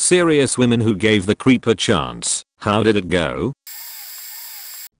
Serious women who gave the creep a chance. How did it go?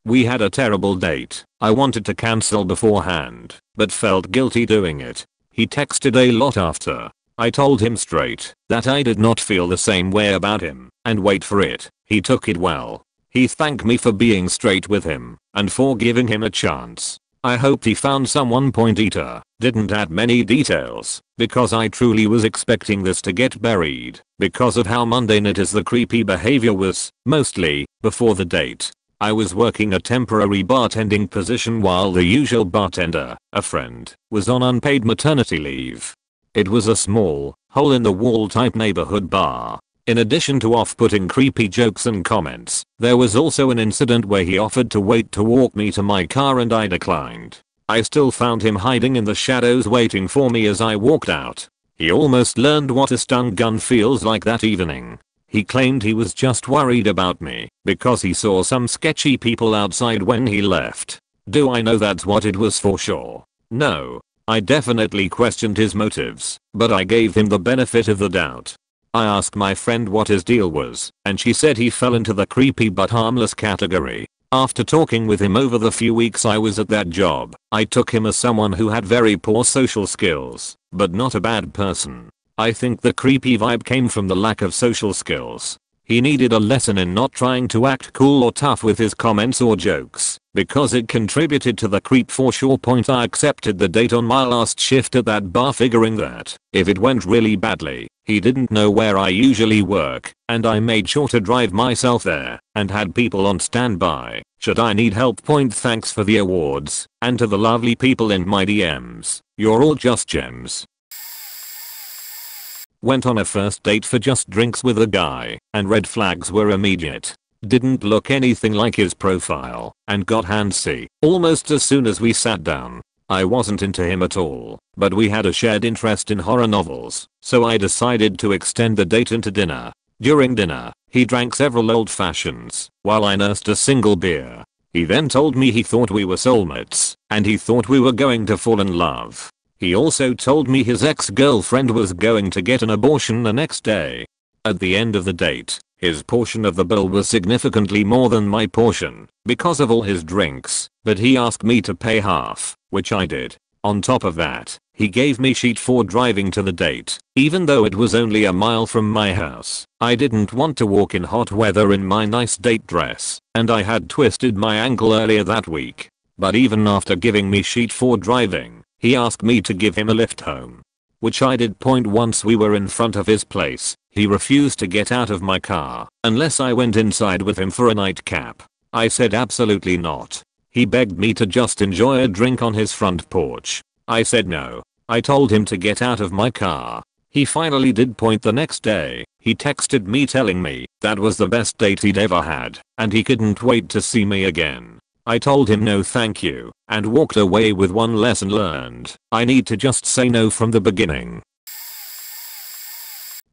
We had a terrible date. I wanted to cancel beforehand, but felt guilty doing it. He texted a lot after. I told him straight that I did not feel the same way about him, and wait for it, he took it well. He thanked me for being straight with him and for giving him a chance. I hoped he found someone point eater. Didn't add many details because I truly was expecting this to get buried because of how mundane it is. The creepy behavior was mostly before the date. I was working a temporary bartending position while the usual bartender, a friend, was on unpaid maternity leave. It was a small, hole-in-the-wall type neighborhood bar. In addition to off-putting creepy jokes and comments, there was also an incident where he offered to wait to walk me to my car and I declined. I still found him hiding in the shadows waiting for me as I walked out. He almost learned what a stun gun feels like that evening. He claimed he was just worried about me because he saw some sketchy people outside when he left. Do I know that's what it was for sure? No. I definitely questioned his motives, but I gave him the benefit of the doubt. I asked my friend what his deal was, and she said he fell into the creepy but harmless category. After talking with him over the few weeks I was at that job, I took him as someone who had very poor social skills, but not a bad person. I think the creepy vibe came from the lack of social skills. He needed a lesson in not trying to act cool or tough with his comments or jokes, because it contributed to the creep for sure. I accepted the date on my last shift at that bar, figuring that if it went really badly, he didn't know where I usually work, and I made sure to drive myself there and had people on standby should I need help. Thanks for the awards, and to the lovely people in my DMs, you're all just gems. Went on a first date for just drinks with a guy, and red flags were immediate. Didn't look anything like his profile, and got handsy almost as soon as we sat down. I wasn't into him at all, but we had a shared interest in horror novels, so I decided to extend the date into dinner. During dinner, he drank several old fashions, while I nursed a single beer. He then told me he thought we were soulmates, and he thought we were going to fall in love. He also told me his ex-girlfriend was going to get an abortion the next day. At the end of the date, his portion of the bill was significantly more than my portion because of all his drinks, but he asked me to pay half, which I did. On top of that, he gave me shit for driving to the date, even though it was only a mile from my house. I didn't want to walk in hot weather in my nice date dress, and I had twisted my ankle earlier that week. But even after giving me shit for driving, he asked me to give him a lift home, which I did. Once we were in front of his place, he refused to get out of my car unless I went inside with him for a nightcap. I said absolutely not. He begged me to just enjoy a drink on his front porch. I said no. I told him to get out of my car. He finally did. The next day, he texted me telling me that was the best date he'd ever had, and he couldn't wait to see me again. I told him no thank you, and walked away with one lesson learned. I need to just say no from the beginning.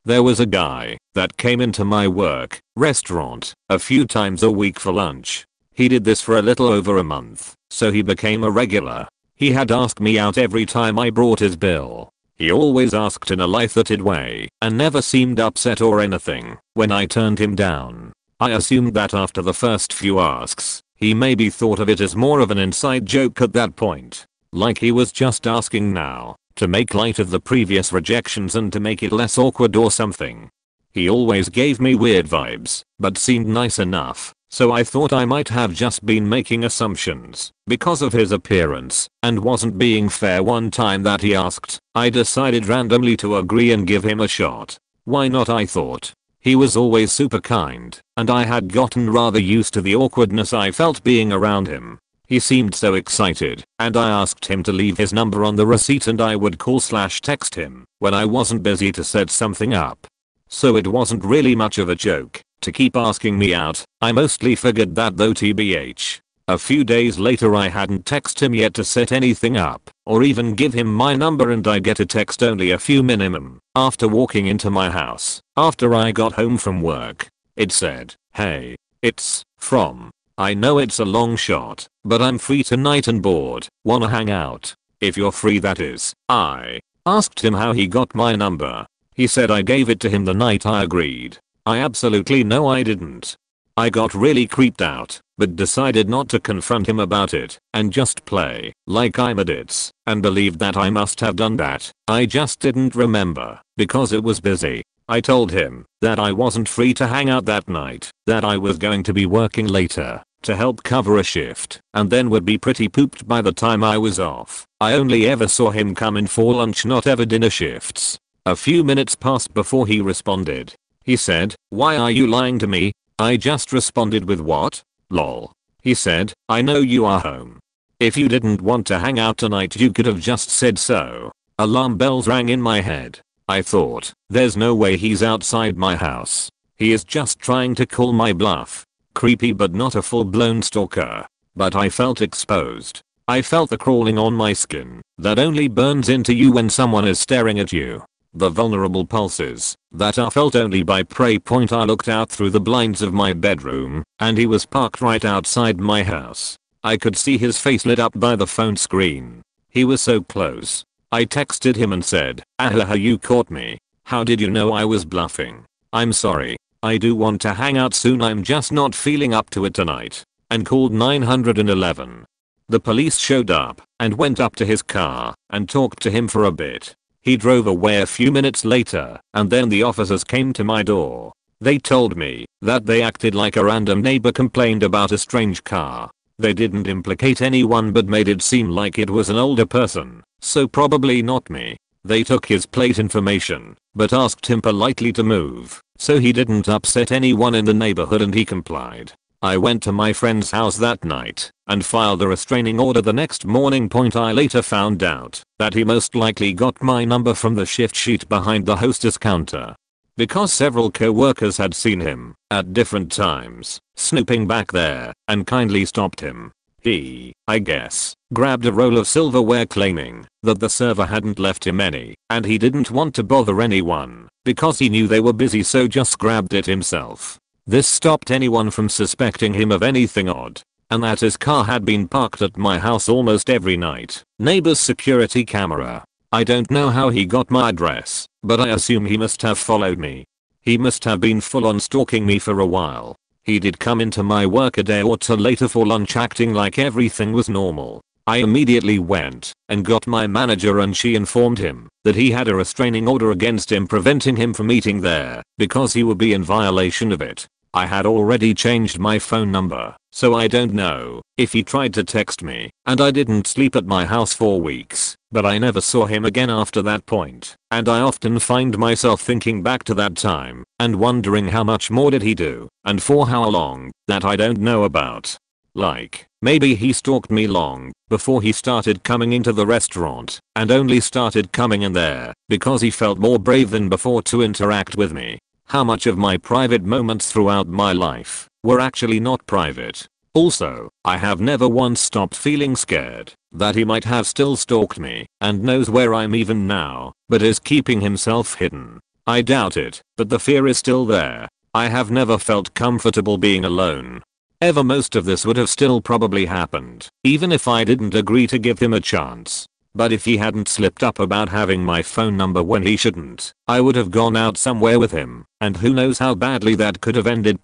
There was a guy that came into my work restaurant a few times a week for lunch. He did this for a little over a month, so he became a regular. He had asked me out every time I brought his bill. He always asked in a light-hearted way and never seemed upset or anything when I turned him down. I assumed that after the first few asks, he maybe thought of it as more of an inside joke at that point. Like he was just asking now, to make light of the previous rejections and to make it less awkward or something. He always gave me weird vibes, but seemed nice enough, so I thought I might have just been making assumptions because of his appearance and wasn't being fair. One time that he asked, I decided randomly to agree and give him a shot. Why not, I thought. He was always super kind, and I had gotten rather used to the awkwardness I felt being around him. He seemed so excited, and I asked him to leave his number on the receipt and I would call/text him when I wasn't busy to set something up. So it wasn't really much of a joke to keep asking me out. I mostly figured that though, tbh. A few days later I hadn't texted him yet to set anything up or even give him my number, and I get a text only a few minimum after walking into my house after I got home from work. It said, "Hey, it's from. I know it's a long shot, but I'm free tonight and bored. Wanna hang out? If you're free, that is." I asked him how he got my number. He said I gave it to him the night I agreed. I absolutely know I didn't. I got really creeped out, but decided not to confront him about it and just play like I'm idiots and believed that I must have done that. I just didn't remember because it was busy. I told him that I wasn't free to hang out that night, that I was going to be working later to help cover a shift and then would be pretty pooped by the time I was off. I only ever saw him come in for lunch, not ever dinner shifts. A few minutes passed before he responded. He said, "Why are you lying to me?" I just responded with, "What? Lol." He said, "I know you are home. If you didn't want to hang out tonight you could have just said so." Alarm bells rang in my head. I thought, there's no way he's outside my house. He is just trying to call my bluff. Creepy but not a full-blown stalker. But I felt exposed. I felt the crawling on my skin that only burns into you when someone is staring at you. The vulnerable pulses that are felt only by prey. I looked out through the blinds of my bedroom and he was parked right outside my house. I could see his face lit up by the phone screen. He was so close. I texted him and said, "Ahaha, you caught me. How did you know I was bluffing? I'm sorry. I do want to hang out soon, I'm just not feeling up to it tonight." And called 911. The police showed up and went up to his car and talked to him for a bit. He drove away a few minutes later and then the officers came to my door. They told me that they acted like a random neighbor complained about a strange car. They didn't implicate anyone but made it seem like it was an older person, so probably not me. They took his plate information but asked him politely to move so he didn't upset anyone in the neighborhood and he complied. I went to my friend's house that night and filed a restraining order the next morning. I later found out that he most likely got my number from the shift sheet behind the hostess counter. Because several co-workers had seen him at different times snooping back there and kindly stopped him. He, I guess, grabbed a roll of silverware claiming that the server hadn't left him any and he didn't want to bother anyone because he knew they were busy, so just grabbed it himself. This stopped anyone from suspecting him of anything odd, and that his car had been parked at my house almost every night. Neighbor's security camera. I don't know how he got my address, but I assume he must have followed me. He must have been full on stalking me for a while. He did come into my work a day or two later for lunch acting like everything was normal. I immediately went and got my manager and she informed him that he had a restraining order against him preventing him from eating there because he would be in violation of it. I had already changed my phone number, so I don't know if he tried to text me, and I didn't sleep at my house for weeks, but I never saw him again after that point, and I often find myself thinking back to that time and wondering how much more did he do and for how long that I don't know about. Like, maybe he stalked me long before he started coming into the restaurant and only started coming in there because he felt more brave than before to interact with me. How much of my private moments throughout my life were actually not private? Also, I have never once stopped feeling scared that he might have still stalked me and knows where I'm even now, but is keeping himself hidden. I doubt it, but the fear is still there. I have never felt comfortable being alone. Ever. Most of this would have still probably happened, even if I didn't agree to give him a chance. But if he hadn't slipped up about having my phone number when he shouldn't, I would have gone out somewhere with him, and who knows how badly that could have ended.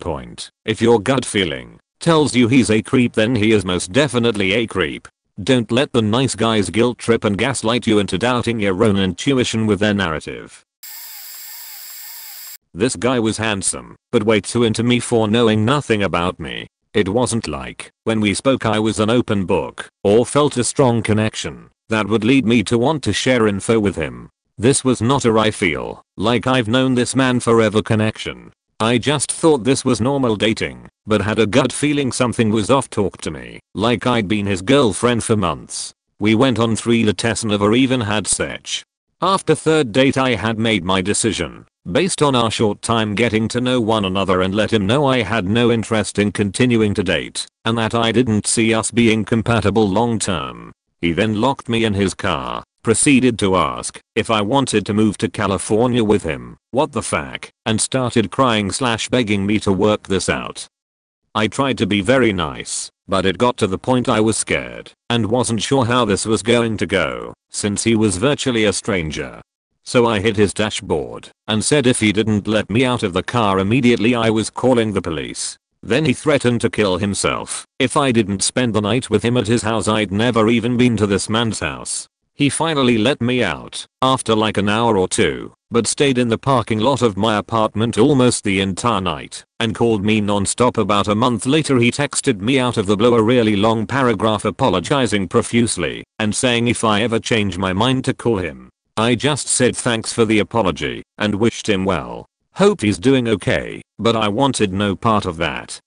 If your gut feeling tells you he's a creep, then he is most definitely a creep. Don't let the nice guys guilt trip and gaslight you into doubting your own intuition with their narrative. This guy was handsome, but way too into me for knowing nothing about me. It wasn't like when we spoke I was an open book or felt a strong connection that would lead me to want to share info with him. This was not a I feel like I've known this man forever connection. I just thought this was normal dating, but had a gut feeling something was off. Talked to me like I'd been his girlfriend for months. We went on 3 dates and never even had sex. After third date I had made my decision based on our short time getting to know one another and let him know I had no interest in continuing to date and that I didn't see us being compatible long term. He then locked me in his car, proceeded to ask if I wanted to move to California with him, what the fuck, and started crying/begging me to work this out. I tried to be very nice, but it got to the point I was scared and wasn't sure how this was going to go since he was virtually a stranger. so I hit his dashboard and said if he didn't let me out of the car immediately I was calling the police. Then he threatened to kill himself if I didn't spend the night with him at his house. I'd never even been to this man's house. He finally let me out after like an hour or two, but stayed in the parking lot of my apartment almost the entire night and called me non-stop. About a month later he texted me out of the blue a really long paragraph apologizing profusely and saying if I ever change my mind to call him. I just said thanks for the apology and wished him well. Hope he's doing okay, but I wanted no part of that.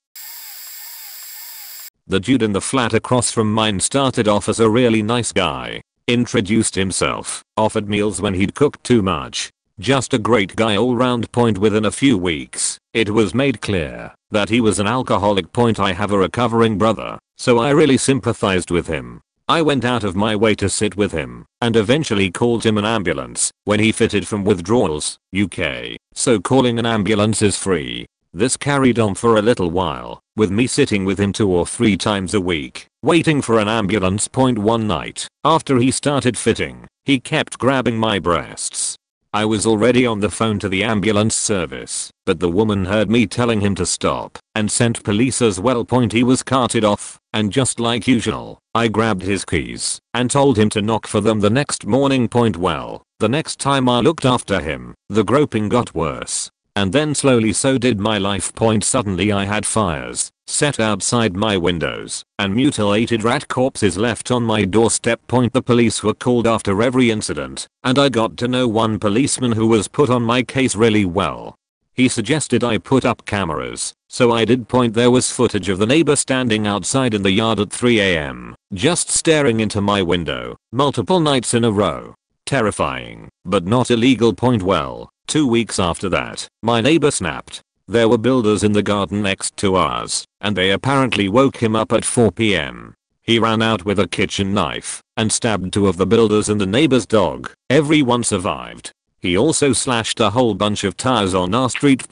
The dude in the flat across from mine started off as a really nice guy. Introduced himself, offered meals when he'd cooked too much. Just a great guy all round. Within a few weeks, it was made clear that he was an alcoholic. I have a recovering brother, so I really sympathized with him. I went out of my way to sit with him and eventually called him an ambulance when he fitted from withdrawals, UK, so calling an ambulance is free. This carried on for a little while, with me sitting with him 2 or 3 times a week, waiting for an ambulance. One night, after he started fitting, he kept grabbing my breasts. I was already on the phone to the ambulance service, but the woman heard me telling him to stop and sent police as well. He was carted off, and just like usual, I grabbed his keys and told him to knock for them the next morning. Well, the next time I looked after him, the groping got worse. And then slowly so did my life. Suddenly I had fires set outside my windows and mutilated rat corpses left on my doorstep. The police were called after every incident, and I got to know one policeman who was put on my case really well. He suggested I put up cameras, so I did. There was footage of the neighbor standing outside in the yard at 3 AM, just staring into my window, multiple nights in a row. Terrifying, but not illegal. Well, 2 weeks after that, my neighbor snapped. There were builders in the garden next to ours, and they apparently woke him up at 4 PM. He ran out with a kitchen knife and stabbed 2 of the builders and the neighbor's dog. Everyone survived. He also slashed a whole bunch of tires on our street.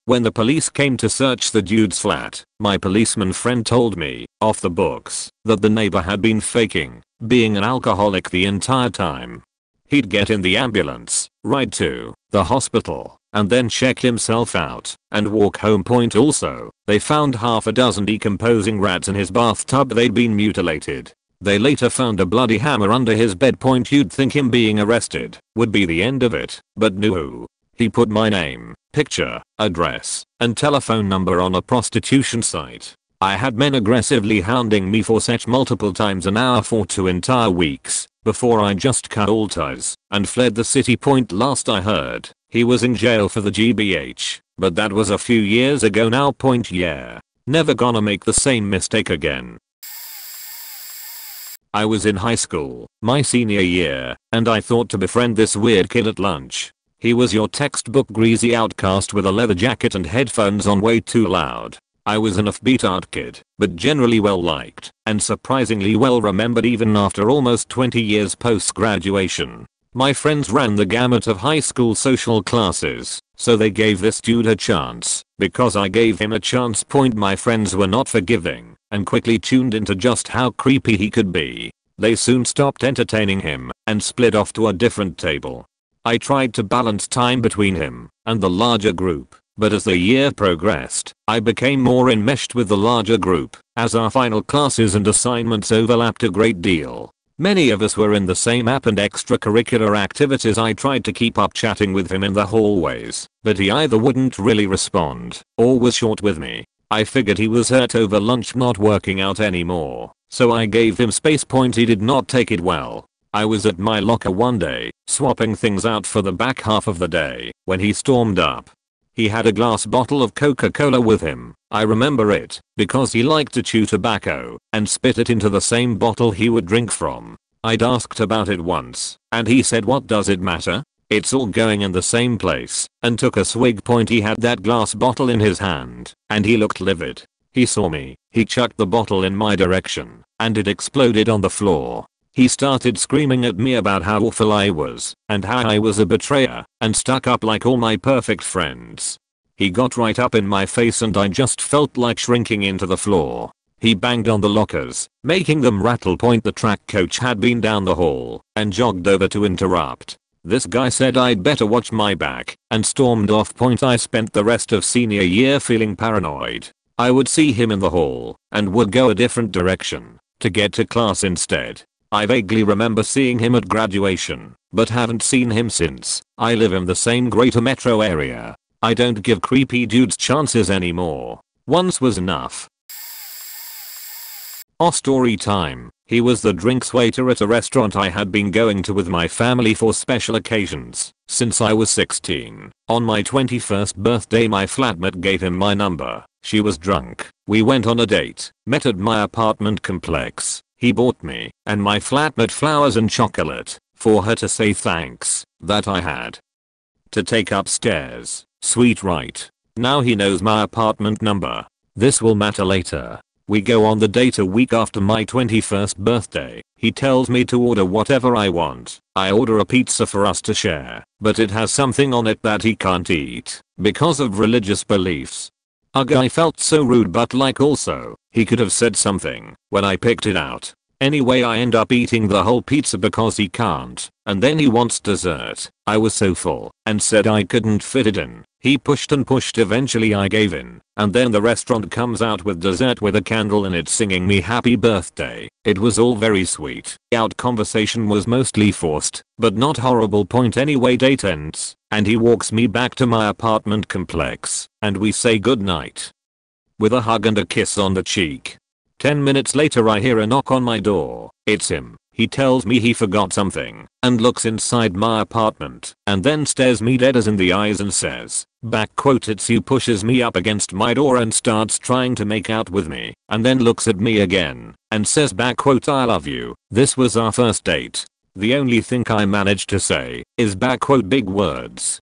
When the police came to search the dude's flat, my policeman friend told me, off the books, that the neighbor had been faking being an alcoholic the entire time. He'd get in the ambulance, ride to the hospital, and then check himself out and walk home. Also, they found half a dozen decomposing rats in his bathtub. They'd been mutilated. They later found a bloody hammer under his bed. You'd think him being arrested would be the end of it, but no. He put my name, picture, address, and telephone number on a prostitution site. I had men aggressively hounding me for sex multiple times an hour for 2 entire weeks before I just cut all ties and fled the city. Last I heard, he was in jail for the GBH, but that was a few years ago now. Yeah, never gonna make the same mistake again. I was in high school, my senior year, and I thought to befriend this weird kid at lunch. He was your textbook greasy outcast with a leather jacket and headphones on way too loud. I was an offbeat art kid, but generally well liked and surprisingly well remembered even after almost 20 years post graduation. My friends ran the gamut of high school social classes, so they gave this dude a chance because I gave him a chance. My friends were not forgiving and quickly tuned into just how creepy he could be. They soon stopped entertaining him and split off to a different table. I tried to balance time between him and the larger group. But as the year progressed, I became more enmeshed with the larger group, as our final classes and assignments overlapped a great deal. Many of us were in the same app and extracurricular activities. I tried to keep up chatting with him in the hallways, but he either wouldn't really respond, or was short with me. I figured he was hurt over lunch not working out anymore, so I gave him space. He did not take it well. I was at my locker one day, swapping things out for the back half of the day, when he stormed up. He had a glass bottle of Coca-Cola with him. I remember it because he liked to chew tobacco and spit it into the same bottle he would drink from. I'd asked about it once, and he said, "What does it matter? It's all going in the same place," and took a swig. He had that glass bottle in his hand, and he looked livid. He saw me, he chucked the bottle in my direction, and it exploded on the floor. He started screaming at me about how awful I was, and how I was a betrayer, and stuck up like all my perfect friends. He got right up in my face and I just felt like shrinking into the floor. He banged on the lockers, making them rattle. The track coach had been down the hall, and jogged over to interrupt. This guy said I'd better watch my back and stormed off. I spent the rest of senior year feeling paranoid. I would see him in the hall and would go a different direction to get to class instead. I vaguely remember seeing him at graduation, but haven't seen him since. I live in the same greater metro area. I don't give creepy dudes chances anymore. Once was enough. Story time. He was the drinks waiter at a restaurant I had been going to with my family for special occasions since I was 16. On my 21st birthday my flatmate gave him my number. She was drunk. We went on a date, met at my apartment complex. He bought me and my flatmate flowers and chocolate for her to say thanks that I had to take upstairs. Sweet, right? Now he knows my apartment number. This will matter later. We go on the date a week after my 21st birthday. He tells me to order whatever I want. I order a pizza for us to share, but it has something on it that he can't eat because of religious beliefs. Ugh, I felt so rude, but like also, he could have said something when I picked it out. Anyway, I end up eating the whole pizza because he can't, and then he wants dessert. I was so full and said I couldn't fit it in. He pushed and pushed, eventually I gave in, and then the restaurant comes out with dessert with a candle in it singing me happy birthday. It was all very sweet. Out conversation was mostly forced, but not horrible. Anyway, date ends, and he walks me back to my apartment complex, and we say goodnight with a hug and a kiss on the cheek. 10 minutes later I hear a knock on my door. It's him. He tells me he forgot something and looks inside my apartment and then stares me dead as in the eyes and says, "It's you," pushes me up against my door and starts trying to make out with me and then looks at me again and says, "I love you." This was our first date. The only thing I managed to say is "big words"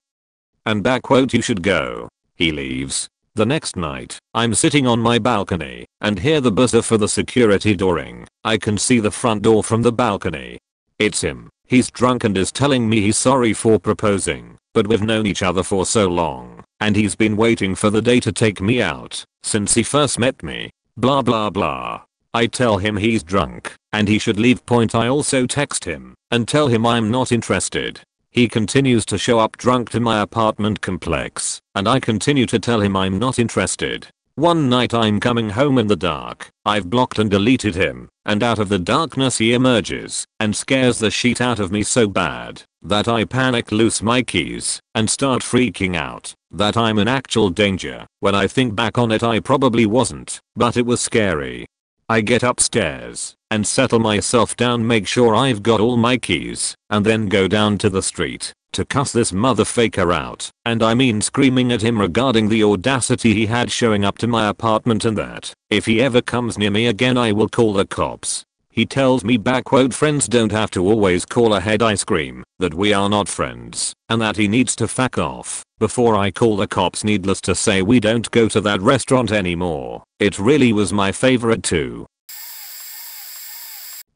and "you should go." He leaves. The next night, I'm sitting on my balcony and hear the buzzer for the security door ring. I can see the front door from the balcony. It's him. He's drunk and is telling me he's sorry for proposing, but we've known each other for so long, and he's been waiting for the day to take me out since he first met me. Blah blah blah. I tell him he's drunk and he should leave. I also text him and tell him I'm not interested. He continues to show up drunk to my apartment complex, and I continue to tell him I'm not interested. One night I'm coming home in the dark. I've blocked and deleted him, and out of the darkness he emerges and scares the shit out of me so bad that I panic, lose my keys, and start freaking out that I'm in actual danger. When I think back on it, I probably wasn't, but it was scary. I get upstairs and settle myself down, make sure I've got all my keys, and then go down to the street to cuss this motherfucker out, and I mean screaming at him regarding the audacity he had showing up to my apartment and that if he ever comes near me again I will call the cops. He tells me "friends don't have to always call ahead." I scream that we are not friends and that he needs to fuck off before I call the cops. Needless to say, we don't go to that restaurant anymore. It really was my favorite too.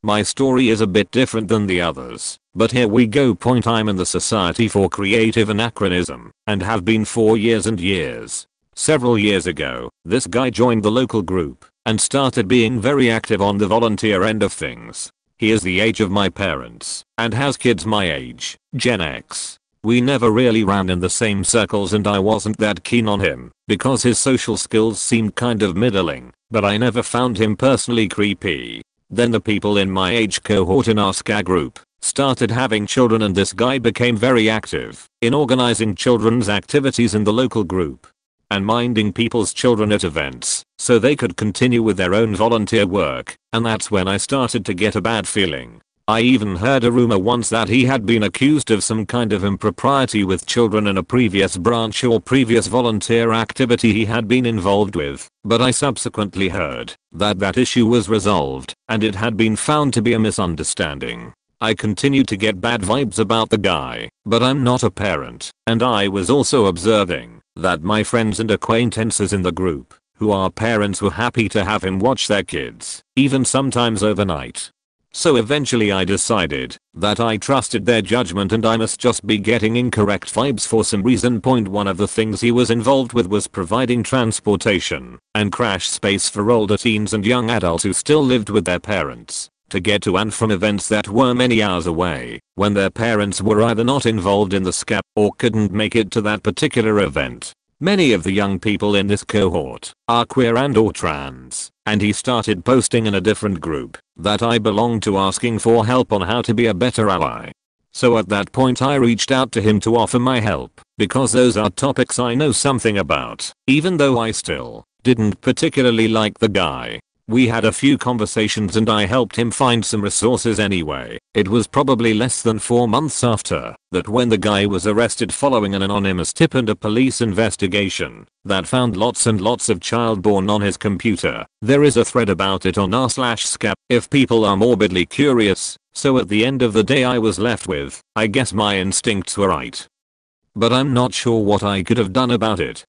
My story is a bit different than the others, but here we go. I'm in the Society for Creative Anachronism and have been for years and years. Several years ago, this guy joined the local group and started being very active on the volunteer end of things. He is the age of my parents and has kids my age, Gen X. We never really ran in the same circles and I wasn't that keen on him because his social skills seemed kind of middling, but I never found him personally creepy. Then the people in my age cohort in our SCA group started having children, and this guy became very active in organizing children's activities in the local group and minding people's children at events so they could continue with their own volunteer work, and that's when I started to get a bad feeling. I even heard a rumor once that he had been accused of some kind of impropriety with children in a previous branch or previous volunteer activity he had been involved with, but I subsequently heard that that issue was resolved and it had been found to be a misunderstanding. I continued to get bad vibes about the guy, but I'm not a parent, and I was also observing that my friends and acquaintances in the group who are parents were happy to have him watch their kids, even sometimes overnight. So eventually I decided that I trusted their judgment and I must just be getting incorrect vibes for some reason. One of the things he was involved with was providing transportation and crash space for older teens and young adults who still lived with their parents. to get to and from events that were many hours away, when their parents were either not involved in the scap or couldn't make it to that particular event. Many of the young people in this cohort are queer and or trans, and he started posting in a different group that I belonged to asking for help on how to be a better ally. So at that point I reached out to him to offer my help, because those are topics I know something about, even though I still didn't particularly like the guy. We had a few conversations and I helped him find some resources anyway. It was probably less than 4 months after that when the guy was arrested following an anonymous tip and a police investigation that found lots and lots of child porn on his computer. There is a thread about it on r/scap if people are morbidly curious. So at the end of the day I was left with, I guess my instincts were right. But I'm not sure what I could have done about it.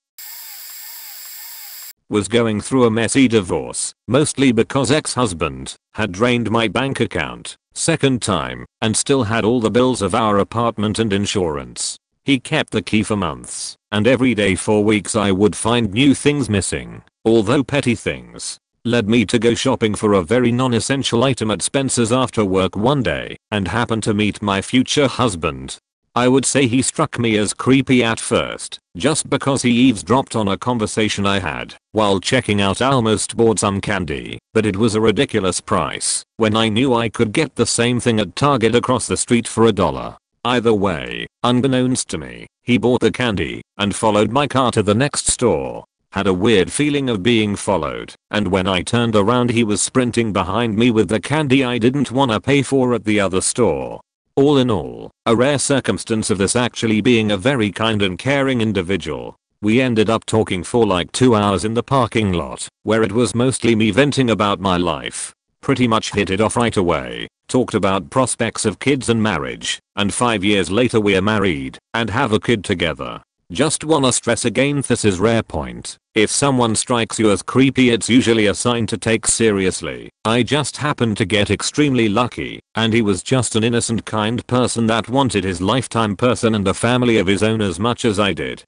Was going through a messy divorce, mostly because ex-husband had drained my bank account, second time, and still had all the bills of our apartment and insurance. He kept the key for months, and every day for weeks I would find new things missing, although petty things. Led me to go shopping for a very non-essential item at Spencer's after work one day, and happened to meet my future husband. I would say he struck me as creepy at first, just because he eavesdropped on a conversation I had while checking out. I almost bought some candy, but it was a ridiculous price when I knew I could get the same thing at Target across the street for $1. Either way, unbeknownst to me, he bought the candy and followed my car to the next store. Had a weird feeling of being followed, and when I turned around he was sprinting behind me with the candy I didn't wanna pay for at the other store. All in all, a rare circumstance of this actually being a very kind and caring individual. We ended up talking for like 2 hours in the parking lot, where it was mostly me venting about my life. Pretty much hit it off right away, talked about prospects of kids and marriage, and 5 years later we are married and have a kid together. Just wanna stress again, this is rare point. If someone strikes you as creepy it's usually a sign to take seriously. I just happened to get extremely lucky, and he was just an innocent kind person that wanted his lifetime person and a family of his own as much as I did.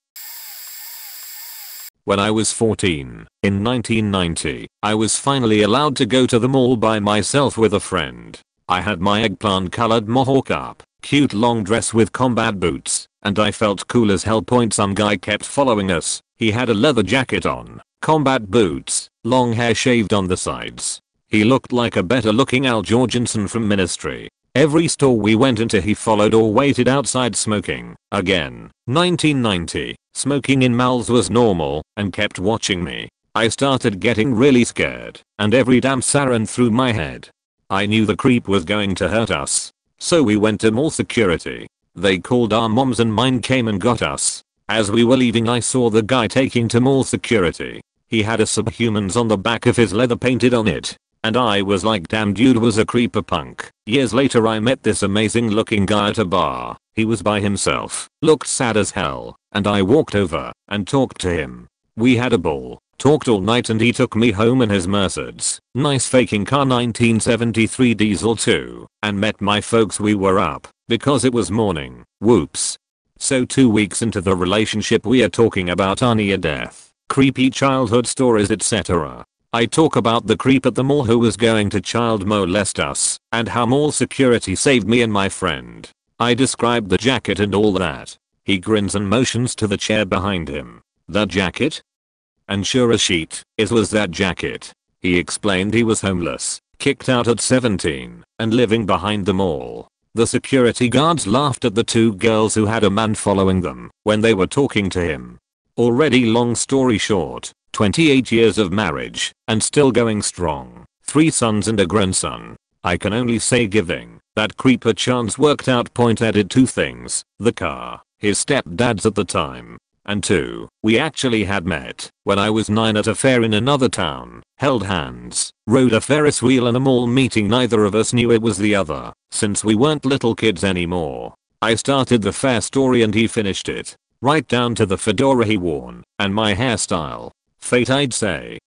When I was 14, in 1990, I was finally allowed to go to the mall by myself with a friend. I had my eggplant colored mohawk up, cute long dress with combat boots, and I felt cool as hell. Some guy kept following us. He had a leather jacket on, combat boots, long hair shaved on the sides. He looked like a better looking Al Jorgensen from Ministry. Every store we went into he followed or waited outside smoking. Again, 1990, smoking in malls was normal, and kept watching me. I started getting really scared, and every damn siren through my head. I knew the creep was going to hurt us. So we went to mall security. They called our moms and mine came and got us. As we were leaving I saw the guy taking to mall security. He had a Subhumans on the back of his leather painted on it. And I was like, damn, dude was a creeper punk. Years later I met this amazing looking guy at a bar. He was by himself, looked sad as hell, and I walked over and talked to him. We had a ball, talked all night, and he took me home in his Mercedes, nice faking car 1973 diesel too, and met my folks. We were up because it was morning. Whoops. So 2 weeks into the relationship we are talking about our near death, creepy childhood stories, etc. I talk about the creep at the mall who was going to child molest us, and how mall security saved me and my friend. I described the jacket and all that. He grins and motions to the chair behind him. That jacket? And sure as shit, it was that jacket. He explained he was homeless, kicked out at 17, and living behind the mall. The security guards laughed at the 2 girls who had a man following them when they were talking to him. Already, long story short, 28 years of marriage, and still going strong. 3 sons and a grandson. I can only say giving that creep a chance worked out. Added 2 things, the car, his stepdad's at the time, and 2, we actually had met when I was 9 at a fair in another town, held hands, rode a Ferris wheel and a mall meeting. Neither of us knew it was the other, since we weren't little kids anymore. I started the fair story and he finished it, right down to the fedora he worn, and my hairstyle. Fate, I'd say.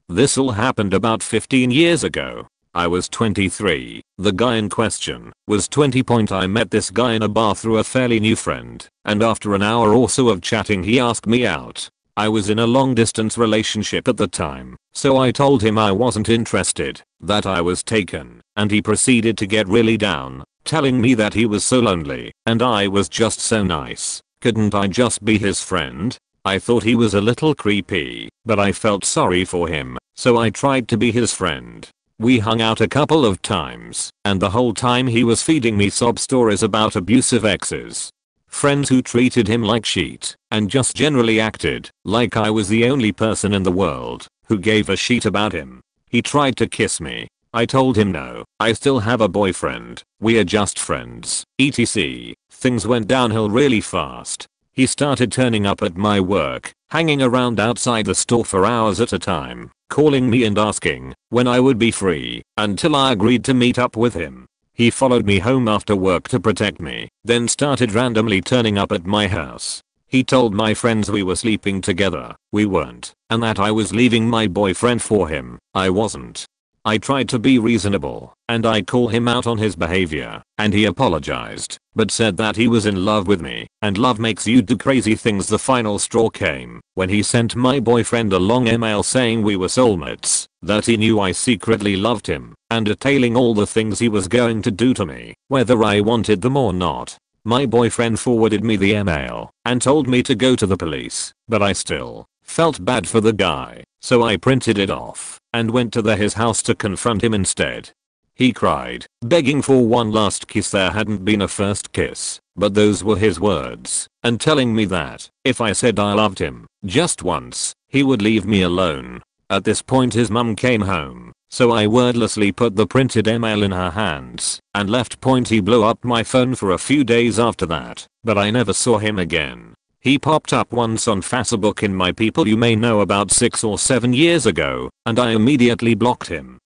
This all happened about 15 years ago. I was 23, the guy in question was 20. I met this guy in a bar through a fairly new friend, and after an hour or so of chatting he asked me out. I was in a long distance relationship at the time, so I told him I wasn't interested, that I was taken, and he proceeded to get really down, telling me that he was so lonely, and I was just so nice. Couldn't I just be his friend? I thought he was a little creepy, but I felt sorry for him, so I tried to be his friend. We hung out a couple of times, and the whole time he was feeding me sob stories about abusive exes. Friends who treated him like shit, and just generally acted like I was the only person in the world who gave a shit about him. He tried to kiss me. I told him no, I still have a boyfriend, we are just friends, etc. Things went downhill really fast. He started turning up at my work, hanging around outside the store for hours at a time, calling me and asking when I would be free, until I agreed to meet up with him. He followed me home after work to protect me, then started randomly turning up at my house. He told my friends we were sleeping together, we weren't, and that I was leaving my boyfriend for him. I wasn't. I tried to be reasonable, and I called him out on his behavior, and he apologized, but said that he was in love with me, and love makes you do crazy things. The final straw came when he sent my boyfriend a long email saying we were soulmates, that he knew I secretly loved him, and detailing all the things he was going to do to me, whether I wanted them or not. My boyfriend forwarded me the email and told me to go to the police, but I still felt bad for the guy, so I printed it off and went to his house to confront him instead. He cried, begging for one last kiss. There hadn't been a first kiss, but those were his words, and telling me that if I said I loved him just once, he would leave me alone. At this point his mum came home, so I wordlessly put the printed email in her hands and left. He blew up my phone for a few days after that, but I never saw him again. He popped up once on Facebook in my people you may know about 6 or 7 years ago, and I immediately blocked him.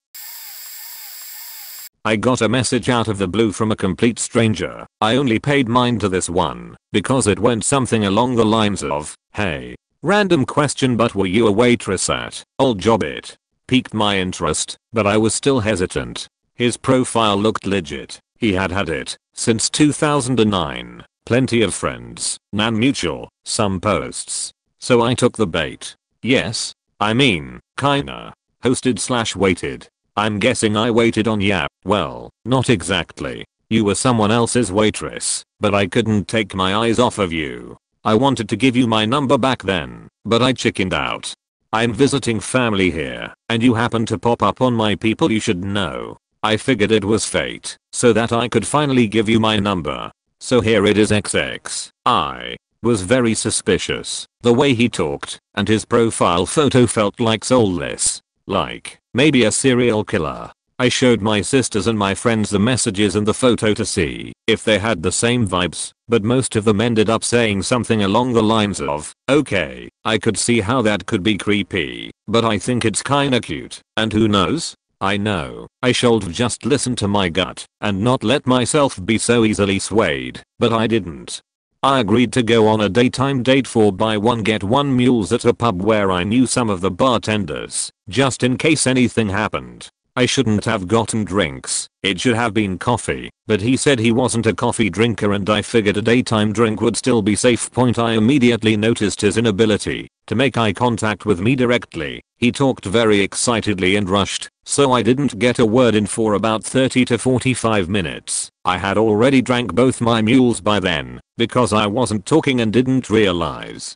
I got a message out of the blue from a complete stranger. I only paid mind to this one because it went something along the lines of, "Hey, random question, but were you a waitress at old job?" It piqued my interest, but I was still hesitant. His profile looked legit. He had had it since 2009. Plenty of friends, none mutual, some posts. So I took the bait. Yes, I mean, kinda. Hosted/waited. I'm guessing I waited on ya. Well, not exactly. You were someone else's waitress, but I couldn't take my eyes off of you. I wanted to give you my number back then, but I chickened out. I'm visiting family here, and you happen to pop up on my people you should know. I figured it was fate, so that I could finally give you my number. So here it is XX. I was very suspicious. The way he talked, and his profile photo felt like soulless. Like, maybe a serial killer. I showed my sisters and my friends the messages and the photo to see if they had the same vibes, but most of them ended up saying something along the lines of, "Okay, I could see how that could be creepy, but I think it's kinda cute, and who knows? I know I should just listen to my gut and not let myself be so easily swayed, but I didn't. I agreed to go on a daytime date for buy one get one mules at a pub where I knew some of the bartenders, just in case anything happened. I shouldn't have gotten drinks, it should have been coffee, but he said he wasn't a coffee drinker and I figured a daytime drink would still be safe. I immediately noticed his inability to make eye contact with me directly. He talked very excitedly and rushed, so I didn't get a word in for about 30 to 45 minutes. I had already drank both my mules by then, because I wasn't talking and didn't realize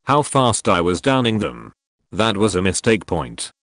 how fast I was downing them. That was a mistake.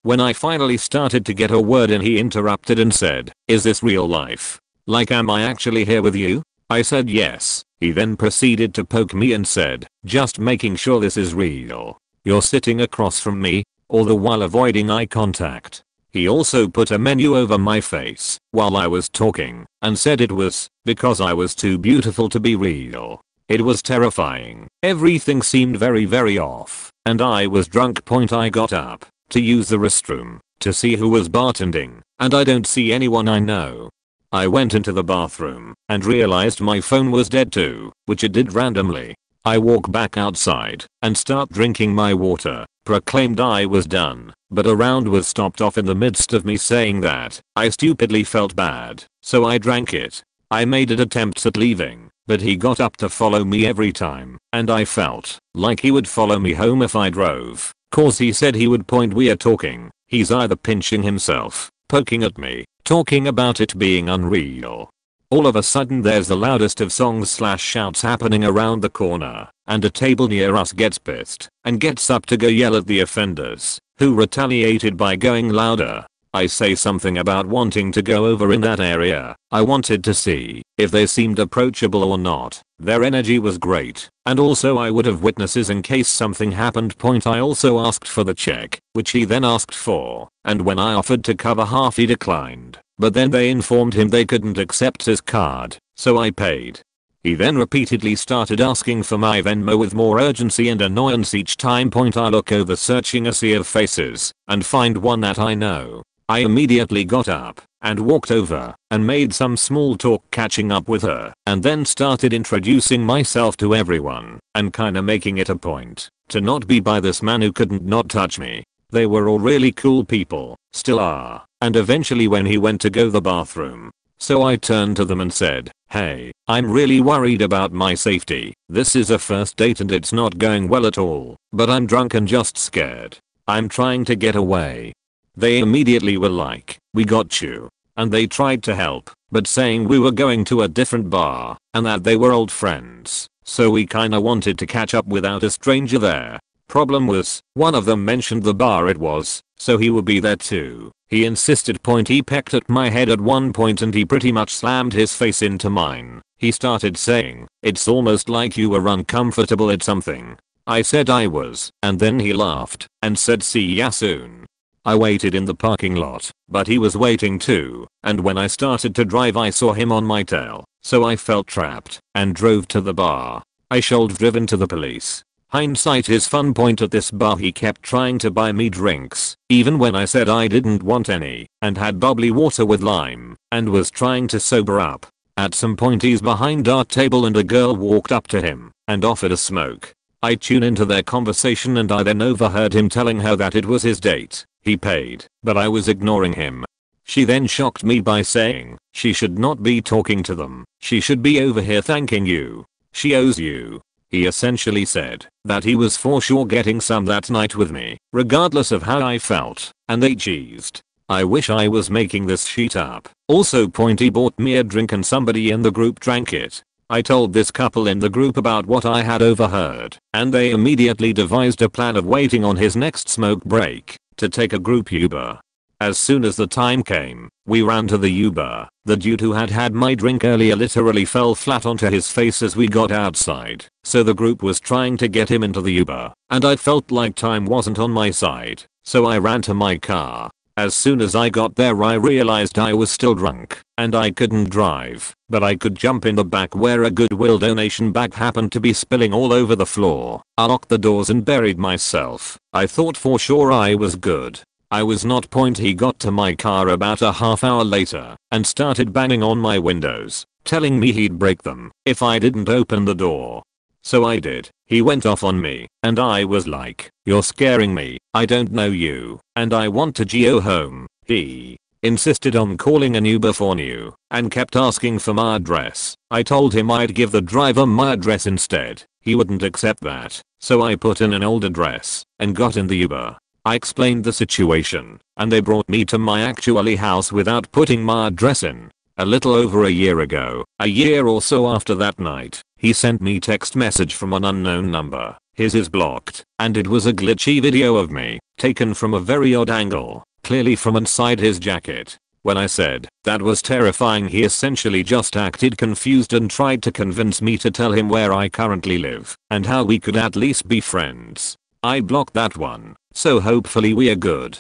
When I finally started to get a word in, he interrupted and said, "Is this real life? Like, am I actually here with you?" I said yes. He then proceeded to poke me and said, "Just making sure this is real. You're sitting across from me," all the while avoiding eye contact. He also put a menu over my face while I was talking and said it was because I was too beautiful to be real. It was terrifying. Everything seemed very off, and I was drunk. I got up to use the restroom to see who was bartending, and I don't see anyone I know. I went into the bathroom and realized my phone was dead too, which it did randomly. I walk back outside and start drinking my water, proclaimed I was done, but a round was stopped off in the midst of me saying that I stupidly felt bad, so I drank it. I made attempts at leaving, but he got up to follow me every time, and I felt like he would follow me home if I drove, cause he said he would point we are talking. He's either pinching himself, poking at me, talking about it being unreal. All of a sudden there's the loudest of songs/shouts happening around the corner, and a table near us gets pissed and gets up to go yell at the offenders, who retaliated by going louder. I say something about wanting to go over in that area. I wanted to see if they seemed approachable or not. Their energy was great, and also I would have witnesses in case something happened. I also asked for the check, which he then asked for, and when I offered to cover half he declined, but then they informed him they couldn't accept his card, so I paid. He then repeatedly started asking for my Venmo with more urgency and annoyance each time. I look over searching a sea of faces and find one that I know. I immediately got up and walked over and made some small talk catching up with her, and then started introducing myself to everyone and kinda making it a point to not be by this man who couldn't not touch me. They were all really cool people, still are, and eventually when he went to go the bathroom, so I turned to them and said, "Hey, I'm really worried about my safety. This is a first date and it's not going well at all, but I'm drunk and just scared. I'm trying to get away." They immediately were like, "We got you." And they tried to help, but saying we were going to a different bar and that they were old friends, so we kinda wanted to catch up without a stranger there. Problem was, one of them mentioned the bar it was, so he would be there too. He insisted. He pecked at my head at one point and he pretty much slammed his face into mine. He started saying, "It's almost like you were uncomfortable at something." I said I was, and then he laughed and said see ya soon. I waited in the parking lot, but he was waiting too, and when I started to drive I saw him on my tail, so I felt trapped and drove to the bar. I should have driven to the police. Hindsight is fun. At this bar he kept trying to buy me drinks, even when I said I didn't want any, and had bubbly water with lime, and was trying to sober up. At some point he's behind our table and a girl walked up to him and offered a smoke. I tune into their conversation and I then overheard him telling her that it was his date. He paid, but I was ignoring him. She then shocked me by saying she should not be talking to them. She should be over here thanking you. She owes you. He essentially said that he was for sure getting some that night with me, regardless of how I felt, and they cheesed. I wish I was making this shit up. Also he bought me a drink and somebody in the group drank it. I told this couple in the group about what I had overheard, and they immediately devised a plan of waiting on his next smoke break to take a group Uber. As soon as the time came, we ran to the Uber. The dude who had had my drink earlier literally fell flat onto his face as we got outside, so the group was trying to get him into the Uber, and I felt like time wasn't on my side, so I ran to my car. As soon as I got there I realized I was still drunk, and I couldn't drive, but I could jump in the back where a Goodwill donation bag happened to be spilling all over the floor. I locked the doors and buried myself. I thought for sure I was good. I was not. He got to my car about a half hour later and started banging on my windows, telling me he'd break them if I didn't open the door. So I did. He went off on me, and I was like, "You're scaring me, I don't know you, and I want to go home." He insisted on calling an Uber for you, and kept asking for my address. I told him I'd give the driver my address instead. He wouldn't accept that, so I put in an old address, and got in the Uber. I explained the situation, and they brought me to my actually house without putting my address in. A little over a year ago, a year or so after that night, he sent me text message from an unknown number. His is blocked, and it was a glitchy video of me, taken from a very odd angle, clearly from inside his jacket. When I said that was terrifying, he essentially just acted confused and tried to convince me to tell him where I currently live, and how we could at least be friends. I blocked that one, so hopefully we are good.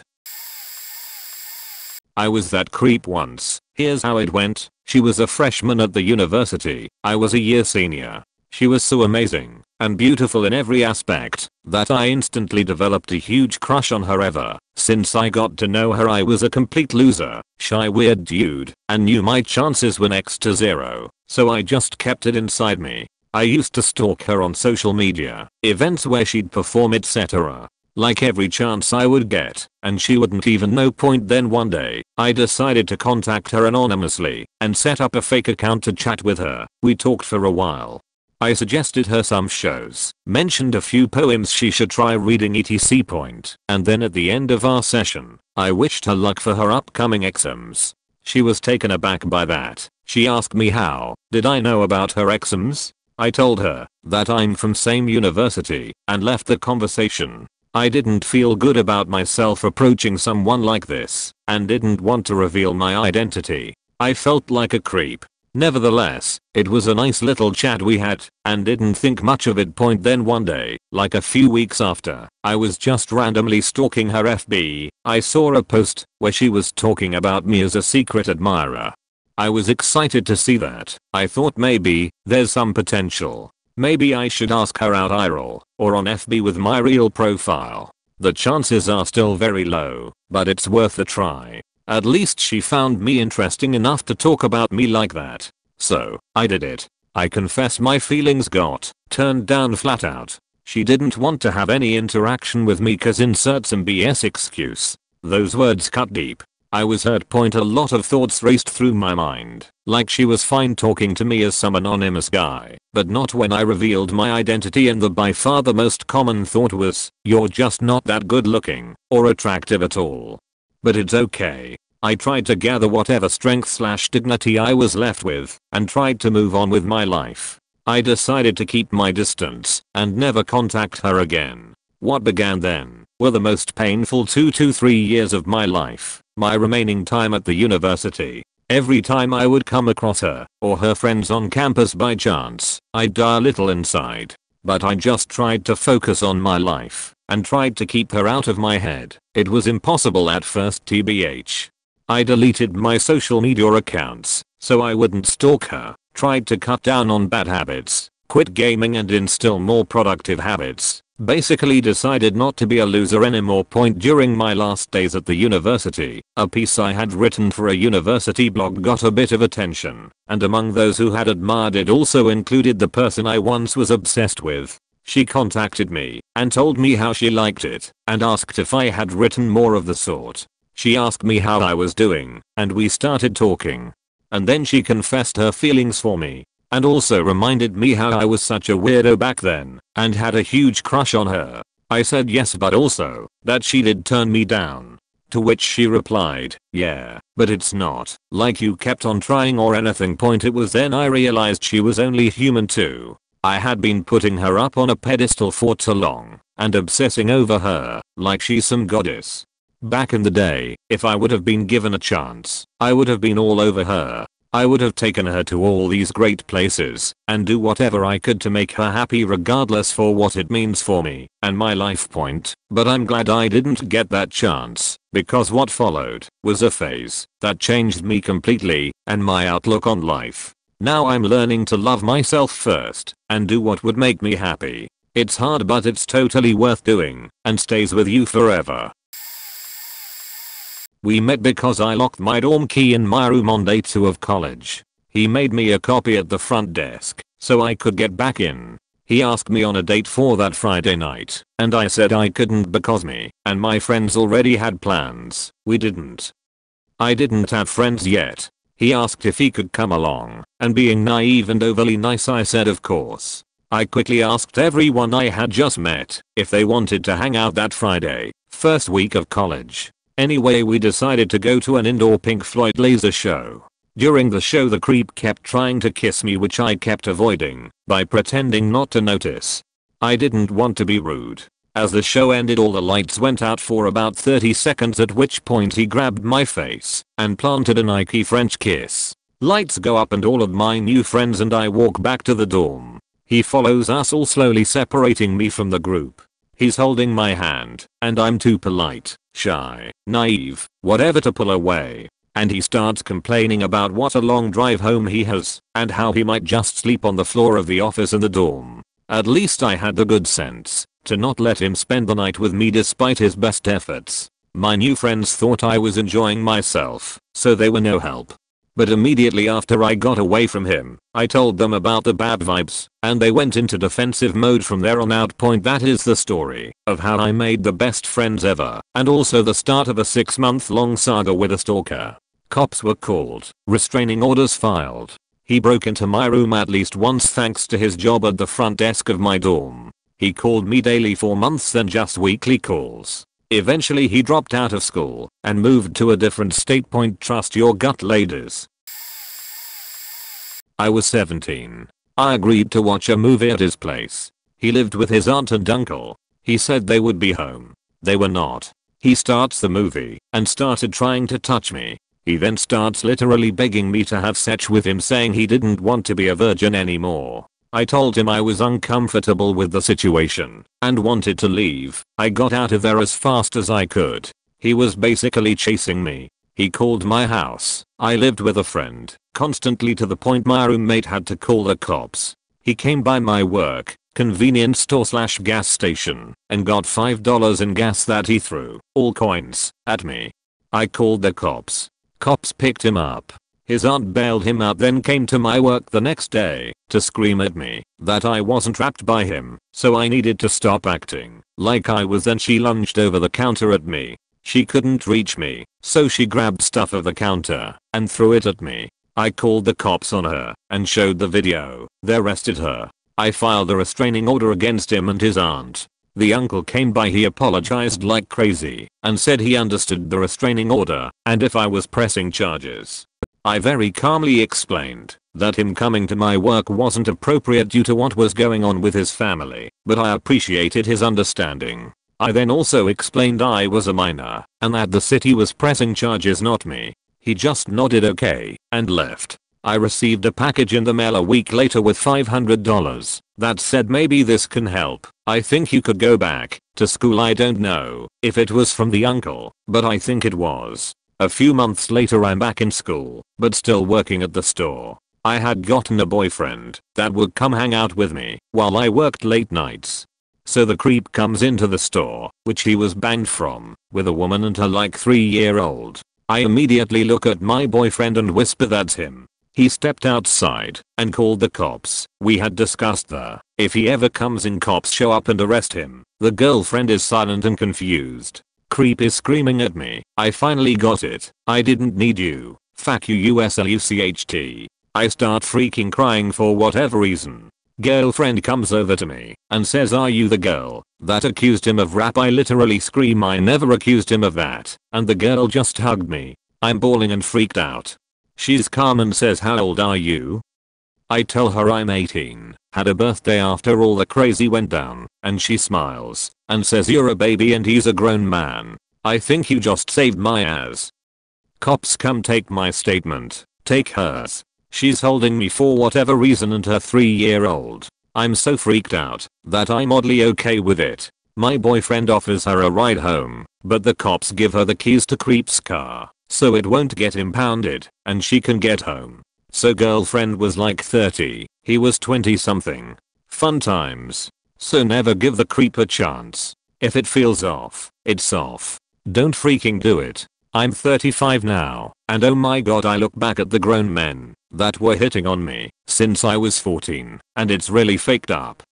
I was that creep once. Here's how it went. She was a freshman at the university. I was a year senior. She was so amazing and beautiful in every aspect that I instantly developed a huge crush on her. Ever since I got to know her I was a complete loser, shy weird dude, and knew my chances were next to zero, so I just kept it inside me. I used to stalk her on social media, events where she'd perform etc. like every chance I would get, and she wouldn't even know. Then one day, I decided to contact her anonymously and set up a fake account to chat with her. We talked for a while. I suggested her some shows, mentioned a few poems she should try reading etc. And then at the end of our session, I wished her luck for her upcoming exams. She was taken aback by that. She asked me how did I know about her exams? I told her that I'm from same university and left the conversation. I didn't feel good about myself approaching someone like this and didn't want to reveal my identity. I felt like a creep. Nevertheless, it was a nice little chat we had and didn't think much of it. Then one day, like a few weeks after, I was just randomly stalking her FB. I saw a post where she was talking about me as a secret admirer. I was excited to see that. I thought maybe there's some potential. Maybe I should ask her out IRL or on FB with my real profile. The chances are still very low, but it's worth a try. At least she found me interesting enough to talk about me like that. So, I did it. I confess my feelings got turned down flat out. She didn't want to have any interaction with me cause insert some BS excuse. Those words cut deep. I was hurt. A lot of thoughts raced through my mind, like she was fine talking to me as some anonymous guy, but not when I revealed my identity, and by far the most common thought was, you're just not that good looking or attractive at all. But it's okay. I tried to gather whatever strength/dignity I was left with and tried to move on with my life. I decided to keep my distance and never contact her again. What began then were the most painful 2 to 3 years of my life. My remaining time at the university. Every time I would come across her or her friends on campus by chance, I'd die a little inside. But I just tried to focus on my life and tried to keep her out of my head. It was impossible at first, tbh. I deleted my social media accounts so I wouldn't stalk her, tried to cut down on bad habits, quit gaming and instill more productive habits. Basically decided not to be a loser anymore. During my last days at the university, a piece I had written for a university blog got a bit of attention, and among those who had admired it also included the person I once was obsessed with. She contacted me and told me how she liked it and asked if I had written more of the sort. She asked me how I was doing and we started talking. And then she confessed her feelings for me. And also reminded me how I was such a weirdo back then and had a huge crush on her. I said yes, but also that she did turn me down. To which she replied, yeah, but it's not like you kept on trying or anything. It was then I realized she was only human too. I had been putting her up on a pedestal for too long and obsessing over her like she's some goddess. Back in the day, if I would have been given a chance, I would have been all over her. I would have taken her to all these great places and do whatever I could to make her happy regardless for what it means for me and my life. But I'm glad I didn't get that chance because what followed was a phase that changed me completely and my outlook on life. Now I'm learning to love myself first and do what would make me happy. It's hard but it's totally worth doing and stays with you forever. We met because I locked my dorm key in my room on day 2 of college. He made me a copy at the front desk so I could get back in. He asked me on a date for that Friday night and I said I couldn't because me and my friends already had plans. We didn't. I didn't have friends yet. He asked if he could come along and being naive and overly nice I said of course. I quickly asked everyone I had just met if they wanted to hang out that Friday, first week of college. Anyway, we decided to go to an indoor Pink Floyd laser show. During the show the creep kept trying to kiss me, which I kept avoiding by pretending not to notice. I didn't want to be rude. As the show ended all the lights went out for about 30 seconds, at which point he grabbed my face and planted a Nike French kiss. Lights go up and all of my new friends and I walk back to the dorm. He follows us all, slowly separating me from the group. He's holding my hand and I'm too polite, shy, naive, whatever to pull away. And he starts complaining about what a long drive home he has and how he might just sleep on the floor of the office in the dorm. At least I had the good sense to not let him spend the night with me despite his best efforts. My new friends thought I was enjoying myself, so they were no help. But immediately after I got away from him, I told them about the bad vibes, and they went into defensive mode from there on out. That is the story of how I made the best friends ever, and also the start of a 6-month long saga with a stalker. Cops were called, restraining orders filed. He broke into my room at least once thanks to his job at the front desk of my dorm. He called me daily for months, then just weekly calls. Eventually he dropped out of school and moved to a different state. Trust your gut, ladies. I was 17. I agreed to watch a movie at his place. He lived with his aunt and uncle. He said they would be home. They were not. He starts the movie and started trying to touch me. He then starts literally begging me to have sex with him, saying he didn't want to be a virgin anymore. I told him I was uncomfortable with the situation and wanted to leave. I got out of there as fast as I could. He was basically chasing me. He called my house. I lived with a friend constantly to the point my roommate had to call the cops. He came by my work, convenience store/gas station, and got $5 in gas that he threw, all coins, at me. I called the cops. Cops picked him up. His aunt bailed him out, then came to my work the next day to scream at me that I wasn't trapped by him, so I needed to stop acting like I was. Then she lunged over the counter at me. She couldn't reach me, so she grabbed stuff off the counter and threw it at me. I called the cops on her and showed the video. They arrested her. I filed a restraining order against him and his aunt. The uncle came by. He apologized like crazy and said he understood the restraining order and if I was pressing charges. I very calmly explained that him coming to my work wasn't appropriate due to what was going on with his family, but I appreciated his understanding. I then also explained I was a minor and that the city was pressing charges, not me. He just nodded okay and left. I received a package in the mail a week later with $500 that said maybe this can help. I think you could go back to school. I don't know if it was from the uncle, but I think it was. A few months later I'm back in school, but still working at the store. I had gotten a boyfriend that would come hang out with me while I worked late nights. So the creep comes into the store, which he was banned from, with a woman and her like 3-year-old. I immediately look at my boyfriend and whisper that's him. He stepped outside and called the cops. We had discussed that if he ever comes in, cops show up and arrest him. The girlfriend is silent and confused. Creep is screaming at me. I finally got it. I didn't need you. Fuck you USLUCHT. I start freaking crying for whatever reason. Girlfriend comes over to me and says, are you the girl that accused him of rap? I literally scream, I never accused him of that, and the girl just hugged me. I'm bawling and freaked out. She's calm and says, how old are you? I tell her I'm 18, had a birthday after all the crazy went down, and she smiles and says, you're a baby and he's a grown man. I think you just saved my ass. Cops come take my statement, take hers. She's holding me for whatever reason and her 3-year-old. I'm so freaked out that I'm oddly okay with it. My boyfriend offers her a ride home, but the cops give her the keys to Creep's car, so it won't get impounded and she can get home. So girlfriend was like 30, he was 20 something. Fun times. So never give the creep a chance. If it feels off, it's off. Don't freaking do it. I'm 35 now, and oh my god, I look back at the grown men that were hitting on me since I was 14, and it's really faked up.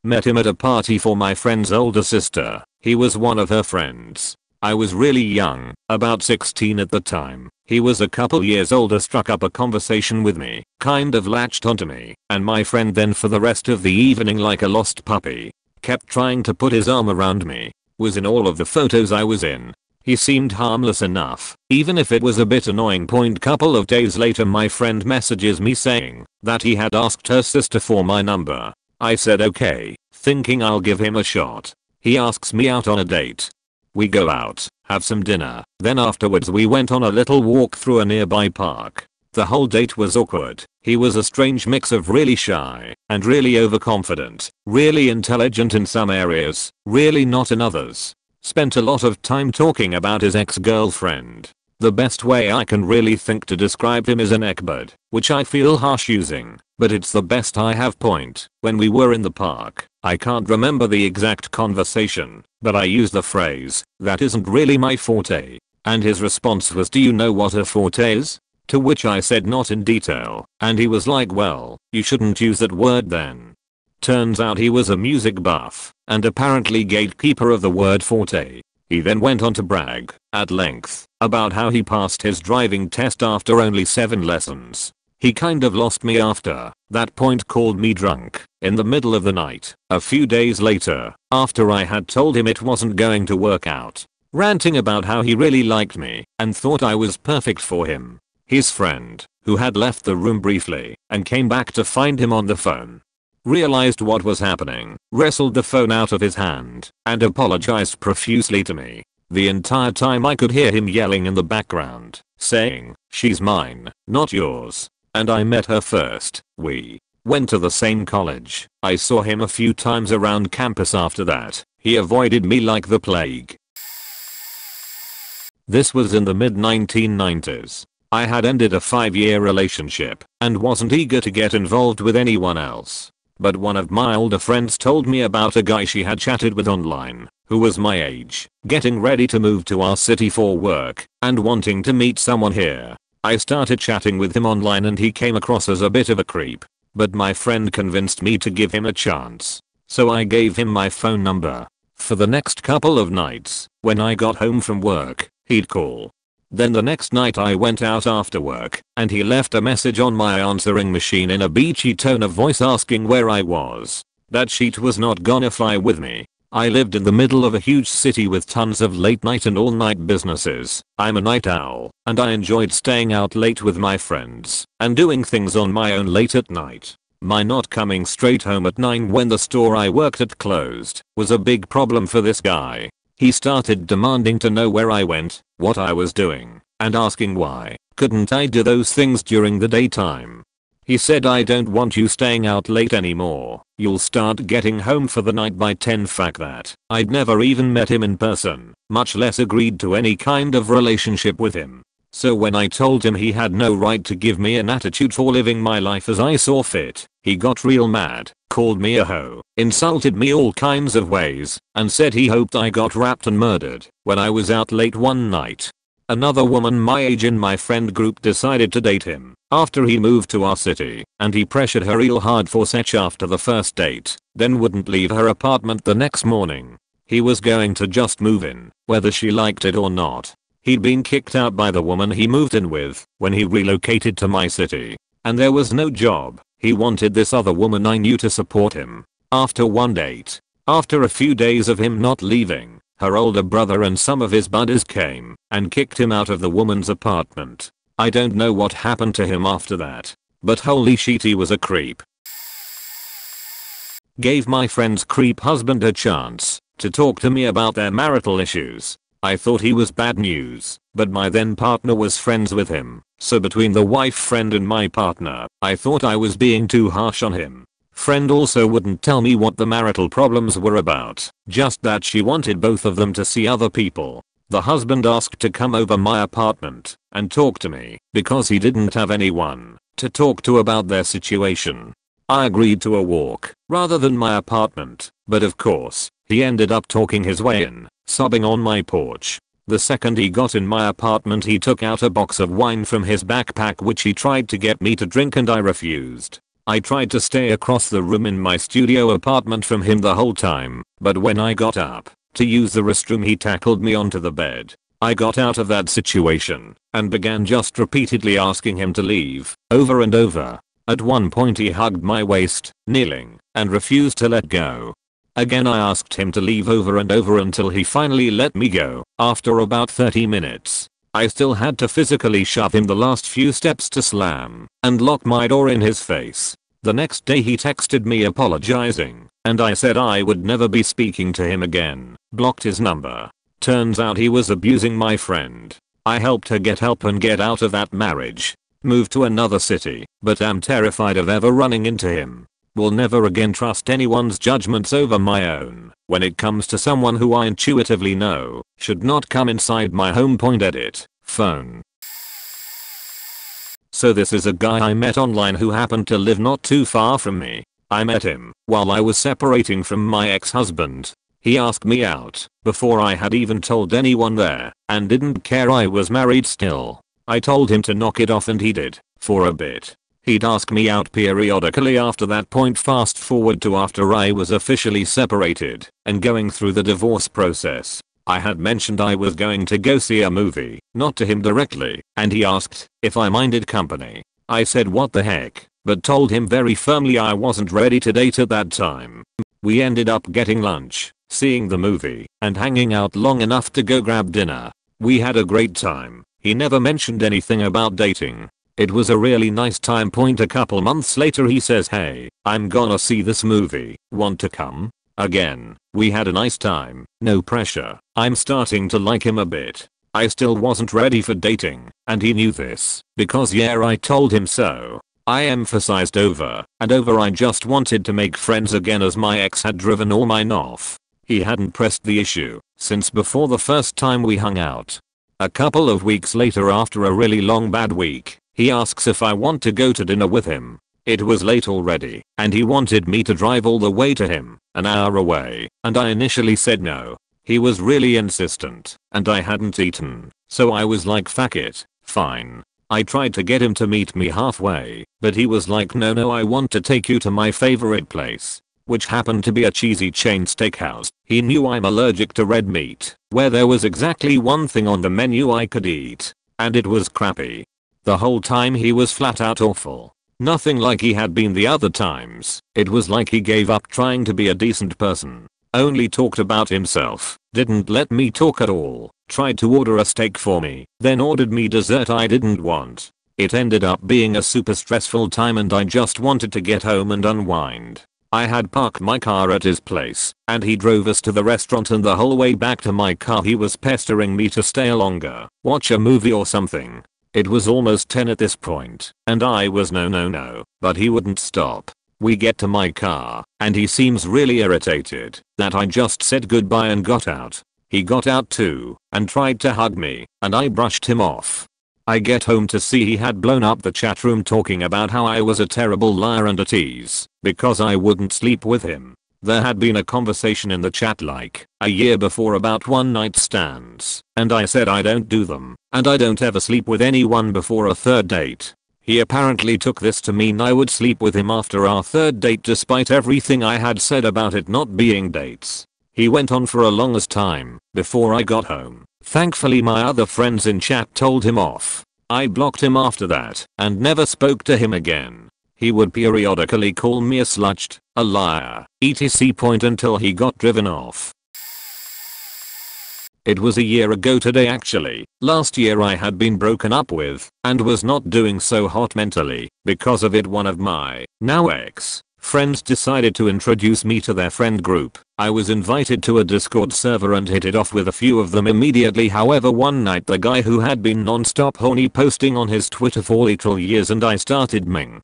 Met him at a party for my friend's older sister. He was one of her friends. I was really young, about 16 at the time. He was a couple years older, struck up a conversation with me, kind of latched onto me, and my friend then for the rest of the evening like a lost puppy. Kept trying to put his arm around me. Was in all of the photos I was in. He seemed harmless enough, even if it was a bit annoying. Couple of days later my friend messages me saying that he had asked her sister for my number. I said okay, thinking I'll give him a shot. He asks me out on a date. We go out, have some dinner, then afterwards we went on a little walk through a nearby park. The whole date was awkward. He was a strange mix of really shy and really overconfident, really intelligent in some areas, really not in others. Spent a lot of time talking about his ex-girlfriend. The best way I can really think to describe him is an neckbird, which I feel harsh using, but it's the best I have. When we were in the park, I can't remember the exact conversation, but I used the phrase, that isn't really my forte. and his response was, "Do you know what a forte is?" To which I said not in detail, and he was like, "Well, you shouldn't use that word then." Turns out he was a music buff, and apparently gatekeeper of the word forte. He then went on to brag, at length, about how he passed his driving test after only 7 lessons. He kind of lost me after that point, called me drunk in the middle of the night a few days later, after I had told him it wasn't going to work out, ranting about how he really liked me and thought I was perfect for him. His friend, who had left the room briefly and came back to find him on the phone, realized what was happening, wrestled the phone out of his hand, and apologized profusely to me. The entire time I could hear him yelling in the background, saying, "She's mine, not yours. And I met her first. We went to the same college. I saw him a few times around campus after that. He avoided me like the plague." This was in the mid-1990s. I had ended a 5-year relationship and wasn't eager to get involved with anyone else. But one of my older friends told me about a guy she had chatted with online, who was my age, getting ready to move to our city for work, and wanting to meet someone here. I started chatting with him online and he came across as a bit of a creep, but my friend convinced me to give him a chance. So I gave him my phone number. For the next couple of nights, when I got home from work, he'd call. Then the next night I went out after work, and he left a message on my answering machine in a beachy tone of voice asking where I was. That shit was not gonna fly with me. I lived in the middle of a huge city with tons of late night and all night businesses. I'm a night owl, and I enjoyed staying out late with my friends and doing things on my own late at night. My not coming straight home at 9 when the store I worked at closed was a big problem for this guy. He started demanding to know where I went, what I was doing, and asking why couldn't I do those things during the daytime. He said, "I don't want you staying out late anymore. You'll start getting home for the night by 10. Fact that I'd never even met him in person, much less agreed to any kind of relationship with him. So when I told him he had no right to give me an attitude for living my life as I saw fit, he got real mad, called me a hoe, insulted me all kinds of ways, and said he hoped I got raped and murdered when I was out late one night. Another woman my age in my friend group decided to date him after he moved to our city, and he pressured her real hard for sex after the first date, then wouldn't leave her apartment the next morning. He was going to just move in, whether she liked it or not. He'd been kicked out by the woman he moved in with when he relocated to my city, and there was no job. He wanted this other woman I knew to support him. After one date, after a few days of him not leaving, her older brother and some of his buddies came and kicked him out of the woman's apartment. I don't know what happened to him after that, but holy shit, he was a creep. Gave my friend's creep husband a chance to talk to me about their marital issues. I thought he was bad news, but my then partner was friends with him, so between the wife friend and my partner, I thought I was being too harsh on him. Friend also wouldn't tell me what the marital problems were about, just that she wanted both of them to see other people. The husband asked to come over my apartment and talk to me because he didn't have anyone to talk to about their situation. I agreed to a walk rather than my apartment, but of course, he ended up talking his way in, sobbing on my porch. The second he got in my apartment, he took out a box of wine from his backpack which he tried to get me to drink and I refused. I tried to stay across the room in my studio apartment from him the whole time, but when I got up to use the restroom he tackled me onto the bed. I got out of that situation and began just repeatedly asking him to leave, over and over. At one point he hugged my waist, kneeling, and refused to let go. Again I asked him to leave over and over until he finally let me go. After about 30 minutes, I still had to physically shove him the last few steps to slam and lock my door in his face. The next day he texted me apologizing, and I said I would never be speaking to him again, blocked his number. Turns out he was abusing my friend. I helped her get help and get out of that marriage. Moved to another city, but am terrified of ever running into him. Will never again trust anyone's judgments over my own. When it comes to someone who I intuitively know should not come inside my home. Edit. Phone. So this is a guy I met online who happened to live not too far from me. I met him while I was separating from my ex-husband. He asked me out before I had even told anyone there and didn't care I was married still. I told him to knock it off and he did, for a bit. He'd ask me out periodically after that point. Fast forward to after I was officially separated and going through the divorce process. I had mentioned I was going to go see a movie, not to him directly, and he asked if I minded company. I said what the heck, but told him very firmly I wasn't ready to date at that time. We ended up getting lunch, seeing the movie, and hanging out long enough to go grab dinner. We had a great time. He never mentioned anything about dating. It was a really nice time. A couple months later he says, hey, I'm gonna see this movie, want to come? Again, we had a nice time, no pressure. I'm starting to like him a bit. I still wasn't ready for dating, and he knew this, because yeah, I told him so. I emphasized over and over I just wanted to make friends again as my ex had driven all mine off. He hadn't pressed the issue since before the first time we hung out. A couple of weeks later, after a really long bad week, he asks if I want to go to dinner with him. It was late already, and he wanted me to drive all the way to him, an hour away, and I initially said no. He was really insistent, and I hadn't eaten, so I was like fuck it, fine. I tried to get him to meet me halfway, but he was like no, I want to take you to my favorite place, which happened to be a cheesy chain steakhouse. He knew I'm allergic to red meat, where there was exactly one thing on the menu I could eat, and it was crappy. The whole time he was flat out awful. Nothing like he had been the other times. It was like he gave up trying to be a decent person. Only talked about himself, didn't let me talk at all, tried to order a steak for me, then ordered me dessert I didn't want. It ended up being a super stressful time and I just wanted to get home and unwind. I had parked my car at his place, and he drove us to the restaurant, and the whole way back to my car he was pestering me to stay longer, watch a movie or something. It was almost 10 at this point, and I was no, but he wouldn't stop. We get to my car, and he seems really irritated that I just said goodbye and got out. He got out too, and tried to hug me, and I brushed him off. I get home to see he had blown up the chat room talking about how I was a terrible liar and a tease, because I wouldn't sleep with him. There had been a conversation in the chat like a year before about one night stands, and I said I don't do them, and I don't ever sleep with anyone before a third date. He apparently took this to mean I would sleep with him after our third date despite everything I had said about it not being dates. He went on for a longest time before I got home. Thankfully my other friends in chat told him off. I blocked him after that and never spoke to him again. He would periodically call me a slut, a liar, etc. until he got driven off. It was a year ago today actually. Last year I had been broken up with and was not doing so hot mentally. Because of it, one of my now ex friends decided to introduce me to their friend group. I was invited to a Discord server and hit it off with a few of them immediately. However, one night the guy who had been non-stop horny posting on his Twitter for literal years and I started ming.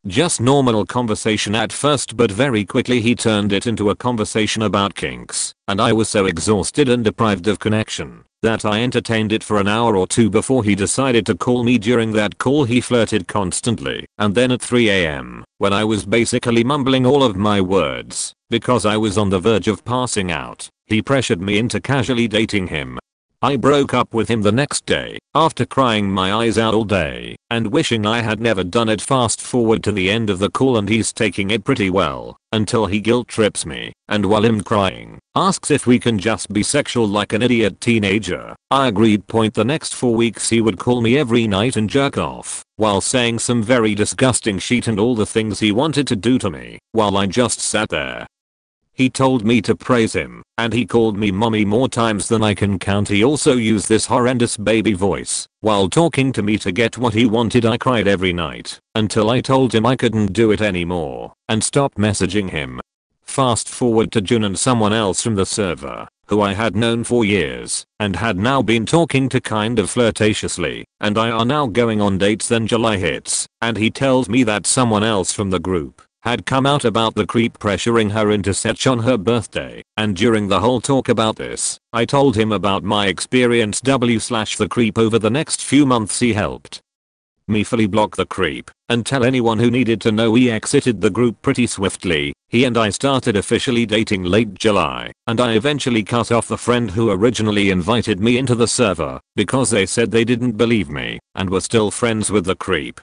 Just normal conversation at first, but very quickly he turned it into a conversation about kinks, and I was so exhausted and deprived of connection that I entertained it for an hour or two before he decided to call me. During that call he flirted constantly, and then at 3 AM, when I was basically mumbling all of my words because I was on the verge of passing out, he pressured me into casually dating him. I broke up with him the next day after crying my eyes out all day and wishing I had never done it. Fast forward to the end of the call and he's taking it pretty well until he guilt trips me and while I'm crying asks if we can just be sexual like an idiot teenager. I agreed. The next 4 weeks he would call me every night and jerk off while saying some very disgusting shit and all the things he wanted to do to me while I just sat there. He told me to praise him, and he called me mommy more times than I can count. He also used this horrendous baby voice while talking to me to get what he wanted. I cried every night until I told him I couldn't do it anymore and stopped messaging him. Fast forward to June and someone else from the server who I had known for years and had now been talking to kind of flirtatiously, and I are now going on dates. Then July hits and he tells me that someone else from the group had come out about the creep pressuring her into sex on her birthday, and during the whole talk about this, I told him about my experience the creep over the next few months he helped me fully block the creep, and tell anyone who needed to know. We exited the group pretty swiftly. He and I started officially dating late July, and I eventually cut off the friend who originally invited me into the server because they said they didn't believe me and were still friends with the creep.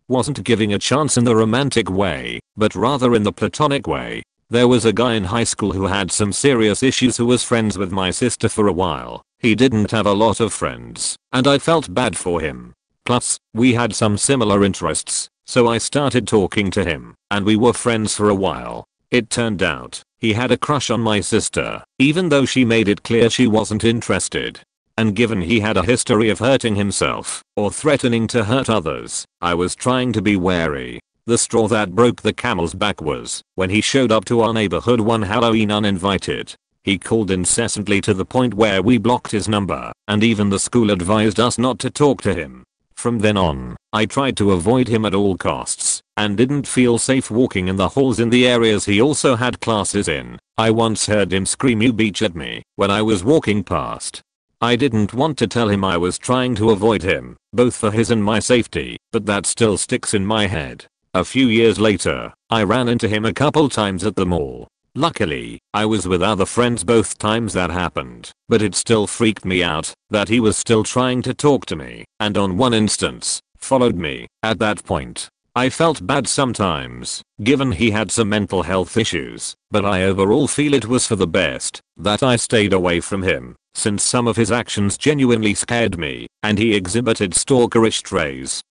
Wasn't giving a chance in the romantic way, but rather in the platonic way. There was a guy in high school who had some serious issues who was friends with my sister for a while. He didn't have a lot of friends, and I felt bad for him. Plus, we had some similar interests, so I started talking to him, and we were friends for a while. It turned out, he had a crush on my sister, even though she made it clear she wasn't interested. And given he had a history of hurting himself, or threatening to hurt others, I was trying to be wary. The straw that broke the camel's back was when he showed up to our neighborhood one Halloween uninvited. He called incessantly to the point where we blocked his number, and even the school advised us not to talk to him. From then on, I tried to avoid him at all costs, and didn't feel safe walking in the halls in the areas he also had classes in. I once heard him scream "you beach" at me when I was walking past. I didn't want to tell him I was trying to avoid him, both for his and my safety, but that still sticks in my head. A few years later, I ran into him a couple times at the mall. Luckily, I was with other friends both times that happened, but it still freaked me out that he was still trying to talk to me, and on one instance, followed me. At that point, I felt bad sometimes, given he had some mental health issues, but I overall feel it was for the best that I stayed away from him, since some of his actions genuinely scared me, and he exhibited stalkerish traits.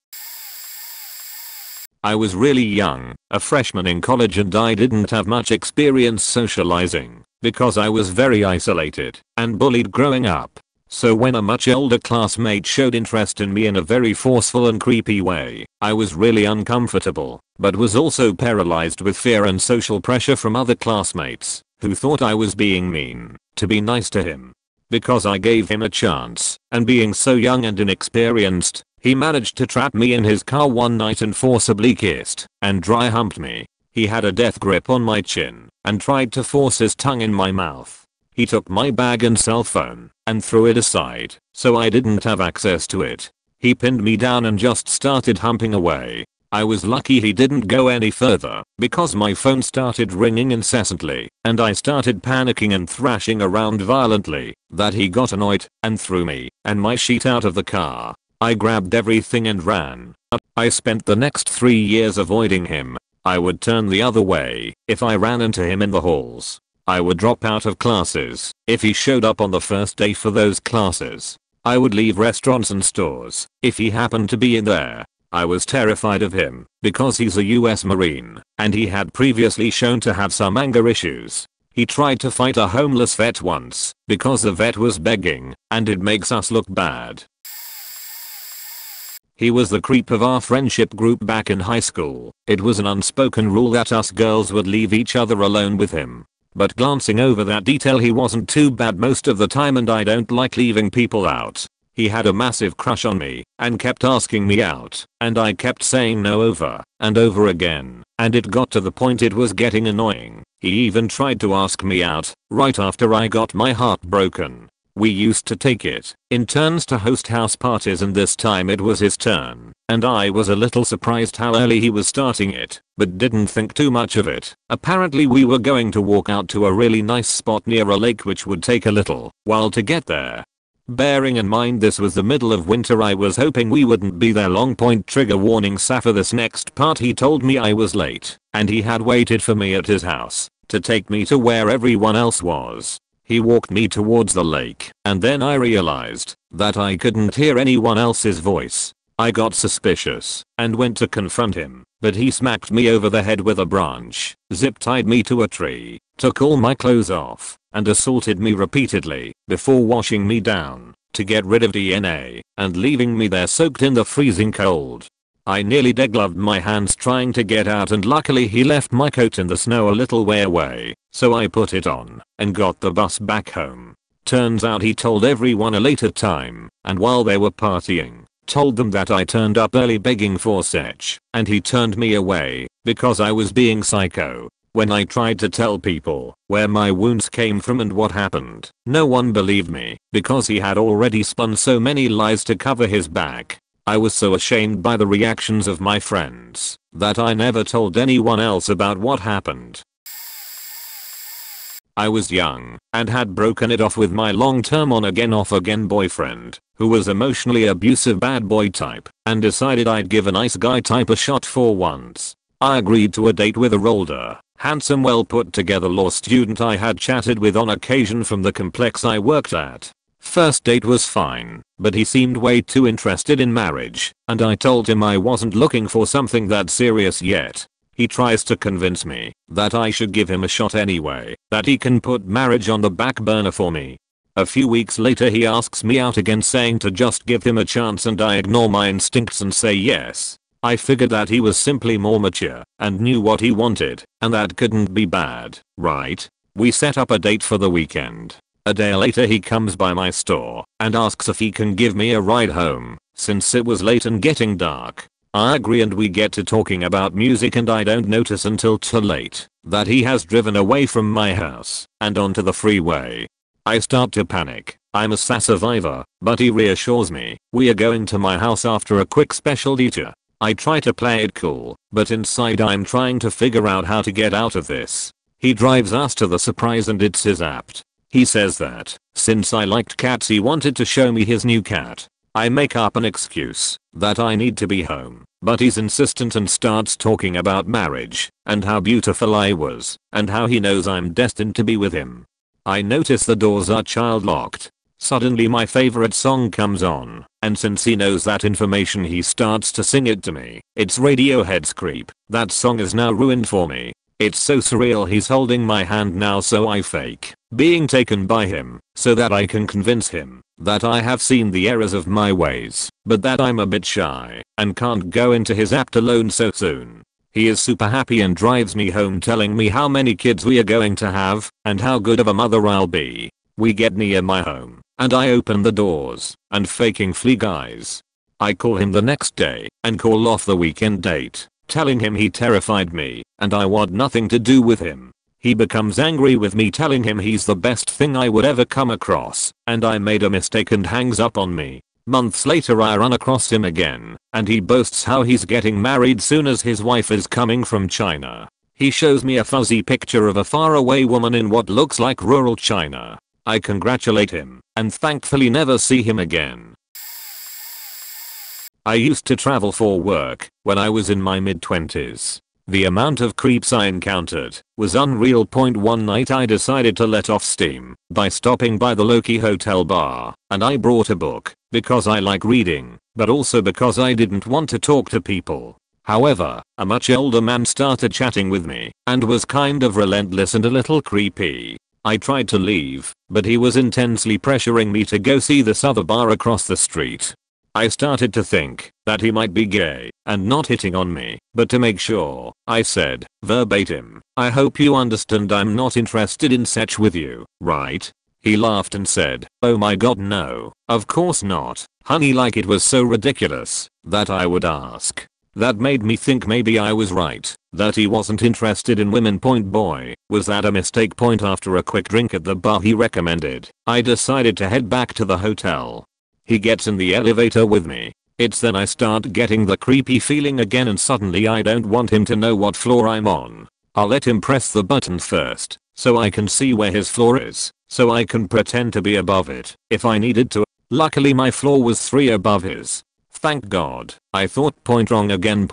I was really young, a freshman in college, and I didn't have much experience socializing because I was very isolated and bullied growing up. So when a much older classmate showed interest in me in a very forceful and creepy way, I was really uncomfortable, but was also paralyzed with fear and social pressure from other classmates who thought I was being mean to be nice to him. Because I gave him a chance, and being so young and inexperienced, he managed to trap me in his car one night and forcibly kissed and dry humped me. He had a death grip on my chin and tried to force his tongue in my mouth. He took my bag and cell phone and threw it aside, so I didn't have access to it. He pinned me down and just started humping away. I was lucky he didn't go any further, because my phone started ringing incessantly, and I started panicking and thrashing around violently, that he got annoyed and threw me and my sheet out of the car. I grabbed everything and ran. I spent the next 3 years avoiding him. I would turn the other way if I ran into him in the halls. I would drop out of classes if he showed up on the first day for those classes. I would leave restaurants and stores if he happened to be in there. I was terrified of him because he's a US Marine and he had previously shown to have some anger issues. He tried to fight a homeless vet once because the vet was begging, and it makes us look bad. He was the creep of our friendship group back in high school. It was an unspoken rule that us girls would leave each other alone with him. But glancing over that detail, he wasn't too bad most of the time, and I don't like leaving people out. He had a massive crush on me and kept asking me out, and I kept saying no over and over again, and it got to the point it was getting annoying. He even tried to ask me out right after I got my heart broken. We used to take it in turns to host house parties, and this time it was his turn, and I was a little surprised how early he was starting it, but didn't think too much of it. Apparently we were going to walk out to a really nice spot near a lake, which would take a little while to get there. Bearing in mind this was the middle of winter, I was hoping we wouldn't be there long. Trigger warning. For this next part, he told me I was late and he had waited for me at his house to take me to where everyone else was. He walked me towards the lake, and then I realized that I couldn't hear anyone else's voice. I got suspicious and went to confront him, but he smacked me over the head with a branch, zip-tied me to a tree, took all my clothes off, and assaulted me repeatedly before washing me down to get rid of DNA and leaving me there soaked in the freezing cold. I nearly degloved my hands trying to get out, and luckily he left my coat in the snow a little way away, so I put it on and got the bus back home. Turns out he told everyone a later time, and while they were partying, told them that I turned up early begging for sex, and he turned me away because I was being psycho. When I tried to tell people where my wounds came from and what happened, no one believed me because he had already spun so many lies to cover his back. I was so ashamed by the reactions of my friends that I never told anyone else about what happened. I was young and had broken it off with my long-term on again off again boyfriend, who was emotionally abusive bad boy type, and decided I'd give a nice guy type a shot for once. I agreed to a date with a older, handsome, well put together law student I had chatted with on occasion from the complex I worked at. First date was fine, but he seemed way too interested in marriage, and I told him I wasn't looking for something that serious yet. He tries to convince me that I should give him a shot anyway, that he can put marriage on the back burner for me. A few weeks later he asks me out again, saying to just give him a chance, and I ignore my instincts and say yes. I figured that he was simply more mature and knew what he wanted, and that couldn't be bad, right? We set up a date for the weekend. A day later he comes by my store and asks if he can give me a ride home, since it was late and getting dark. I agree and we get to talking about music, and I don't notice until too late that he has driven away from my house and onto the freeway. I start to panic. I'm a SAS survivor, but he reassures me we are going to my house after a quick special detour. I try to play it cool, but inside I'm trying to figure out how to get out of this. He drives us to the surprise and it's his apt. He says that since I liked cats he wanted to show me his new cat. I make up an excuse that I need to be home, but he's insistent and starts talking about marriage and how beautiful I was and how he knows I'm destined to be with him. I notice the doors are child locked. Suddenly my favorite song comes on, and since he knows that information he starts to sing it to me. It's Radiohead's Creep. That song is now ruined for me. It's so surreal. He's holding my hand now, so I fake being taken by him so that I can convince him that I have seen the errors of my ways, but that I'm a bit shy and can't go into his apt alone so soon. He is super happy and drives me home, telling me how many kids we are going to have and how good of a mother I'll be. We get near my home and I open the doors and faking flee guys. I call him the next day and call off the weekend date, telling him he terrified me and I want nothing to do with him. He becomes angry with me, telling him he's the best thing I would ever come across and I made a mistake, and hangs up on me. Months later I run across him again and he boasts how he's getting married soon as his wife is coming from China. He shows me a fuzzy picture of a faraway woman in what looks like rural China. I congratulate him and thankfully never see him again. I used to travel for work when I was in my mid-20s. The amount of creeps I encountered was unreal. One night I decided to let off steam by stopping by the Loki hotel bar, and I brought a book because I like reading, but also because I didn't want to talk to people. However, a much older man started chatting with me and was kind of relentless and a little creepy. I tried to leave, but he was intensely pressuring me to go see this other bar across the street. I started to think that he might be gay and not hitting on me, but to make sure, I said, verbatim, "I hope you understand I'm not interested in sex with you, right?" He laughed and said, "Oh my god, no, of course not, honey," like it was so ridiculous that I would ask. That made me think maybe I was right, that he wasn't interested in women. Boy, was that a mistake. After a quick drink at the bar he recommended, I decided to head back to the hotel. He gets in the elevator with me. It's then I start getting the creepy feeling again, and suddenly I don't want him to know what floor I'm on. I'll let him press the button first so I can see where his floor is, so I can pretend to be above it if I needed to. Luckily my floor was 3 above his. Thank God. I thought. Wrong again.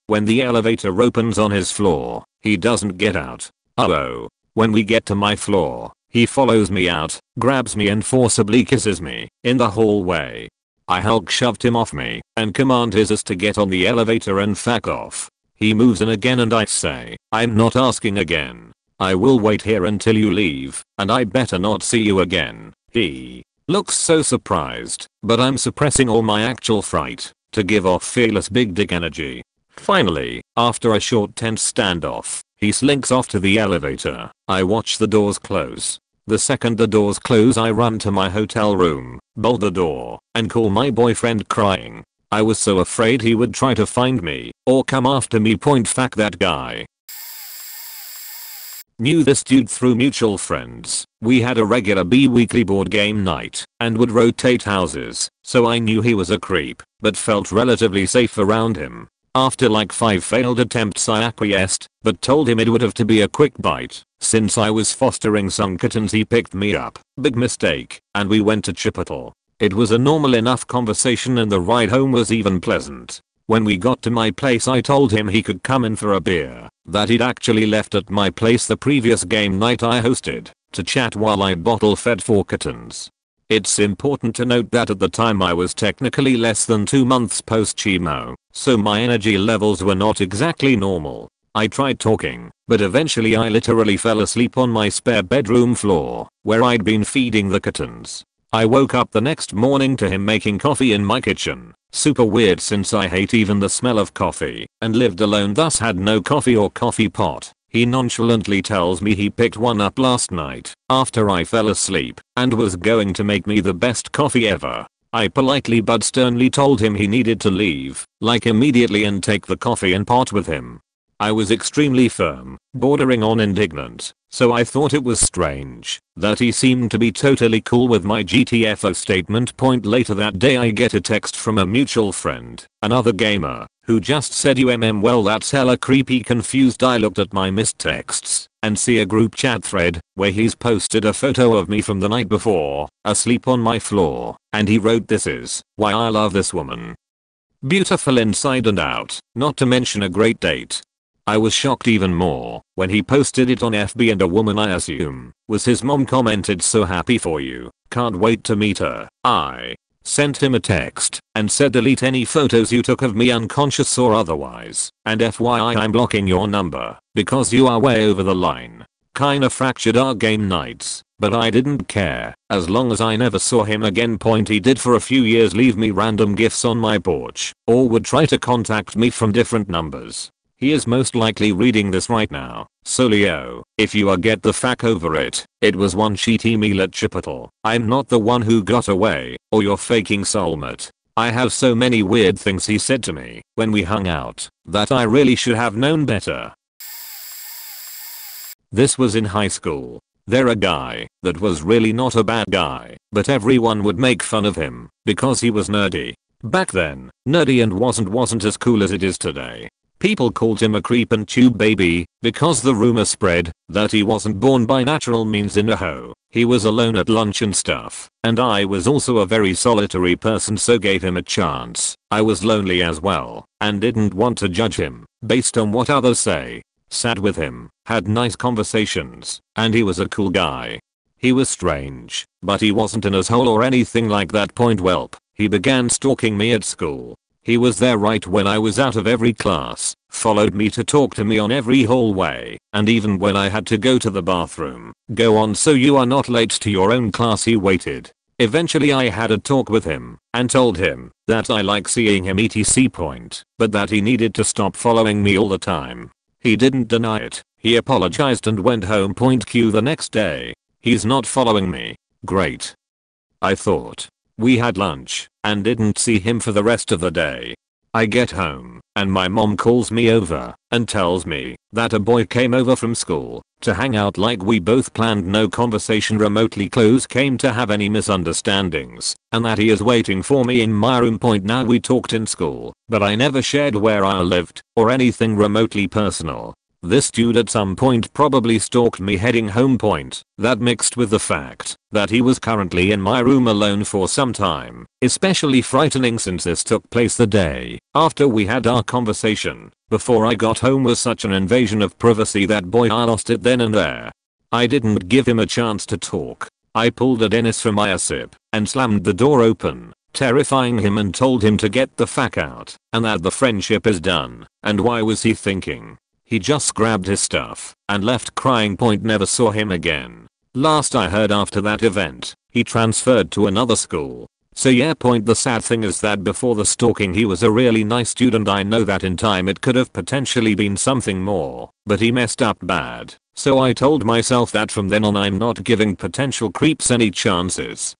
When the elevator opens on his floor, he doesn't get out. Oh. When we get to my floor, he follows me out, grabs me and forcibly kisses me in the hallway. I Hulk shoved him off me and command his ass to get on the elevator and fuck off. He moves in again and I say, "I'm not asking again. I will wait here until you leave, and I better not see you again." He looks so surprised, but I'm suppressing all my actual fright to give off fearless big dick energy. Finally, after a short tense standoff, he slinks off to the elevator. I watch the doors close. The second the doors close I run to my hotel room, bolt the door, and call my boyfriend crying. I was so afraid he would try to find me or come after me. Fuck that guy. Knew this dude through mutual friends. We had a regular bi-weekly board game night and would rotate houses, so I knew he was a creep, but felt relatively safe around him. After like 5 failed attempts I acquiesced, but told him it would have to be a quick bite. Since I was fostering some kittens he picked me up, big mistake, and we went to Chipotle. It was a normal enough conversation and the ride home was even pleasant. When we got to my place I told him he could come in for a beer, that he'd actually left at my place the previous game night I hosted, to chat while I bottle fed 4 kittens. It's important to note that at the time I was technically less than 2 months post chemo, so my energy levels were not exactly normal. I tried talking, but eventually I literally fell asleep on my spare bedroom floor, where I'd been feeding the kittens. I woke up the next morning to him making coffee in my kitchen. Super weird since I hate even the smell of coffee, and lived alone thus had no coffee or coffee pot. He nonchalantly tells me he picked one up last night, after I fell asleep, and was going to make me the best coffee ever. I politely but sternly told him he needed to leave, like immediately, and take the coffee and pot with him. I was extremely firm, bordering on indignant, so I thought it was strange that he seemed to be totally cool with my GTFO statement. Point later that day I get a text from a mutual friend, another gamer, who just said well that's hella creepy. Confused I looked at my missed texts and see a group chat thread where he's posted a photo of me from the night before, asleep on my floor, and he wrote, "This is why I love this woman. Beautiful inside and out, not to mention a great date." I was shocked even more when he posted it on FB and a woman I assume was his mom commented, "So happy for you, can't wait to meet her." I sent him a text and said, "Delete any photos you took of me unconscious or otherwise, and FYI I'm blocking your number because you are way over the line." Kinda fractured our game nights, but I didn't care as long as I never saw him again. He did for a few years leave me random gifts on my porch or would try to contact me from different numbers. He is most likely reading this right now, so Leo, if you are, get the fuck over it. It was one shitty meal at Chipotle. I'm not the one who got away, or you're faking soulmate. I have so many weird things he said to me when we hung out that I really should have known better. This was in high school. There a guy that was really not a bad guy, but everyone would make fun of him because he was nerdy. Back then, nerdy and wasn't as cool as it is today. People called him a creep and tube baby because the rumor spread that he wasn't born by natural means in a hoe. He was alone at lunch and stuff, and I was also a very solitary person, so gave him a chance. I was lonely as well and didn't want to judge him based on what others say. Sat with him, had nice conversations, and he was a cool guy. He was strange, but he wasn't an asshole or anything like that. Welp, he began stalking me at school. He was there right when I was out of every class, followed me to talk to me on every hallway, and even when I had to go to the bathroom. "Go on so you are not late to your own class," he waited. Eventually I had a talk with him and told him that I like seeing him etc. but that he needed to stop following me all the time. He didn't deny it. He apologized and went home. Q the next day. He's not following me. Great, I thought. We had lunch and didn't see him for the rest of the day. I get home and my mom calls me over and tells me that a boy came over from school to hang out like we both planned. No conversation remotely close came to have any misunderstandings, and that he is waiting for me in my room. Now we talked in school, but I never shared where I lived or anything remotely personal. This dude at some point probably stalked me heading home. That mixed with the fact that he was currently in my room alone for some time, especially frightening since this took place the day after we had our conversation before I got home, was such an invasion of privacy that boy I lost it then and there. I didn't give him a chance to talk. I pulled a Dennis from my sip and slammed the door open, terrifying him, and told him to get the fuck out and that the friendship is done. And why was he thinking? He just grabbed his stuff and left crying. Never saw him again. Last I heard after that event, he transferred to another school. So yeah. The sad thing is that before the stalking he was a really nice dude, and I know that in time it could have potentially been something more, but he messed up bad. So I told myself that from then on I'm not giving potential creeps any chances.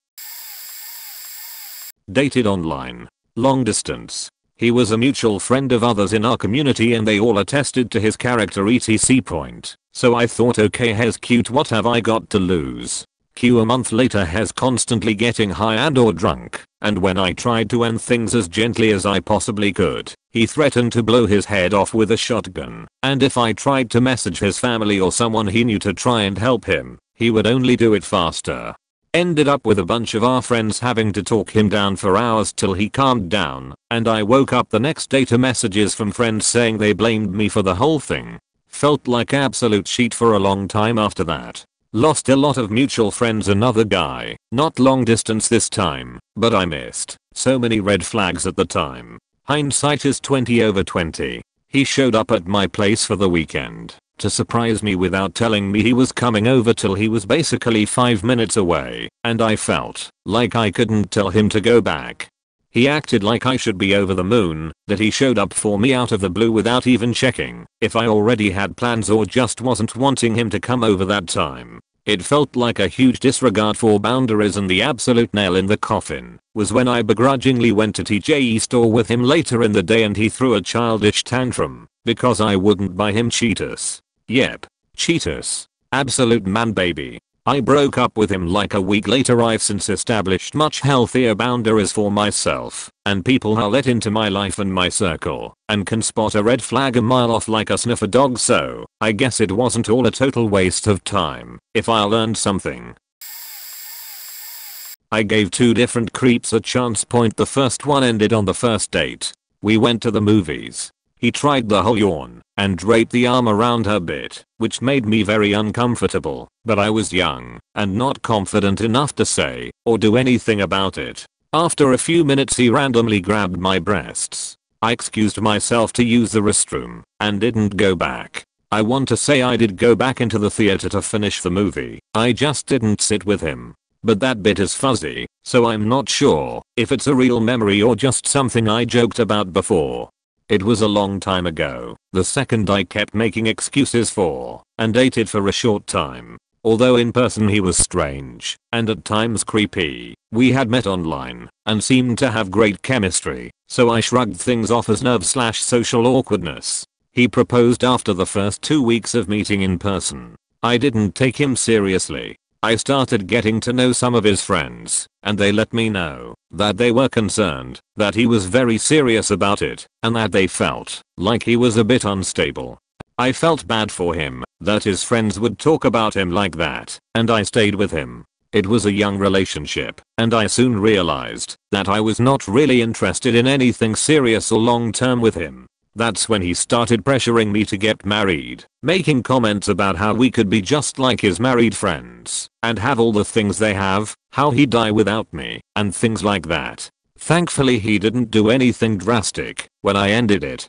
Dated online. Long distance. He was a mutual friend of others in our community and they all attested to his character etc. point. So I thought, okay, Hez cute, what have I got to lose? Q a month later, Hez constantly getting high and or drunk, and when I tried to end things as gently as I possibly could, he threatened to blow his head off with a shotgun, and if I tried to message his family or someone he knew to try and help him, he would only do it faster. Ended up with a bunch of our friends having to talk him down for hours till he calmed down, and I woke up the next day to messages from friends saying they blamed me for the whole thing. Felt like absolute shit for a long time after that. Lost a lot of mutual friends, another guy, not long distance this time, but I missed so many red flags at the time. Hindsight is 20/20. He showed up at my place for the weekend to surprise me without telling me he was coming over till he was basically 5 minutes away, and I felt like I couldn't tell him to go back. He acted like I should be over the moon that he showed up for me out of the blue without even checking if I already had plans or just wasn't wanting him to come over that time. It felt like a huge disregard for boundaries, and the absolute nail in the coffin was when I begrudgingly went to TJE store with him later in the day and he threw a childish tantrum because I wouldn't buy him Cheetos. Yep, Cheetos. Absolute man baby. I broke up with him like a week later. I've since established much healthier boundaries for myself and people I let into my life and my circle, and can spot a red flag a mile off like a sniffer dog, so I guess it wasn't all a total waste of time if I learned something. I gave 2 different creeps a chance. Point: the first one ended on the first date. We went to the movies. He tried the whole yawn and draped the arm around her bit, which made me very uncomfortable, but I was young and not confident enough to say or do anything about it. After a few minutes he randomly grabbed my breasts. I excused myself to use the restroom and didn't go back. I want to say I did go back into the theater to finish the movie. I just didn't sit with him. But that bit is fuzzy, so I'm not sure if it's a real memory or just something I joked about before. It was a long time ago. The second I kept making excuses for and dated for a short time. Although in person he was strange and at times creepy. We had met online and seemed to have great chemistry, so I shrugged things off as nerve/social awkwardness. He proposed after the first 2 weeks of meeting in person. I didn't take him seriously. I started getting to know some of his friends, and they let me know that they were concerned that he was very serious about it, and that they felt like he was a bit unstable. I felt bad for him that his friends would talk about him like that, and I stayed with him. It was a young relationship, and I soon realized that I was not really interested in anything serious or long term with him. That's when he started pressuring me to get married, making comments about how we could be just like his married friends and have all the things they have, how he'd die without me, and things like that. Thankfully he didn't do anything drastic when I ended it.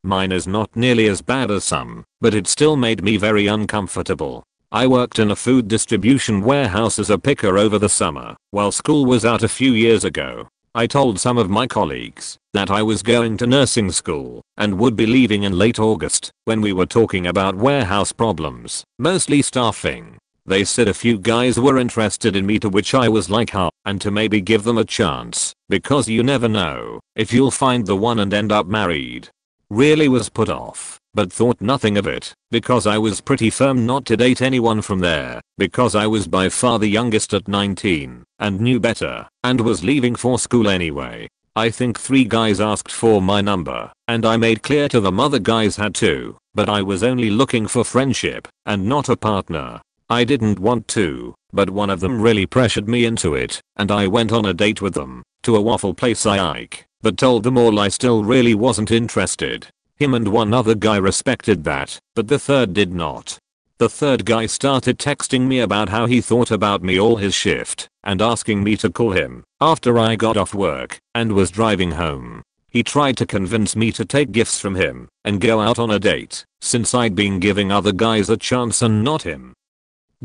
Mine is not nearly as bad as some, but it still made me very uncomfortable. I worked in a food distribution warehouse as a picker over the summer while school was out a few years ago. I told some of my colleagues that I was going to nursing school and would be leaving in late August. When we were talking about warehouse problems, mostly staffing, they said a few guys were interested in me, to which I was like, huh, and to maybe give them a chance because you never know if you'll find the one and end up married. Really was put off, but thought nothing of it because I was pretty firm not to date anyone from there because I was by far the youngest at 19 and knew better and was leaving for school anyway. I think 3 guys asked for my number and I made clear to them other guys had too, but I was only looking for friendship and not a partner. I didn't want to, but one of them really pressured me into it and I went on a date with them to a waffle place I like, but told them all I still really wasn't interested. Him and one other guy respected that, but the third did not. The third guy started texting me about how he thought about me all his shift and asking me to call him after I got off work and was driving home. He tried to convince me to take gifts from him and go out on a date since I'd been giving other guys a chance and not him.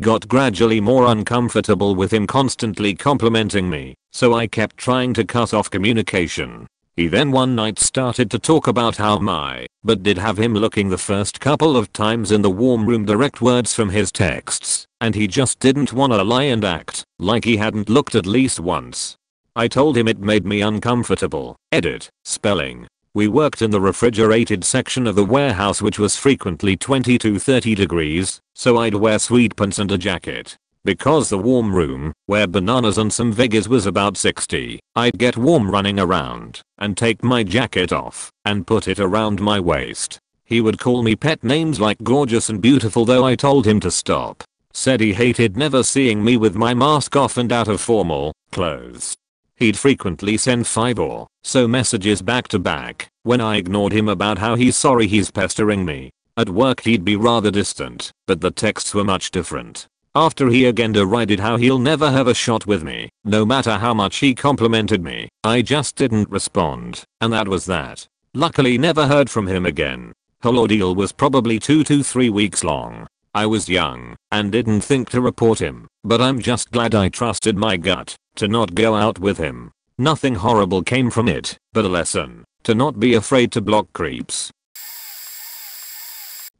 Got gradually more uncomfortable with him constantly complimenting me, so I kept trying to cut off communication. He then one night started to talk about how but did have him looking the first couple of times in the warm room, direct words from his texts, and he just didn't wanna lie and act like he hadn't looked at least once. I told him it made me uncomfortable. Edit. Spelling. We worked in the refrigerated section of the warehouse, which was frequently 20 to 30 degrees, so I'd wear sweatpants and a jacket. Because the warm room, where bananas and some veggies, was about 60, I'd get warm running around and take my jacket off and put it around my waist. He would call me pet names like gorgeous and beautiful, though I told him to stop. Said he hated never seeing me with my mask off and out of formal clothes. He'd frequently send 5 or so messages back to back when I ignored him about how he's sorry he's pestering me. At work he'd be rather distant, but the texts were much different. After he again derided how he'll never have a shot with me, no matter how much he complimented me, I just didn't respond, and that was that. Luckily never heard from him again. Whole ordeal was probably 2 to 3 weeks long. I was young and didn't think to report him, but I'm just glad I trusted my gut to not go out with him. Nothing horrible came from it, but a lesson to not be afraid to block creeps.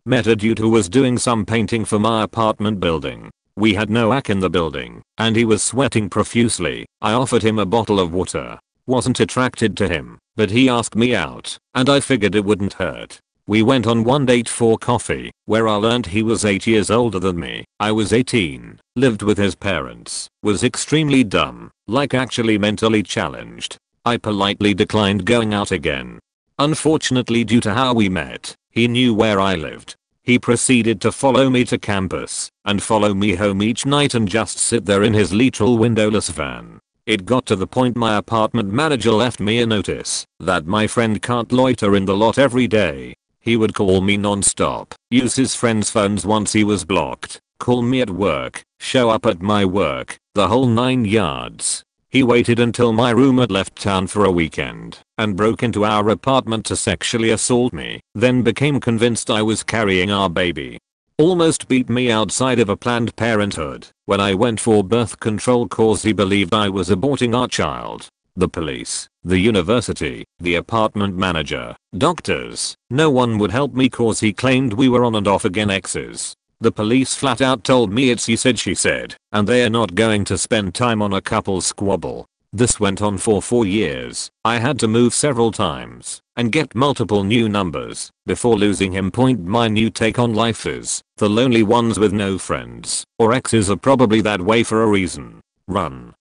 Met a dude who was doing some painting for my apartment building. We had no AC in the building, and he was sweating profusely. I offered him a bottle of water. Wasn't attracted to him, but he asked me out, and I figured it wouldn't hurt. We went on one date for coffee, where I learned he was 8 years older than me. I was 18, lived with his parents, was extremely dumb, like actually mentally challenged. I politely declined going out again. Unfortunately, due to how we met, he knew where I lived. He proceeded to follow me to campus and follow me home each night and just sit there in his literal windowless van. It got to the point my apartment manager left me a notice that my friend can't loiter in the lot every day. He would call me non-stop, use his friends' phones once he was blocked, call me at work, show up at my work, the whole 9 yards. He waited until my roommate left town for a weekend and broke into our apartment to sexually assault me, then became convinced I was carrying our baby. Almost beat me outside of a Planned Parenthood when I went for birth control cause he believed I was aborting our child. The police, the university, the apartment manager, doctors, no one would help me cause he claimed we were on and off again exes. The police flat out told me it's he said she said, and they are not going to spend time on a couple's squabble. This went on for 4 years. I had to move several times and get multiple new numbers before losing him. My new take on life is, the lonely ones with no friends or exes are probably that way for a reason. Run.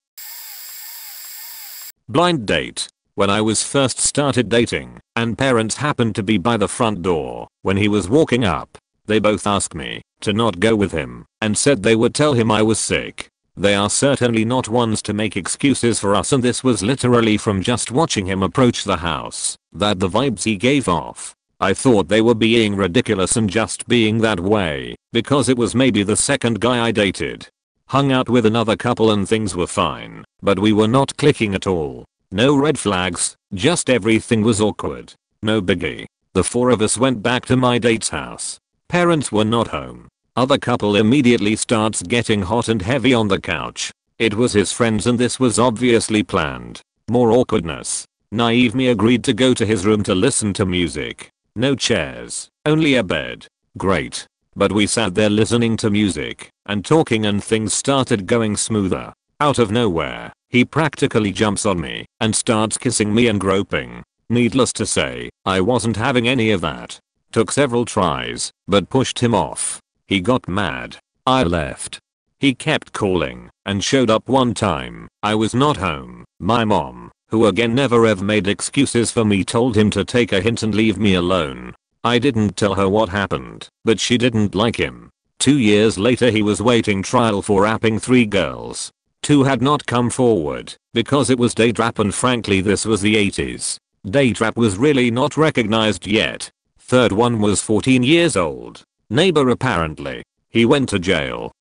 Blind date. When I was first started dating and parents happened to be by the front door when he was walking up, they both asked me to not go with him and said they would tell him I was sick. They are certainly not ones to make excuses for us, and this was literally from just watching him approach the house that the vibes he gave off. I thought they were being ridiculous and just being that way because it was maybe the second guy I dated. Hung out with another couple and things were fine, but we were not clicking at all. No red flags, just everything was awkward. No biggie. The 4 of us went back to my date's house. Parents were not home. Other couple immediately starts getting hot and heavy on the couch. It was his friends and this was obviously planned. More awkwardness. Naive me agreed to go to his room to listen to music. No chairs, only a bed. Great. But we sat there listening to music and talking and things started going smoother. Out of nowhere, he practically jumps on me and starts kissing me and groping. Needless to say, I wasn't having any of that. Took several tries, but pushed him off. He got mad. I left. He kept calling and showed up one time. I was not home. My mom, who again never ever made excuses for me, told him to take a hint and leave me alone. I didn't tell her what happened, but she didn't like him. 2 years later he was waiting trial for rapping 3 girls. 2 had not come forward because it was date rap, and frankly this was the 80s. Date rap was really not recognized yet. Third one was 14 years old. Neighbor apparently. He went to jail.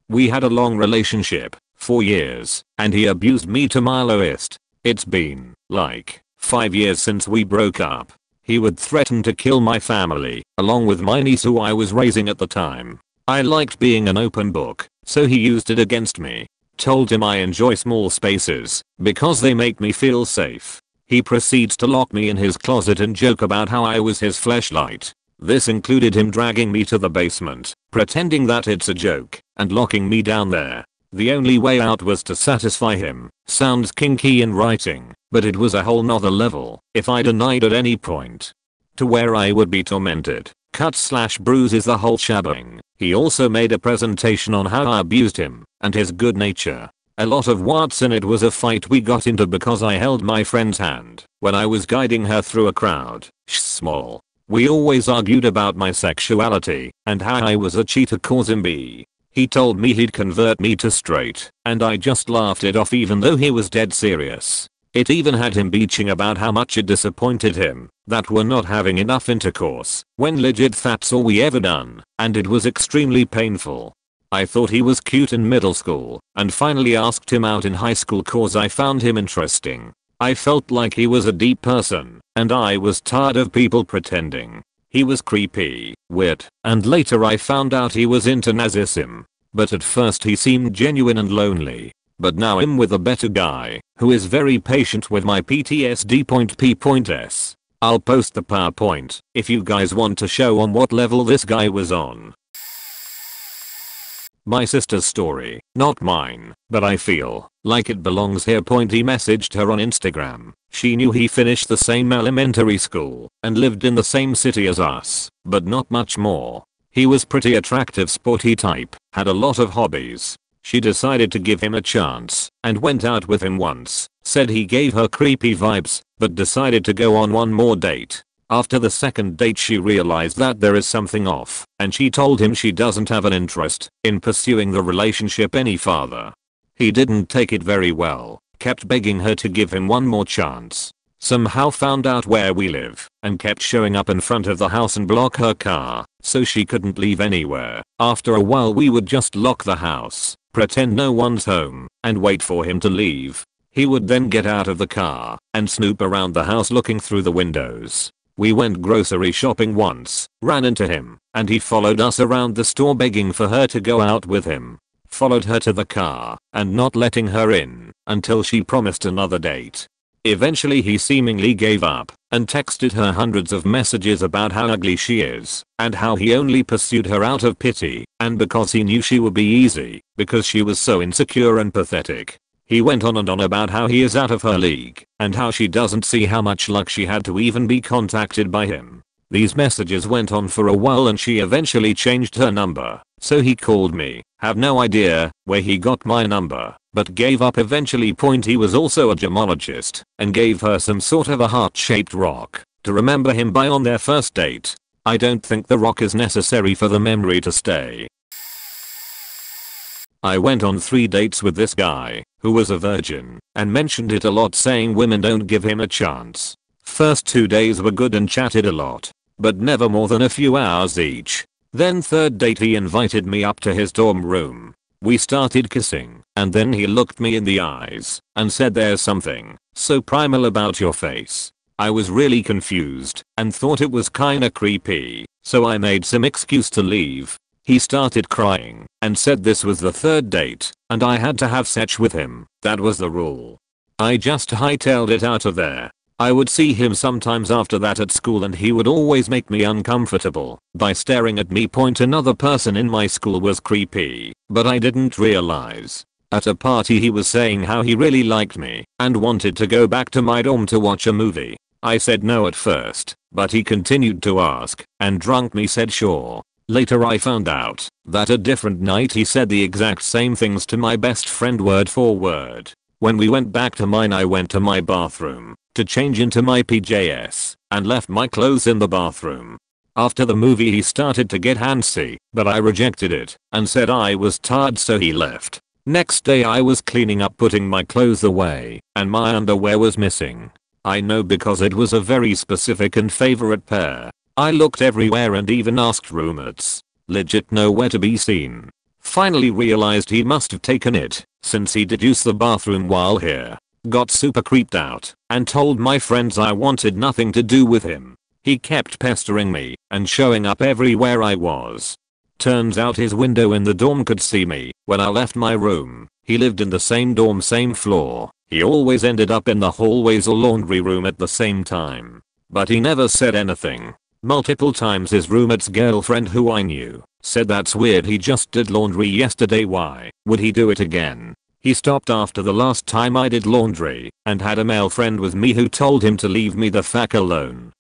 We had a long relationship, 4 years, and he abused me to my lowest. It's been, like, 5 years since we broke up. He would threaten to kill my family, along with my niece who I was raising at the time. I liked being an open book, so he used it against me. Told him I enjoy small spaces, because they make me feel safe. He proceeds to lock me in his closet and joke about how I was his fleshlight. This included him dragging me to the basement, pretending that it's a joke, and locking me down there. The only way out was to satisfy him. Sounds kinky in writing, but it was a whole nother level if I denied at any point. To where I would be tormented, cuts/bruises the whole shebang. He also made a presentation on how I abused him and his good nature. A lot of what's in it was a fight we got into because I held my friend's hand when I was guiding her through a crowd. Small. We always argued about my sexuality and how I was a cheater cause him be. He told me he'd convert me to straight, and I just laughed it off even though he was dead serious. It even had him beaching about how much it disappointed him that we're not having enough intercourse, when legit that's all we ever done, and it was extremely painful. I thought he was cute in middle school, and finally asked him out in high school cause I found him interesting. I felt like he was a deep person, and I was tired of people pretending. He was creepy, weird, and later I found out he was into Nazism. But at first he seemed genuine and lonely. But now I'm with a better guy, who is very patient with my PTSD.P.S. I'll post the PowerPoint, if you guys want to show on what level this guy was on. My sister's story, not mine, but I feel like it belongs here. He messaged her on Instagram. She knew he finished the same elementary school and lived in the same city as us, but not much more. He was pretty attractive, sporty type, had a lot of hobbies. She decided to give him a chance and went out with him once, said he gave her creepy vibes, but decided to go on one more date. After the second date she realized that there is something off, and she told him she doesn't have an interest in pursuing the relationship any farther. He didn't take it very well, kept begging her to give him one more chance. Somehow found out where we live and kept showing up in front of the house and block her car so she couldn't leave anywhere. After a while we would just lock the house, pretend no one's home, and wait for him to leave. He would then get out of the car and snoop around the house looking through the windows. We went grocery shopping once, ran into him, and he followed us around the store begging for her to go out with him. Followed her to the car and not letting her in until she promised another date. Eventually he seemingly gave up and texted her hundreds of messages about how ugly she is and how he only pursued her out of pity and because he knew she would be easy because she was so insecure and pathetic. He went on and on about how he is out of her league and how she doesn't see how much luck she had to even be contacted by him. These messages went on for a while and she eventually changed her number, so he called me. Have no idea where he got my number, but gave up eventually. He was also a gemologist and gave her some sort of a heart-shaped rock to remember him by on their first date. I don't think the rock is necessary for the memory to stay. I went on 3 dates with this guy, who was a virgin, and mentioned it a lot saying women don't give him a chance. First 2 days were good and chatted a lot, but never more than a few hours each. Then third date he invited me up to his dorm room. We started kissing, and then he looked me in the eyes and said there's something so primal about your face. I was really confused and thought it was kinda creepy, so I made some excuse to leave. He started crying and said this was the third date and I had to have sex with him. That was the rule. I just hightailed it out of there. I would see him sometimes after that at school and he would always make me uncomfortable by staring at me. Another person in my school was creepy, but I didn't realize. At a party he was saying how he really liked me and wanted to go back to my dorm to watch a movie. I said no at first, but he continued to ask, and drunk me said sure. Later I found out that a different night he said the exact same things to my best friend word for word. When we went back to mine I went to my bathroom to change into my PJs and left my clothes in the bathroom. After the movie he started to get handsy, but I rejected it and said I was tired so he left. Next day I was cleaning up putting my clothes away and my underwear was missing. I know because it was a very specific and favorite pair. I looked everywhere and even asked roommates. Legit nowhere to be seen. Finally realized he must have taken it since he did use the bathroom while here. Got super creeped out and told my friends I wanted nothing to do with him. He kept pestering me and showing up everywhere I was. Turns out his window in the dorm could see me when I left my room. He lived in the same dorm, same floor. He always ended up in the hallways or laundry room at the same time. But he never said anything. Multiple times his roommate's girlfriend, who I knew, said that's weird, he just did laundry yesterday, why would he do it again? He stopped after the last time I did laundry and had a male friend with me who told him to leave me the fuck alone.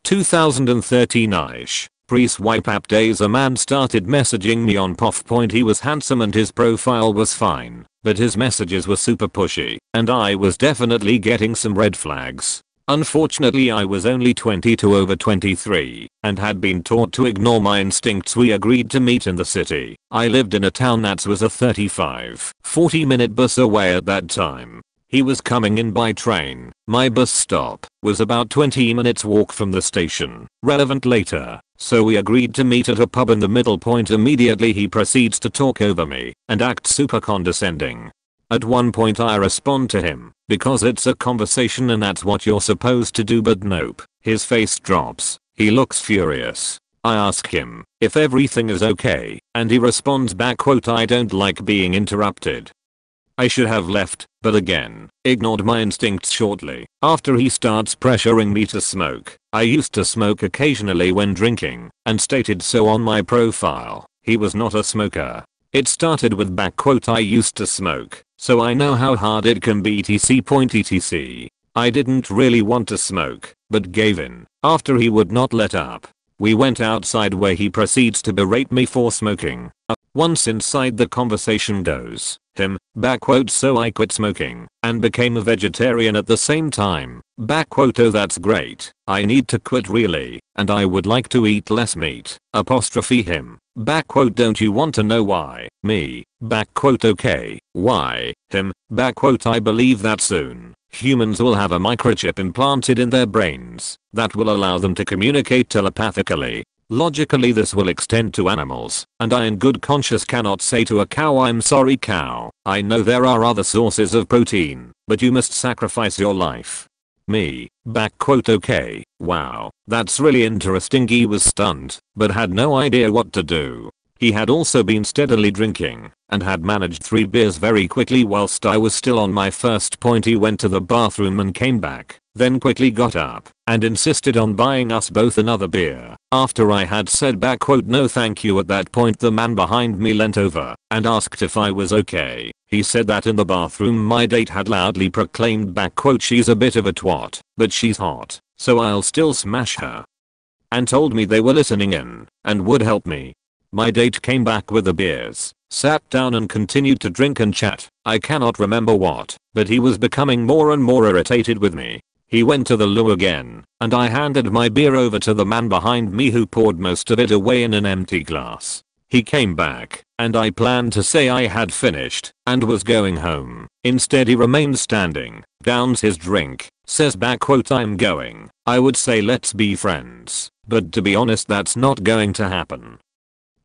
2013ish. Pre-swipe app days, a man started messaging me on POF point. He was handsome and his profile was fine, but his messages were super pushy and I was definitely getting some red flags. Unfortunately I was only 22 over 23 and had been taught to ignore my instincts. We agreed to meet in the city. I lived in a town that was a 35-40 minute bus away at that time. He was coming in by train. My bus stop was about 20 minutes walk from the station. Relevant later. So we agreed to meet at a pub in the middle point. Immediately he proceeds to talk over me and act super condescending. At one point I respond to him because it's a conversation and that's what you're supposed to do, but nope. His face drops. He looks furious. I ask him if everything is okay and he responds back, quote, I don't like being interrupted. I should have left, but again, ignored my instincts. Shortly after he starts pressuring me to smoke. I used to smoke occasionally when drinking and stated so on my profile. He was not a smoker. It started with back, quote, I used to smoke, so I know how hard it can be etc. I didn't really want to smoke, but gave in after he would not let up. We went outside where he proceeds to berate me for smoking. Once inside the conversation goes him, back, quote, so I quit smoking and became a vegetarian at the same time. Back, quote, oh that's great. I need to quit really and I would like to eat less meat. Apostrophe him. Back, quote, don't you want to know why? Me. Back, quote, okay. Why? Him. Back, quote, I believe that soon humans will have a microchip implanted in their brains that will allow them to communicate telepathically. Logically this will extend to animals, and I in good conscience cannot say to a cow, I'm sorry cow, I know there are other sources of protein, but you must sacrifice your life. Me. Back, quote, okay. Wow, that's really interesting. He was stunned, but had no idea what to do. He had also been steadily drinking and had managed 3 beers very quickly whilst I was still on my first point. He went to the bathroom and came back, then quickly got up and insisted on buying us both another beer. After I had said back, quote, no thank you. At that point the man behind me leant over and asked if I was okay. He said that in the bathroom my date had loudly proclaimed back, quote, she's a bit of a twat, but she's hot, so I'll still smash her. And told me they were listening in and would help me. My date came back with the beers, sat down and continued to drink and chat. I cannot remember what, but he was becoming more and more irritated with me. He went to the loo again, and I handed my beer over to the man behind me who poured most of it away in an empty glass. He came back, and I planned to say I had finished and was going home. Instead he remained standing, downs his drink, says back, quote, I'm going. I would say let's be friends, but to be honest that's not going to happen.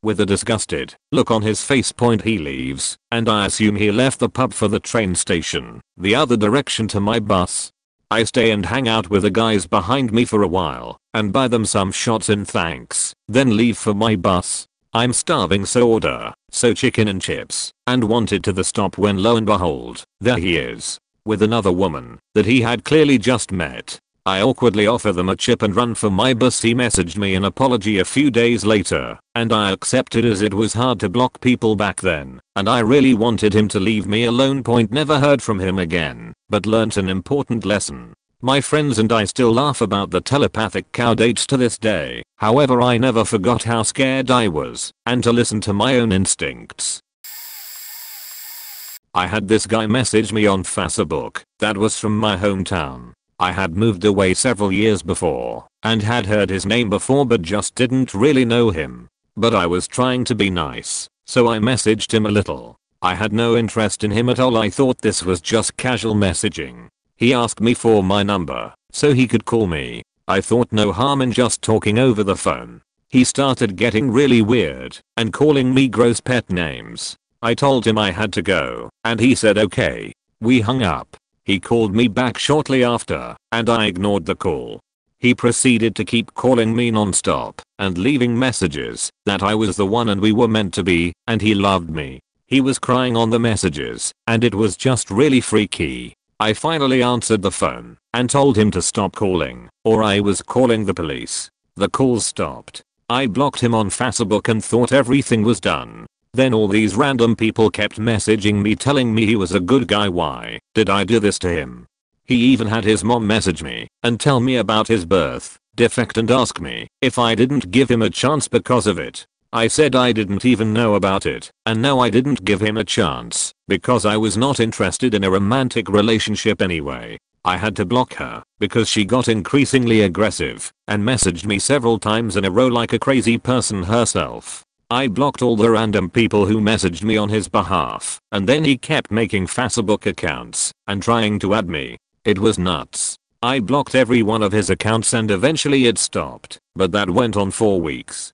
With a disgusted look on his face point he leaves, and I assume he left the pub for the train station, the other direction to my bus. I stay and hang out with the guys behind me for a while and buy them some shots in thanks, then leave for my bus. I'm starving so order chicken and chips and wanted to the stop when lo and behold, there he is with another woman that he had clearly just met. I awkwardly offer them a chip and run for my bus. He messaged me an apology a few days later and I accepted as it was hard to block people back then and I really wanted him to leave me alone. Point never heard from him again, but learnt an important lesson. My friends and I still laugh about the telepathic cow dates to this day. However, I never forgot how scared I was and to listen to my own instincts. I had this guy message me on Facebook that was from my hometown. I had moved away several years before and had heard his name before but just didn't really know him. But I was trying to be nice, so I messaged him a little. I had no interest in him at all. I thought this was just casual messaging. He asked me for my number so he could call me. I thought no harm in just talking over the phone. He started getting really weird and calling me gross pet names. I told him I had to go and he said okay. We hung up. He called me back shortly after and I ignored the call. He proceeded to keep calling me non-stop and leaving messages that I was the one and we were meant to be and he loved me. He was crying on the messages and it was just really freaky. I finally answered the phone and told him to stop calling or I was calling the police. The calls stopped. I blocked him on Facebook and thought everything was done. Then all these random people kept messaging me telling me he was a good guy. Why did I do this to him? He even had his mom message me and tell me about his birth defect and ask me if I didn't give him a chance because of it. I said I didn't even know about it, and no, I didn't give him a chance because I was not interested in a romantic relationship anyway. I had to block her because she got increasingly aggressive and messaged me several times in a row like a crazy person herself. I blocked all the random people who messaged me on his behalf, and then he kept making Facebook accounts and trying to add me. It was nuts. I blocked every one of his accounts and eventually it stopped, but that went on for weeks.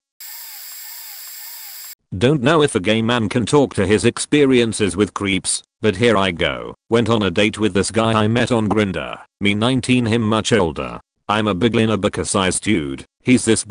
Don't know if a gay man can talk to his experiences with creeps, but here I go. Went on a date with this guy I met on Grindr. Me 19, him much older. I'm a big Linebacker sized dude. He's this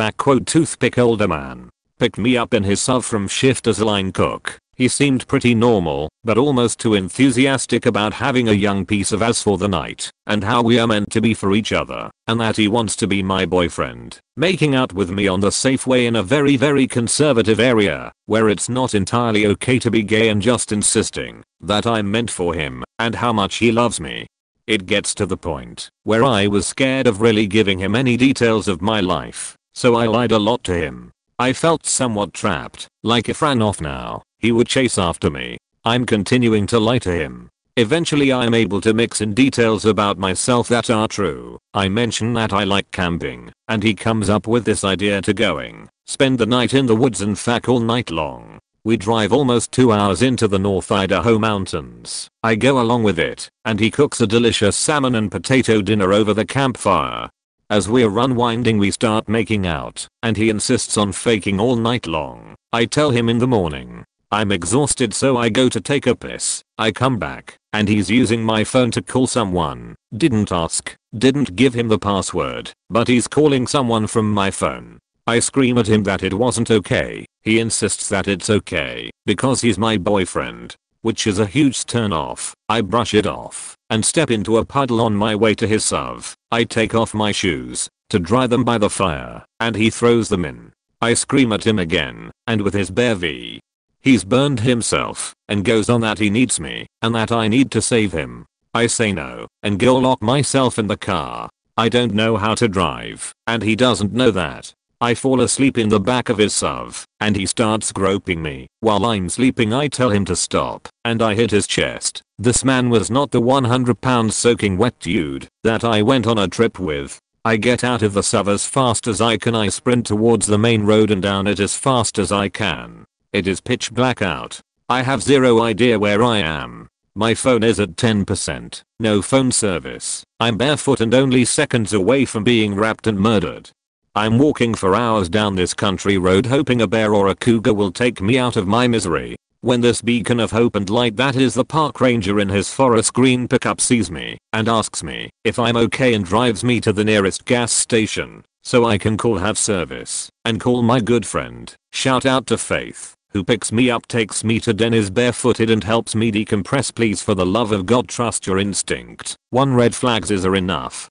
toothpick older man. Picked me up in his SUV from shift as a line cook. He seemed pretty normal, but almost too enthusiastic about having a young piece of ass for the night, and how we are meant to be for each other, and that he wants to be my boyfriend. Making out with me on the safe way in a very conservative area, where it's not entirely okay to be gay, and just insisting that I'm meant for him, and how much he loves me. It gets to the point where I was scared of really giving him any details of my life, so I lied a lot to him. I felt somewhat trapped, like if ran off now, he would chase after me. I'm continuing to lie to him. Eventually I'm able to mix in details about myself that are true. I mention that I like camping, and he comes up with this idea to spend the night in the woods and fuck all night long. We drive almost 2 hours into the North Idaho mountains. I go along with it, and he cooks a delicious salmon and potato dinner over the campfire. As we're unwinding we start making out, and he insists on faking all night long. I tell him in the morning I'm exhausted, so I go to take a piss. I come back, and he's using my phone to call someone. Didn't ask, didn't give him the password, but he's calling someone from my phone. I scream at him that it wasn't okay. He insists that it's okay, because he's my boyfriend, which is a huge turn off. I brush it off and step into a puddle on my way to his SUV. I take off my shoes to dry them by the fire, and he throws them in. I scream at him again, and with his bare V, he's burned himself, and goes on that he needs me, and that I need to save him. I say no, and go lock myself in the car. I don't know how to drive, and he doesn't know that. I fall asleep in the back of his SUV, and he starts groping me. While I'm sleeping I tell him to stop, and I hit his chest. This man was not the 100-pound soaking wet dude that I went on a trip with. I get out of the SUV as fast as I can. I sprint towards the main road and down it as fast as I can. It is pitch black out. I have zero idea where I am. My phone is at 10%. No phone service. I'm barefoot and only seconds away from being wrapped and murdered. I'm walking for hours down this country road hoping a bear or a cougar will take me out of my misery. When this beacon of hope and light that is the park ranger in his forest green pickup sees me and asks me if I'm okay and drives me to the nearest gas station so I can have service and call my good friend. Shout out to Faith, who picks me up, takes me to Denny's barefooted and helps me decompress. Please, for the love of God, trust your instinct. 1 red flags is enough.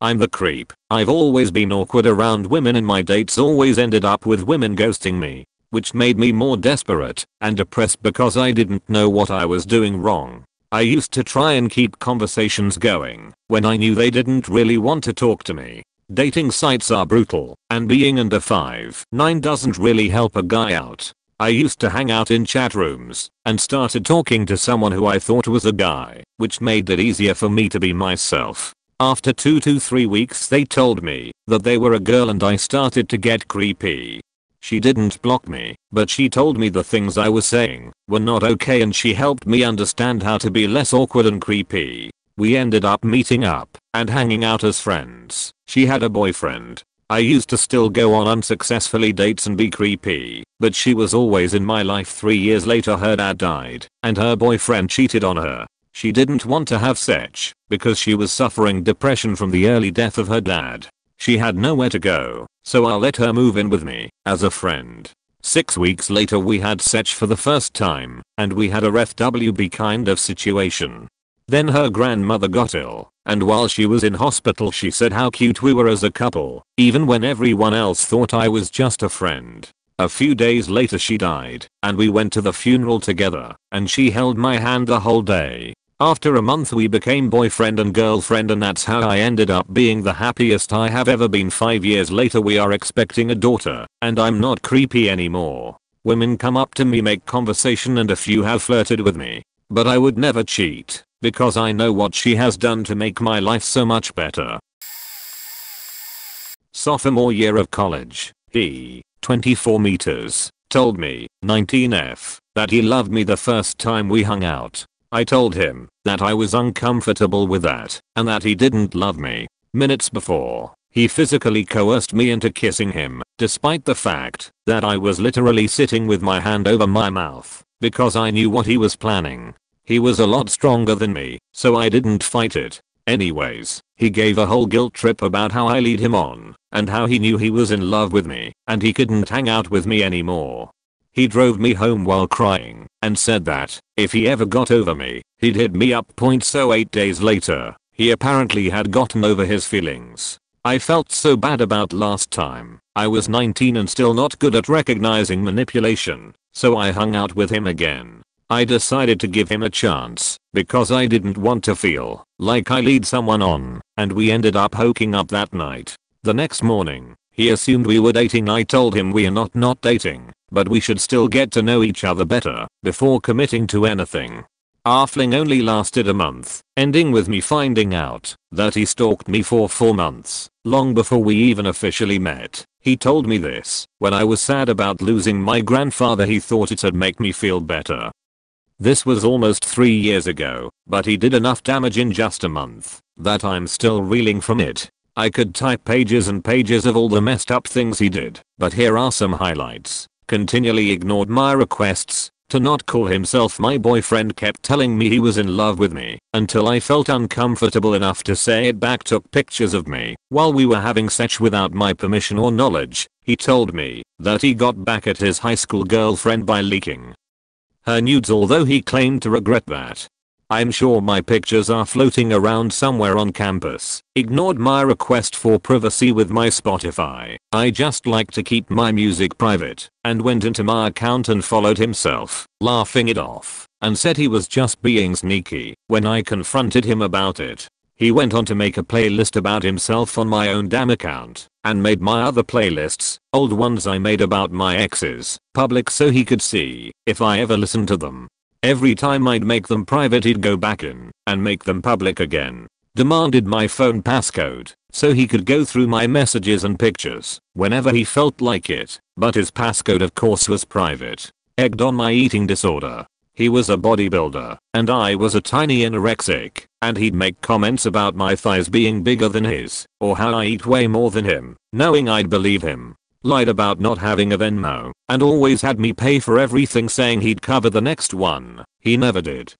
I'm the creep. I've always been awkward around women and my dates always ended up with women ghosting me, which made me more desperate and depressed because I didn't know what I was doing wrong. I used to try and keep conversations going when I knew they didn't really want to talk to me. Dating sites are brutal, and being under 5'9" doesn't really help a guy out. I used to hang out in chat rooms and started talking to someone who I thought was a guy, which made it easier for me to be myself. After 2 to 3 weeks they told me that they were a girl and I started to get creepy. She didn't block me, but she told me the things I was saying were not okay and she helped me understand how to be less awkward and creepy. We ended up meeting up and hanging out as friends. She had a boyfriend. I used to still go on unsuccessfully dates and be creepy, but she was always in my life. 3 years later her dad died and her boyfriend cheated on her. She didn't want to have sex because she was suffering depression from the early death of her dad. She had nowhere to go, so I let her move in with me as a friend. 6 weeks later we had sex for the first time, and we had a FWB kind of situation. Then her grandmother got ill, and while she was in hospital she said how cute we were as a couple, even when everyone else thought I was just a friend. A few days later she died, and we went to the funeral together, and she held my hand the whole day. After a month we became boyfriend and girlfriend, and that's how I ended up being the happiest I have ever been. 5 years later we are expecting a daughter, and I'm not creepy anymore. Women come up to me, make conversation, and a few have flirted with me. But I would never cheat, because I know what she has done to make my life so much better. Sophomore year of college, he, 24 meters, told me, 19F, that he loved me the first time we hung out. I told him that I was uncomfortable with that, and that he didn't love me. Minutes before, he physically coerced me into kissing him, despite the fact that I was literally sitting with my hand over my mouth, because I knew what he was planning. He was a lot stronger than me, so I didn't fight it. Anyways, he gave a whole guilt trip about how I lead him on, and how he knew he was in love with me, and he couldn't hang out with me anymore. He drove me home while crying, and said that, if he ever got over me, he'd hit me up. So 8 days later, he apparently had gotten over his feelings. I felt so bad about last time. I was 19 and still not good at recognizing manipulation, so I hung out with him again. I decided to give him a chance, because I didn't want to feel like I lead someone on, and we ended up hooking up that night. The next morning, he assumed we were dating. I told him we are not dating, but we should still get to know each other better before committing to anything. Our fling only lasted a month, ending with me finding out that he stalked me for 4 months, long before we even officially met. He told me this when I was sad about losing my grandfather. He thought it'd make me feel better. This was almost 3 years ago, but he did enough damage in just a month that I'm still reeling from it. I could type pages and pages of all the messed up things he did, but here are some highlights. Continually ignored my requests to not call himself my boyfriend, kept telling me he was in love with me until I felt uncomfortable enough to say it back, took pictures of me while we were having sex without my permission or knowledge. He told me that he got back at his high school girlfriend by leaking her nudes, although he claimed to regret that. I'm sure my pictures are floating around somewhere on campus. Ignored my request for privacy with my Spotify. I just like to keep my music private, and went into my account and followed himself, laughing it off, and said he was just being sneaky. When I confronted him about it, he went on to make a playlist about himself on my own damn account, and made my other playlists, old ones I made about my exes, public so he could see if I ever listened to them. Every time I'd make them private he'd go back in and make them public again. Demanded my phone passcode so he could go through my messages and pictures whenever he felt like it, but his passcode of course was private. Egged on my eating disorder. He was a bodybuilder and I was a tiny anorexic, and he'd make comments about my thighs being bigger than his, or how I eat way more than him, knowing I'd believe him. Lied about not having a Venmo, and always had me pay for everything, saying he'd cover the next one. He never did.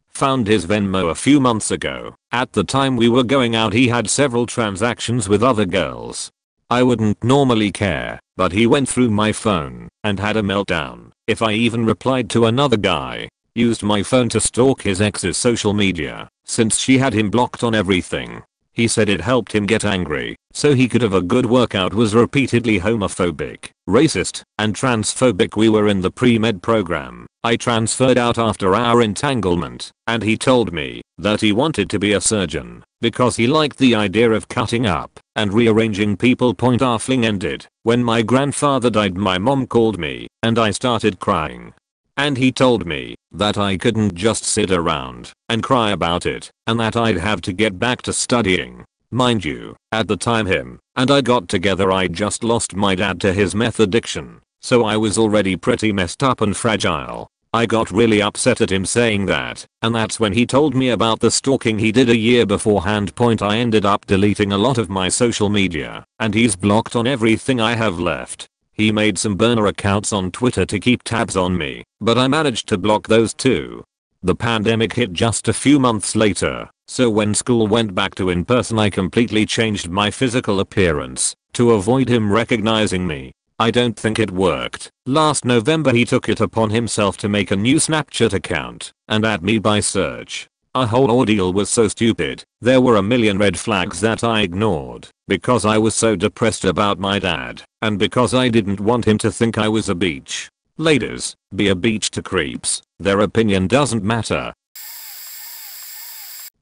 Found his Venmo a few months ago. At the time we were going out he had several transactions with other girls. I wouldn't normally care, but he went through my phone and had a meltdown if I even replied to another guy. Used my phone to stalk his ex's social media, since she had him blocked on everything. He said it helped him get angry, so he could have a good workout. Was repeatedly homophobic, racist, and transphobic. We were in the pre-med program. I transferred out after our entanglement, and he told me that he wanted to be a surgeon because he liked the idea of cutting up and rearranging people. Our fling ended when my grandfather died. My mom called me and I started crying. And he told me that I couldn't just sit around and cry about it, and that I'd have to get back to studying. Mind you, at the time him and I got together I just lost my dad to his meth addiction, so I was already pretty messed up and fragile. I got really upset at him saying that, and that's when he told me about the stalking he did a year beforehand. I ended up deleting a lot of my social media, and he's blocked on everything I have left. He made some burner accounts on Twitter to keep tabs on me, but I managed to block those too. The pandemic hit just a few months later, so when school went back to in person I completely changed my physical appearance to avoid him recognizing me. I don't think it worked. Last November he took it upon himself to make a new Snapchat account and add me by search. Our whole ordeal was so stupid. There were a million red flags that I ignored because I was so depressed about my dad and because I didn't want him to think I was a beach. Ladies, be a beach to creeps. Their opinion doesn't matter.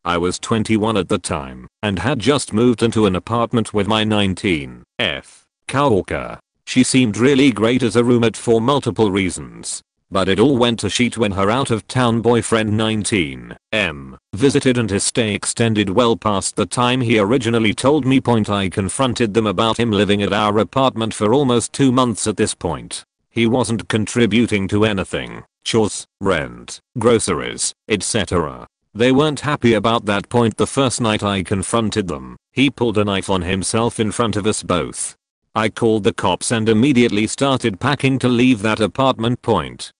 I was 21 at the time and had just moved into an apartment with my 19F coworker. She seemed really great as a roommate for multiple reasons. But it all went to shit when her out-of-town boyfriend 19M visited and his stay extended well past the time he originally told me. I confronted them about him living at our apartment for almost 2 months at this point. He wasn't contributing to anything, chores, rent, groceries, etc. They weren't happy about that point. The first night I confronted them, he pulled a knife on himself in front of us both. I called the cops and immediately started packing to leave that apartment.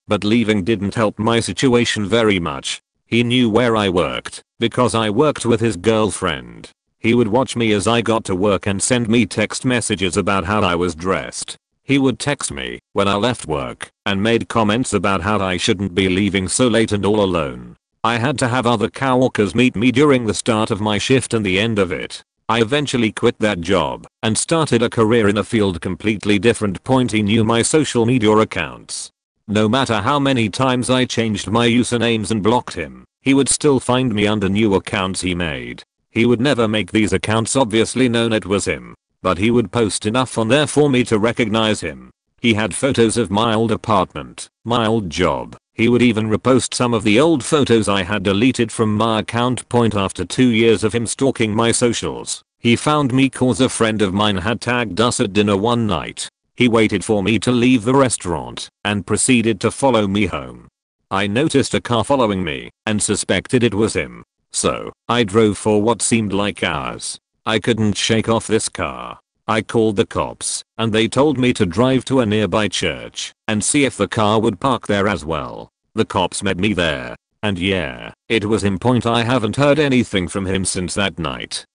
But leaving didn't help my situation very much. He knew where I worked because I worked with his girlfriend. He would watch me as I got to work and send me text messages about how I was dressed. He would text me when I left work and made comments about how I shouldn't be leaving so late and all alone. I had to have other coworkers meet me during the start of my shift and the end of it. I eventually quit that job and started a career in a field completely different. He knew my social media accounts. No matter how many times I changed my usernames and blocked him, he would still find me under new accounts he made. He would never make these accounts obviously known it was him, but he would post enough on there for me to recognize him. He had photos of my old apartment, my old job. He would even repost some of the old photos I had deleted from my account. After 2 years of him stalking my socials, he found me cause a friend of mine had tagged us at dinner one night. He waited for me to leave the restaurant and proceeded to follow me home. I noticed a car following me and suspected it was him. So, I drove for what seemed like hours. I couldn't shake off this car. I called the cops and they told me to drive to a nearby church and see if the car would park there as well. The cops met me there and yeah, it was him. I haven't heard anything from him since that night.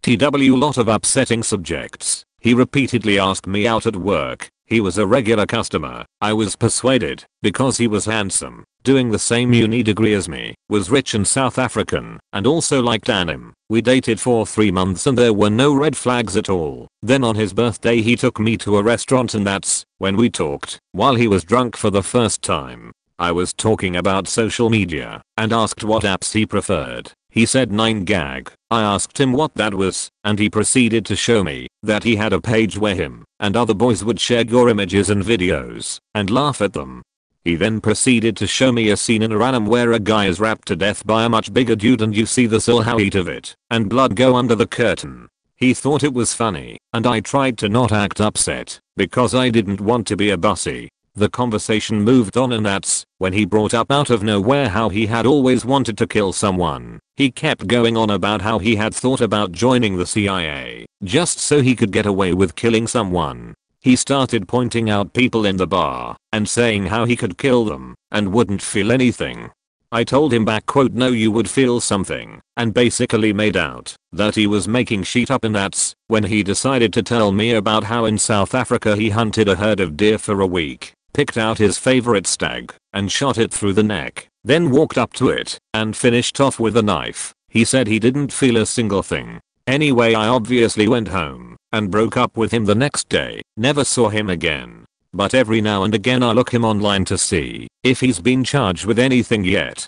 Lot of upsetting subjects. He repeatedly asked me out at work. He was a regular customer. I was persuaded because he was handsome, doing the same uni degree as me, was rich and South African, and also liked anime. We dated for 3 months and there were no red flags at all. Then on his birthday he took me to a restaurant and that's when we talked while he was drunk for the first time. I was talking about social media and asked what apps he preferred. He said 9gag. I asked him what that was and he proceeded to show me that he had a page where him and other boys would share your images and videos and laugh at them. He then proceeded to show me a scene in a anime where a guy is rapped to death by a much bigger dude and you see the silhouette of it and blood go under the curtain. He thought it was funny and I tried to not act upset because I didn't want to be a bussy. The conversation moved on and that's when he brought up out of nowhere how he had always wanted to kill someone. He kept going on about how he had thought about joining the CIA just so he could get away with killing someone. He started pointing out people in the bar and saying how he could kill them and wouldn't feel anything. I told him back no you would feel something and basically made out that he was making shit up and that's when he decided to tell me about how in South Africa he hunted a herd of deer for a week, picked out his favorite stag and shot it through the neck, then walked up to it and finished off with a knife. He said he didn't feel a single thing. Anyway, I obviously went home and broke up with him the next day, never saw him again. But every now and again I look him online to see if he's been charged with anything yet.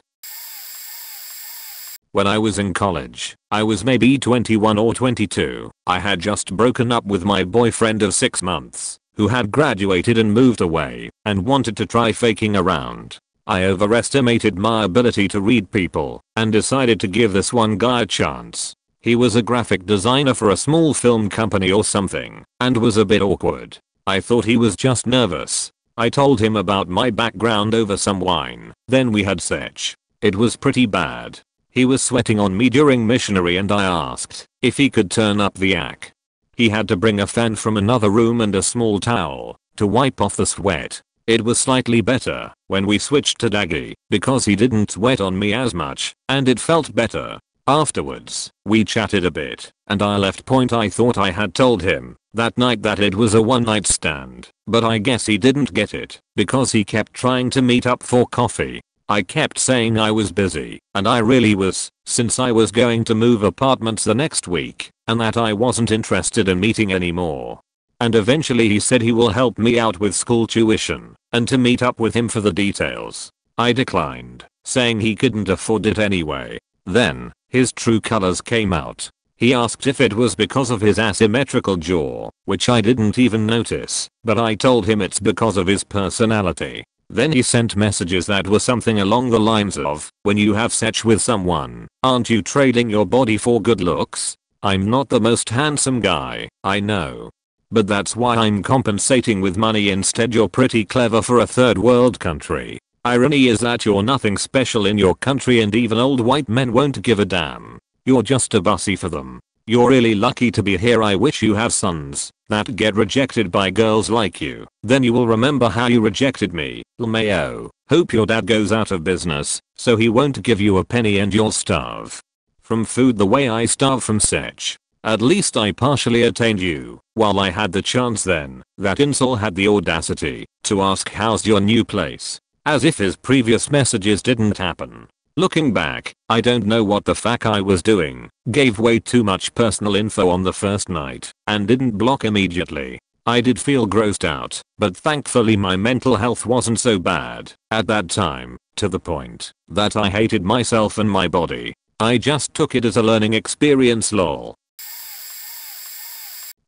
When I was in college, I was maybe 21 or 22. I had just broken up with my boyfriend of 6 months, who had graduated and moved away and wanted to try faking around. I overestimated my ability to read people and decided to give this one guy a chance. He was a graphic designer for a small film company or something and was a bit awkward. I thought he was just nervous. I told him about my background over some wine. Then we had sex. It was pretty bad. He was sweating on me during missionary and I asked if he could turn up the yak. He had to bring a fan from another room and a small towel to wipe off the sweat. It was slightly better when we switched to Daggy because he didn't sweat on me as much and it felt better. Afterwards, we chatted a bit, and I left point I thought I had told him that night that it was a one night stand, but I guess he didn't get it, because he kept trying to meet up for coffee. I kept saying I was busy, and I really was, since I was going to move apartments the next week, and that I wasn't interested in meeting anymore. And eventually he said he will help me out with school tuition, and to meet up with him for the details. I declined, saying he couldn't afford it anyway. Then, his true colors came out. He asked if it was because of his asymmetrical jaw, which I didn't even notice, but I told him it's because of his personality. Then he sent messages that were something along the lines of, when you have sex with someone, aren't you trading your body for good looks? I'm not the most handsome guy, I know. But that's why I'm compensating with money instead. You're pretty clever for a third world country. Irony is that you're nothing special in your country and even old white men won't give a damn. You're just a bussy for them. You're really lucky to be here. I wish you have sons that get rejected by girls like you. Then you will remember how you rejected me. LMAO. Hope your dad goes out of business so he won't give you a penny and you'll starve from food the way I starve from sex. At least I partially attained you while I had the chance. Then that incel had the audacity to ask how's your new place, as if his previous messages didn't happen. Looking back, I don't know what the fuck I was doing, gave way too much personal info on the first night, and didn't block immediately. I did feel grossed out, but thankfully my mental health wasn't so bad at that time, to the point that I hated myself and my body. I just took it as a learning experience, lol.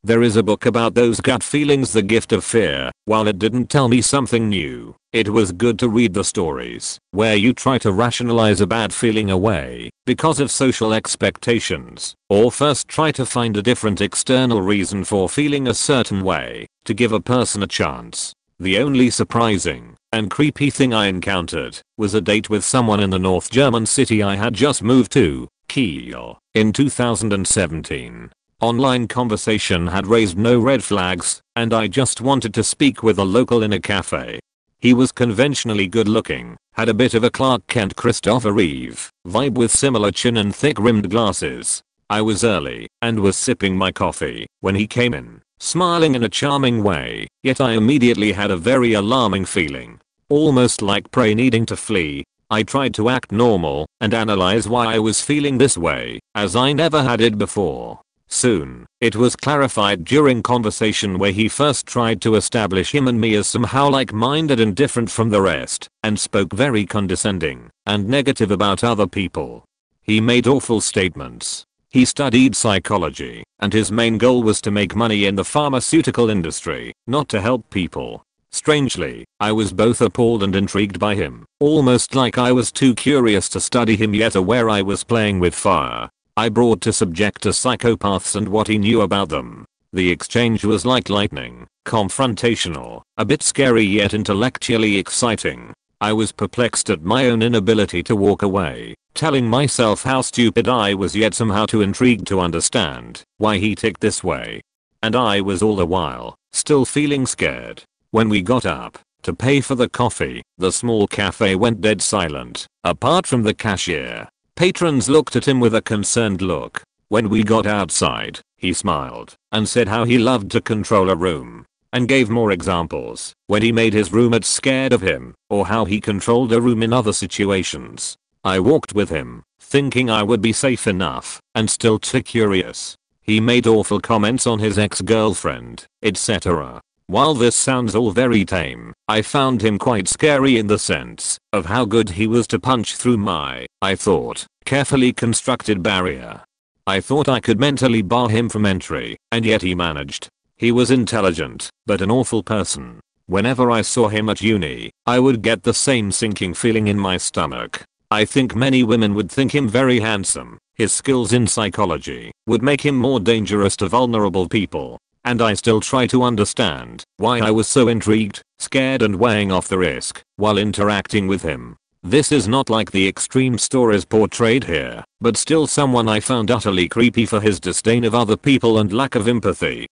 There is a book about those gut feelings, The Gift of Fear. While it didn't tell me something new, it was good to read the stories where you try to rationalize a bad feeling away because of social expectations, or first try to find a different external reason for feeling a certain way to give a person a chance. The only surprising and creepy thing I encountered was a date with someone in the North German city I had just moved to, Kiel, in 2017. Online conversation had raised no red flags, and I just wanted to speak with a local in a cafe. He was conventionally good looking, had a bit of a Clark Kent Christopher Reeve vibe with similar chin and thick rimmed glasses. I was early and was sipping my coffee when he came in, smiling in a charming way, yet I immediately had a very alarming feeling, almost like prey needing to flee. I tried to act normal and analyze why I was feeling this way, as I never had it before. Soon, it was clarified during conversation where he first tried to establish him and me as somehow like-minded and different from the rest, and spoke very condescending and negative about other people. He made awful statements. He studied psychology, and his main goal was to make money in the pharmaceutical industry, not to help people. Strangely, I was both appalled and intrigued by him, almost like I was too curious to study him yet aware I was playing with fire. I brought to subject to psychopaths and what he knew about them. The exchange was like lightning, confrontational, a bit scary yet intellectually exciting. I was perplexed at my own inability to walk away, telling myself how stupid I was yet somehow too intrigued to understand why he ticked this way. And I was all the while still feeling scared. When we got up to pay for the coffee, the small cafe went dead silent, apart from the cashier. Patrons looked at him with a concerned look. When we got outside, he smiled and said how he loved to control a room, and gave more examples when he made his roommates scared of him, or how he controlled a room in other situations. I walked with him, thinking I would be safe enough, and still too curious. He made awful comments on his ex-girlfriend, etc. While this sounds all very tame, I found him quite scary in the sense of how good he was to punch through my, I thought, carefully constructed barrier. I thought I could mentally bar him from entry, and yet he managed. He was intelligent, but an awful person. Whenever I saw him at uni, I would get the same sinking feeling in my stomach. I think many women would think him very handsome. His skills in psychology would make him more dangerous to vulnerable people. And I still try to understand why I was so intrigued, scared and weighing off the risk while interacting with him. This is not like the extreme stories portrayed here, but still someone I found utterly creepy for his disdain of other people and lack of empathy.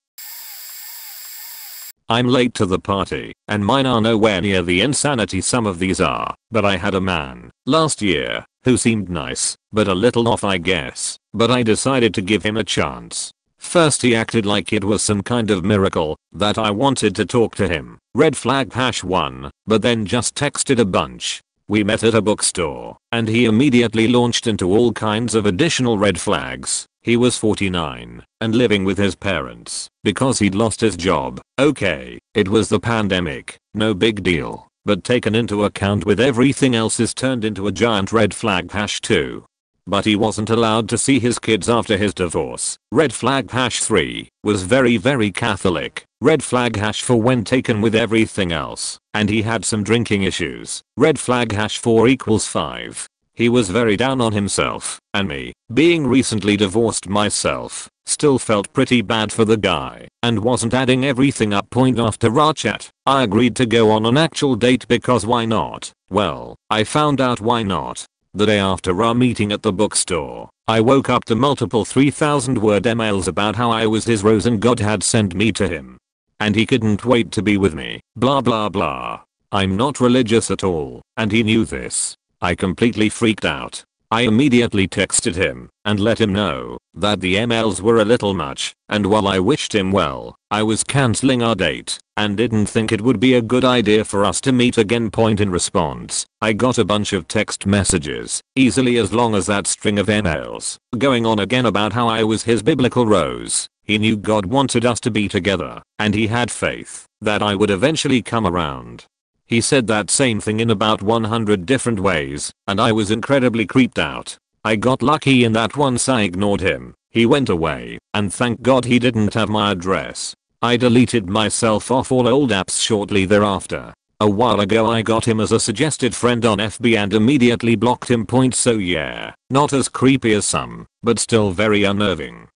I'm late to the party, and mine are nowhere near the insanity some of these are, but I had a man last year who seemed nice, but a little off I guess, but I decided to give him a chance. First he acted like it was some kind of miracle that I wanted to talk to him. Red flag #1, but then just texted a bunch. We met at a bookstore, and he immediately launched into all kinds of additional red flags. He was 49 and living with his parents because he'd lost his job. Okay, it was the pandemic, no big deal, but taken into account with everything else is turned into a giant red flag #2. But he wasn't allowed to see his kids after his divorce. Red flag #3 was very Catholic. Red flag #4 when taken with everything else. And he had some drinking issues. Red flag #4 equals 5. He was very down on himself, and me, being recently divorced myself, still felt pretty bad for the guy, and wasn't adding everything up point after our chat. I agreed to go on an actual date because why not? Well, I found out why not. The day after our meeting at the bookstore, I woke up to multiple 3,000-word emails about how I was his rose and God had sent me to him. And he couldn't wait to be with me, blah blah blah. I'm not religious at all, and he knew this. I completely freaked out. I immediately texted him and let him know that the emails were a little much, and while I wished him well, I was cancelling our date and didn't think it would be a good idea for us to meet again. Point in response, I got a bunch of text messages, easily as long as that string of emails, going on again about how I was his biblical rose. He knew God wanted us to be together, and he had faith that I would eventually come around. He said that same thing in about 100 different ways, and I was incredibly creeped out. I got lucky in that once I ignored him, he went away, and thank God he didn't have my address. I deleted myself off all old apps shortly thereafter. A while ago I got him as a suggested friend on FB and immediately blocked him. So yeah, not as creepy as some, but still very unnerving.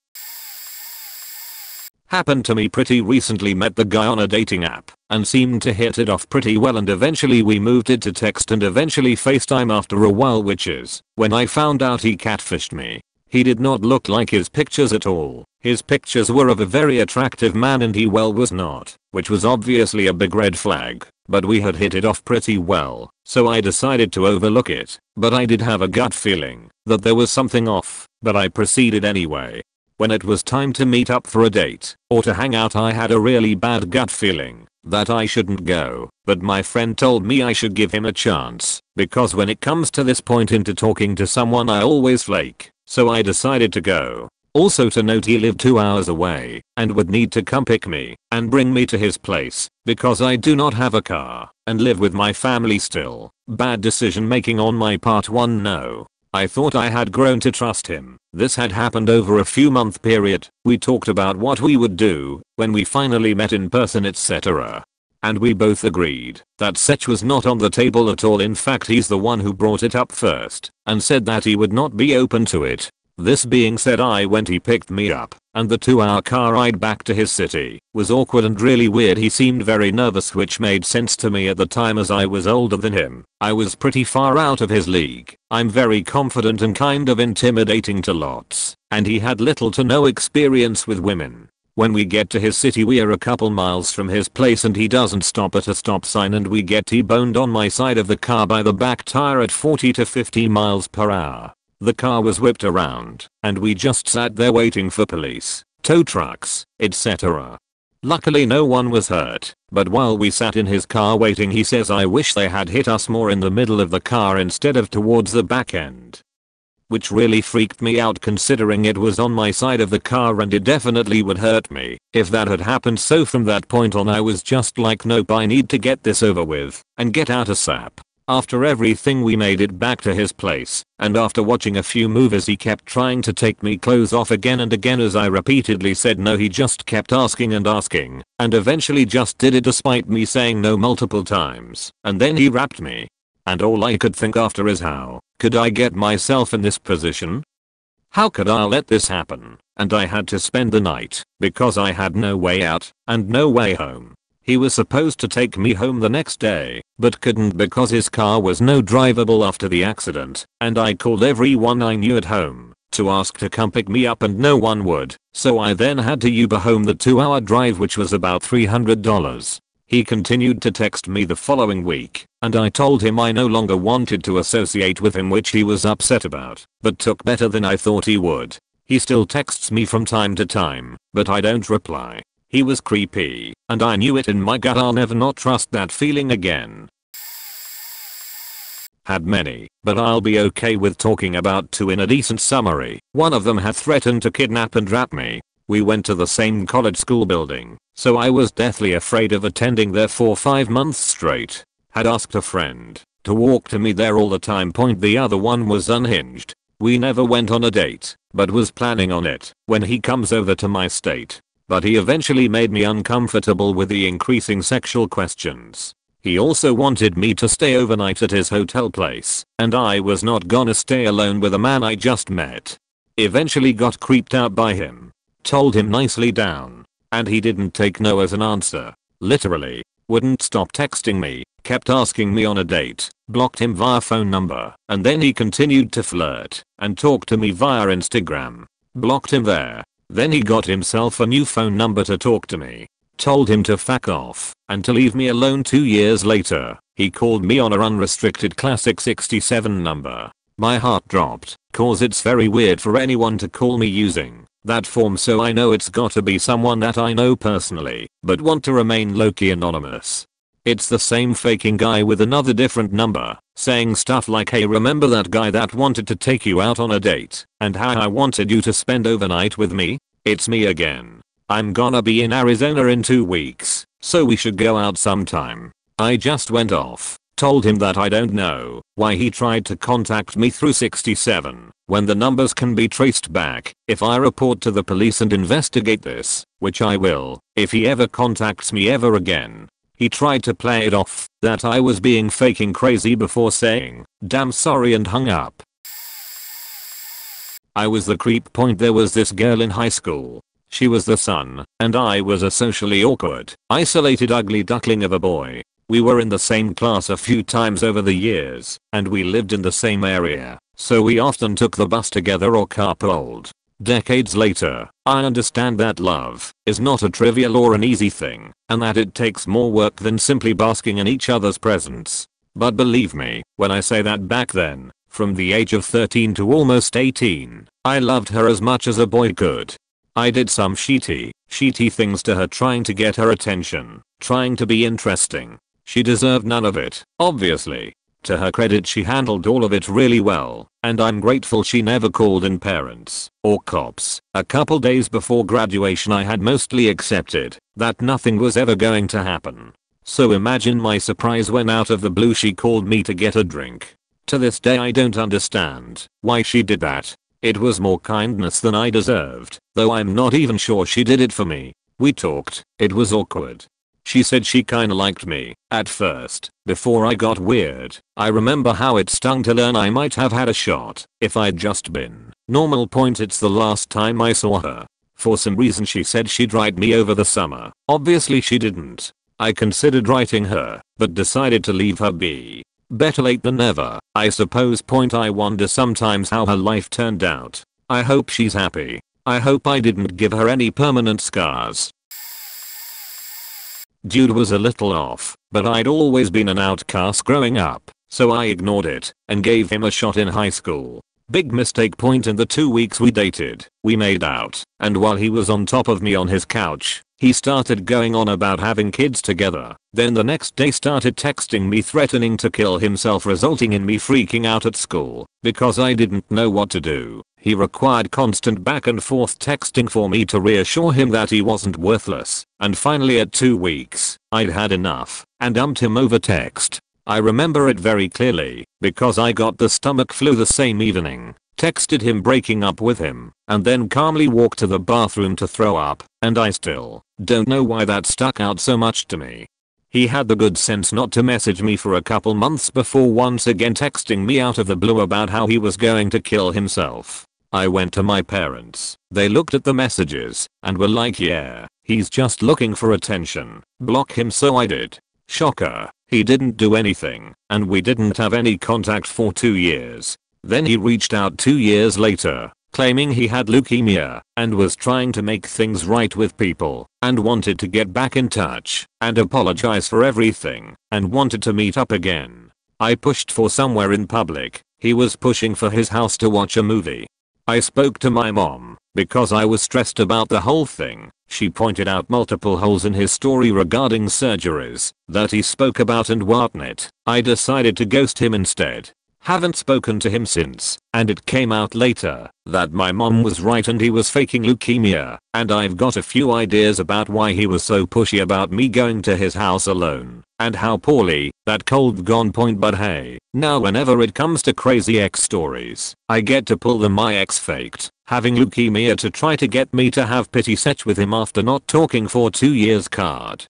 Happened to me pretty recently. Met the guy on a dating app and seemed to hit it off pretty well, and eventually we moved it to text and eventually FaceTime after a while, which is when I found out he catfished me. He did not look like his pictures at all. His pictures were of a very attractive man and he was not, which was obviously a big red flag, but we had hit it off pretty well, so I decided to overlook it, but I did have a gut feeling that there was something off, but I proceeded anyway. When it was time to meet up for a date or to hang out, I had a really bad gut feeling that I shouldn't go, but my friend told me I should give him a chance because when it comes to this point into talking to someone I always flake, so I decided to go. Also to note, he lived 2 hours away and would need to come pick me and bring me to his place because I do not have a car and live with my family still. Bad decision making on my part. No. I thought I had grown to trust him. This had happened over a few month period. We talked about what we would do when we finally met in person, etc. And we both agreed that sex was not on the table at all. In fact, he's the one who brought it up first and said that he would not be open to it. This being said, I went, he picked me up, and the 2-hour car ride back to his city was awkward and really weird. He seemed very nervous, which made sense to me at the time as I was older than him. I was pretty far out of his league. I'm very confident and kind of intimidating to lots, and he had little to no experience with women. When we get to his city, we are a couple miles from his place and he doesn't stop at a stop sign, and we get T-boned on my side of the car by the back tire at 40 to 50 miles per hour. The car was whipped around, and we just sat there waiting for police, tow trucks, etc. Luckily no one was hurt, but while we sat in his car waiting, he says, I wish they had hit us more in the middle of the car instead of towards the back end. Which really freaked me out considering it was on my side of the car and it definitely would hurt me if that had happened. So from that point on I was just like, nope, I need to get this over with and get out ASAP. After everything, we made it back to his place, and after watching a few movies he kept trying to take me clothes off again and again. As I repeatedly said no, he just kept asking and asking, and eventually just did it despite me saying no multiple times, and then he wrapped me. And all I could think after is, how could I get myself in this position? How could I let this happen? And I had to spend the night because I had no way out and no way home. He was supposed to take me home the next day, but couldn't because his car was no drivable after the accident, and I called everyone I knew at home to ask to come pick me up and no one would, so I then had to Uber home the 2-hour drive, which was about $300. He continued to text me the following week, and I told him I no longer wanted to associate with him, which he was upset about, but took better than I thought he would. He still texts me from time to time, but I don't reply. He was creepy, and I knew it in my gut. I'll never not trust that feeling again. Had many, but I'll be okay with talking about 2 in a decent summary. One of them had threatened to kidnap and rap me. We went to the same college school building, so I was deathly afraid of attending there for 5 months straight. Had asked a friend to walk to me there all the time. The other one was unhinged. We never went on a date, but was planning on it when he comes over to my state. But he eventually made me uncomfortable with the increasing sexual questions. He also wanted me to stay overnight at his hotel place, and I was not gonna stay alone with a man I just met. Eventually got creeped out by him. Told him nicely down, and he didn't take no as an answer. Literally, wouldn't stop texting me, kept asking me on a date, blocked him via phone number, and then he continued to flirt and talk to me via Instagram. Blocked him there. Then he got himself a new phone number to talk to me. Told him to fuck off and to leave me alone. 2 years later, he called me on a unrestricted classic 67 number. My heart dropped, cause it's very weird for anyone to call me using that form, so I know it's gotta be someone that I know personally, but want to remain low-key anonymous. It's the same faking guy with another different number, saying stuff like, hey, remember that guy that wanted to take you out on a date, and how I wanted you to spend overnight with me? It's me again. I'm gonna be in Arizona in 2 weeks, so we should go out sometime. I just went off, told him that I don't know why he tried to contact me through 67 when the numbers can be traced back. If I report to the police and investigate this, which I will, if he ever contacts me ever again. He tried to play it off that I was being faking crazy before saying, damn sorry, and hung up. I was the creep. There was this girl in high school. She was the sun, and I was a socially awkward, isolated ugly duckling of a boy. We were in the same class a few times over the years, and we lived in the same area, so we often took the bus together or carpooled. Decades later, I understand that love is not a trivial or an easy thing, and that it takes more work than simply basking in each other's presence. But believe me when I say that back then, from the age of 13 to almost 18, I loved her as much as a boy could. I did some shitty things to her, trying to get her attention, trying to be interesting. She deserved none of it, obviously. To her credit, she handled all of it really well, and I'm grateful she never called in parents or cops. A couple days before graduation, I had mostly accepted that nothing was ever going to happen. So imagine my surprise when out of the blue she called me to get a drink. To this day I don't understand why she did that. It was more kindness than I deserved, though I'm not even sure she did it for me. We talked. It was awkward. She said she kinda liked me at first, before I got weird. I remember how it stung to learn I might have had a shot if I'd just been normal. It's the last time I saw her. For some reason she said she'd write me over the summer. Obviously she didn't. I considered writing her, but decided to leave her be. Better late than never, I suppose. I wonder sometimes how her life turned out. I hope she's happy. I hope I didn't give her any permanent scars. Dude was a little off, but I'd always been an outcast growing up, so I ignored it and gave him a shot in high school. Big mistake. In the 2 weeks we dated, we made out, and while he was on top of me on his couch, he started going on about having kids together. Then the next day started texting me threatening to kill himself, resulting in me freaking out at school because I didn't know what to do. He required constant back and forth texting for me to reassure him that he wasn't worthless, and finally at 2 weeks, I'd had enough and dumped him over text. I remember it very clearly because I got the stomach flu the same evening. Texted him breaking up with him, and then calmly walked to the bathroom to throw up, and I still don't know why that stuck out so much to me. He had the good sense not to message me for a couple months before once again texting me out of the blue about how he was going to kill himself. I went to my parents. They looked at the messages and were like, yeah, he's just looking for attention. Block him. So I did. Shocker. He didn't do anything, and we didn't have any contact for 2 years. Then he reached out 2 years later, claiming he had leukemia and was trying to make things right with people and wanted to get back in touch and apologize for everything and wanted to meet up again. I pushed for somewhere in public. He was pushing for his house to watch a movie. I spoke to my mom because I was stressed about the whole thing. She pointed out multiple holes in his story regarding surgeries that he spoke about and whatnot. I decided to ghost him instead. Haven't spoken to him since, and it came out later that my mom was right and he was faking leukemia, and I've got a few ideas about why he was so pushy about me going to his house alone, and how poorly that cold gone point. But hey, now whenever it comes to crazy ex stories, I get to pull them. My ex faked having leukemia to try to get me to have pity sex with him after not talking for 2 years. Card.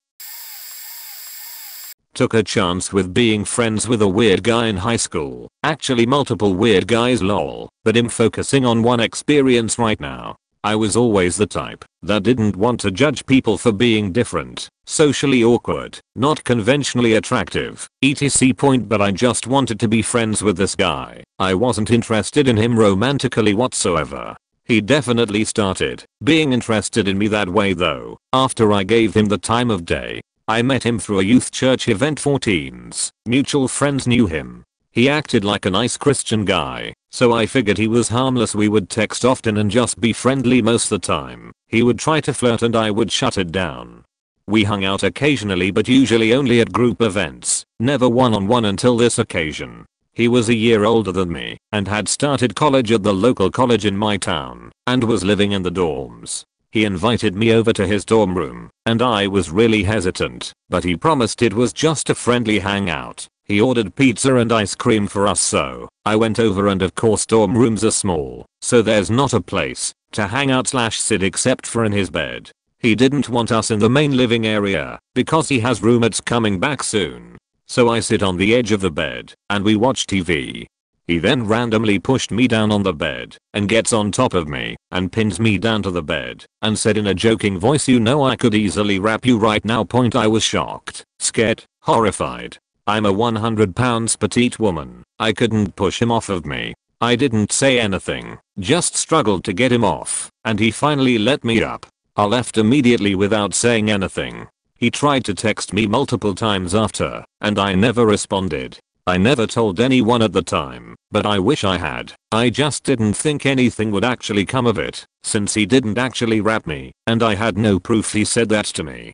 Took a chance with being friends with a weird guy in high school. Actually multiple weird guys lol, but I'm focusing on one experience right now. I was always the type that didn't want to judge people for being different, socially awkward, not conventionally attractive, etc. But I just wanted to be friends with this guy. I wasn't interested in him romantically whatsoever. He definitely started being interested in me that way though, after I gave him the time of day. I met him through a youth church event for teens. Mutual friends knew him. He acted like a nice Christian guy, so I figured he was harmless. We would text often and just be friendly most the time. He would try to flirt and I would shut it down. We hung out occasionally but usually only at group events, never one-on-one until this occasion. He was a year older than me and had started college at the local college in my town and was living in the dorms. He invited me over to his dorm room, and I was really hesitant, but he promised it was just a friendly hangout. He ordered pizza and ice cream for us, so I went over, and of course dorm rooms are small, so there's not a place to hang out / sit except for in his bed. He didn't want us in the main living area because he has roommates coming back soon. So I sit on the edge of the bed and we watch TV. He then randomly pushed me down on the bed and gets on top of me and pins me down to the bed and said in a joking voice, "You know I could easily wrap you right now." I was shocked, scared, horrified. I'm a 100 pounds petite woman. I couldn't push him off of me. I didn't say anything, just struggled to get him off, and he finally let me up. I left immediately without saying anything. He tried to text me multiple times after, and I never responded. I never told anyone at the time, but I wish I had. I just didn't think anything would actually come of it, since he didn't actually rap me, and I had no proof he said that to me.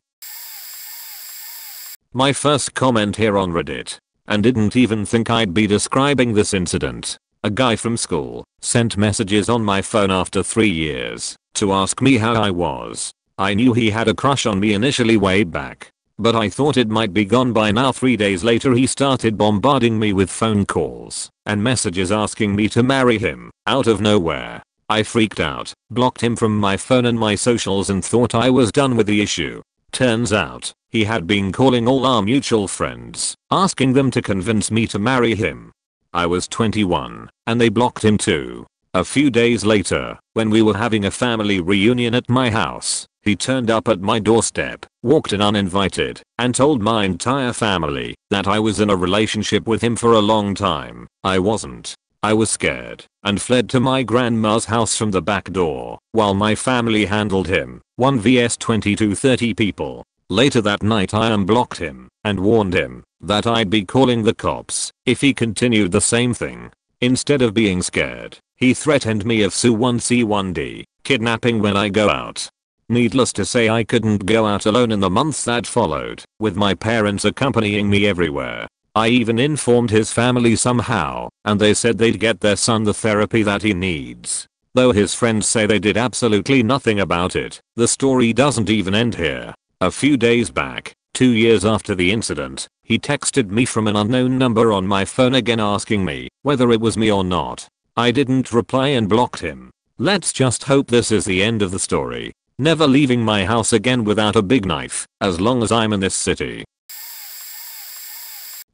My first comment here on Reddit, and didn't even think I'd be describing this incident. A guy from school sent messages on my phone after 3 years to ask me how I was. I knew he had a crush on me initially way back, but I thought it might be gone by now. 3 days later he started bombarding me with phone calls and messages asking me to marry him out of nowhere. I freaked out, blocked him from my phone and my socials, and thought I was done with the issue. Turns out, he had been calling all our mutual friends, asking them to convince me to marry him. I was 21, and they blocked him too. A few days later, when we were having a family reunion at my house, he turned up at my doorstep, walked in uninvited, and told my entire family that I was in a relationship with him for a long time. I wasn't. I was scared and fled to my grandma's house from the back door while my family handled him. 1 vs 20 to 30 people. Later that night I unblocked him and warned him that I'd be calling the cops if he continued the same thing. Instead of being scared, he threatened me of Sue 1C1D, kidnapping when I go out. Needless to say, I couldn't go out alone in the months that followed, with my parents accompanying me everywhere. I even informed his family somehow, and they said they'd get their son the therapy that he needs. Though his friends say they did absolutely nothing about it, the story doesn't even end here. A few days back, 2 years after the incident, he texted me from an unknown number on my phone again asking me whether it was me or not. I didn't reply and blocked him. Let's just hope this is the end of the story. Never leaving my house again without a big knife, as long as I'm in this city.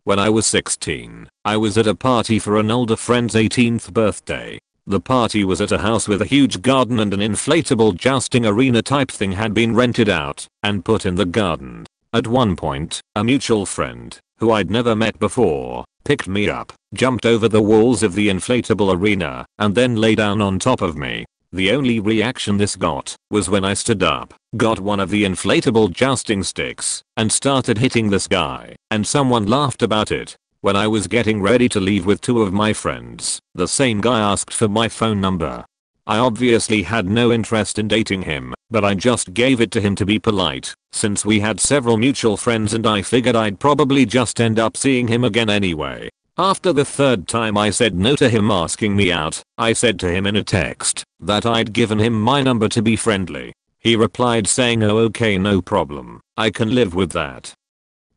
When I was 16, I was at a party for an older friend's 18th birthday. The party was at a house with a huge garden, and an inflatable jousting arena type thing had been rented out and put in the garden. At one point, a mutual friend who I'd never met before, picked me up, jumped over the walls of the inflatable arena, and then lay down on top of me. The only reaction this got was when I stood up, got one of the inflatable jousting sticks, and started hitting this guy, and someone laughed about it. When I was getting ready to leave with two of my friends, the same guy asked for my phone number. I obviously had no interest in dating him, but I just gave it to him to be polite, since we had several mutual friends and I figured I'd probably just end up seeing him again anyway. After the third time I said no to him asking me out, I said to him in a text that I'd given him my number to be friendly. He replied saying, "Oh, okay, no problem, I can live with that."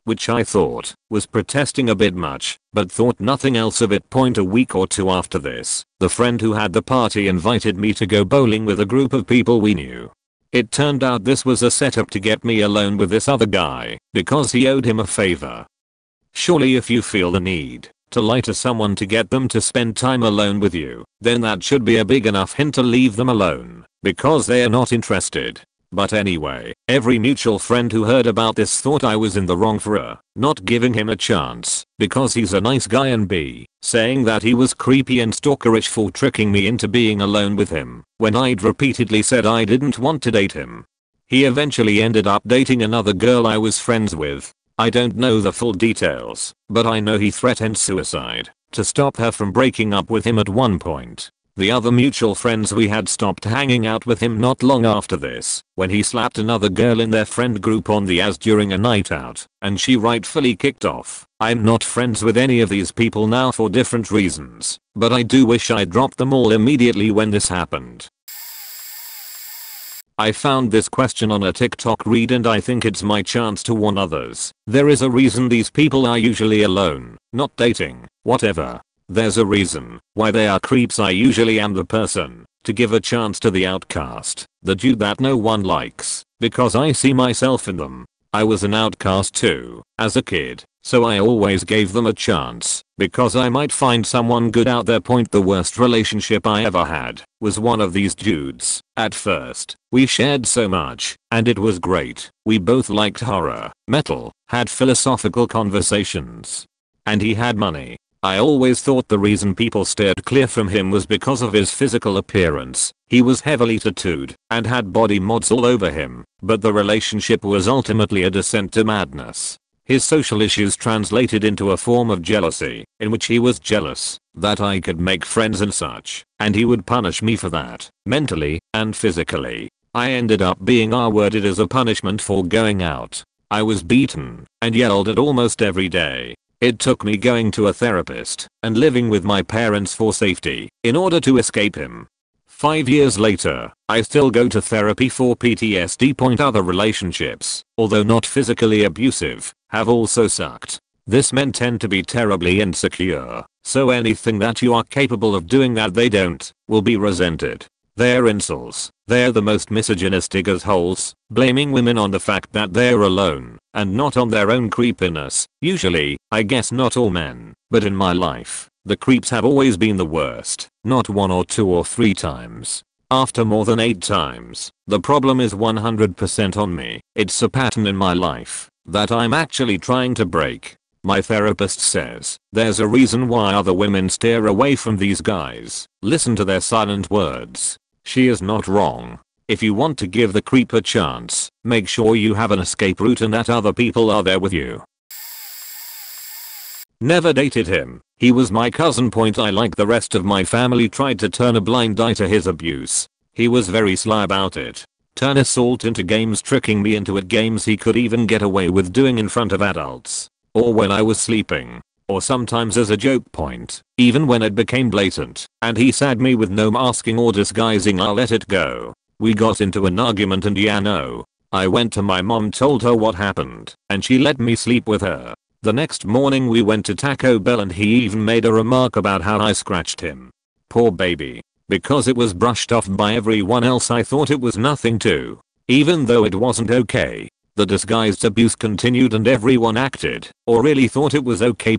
Which I thought was protesting a bit much, but thought nothing else of it. A week or two after this, the friend who had the party invited me to go bowling with a group of people we knew. It turned out this was a setup to get me alone with this other guy because he owed him a favor. Surely if you feel the need to lie to someone to get them to spend time alone with you, then that should be a big enough hint to leave them alone because they are not interested. But anyway, every mutual friend who heard about this thought I was in the wrong for not giving him a chance because he's a nice guy, and b, saying that he was creepy and stalkerish for tricking me into being alone with him when I'd repeatedly said I didn't want to date him. He eventually ended up dating another girl I was friends with. I don't know the full details, but I know he threatened suicide to stop her from breaking up with him at one point. The other mutual friends we had stopped hanging out with him not long after this, when he slapped another girl in their friend group on the ass during a night out, and she rightfully kicked off. I'm not friends with any of these people now for different reasons, but I do wish I dropped them all immediately when this happened. I found this question on a TikTok read and I think it's my chance to warn others. There is a reason these people are usually alone, not dating, whatever. There's a reason why they are creeps. I usually am the person to give a chance to the outcast, the dude that no one likes, because I see myself in them. I was an outcast too, as a kid, so I always gave them a chance, because I might find someone good out there. The worst relationship I ever had was one of these dudes. At first, we shared so much, and it was great. We both liked horror, metal, had philosophical conversations, and he had money. I always thought the reason people steered clear from him was because of his physical appearance. He was heavily tattooed and had body mods all over him, but the relationship was ultimately a descent to madness. His social issues translated into a form of jealousy, in which he was jealous that I could make friends and such, and he would punish me for that, mentally and physically. I ended up being R-worded as a punishment for going out. I was beaten and yelled at almost every day. It took me going to a therapist and living with my parents for safety in order to escape him. 5 years later, I still go to therapy for PTSD. Other relationships, although not physically abusive, have also sucked. This men tend to be terribly insecure, so anything that you are capable of doing that they don't, will be resented. They're incels. They're the most misogynistic assholes, blaming women on the fact that they're alone, and not on their own creepiness. Usually, I guess not all men, but in my life, the creeps have always been the worst, not 1 or 2 or 3 times. After more than 8 times, the problem is 100% on me. It's a pattern in my life that I'm actually trying to break. My therapist says there's a reason why other women steer away from these guys. Listen to their silent words. She is not wrong. If you want to give the creep a chance, make sure you have an escape route and that other people are there with you. Never dated him. He was my cousin. I, like the rest of my family, tried to turn a blind eye to his abuse. He was very sly about it. Turn assault into games, tricking me into it, games he could even get away with doing in front of adults, or when I was sleeping, or sometimes as a joke. Even when it became blatant and he sagged me with no masking or disguising, I let it go. We got into an argument and I went to my mom, told her what happened, and she let me sleep with her. The next morning we went to Taco Bell and he even made a remark about how I scratched him. Poor baby. Because it was brushed off by everyone else, I thought it was nothing too. Even though it wasn't okay. The disguised abuse continued and everyone acted, or really thought it was okay.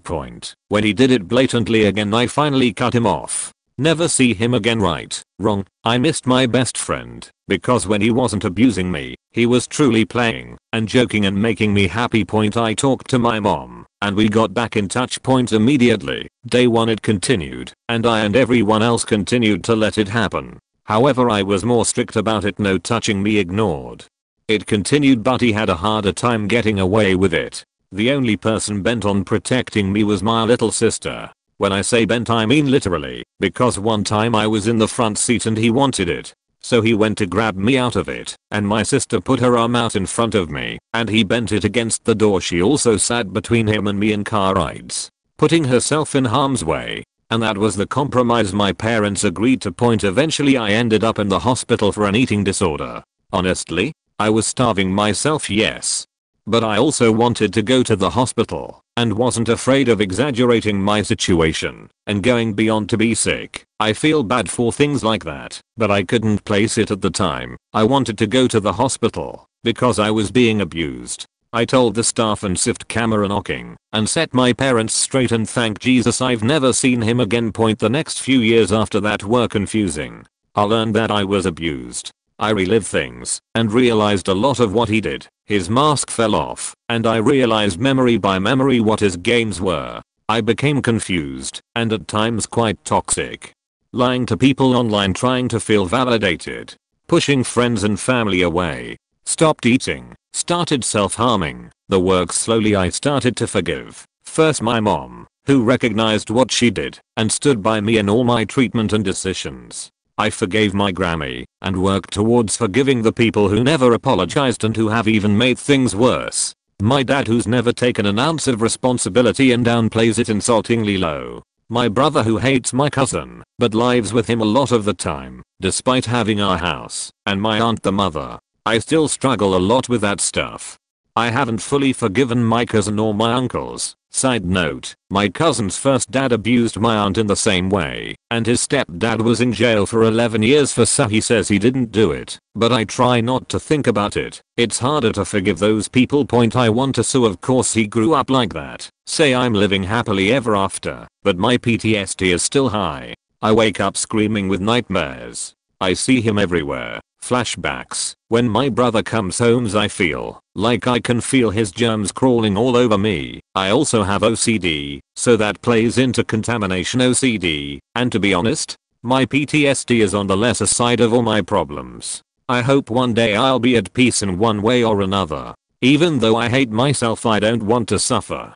When he did it blatantly again, I finally cut him off. Never see him again. Right, wrong, I missed my best friend, because when he wasn't abusing me, he was truly playing and joking and making me happy. I talked to my mom and we got back in touch point immediately. Day 1 it continued, and I and everyone else continued to let it happen. However, I was more strict about it, no touching me ignored. It continued, but he had a harder time getting away with it. The only person bent on protecting me was my little sister. When I say bent I mean literally, because one time I was in the front seat and he wanted it. So he went to grab me out of it, and my sister put her arm out in front of me, and he bent it against the door. She also sat between him and me in car rides, putting herself in harm's way. And that was the compromise my parents agreed to. Point eventually I ended up in the hospital for an eating disorder. Honestly, I was starving myself, yes. But I also wanted to go to the hospital, and wasn't afraid of exaggerating my situation and going beyond to be sick. I feel bad for things like that, but I couldn't place it at the time. I wanted to go to the hospital because I was being abused. I told the staff and sift camera knocking and set my parents straight, and thank Jesus I've never seen him again. Point the next few years after that were confusing. I learned that I was abused. I relived things and realized a lot of what he did. His mask fell off, and I realized memory by memory what his games were. I became confused and at times quite toxic. Lying to people online, trying to feel validated. Pushing friends and family away. Stopped eating. Started self-harming. The work slowly I started to forgive. First my mom, who recognized what she did and stood by me in all my treatment and decisions. I forgave my Grammy and worked towards forgiving the people who never apologized and who have even made things worse. My dad, who's never taken an ounce of responsibility and downplays it insultingly low. My brother, who hates my cousin but lives with him a lot of the time despite having our house. And my aunt, the mother. I still struggle a lot with that stuff. I haven't fully forgiven my cousin or my uncles. Side note, my cousin's first dad abused my aunt in the same way, and his stepdad was in jail for 11 years for so he says he didn't do it, but I try not to think about it. It's harder to forgive those people. Point I want to sue, of course he grew up like that. Say I'm living happily ever after, but my PTSD is still high. I wake up screaming with nightmares. I see him everywhere. Flashbacks. When my brother comes home I feel like I can feel his germs crawling all over me. I also have OCD, so that plays into contamination OCD, and to be honest, my PTSD is on the lesser side of all my problems. I hope one day I'll be at peace in one way or another. Even though I hate myself, I don't want to suffer.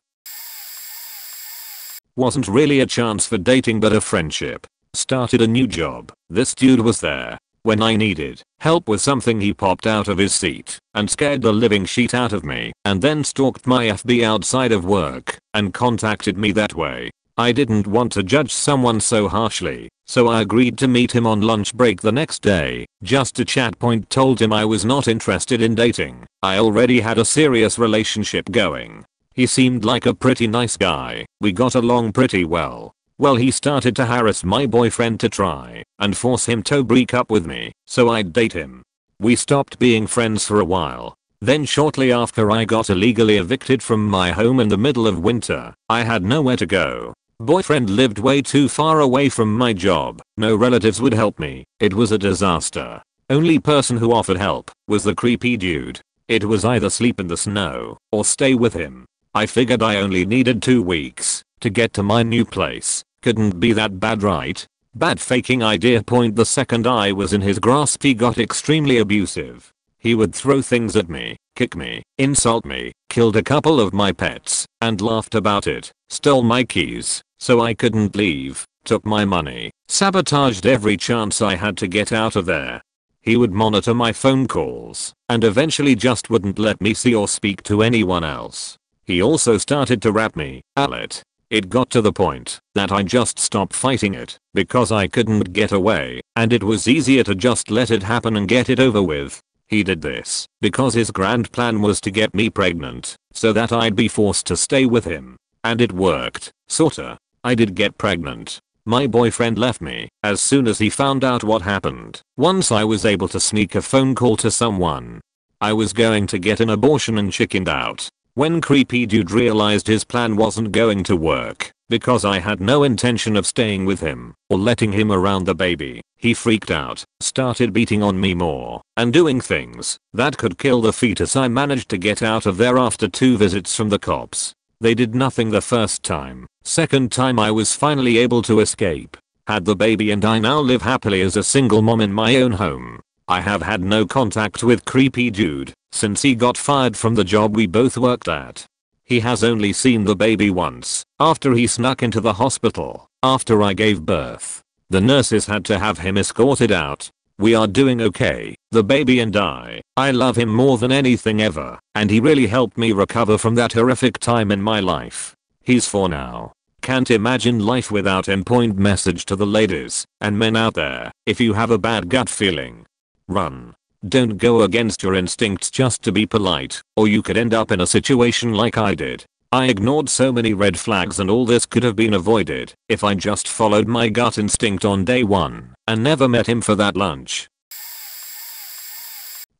Wasn't really a chance for dating but a friendship. Started a new job. This dude was there when I needed help with something. He popped out of his seat and scared the living shit out of me, and then stalked my FB outside of work and contacted me that way. I didn't want to judge someone so harshly, so I agreed to meet him on lunch break the next day just to chat. Point told him I was not interested in dating. I already had a serious relationship going. He seemed like a pretty nice guy. We got along pretty well. Well, he started to harass my boyfriend to try and force him to break up with me so I'd date him. We stopped being friends for a while. Then shortly after I got illegally evicted from my home in the middle of winter. I had nowhere to go. Boyfriend lived way too far away from my job. No relatives would help me. It was a disaster. Only person who offered help was the creepy dude. It was either sleep in the snow or stay with him. I figured I only needed 2 weeks to get to my new place. Couldn't be that bad, right? Bad faking idea. Point the second I was in his grasp he got extremely abusive. He would throw things at me, kick me, insult me, killed a couple of my pets, and laughed about it, stole my keys so I couldn't leave, took my money, sabotaged every chance I had to get out of there. He would monitor my phone calls and eventually just wouldn't let me see or speak to anyone else. He also started to rap me, Alet. It got to the point that I just stopped fighting it because I couldn't get away, and it was easier to just let it happen and get it over with. He did this because his grand plan was to get me pregnant so that I'd be forced to stay with him. And it worked, sorta. I did get pregnant. My boyfriend left me as soon as he found out what happened. Once I was able to sneak a phone call to someone. I was going to get an abortion and chickened out. When creepy dude realized his plan wasn't going to work because I had no intention of staying with him or letting him around the baby, he freaked out, started beating on me more, and doing things that could kill the fetus. I managed to get out of there after 2 visits from the cops. They did nothing the first time. Second time I was finally able to escape. Had the baby and I now live happily as a single mom in my own home. I have had no contact with creepy dude since he got fired from the job we both worked at. He has only seen the baby once, after he snuck into the hospital, after I gave birth. The nurses had to have him escorted out. We are doing okay, the baby and I. I love him more than anything ever, and he really helped me recover from that horrific time in my life. He's 4 now. Can't imagine life without him. Point message to the ladies and men out there, if you have a bad gut feeling, run. Don't go against your instincts just to be polite, or you could end up in a situation like I did. I ignored so many red flags and all this could have been avoided if I just followed my gut instinct on day 1 and never met him for that lunch.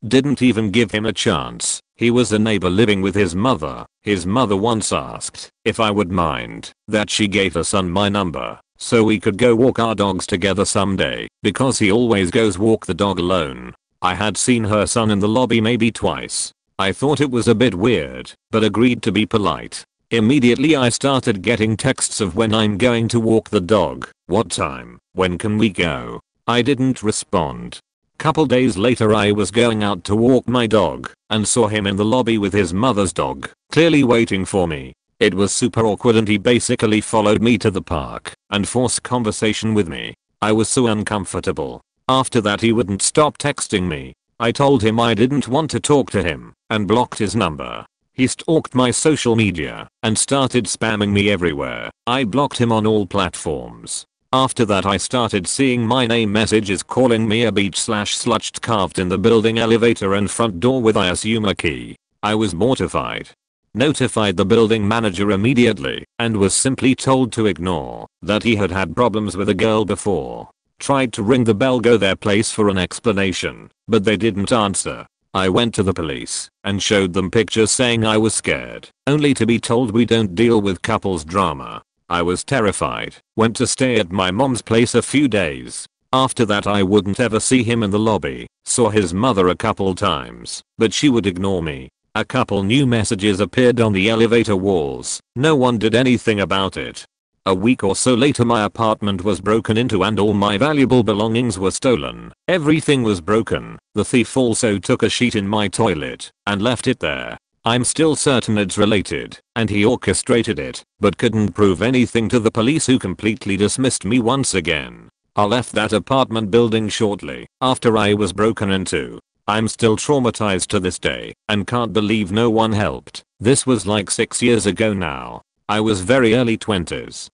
Didn't even give him a chance. He was a neighbor living with his mother. His mother once asked if I would mind that she gave her son my number so we could go walk our dogs together someday because he always goes walk the dog alone. I had seen her son in the lobby maybe twice. I thought it was a bit weird, but agreed to be polite. Immediately I started getting texts of when I'm going to walk the dog, what time, when can we go. I didn't respond. Couple days later I was going out to walk my dog and saw him in the lobby with his mother's dog, clearly waiting for me. It was super awkward and he basically followed me to the park and forced conversation with me. I was so uncomfortable. After that he wouldn't stop texting me. I told him I didn't want to talk to him and blocked his number. He stalked my social media and started spamming me everywhere. I blocked him on all platforms. After that I started seeing my name messages calling me a beach/slut carved in the building elevator and front door with I assume a key. I was mortified. Notified the building manager immediately and was simply told to ignore that he had had problems with a girl before. Tried to ring the bell go their place for an explanation, but they didn't answer. I went to the police and showed them pictures saying I was scared, only to be told we don't deal with couples drama. I was terrified, went to stay at my mom's place a few days. After that I wouldn't ever see him in the lobby. Saw his mother a couple times, but she would ignore me. A couple new messages appeared on the elevator walls. No one did anything about it. A week or so later my apartment was broken into and all my valuable belongings were stolen. Everything was broken. The thief also took a sheet in my toilet and left it there. I'm still certain it's related and he orchestrated it, but couldn't prove anything to the police who completely dismissed me once again. I left that apartment building shortly after I was broken into. I'm still traumatized to this day and can't believe no one helped. This was like 6 years ago now. I was very early 20s.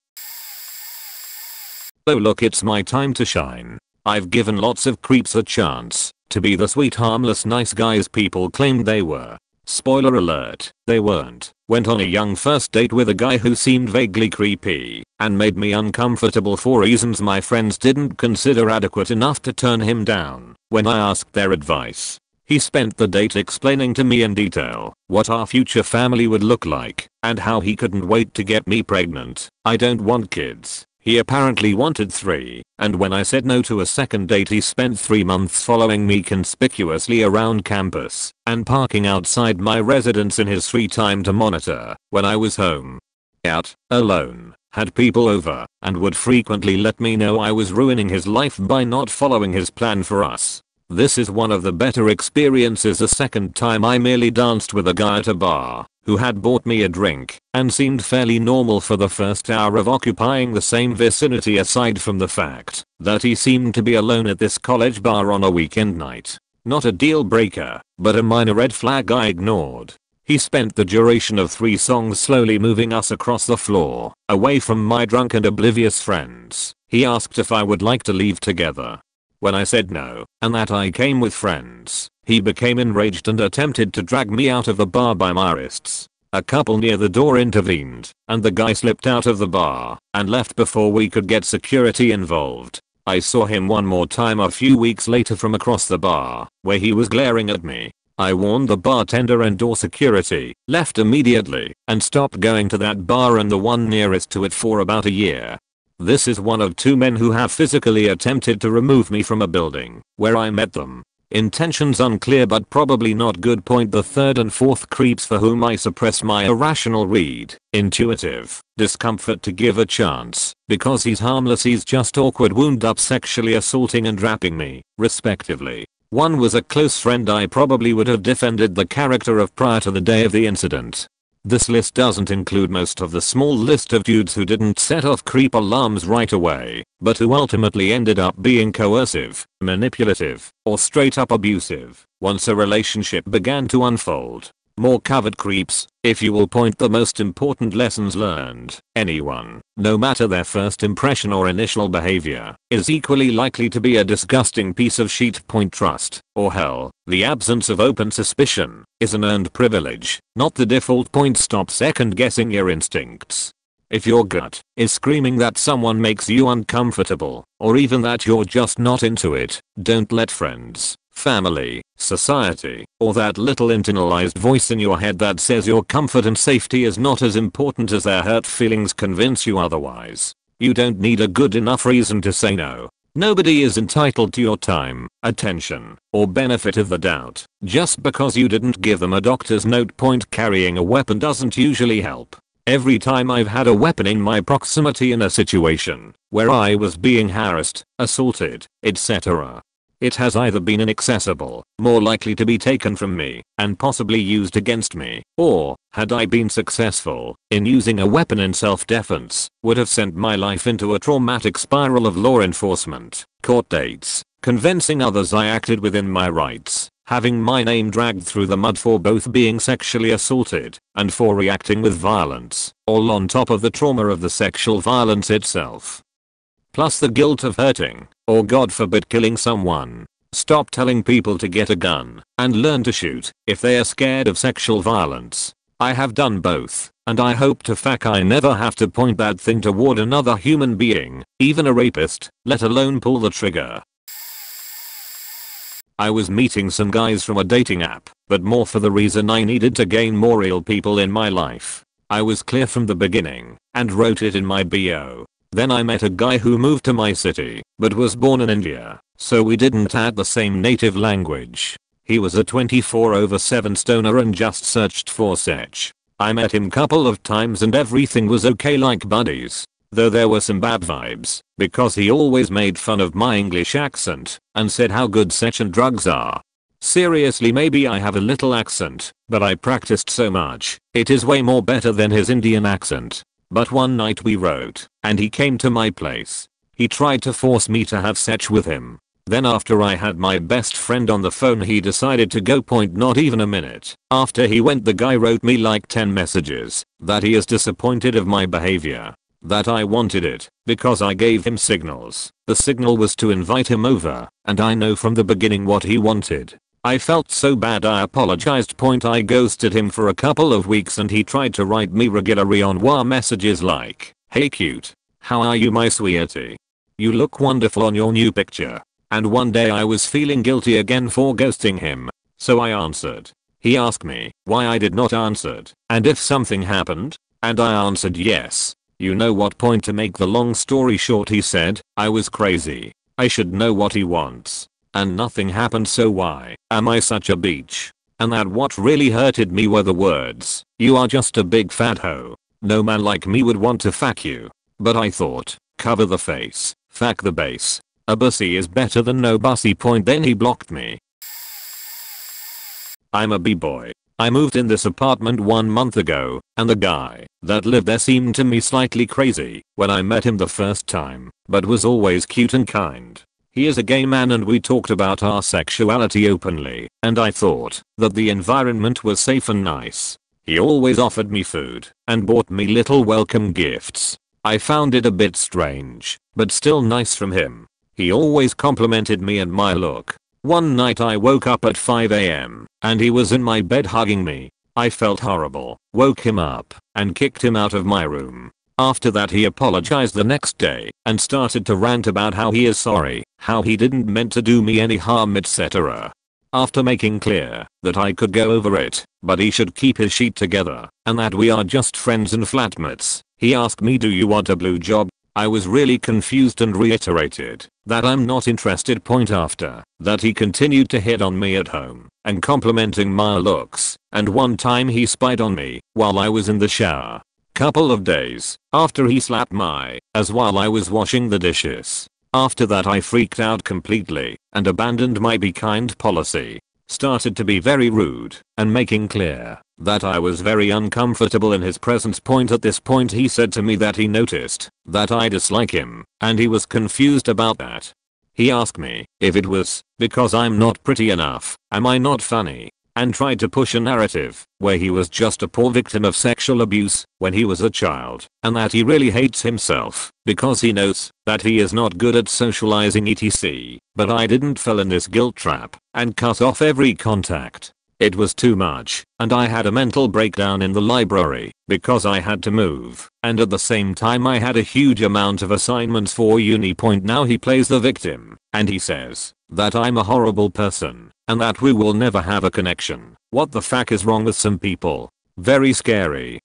Oh look, it's my time to shine. I've given lots of creeps a chance to be the sweet harmless nice guys people claimed they were. Spoiler alert, they weren't. Went on a young first date with a guy who seemed vaguely creepy and made me uncomfortable for reasons my friends didn't consider adequate enough to turn him down. When I asked their advice, he spent the date explaining to me in detail what our future family would look like and how he couldn't wait to get me pregnant. I don't want kids. He apparently wanted 3, and when I said no to a second date he spent 3 months following me conspicuously around campus and parking outside my residence in his free time to monitor when I was home. Out, alone, had people over, and would frequently let me know I was ruining his life by not following his plan for us. This is one of the better experiences. The second time I merely danced with a guy at a bar who had bought me a drink and seemed fairly normal for the first hour of occupying the same vicinity, aside from the fact that he seemed to be alone at this college bar on a weekend night. Not a deal breaker, but a minor red flag I ignored. He spent the duration of 3 songs slowly moving us across the floor, away from my drunk and oblivious friends. He asked if I would like to leave together. When I said no, and that I came with friends, he became enraged and attempted to drag me out of the bar by my wrists. A couple near the door intervened, and the guy slipped out of the bar and left before we could get security involved. I saw him one more time a few weeks later from across the bar, where he was glaring at me. I warned the bartender and door security, left immediately, and stopped going to that bar and the one nearest to it for about a year. This is one of 2 men who have physically attempted to remove me from a building where I met them. Intentions unclear but probably not good. Point the third and fourth creeps for whom I suppress my irrational read, intuitive, discomfort to give a chance, because he's harmless, he's just awkward, wound up, sexually assaulting and rapping me, respectively. One was a close friend I probably would have defended the character of prior to the day of the incident. This list doesn't include most of the small list of dudes who didn't set off creep alarms right away, but who ultimately ended up being coercive, manipulative, or straight up abusive once a relationship began to unfold. More covered creeps, if you will. Point the most important lessons learned. Anyone, no matter their first impression or initial behavior, is equally likely to be a disgusting piece of shit. Point trust, or hell, the absence of open suspicion, is an earned privilege, not the default. Point stop second guessing your instincts. If your gut is screaming that someone makes you uncomfortable, or even that you're just not into it, don't let friends, family, society, or that little internalized voice in your head that says your comfort and safety is not as important as their hurt feelings convince you otherwise. You don't need a good enough reason to say no. Nobody is entitled to your time, attention, or benefit of the doubt just because you didn't give them a doctor's note. Point carrying a weapon doesn't usually help. Every time I've had a weapon in my proximity in a situation where I was being harassed, assaulted, etc., it has either been inaccessible, more likely to be taken from me, and possibly used against me, or, had I been successful in using a weapon in self-defense, would have sent my life into a traumatic spiral of law enforcement, court dates, convincing others I acted within my rights, having my name dragged through the mud for both being sexually assaulted and for reacting with violence, all on top of the trauma of the sexual violence itself. Plus the guilt of hurting, or God forbid killing someone. Stop telling people to get a gun and learn to shoot if they are scared of sexual violence. I have done both, and I hope to fuck I never have to point that thing toward another human being, even a rapist, let alone pull the trigger. I was meeting some guys from a dating app, but more for the reason I needed to gain more real people in my life. I was clear from the beginning, and wrote it in my bio. Then I met a guy who moved to my city, but was born in India, so we didn't have the same native language. He was a 24/7 stoner and just searched for sex. I met him couple of times and everything was okay like buddies. Though there were some bad vibes, because he always made fun of my English accent, and said how good sex and drugs are. Seriously, maybe I have a little accent, but I practiced so much, it is way more better than his Indian accent. But one night we wrote, and he came to my place. He tried to force me to have sex with him. Then after I had my best friend on the phone he decided to go. Not even a minute after he went the guy wrote me like 10 messages that he is disappointed of my behavior. That I wanted it, because I gave him signals. The signal was to invite him over, and I know from the beginning what he wanted. I felt so bad I apologized. I ghosted him for a couple of weeks and he tried to write me regular on messages like, "Hey cute, how are you my sweetie? You look wonderful on your new picture." And one day I was feeling guilty again for ghosting him, so I answered. He asked me why I did not answer and if something happened, and I answered yes. You know what? To make the long story short, he said I was crazy. I should know what he wants. And nothing happened, so why am I such a bitch? And that what really hurted me were the words, "You are just a big fat hoe. No man like me would want to fuck you." But I thought, cover the face, fuck the base. A bussy is better than no bussy. Then he blocked me. I'm a b-boy. I moved in this apartment 1 month ago, and the guy that lived there seemed to me slightly crazy when I met him the first time, but was always cute and kind. He is a gay man and we talked about our sexuality openly, and I thought that the environment was safe and nice. He always offered me food and bought me little welcome gifts. I found it a bit strange, but still nice from him. He always complimented me and my look. One night I woke up at 5 AM and he was in my bed hugging me. I felt horrible, woke him up, and kicked him out of my room. After that he apologized the next day and started to rant about how he is sorry, how he didn't meant to do me any harm, etc. After making clear that I could go over it, but he should keep his shit together, and that we are just friends and flatmates, he asked me, "Do you want a blue job?" I was really confused and reiterated that I'm not interested. After that he continued to hit on me at home and complimenting my looks, and one time he spied on me while I was in the shower. Couple of days after he slapped my ass while I was washing the dishes. After that I freaked out completely and abandoned my be kind policy. Started to be very rude and making clear that I was very uncomfortable in his presence. At this point he said to me that he noticed that I dislike him and he was confused about that. He asked me if it was because I'm not pretty enough, am I not funny, and tried to push a narrative where he was just a poor victim of sexual abuse when he was a child and that he really hates himself because he knows that he is not good at socializing etc. But I didn't fall in this guilt trap and cut off every contact. It was too much and I had a mental breakdown in the library because I had to move, and at the same time I had a huge amount of assignments for uni. Now he plays the victim and he says that I'm a horrible person and that we will never have a connection. What the fuck is wrong with some people? Very scary.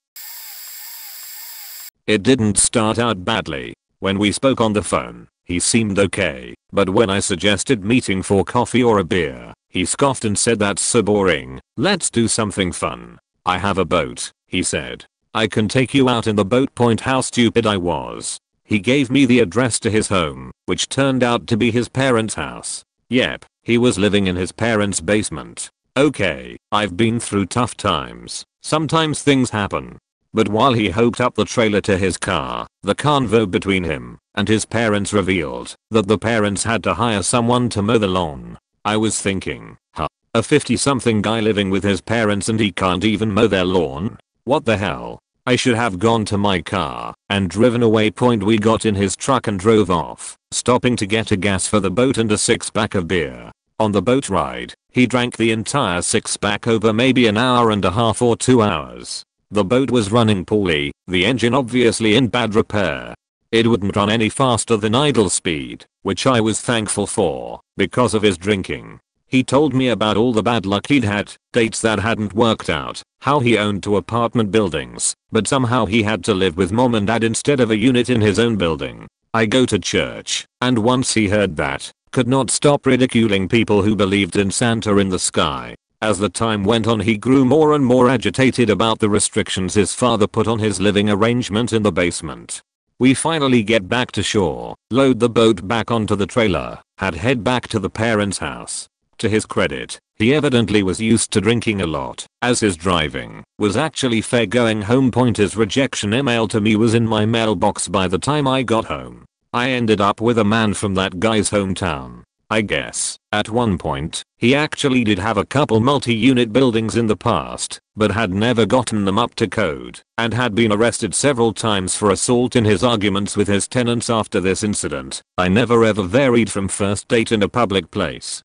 It didn't start out badly. When we spoke on the phone, he seemed okay, but when I suggested meeting for coffee or a beer, he scoffed and said that's so boring, let's do something fun. I have a boat, he said. I can take you out in the boat. How stupid I was. He gave me the address to his home, which turned out to be his parents' house. Yep, he was living in his parents' basement. Okay, I've been through tough times. Sometimes things happen. But while he hooked up the trailer to his car, the convo between him and his parents revealed that the parents had to hire someone to mow the lawn. I was thinking, huh, a 50-something guy living with his parents and he can't even mow their lawn? What the hell? I should have gone to my car and driven away. We got in his truck and drove off, stopping to get a gas for the boat and a 6-pack of beer. On the boat ride, he drank the entire 6-pack over maybe an hour and a half or 2 hours. The boat was running poorly, the engine obviously in bad repair. It wouldn't run any faster than idle speed, which I was thankful for, because of his drinking. He told me about all the bad luck he'd had, dates that hadn't worked out, how he owned 2 apartment buildings, but somehow he had to live with mom and dad instead of a unit in his own building. I go to church, and once he heard that, could not stop ridiculing people who believed in Santa in the sky. As the time went on he grew more and more agitated about the restrictions his father put on his living arrangement in the basement. We finally get back to shore, load the boat back onto the trailer, and head back to the parents' house. To his credit, he evidently was used to drinking a lot, as his driving was actually fair going home. His rejection email to me was in my mailbox by the time I got home. I ended up with a man from that guy's hometown. I guess, at one point, he actually did have a couple multi-unit buildings in the past, but had never gotten them up to code, and had been arrested several times for assault in his arguments with his tenants after this incident. I never ever varied from first date in a public place.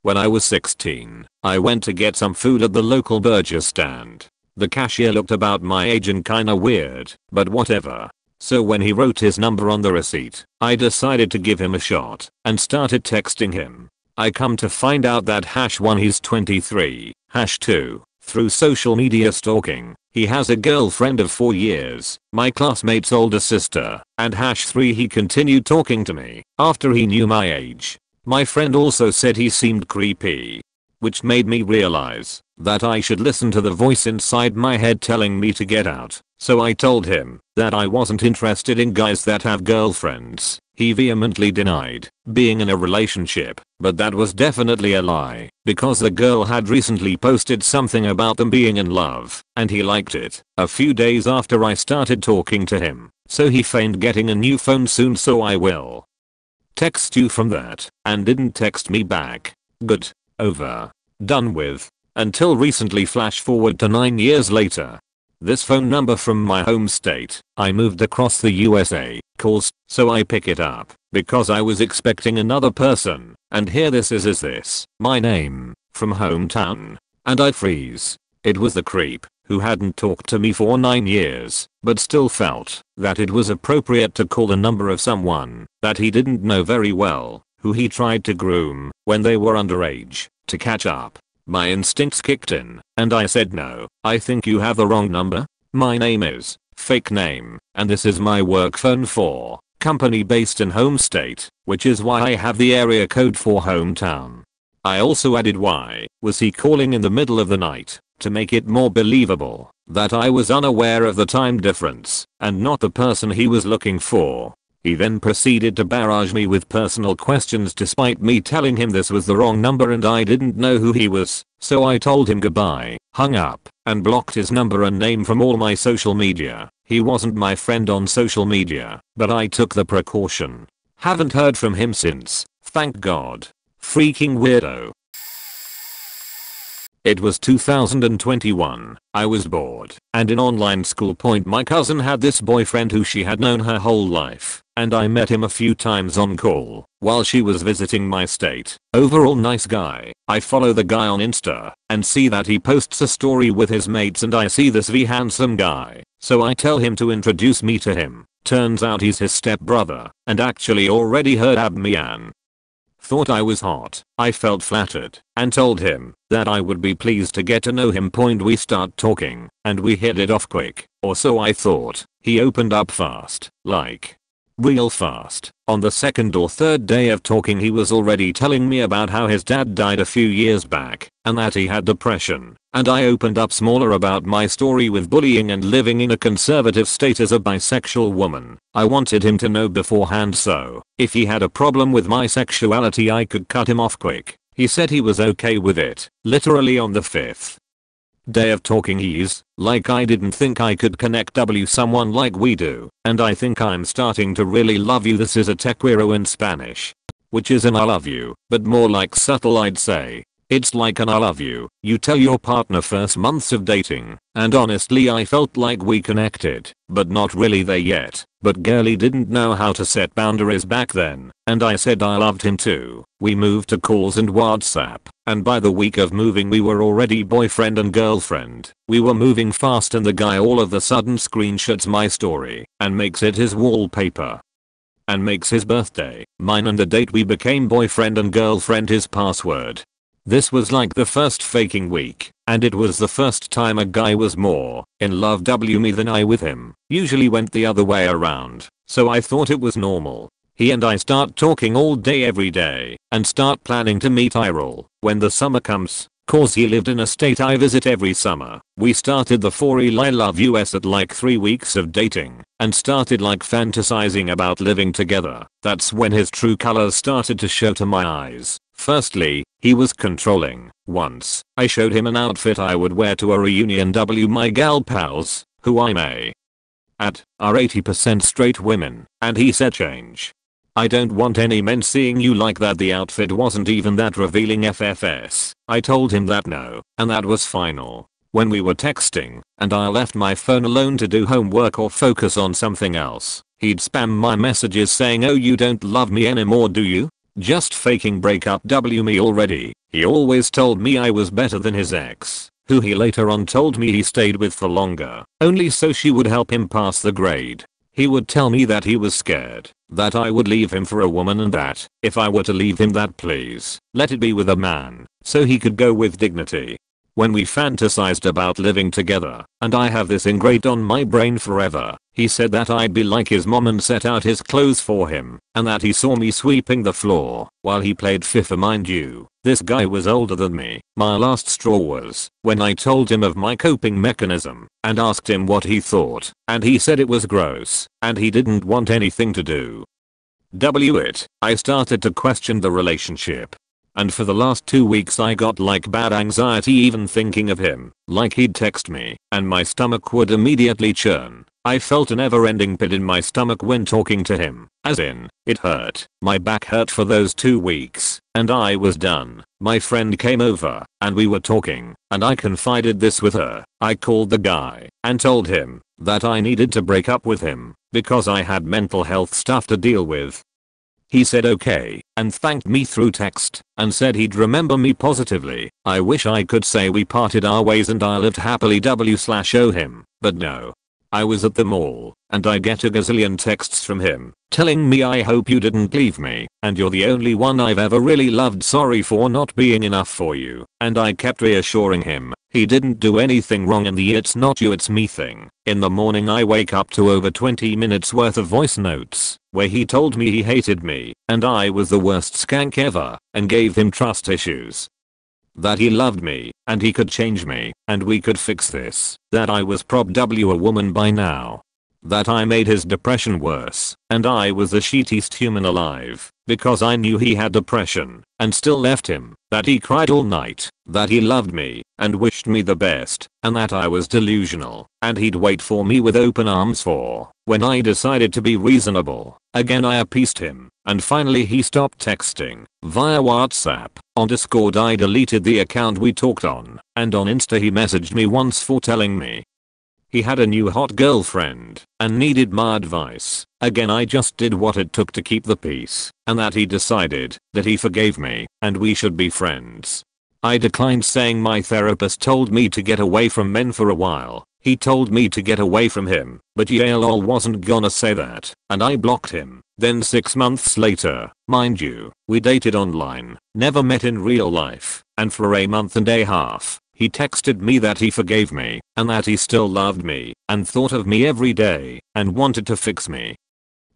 When I was 16, I went to get some food at the local burger stand. The cashier looked about my age and kinda weird, but whatever. So when he wrote his number on the receipt, I decided to give him a shot and started texting him. I come to find out that #1 he's 23, #2, through social media stalking, he has a girlfriend of 4 years, my classmate's older sister, and #3 he continued talking to me after he knew my age. My friend also said he seemed creepy, which made me realize that I should listen to the voice inside my head telling me to get out. So I told him that I wasn't interested in guys that have girlfriends. He vehemently denied being in a relationship, but that was definitely a lie because the girl had recently posted something about them being in love and he liked it a few days after I started talking to him. So he feigned getting a new phone soon, so I will text you from that, and didn't text me back. Good. Over. Done with. Until recently. Flash forward to 9 years later. This phone number from my home state, I moved across the USA, calls, so I pick it up, because I was expecting another person, and here this is this, my name, from hometown. And I freeze. It was the creep, who hadn't talked to me for 9 years, but still felt that it was appropriate to call the number of someone that he didn't know very well, who he tried to groom when they were underage, to catch up. My instincts kicked in, and I said no, I think you have the wrong number. My name is fake name, and this is my work phone for company based in home state, which is why I have the area code for hometown. I also added why was he calling in the middle of the night to make it more believable that I was unaware of the time difference and not the person he was looking for. He then proceeded to barrage me with personal questions despite me telling him this was the wrong number and I didn't know who he was, so I told him goodbye, hung up, and blocked his number and name from all my social media. He wasn't my friend on social media, but I took the precaution. Haven't heard from him since, thank God. Freaking weirdo. It was 2021. I was bored and in online school. My cousin had this boyfriend who she had known her whole life, and I met him a few times on call while she was visiting my state. Overall nice guy. I follow the guy on Insta and see that he posts a story with his mates and I see this handsome guy, so I tell him to introduce me to him. Turns out he's his stepbrother and actually already heard of me and thought I was hot. I felt flattered and told him that I would be pleased to get to know him. We start talking and we hit it off quick, or so I thought. He opened up fast, like real fast. On the second or third day of talking he was already telling me about how his dad died a few years back and that he had depression, and I opened up smaller about my story with bullying and living in a conservative state as a bisexual woman. I wanted him to know beforehand so if he had a problem with my sexuality I could cut him off quick. He said he was okay with it. Literally on the 5th day of talking he's like, I didn't think I could connect someone like we do, and I think I'm starting to really love you. This is a te quiero in Spanish, which is an I love you, but more like subtle I'd say. It's like an I love you tell your partner first months of dating, and honestly I felt like we connected, but not really there yet. But girlie didn't know how to set boundaries back then, and I said I loved him too. We moved to calls and WhatsApp, and by the week of moving we were already boyfriend and girlfriend. We were moving fast and the guy all of a sudden screenshots my story and makes it his wallpaper. And makes his birthday, mine and the date we became boyfriend and girlfriend his password. This was like the first faking week, and it was the first time a guy was more in love with me than I with him. Usually went the other way around, so I thought it was normal. He and I start talking all day every day and start planning to meet Irel when the summer comes, cause he lived in a state I visit every summer. We started the 4 I love US at like 3 weeks of dating and started like fantasizing about living together. That's when his true colors started to show to my eyes. Firstly, he was controlling. Once, I showed him an outfit I would wear to a reunion. My gal pals, who I'm at, are 80% straight women, and he said change. I don't want any men seeing you like that. The outfit wasn't even that revealing FFS. I told him that no, and that was final. When we were texting, and I left my phone alone to do homework or focus on something else, he'd spam my messages saying, oh you don't love me anymore do you? Just faking breakup me already. He always told me I was better than his ex, who he later on told me he stayed with for longer, only so she would help him pass the grade. He would tell me that he was scared that I would leave him for a woman and that if I were to leave him that please let it be with a man so he could go with dignity. When we fantasized about living together, and I have this engraved on my brain forever, he said that I'd be like his mom and set out his clothes for him, and that he saw me sweeping the floor while he played FIFA. Mind you, this guy was older than me. My last straw was when I told him of my coping mechanism and asked him what he thought, and he said it was gross and he didn't want anything to do with it. I started to question the relationship. And for the last 2 weeks I got like bad anxiety even thinking of him. Like he'd text me and my stomach would immediately churn. I felt a never-ending pit in my stomach when talking to him. As in, it hurt. My back hurt for those 2 weeks and I was done. My friend came over and we were talking and I confided this with her. I called the guy and told him that I needed to break up with him because I had mental health stuff to deal with. He said okay and thanked me through text and said he'd remember me positively. I wish I could say we parted our ways and I lived happily / owe him, but no. I was at the mall and I get a gazillion texts from him telling me I hope you didn't leave me and you're the only one I've ever really loved, sorry for not being enough for you, and I kept reassuring him he didn't do anything wrong in the it's not you it's me thing. In the morning I wake up to over 20 minutes worth of voice notes where he told me he hated me and I was the worst skank ever and gave him trust issues. That he loved me and he could change me and we could fix this. That I was probably a woman by now. That I made his depression worse and I was the shittiest human alive because I knew he had depression and still left him. That he cried all night. That he loved me and wished me the best and that I was delusional and he'd wait for me with open arms for when I decided to be reasonable. Again I appeased him and finally he stopped texting via WhatsApp. On Discord I deleted the account we talked on and on Insta he messaged me once for telling me he had a new hot girlfriend and needed my advice. Again I just did what it took to keep the peace and that he decided that he forgave me and we should be friends. I declined saying my therapist told me to get away from men for a while. He told me to get away from him, but yeah lol wasn't gonna say that and I blocked him. Then 6 months later, mind you, we dated online, never met in real life, and for a month and a half, he texted me that he forgave me and that he still loved me and thought of me every day and wanted to fix me.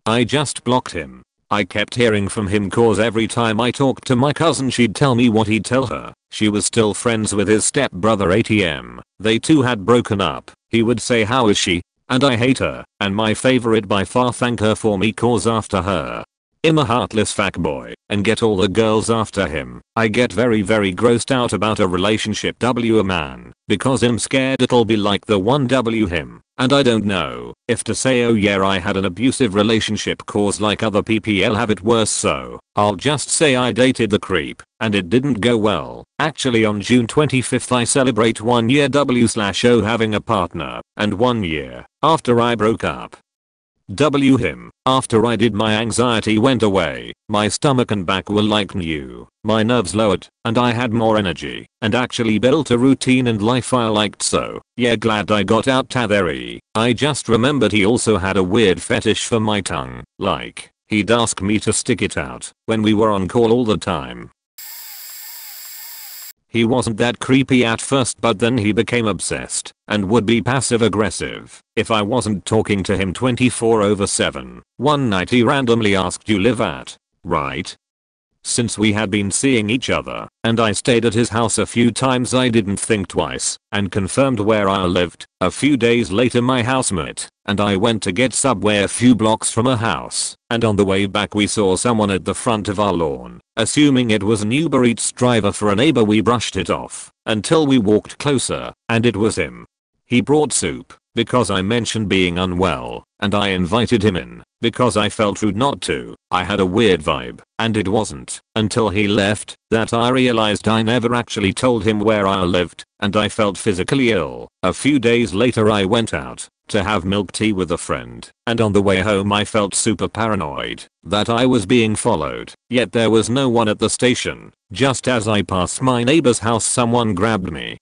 I just blocked him. I kept hearing from him cause every time I talked to my cousin she'd tell me what he'd tell her. She was still friends with his stepbrother ATM. They two had broken up. He would say how is she? And I hate her. And my favorite by far thank her for me cause after her. I'm a heartless fuckboy and get all the girls after him. I get very grossed out about a relationship a man because I'm scared it'll be like the one him. And I don't know if to say oh yeah I had an abusive relationship cause like other PPL have it worse, so I'll just say I dated the creep and it didn't go well. Actually on June 25th I celebrate 1 year O having a partner and 1 year after I broke up. Him. After I did my anxiety went away, my stomach and back were like new, my nerves lowered, and I had more energy, and actually built a routine and life I liked, so yeah glad I got out Tatheri. I just remembered he also had a weird fetish for my tongue, like, he'd ask me to stick it out when we were on call all the time. He wasn't that creepy at first but then he became obsessed and would be passive aggressive if I wasn't talking to him 24/7. One night he randomly asked you live at, right? Since we had been seeing each other and I stayed at his house a few times I didn't think twice and confirmed where I lived. A few days later my housemate and I went to get Subway a few blocks from her house and on the way back we saw someone at the front of our lawn. Assuming it was an Uber Eats driver for a neighbor we brushed it off until we walked closer and it was him. He brought soup because I mentioned being unwell and I invited him in because I felt rude not to. I had a weird vibe and it wasn't until he left that I realized I never actually told him where I lived and I felt physically ill. A few days later I went out to have milk tea with a friend and on the way home I felt super paranoid that I was being followed, yet there was no one at the station. Just as I passed my neighbor's house someone grabbed me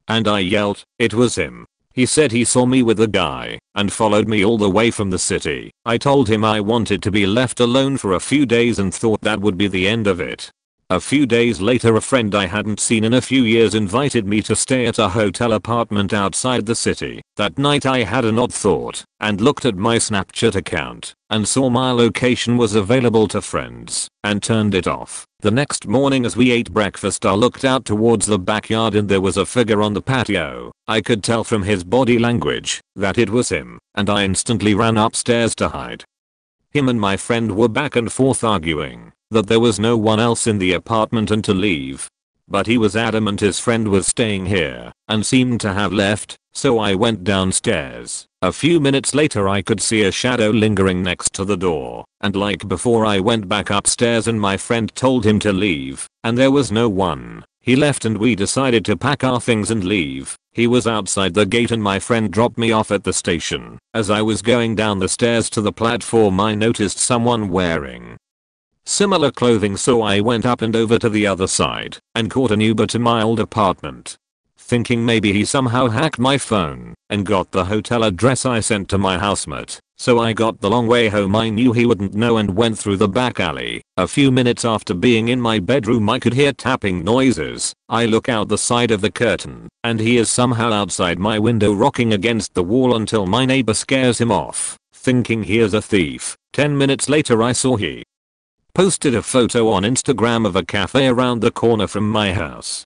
and I yelled, it was him. He said he saw me with a guy and followed me all the way from the city. I told him I wanted to be left alone for a few days and thought that would be the end of it. A few days later a friend I hadn't seen in a few years invited me to stay at a hotel apartment outside the city. That night I had an odd thought and looked at my Snapchat account and saw my location was available to friends and turned it off. The next morning as we ate breakfast I looked out towards the backyard and there was a figure on the patio. I could tell from his body language that it was him and I instantly ran upstairs to hide. Him and my friend were back and forth arguing that there was no one else in the apartment and to leave. But he was adamant his friend was staying here and seemed to have left, so I went downstairs. A few minutes later I could see a shadow lingering next to the door, and like before I went back upstairs and my friend told him to leave, and there was no one. He left and we decided to pack our things and leave. He was outside the gate and my friend dropped me off at the station. As I was going down the stairs to the platform I noticed someone wearing similar clothing, so I went up and over to the other side and caught an Uber to my old apartment. Thinking maybe he somehow hacked my phone and got the hotel address I sent to my housemate, So I got the long way home. I knew he wouldn't know and went through the back alley. A few minutes after being in my bedroom I could hear tapping noises. I look out the side of the curtain and he is somehow outside my window rocking against the wall until my neighbor scares him off, thinking he is a thief. 10 minutes later I saw he posted a photo on Instagram of a cafe around the corner from my house.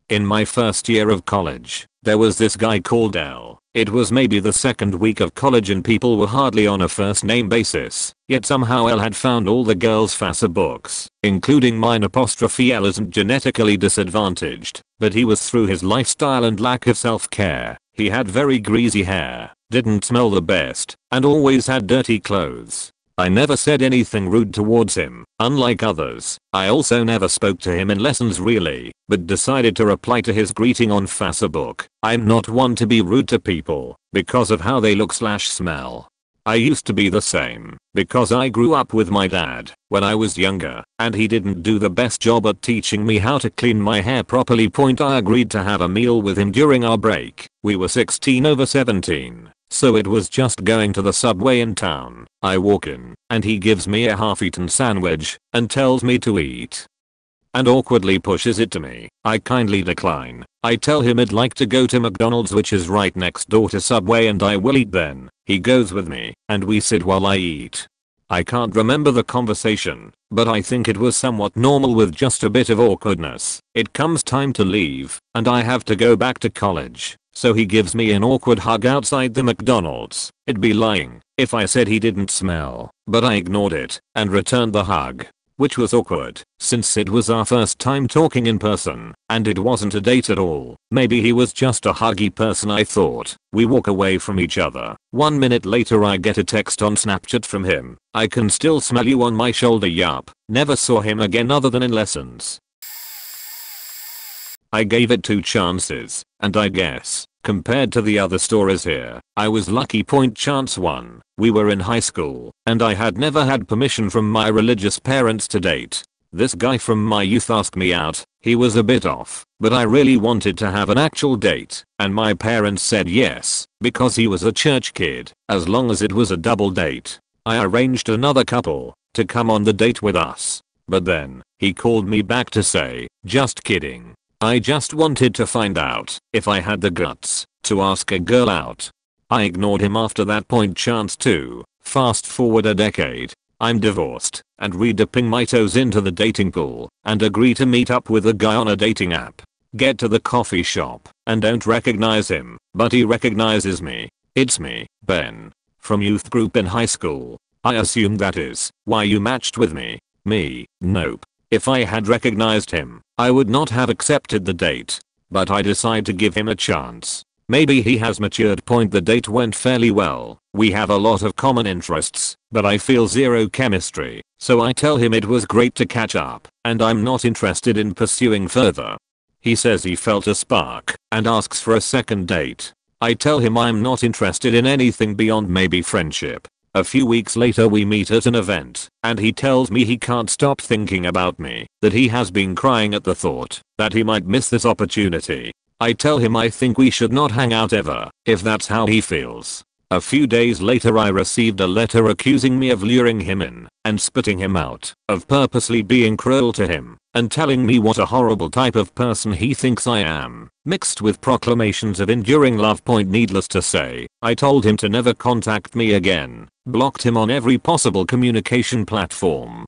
In my first year of college, there was this guy called L. It was maybe the second week of college and people were hardly on a first name basis, yet somehow L had found all the girls' FASA books, including mine. L isn't genetically disadvantaged, but he was through his lifestyle and lack of self-care. He had very greasy hair, didn't smell the best, and always had dirty clothes. I never said anything rude towards him, unlike others. I also never spoke to him in lessons really, but decided to reply to his greeting on Facebook. I'm not one to be rude to people, because of how they look/smell. I used to be the same, because I grew up with my dad when I was younger, and he didn't do the best job at teaching me how to clean my hair properly. I agreed to have a meal with him during our break. We were 16 over 17. So it was just going to the Subway in town. I walk in, and he gives me a half-eaten sandwich, and tells me to eat. And awkwardly pushes it to me. I kindly decline. I tell him I'd like to go to McDonald's, which is right next door to Subway, and I will eat then. He goes with me, and we sit while I eat. I can't remember the conversation, but I think it was somewhat normal with just a bit of awkwardness. It comes time to leave, and I have to go back to college. So he gives me an awkward hug outside the McDonald's. It'd be lying if I said he didn't smell, but I ignored it and returned the hug, which was awkward since it was our first time talking in person and it wasn't a date at all. Maybe he was just a huggy person, I thought. We walk away from each other. 1 minute later I get a text on Snapchat from him. I can still smell you on my shoulder. Yup. Never saw him again other than in lessons. I gave it 2 chances, and I guess, compared to the other stories here, I was lucky. Chance 1. We were in high school, and I had never had permission from my religious parents to date. This guy from my youth asked me out. He was a bit off, but I really wanted to have an actual date, and my parents said yes, because he was a church kid, as long as it was a double date. I arranged another couple to come on the date with us. But then, he called me back to say, just kidding. I just wanted to find out if I had the guts to ask a girl out. I ignored him after that. Chance 2. Fast forward a decade. I'm divorced and re-dipping my toes into the dating pool and agree to meet up with a guy on a dating app. Get to the coffee shop and don't recognize him, but he recognizes me. It's me, Ben, from youth group in high school. I assume that is why you matched with me. Me, nope. If I had recognized him, I would not have accepted the date. But I decide to give him a chance. Maybe he has matured. The date went fairly well. We have a lot of common interests, but I feel zero chemistry. So I tell him it was great to catch up, and I'm not interested in pursuing further. He says he felt a spark, and asks for a second date. I tell him I'm not interested in anything beyond maybe friendship. A few weeks later we meet at an event, and he tells me he can't stop thinking about me, that he has been crying at the thought that he might miss this opportunity. I tell him I think we should not hang out ever, if that's how he feels. A few days later I received a letter accusing me of luring him in and spitting him out, of purposely being cruel to him, and telling me what a horrible type of person he thinks I am, mixed with proclamations of enduring love. Needless to say, I told him to never contact me again, blocked him on every possible communication platform.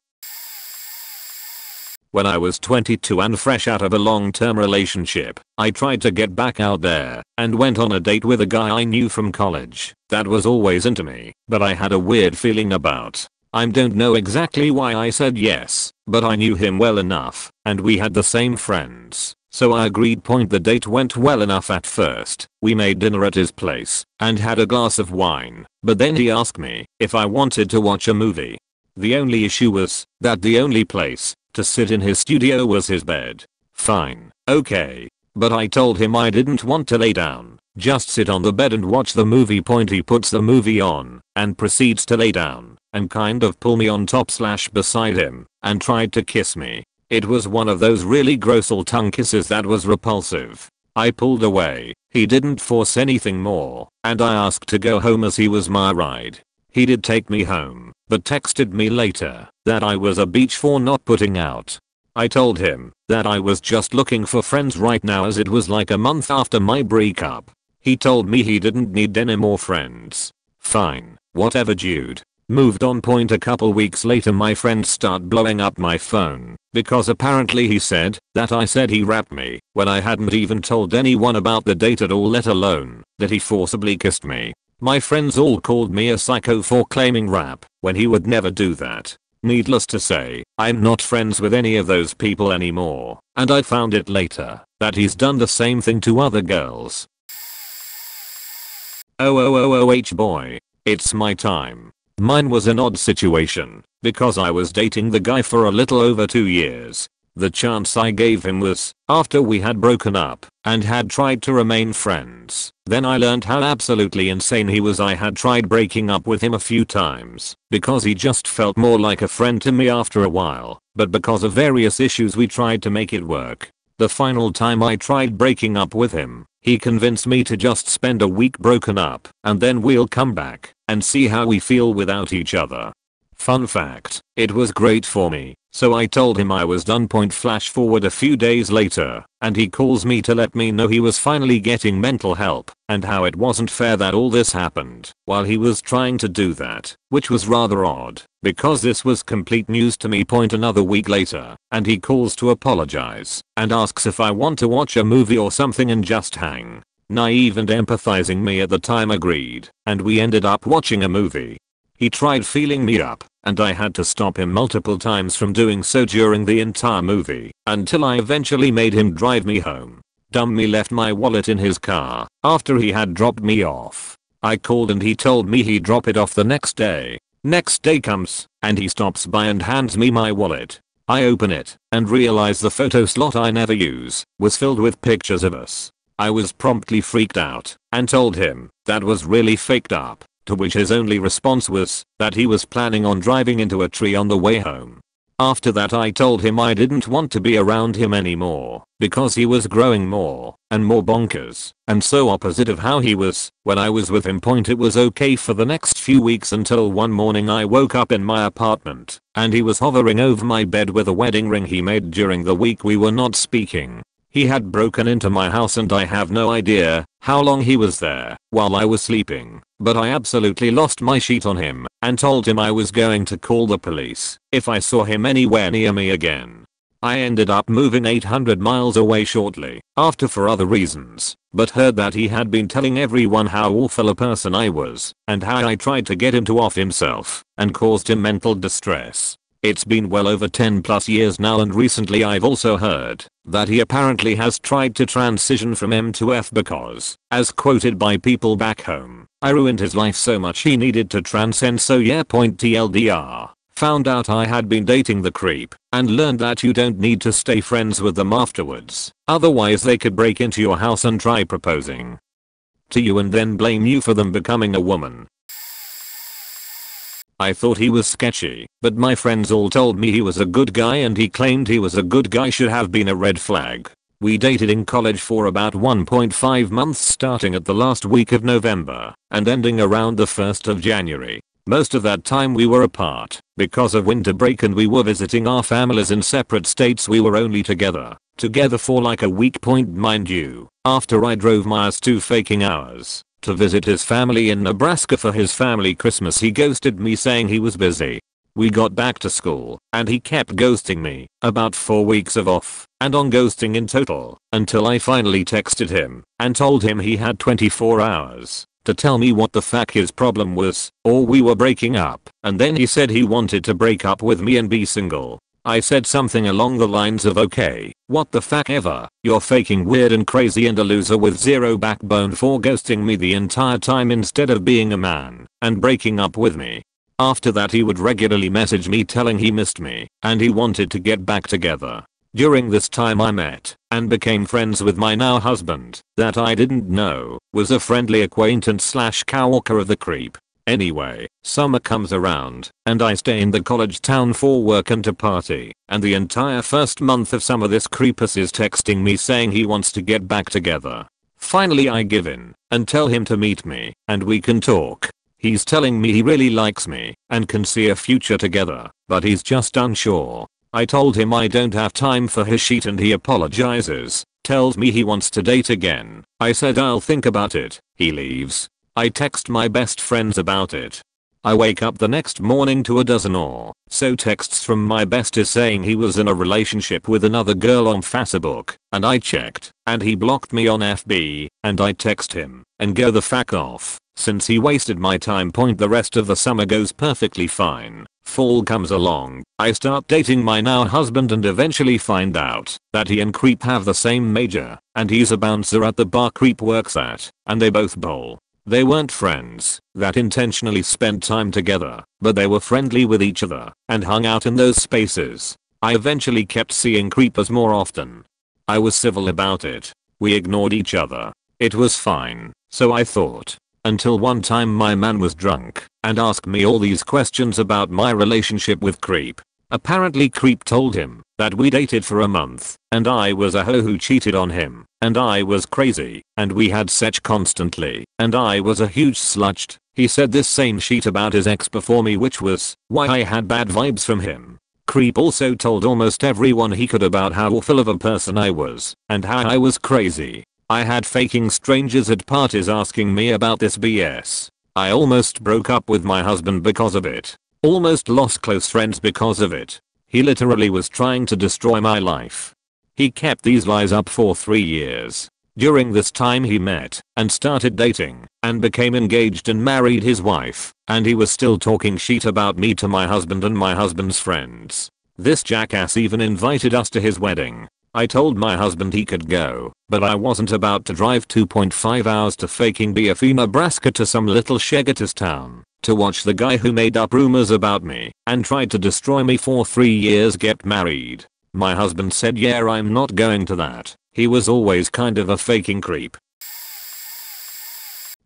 When I was 22 and fresh out of a long-term relationship, I tried to get back out there and went on a date with a guy I knew from college that was always into me, but I had a weird feeling about. I don't know exactly why I said yes, but I knew him well enough, and we had the same friends, so I agreed. The date went well enough at first. We made dinner at his place and had a glass of wine, but then he asked me if I wanted to watch a movie. The only issue was that the only place to sit in his studio was his bed. Fine, okay. But I told him I didn't want to lay down, just sit on the bed and watch the movie. He puts the movie on and proceeds to lay down and kind of pull me on top / beside him and tried to kiss me. It was one of those really gross all tongue kisses that was repulsive. I pulled away. He didn't force anything more, and I asked to go home as he was my ride. He did take me home, but texted me later that I was a bitch for not putting out. I told him that I was just looking for friends right now as it was like a month after my breakup. He told me he didn't need any more friends. Fine, whatever dude. Moved on. A couple weeks later my friend started blowing up my phone because apparently he said that I said he rapped me when I hadn't even told anyone about the date at all, let alone that he forcibly kissed me. My friends all called me a psycho for claiming rap when he would never do that. Needless to say, I'm not friends with any of those people anymore, and I found it later that he's done the same thing to other girls. Oh boy. It's my time. Mine was an odd situation because I was dating the guy for a little over 2 years. The chance I gave him was after we had broken up and had tried to remain friends. Then I learned how absolutely insane he was. I had tried breaking up with him a few times because he just felt more like a friend to me after a while, but because of various issues we tried to make it work. The final time I tried breaking up with him, he convinced me to just spend a week broken up and then we'll come back and see how we feel without each other. Fun fact, it was great for me, so I told him I was done. Flash forward a few days later, and he calls me to let me know he was finally getting mental help and how it wasn't fair that all this happened while he was trying to do that, which was rather odd because this was complete news to me. Another week later, and he calls to apologize and asks if I want to watch a movie or something and just hang. Naive and empathizing me at the time agreed, and we ended up watching a movie. He tried feeling me up, and I had to stop him multiple times from doing so during the entire movie, until I eventually made him drive me home. Me left my wallet in his car after he had dropped me off. I called and he told me he'd drop it off the next day. Next day comes, and he stops by and hands me my wallet. I open it, and realize the photo slot I never use was filled with pictures of us. I was promptly freaked out, and told him that was really faked up. To which his only response was that he was planning on driving into a tree on the way home. After that I told him I didn't want to be around him anymore because he was growing more and more bonkers and so opposite of how he was when I was with him. It was okay for the next few weeks until one morning I woke up in my apartment and he was hovering over my bed with a wedding ring he made during the week we were not speaking. He had broken into my house and I have no idea how long he was there while I was sleeping, but I absolutely lost my shit on him and told him I was going to call the police if I saw him anywhere near me again. I ended up moving 800 miles away shortly after for other reasons, but heard that he had been telling everyone how awful a person I was and how I tried to get him to off himself and caused him mental distress. It's been well over 10 plus years now, and recently I've also heard that he apparently has tried to transition from M to F because, as quoted by people back home, I ruined his life so much he needed to transcend. So yeah. TLDR. Found out I had been dating the creep and learned that you don't need to stay friends with them afterwards, otherwise they could break into your house and try proposing to you and then blame you for them becoming a woman. I thought he was sketchy, but my friends all told me he was a good guy, and he claimed he was a good guy should have been a red flag. We dated in college for about 1.5 months, starting at the last week of November and ending around the 1st of January. Most of that time we were apart because of winter break and we were visiting our families in separate states. We were only together for like a week. Mind you, after I drove my ass 2 faking hours to visit his family in Nebraska for his family Christmas, he ghosted me saying he was busy. We got back to school and he kept ghosting me, about 4 weeks of off and on ghosting in total, until I finally texted him and told him he had 24 hours to tell me what the fuck his problem was or we were breaking up, and then he said he wanted to break up with me and be single. I said something along the lines of, okay, what the fuck ever, you're faking weird and crazy and a loser with zero backbone for ghosting me the entire time instead of being a man and breaking up with me. After that he would regularly message me telling he missed me and he wanted to get back together. During this time I met and became friends with my now husband that I didn't know was a friendly acquaintance / coworker of the creep. Anyway, summer comes around, and I stay in the college town for work and to party, and the entire first month of summer this creepus is texting me saying he wants to get back together. Finally I give in, and tell him to meet me, and we can talk. He's telling me he really likes me, and can see a future together, but he's just unsure. I told him I don't have time for his shit and he apologizes, tells me he wants to date again. I said I'll think about it, he leaves. I text my best friends about it. I wake up the next morning to a dozen or so texts from my besties saying he was in a relationship with another girl on Facebook, and I checked, and he blocked me on FB, and I text him, and go the fuck off, since he wasted my time. The rest of the summer goes perfectly fine. Fall comes along, I start dating my now husband and eventually find out that he and Creep have the same major, and he's a bouncer at the bar Creep works at, and they both bowl. They weren't friends that intentionally spent time together, but they were friendly with each other and hung out in those spaces. I eventually kept seeing Creepers more often. I was civil about it. We ignored each other. It was fine, so I thought. Until one time my man was drunk and asked me all these questions about my relationship with Creep. Apparently Creep told him that we dated for a month and I was a hoe who cheated on him and I was crazy and we had sex constantly and I was a huge slut. He said this same shit about his ex before me, which was why I had bad vibes from him. Creep also told almost everyone he could about how awful of a person I was and how I was crazy. I had faking strangers at parties asking me about this BS. I almost broke up with my husband because of it. Almost lost close friends because of it. He literally was trying to destroy my life. He kept these lies up for 3 years. During this time he met and started dating and became engaged and married his wife, and he was still talking shit about me to my husband and my husband's friends. This jackass even invited us to his wedding. I told my husband he could go, but I wasn't about to drive 2.5 hours to fucking BFE Nebraska to some little Shegatus town to watch the guy who made up rumors about me and tried to destroy me for 3 years get married. My husband said yeah, I'm not going to that. He was always kind of a faking creep.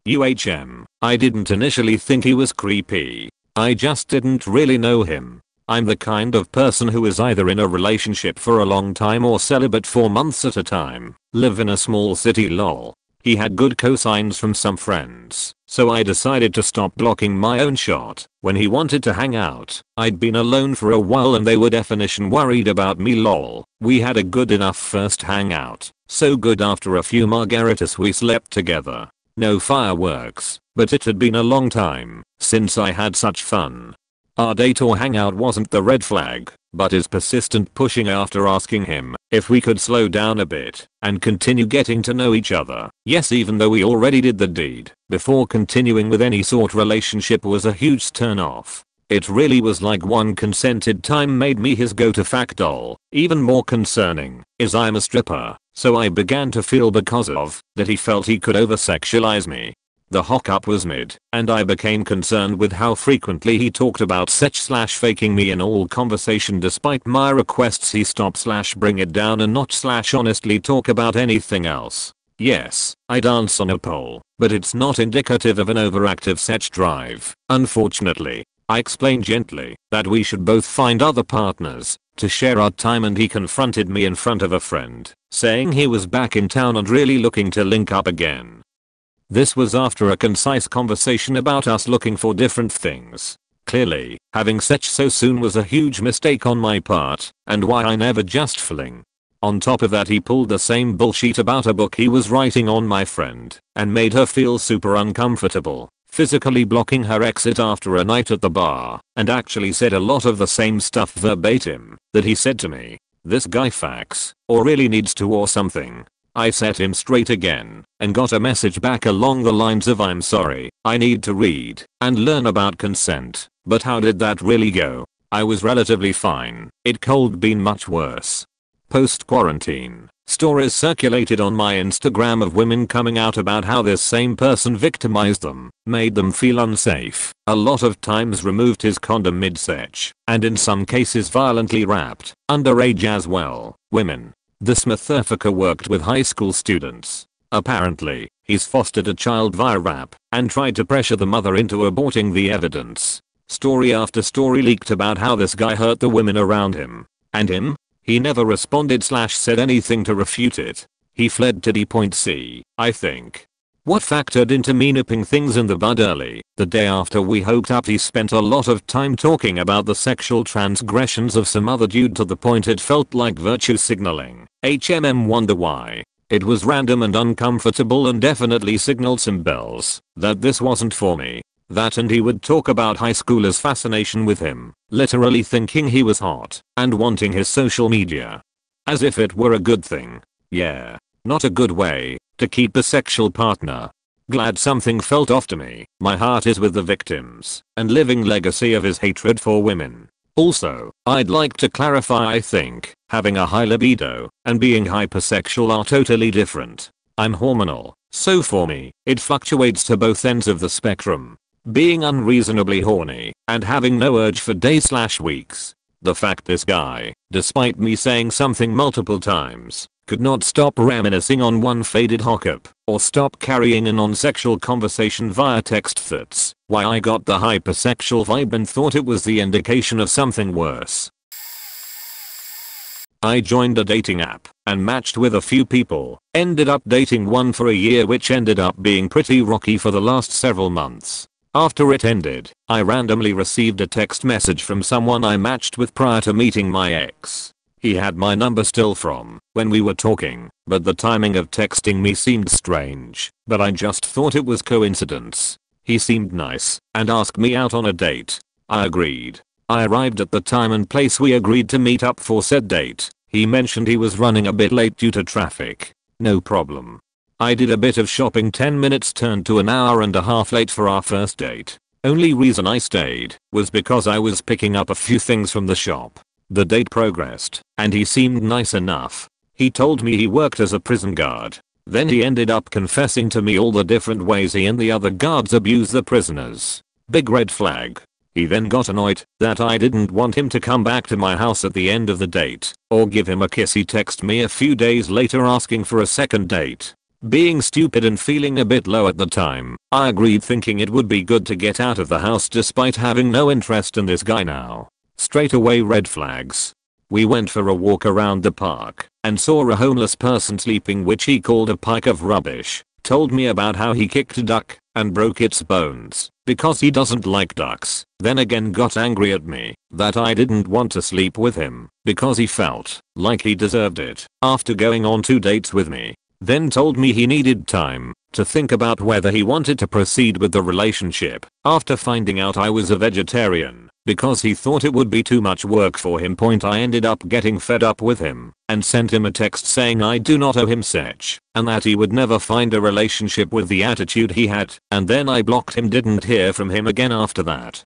I didn't initially think he was creepy. I just didn't really know him. I'm the kind of person who is either in a relationship for a long time or celibate for months at a time. Live in a small city lol. He had good cosigns from some friends, so I decided to stop blocking my own shot when he wanted to hang out. I'd been alone for a while and they were definition worried about me lol. We had a good enough first hangout, so good after a few margaritas we slept together. No fireworks, but it had been a long time since I had such fun. Our date or hangout wasn't the red flag, but his persistent pushing after asking him if we could slow down a bit and continue getting to know each other. Yes, even though we already did the deed before continuing with any sort relationship was a huge turn off. It really was like one consented time made me his go-to fuck doll. Even more concerning is I'm a stripper, so I began to feel because of that he felt he could over-sexualize me. The hookup was mid, and I became concerned with how frequently he talked about sex/faking me in all conversation despite my requests he stop/bring it down and not/honestly talk about anything else. Yes, I dance on a pole, but it's not indicative of an overactive sex drive. Unfortunately, I explained gently that we should both find other partners to share our time and he confronted me in front of a friend, saying he was back in town and really looking to link up again. This was after a concise conversation about us looking for different things. Clearly, having sex so soon was a huge mistake on my part, and why I never just fling. On top of that he pulled the same bullshit about a book he was writing on my friend, and made her feel super uncomfortable, physically blocking her exit after a night at the bar, and actually said a lot of the same stuff verbatim that he said to me. This guy facts, or really needs to or something. I set him straight again and got a message back along the lines of I'm sorry, I need to read and learn about consent, but how did that really go? I was relatively fine. It could been much worse. Post quarantine, stories circulated on my Instagram of women coming out about how this same person victimized them, made them feel unsafe, a lot of times removed his condom mid-sex, and in some cases violently raped, underage as well, women. This motherfucker worked with high school students. Apparently, he's fostered a child via rap and tried to pressure the mother into aborting the evidence. Story after story leaked about how this guy hurt the women around him. And him? He never responded / said anything to refute it. He fled to D.C, I think. What factored into me nipping things in the bud early, the day after we hooked up he spent a lot of time talking about the sexual transgressions of some other dude to the point it felt like virtue signaling. Wonder why. It was random and uncomfortable and definitely signaled some bells that this wasn't for me. That and he would talk about high schoolers' fascination with him, literally thinking he was hot and wanting his social media. As if it were a good thing. Yeah. Not a good way to keep a sexual partner. Glad something felt off to me. My heart is with the victims and living legacy of his hatred for women. Also, I'd like to clarify I think having a high libido and being hypersexual are totally different. I'm hormonal, so for me, it fluctuates to both ends of the spectrum. Being unreasonably horny and having no urge for days / weeks. The fact this guy, despite me saying something multiple times, could not stop reminiscing on one faded hookup or stop carrying a non-sexual conversation via text, that's why I got the hypersexual vibe and thought it was the indication of something worse. I joined a dating app and matched with a few people, ended up dating one for a year which ended up being pretty rocky for the last several months. After it ended, I randomly received a text message from someone I matched with prior to meeting my ex. He had my number still from when we were talking, but the timing of texting me seemed strange, but I just thought it was coincidence. He seemed nice and asked me out on a date. I agreed. I arrived at the time and place we agreed to meet up for said date. He mentioned he was running a bit late due to traffic. No problem. I did a bit of shopping. 10 minutes turned to an hour and a half late for our first date. Only reason I stayed was because I was picking up a few things from the shop. The date progressed, and he seemed nice enough. He told me he worked as a prison guard. Then he ended up confessing to me all the different ways he and the other guards abuse the prisoners. Big red flag. He then got annoyed that I didn't want him to come back to my house at the end of the date or give him a kiss. He texted me a few days later asking for a second date. Being stupid and feeling a bit low at the time, I agreed thinking it would be good to get out of the house despite having no interest in this guy now. Straight away red flags. We went for a walk around the park and saw a homeless person sleeping which he called a pile of rubbish. Told me about how he kicked a duck and broke its bones because he doesn't like ducks. Then again got angry at me that I didn't want to sleep with him because he felt like he deserved it after going on 2 dates with me. Then told me he needed time to think about whether he wanted to proceed with the relationship after finding out I was a vegetarian because he thought it would be too much work for him. I ended up getting fed up with him and sent him a text saying I do not owe him sex and that he would never find a relationship with the attitude he had, and then I blocked him. Didn't hear from him again after that.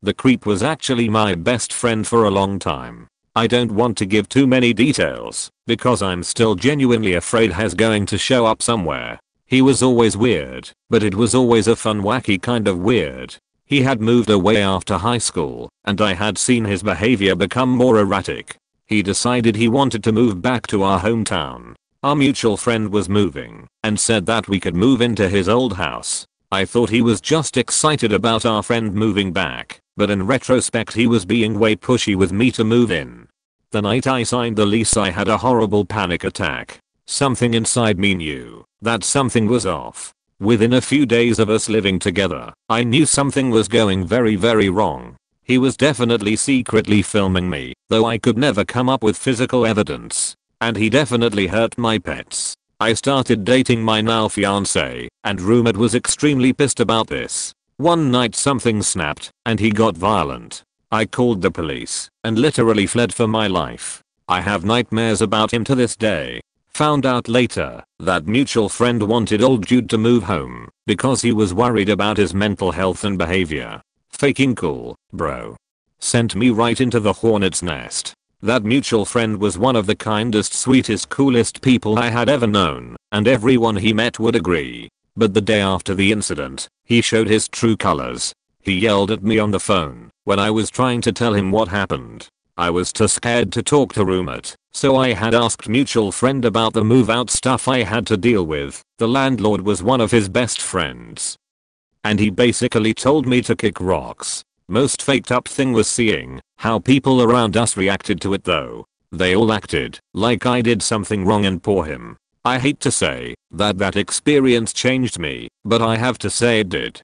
The creep was actually my best friend for a long time. I don't want to give too many details because I'm still genuinely afraid he's going to show up somewhere. He was always weird, but it was always a fun wacky kind of weird. He had moved away after high school and I had seen his behavior become more erratic. He decided he wanted to move back to our hometown. Our mutual friend was moving and said that we could move into his old house. I thought he was just excited about our friend moving back, but in retrospect he was being way pushy with me to move in. The night I signed the lease I had a horrible panic attack. Something inside me knew that something was off. Within a few days of us living together, I knew something was going very wrong. He was definitely secretly filming me, though I could never come up with physical evidence. And he definitely hurt my pets. I started dating my now fiance, and roommate was extremely pissed about this. One night something snapped, and he got violent. I called the police, and literally fled for my life. I have nightmares about him to this day. Found out later that mutual friend wanted old dude to move home because he was worried about his mental health and behavior. Faking cool, bro. Sent me right into the hornet's nest. That mutual friend was one of the kindest, sweetest, coolest people I had ever known, and everyone he met would agree. But the day after the incident, he showed his true colors. He yelled at me on the phone when I was trying to tell him what happened. I was too scared to talk to roommate, so I had asked mutual friend about the move out stuff I had to deal with. The landlord was one of his best friends, and he basically told me to kick rocks. Most faked up thing was seeing how people around us reacted to it though. They all acted like I did something wrong and poor him. I hate to say that experience changed me, but I have to say it did.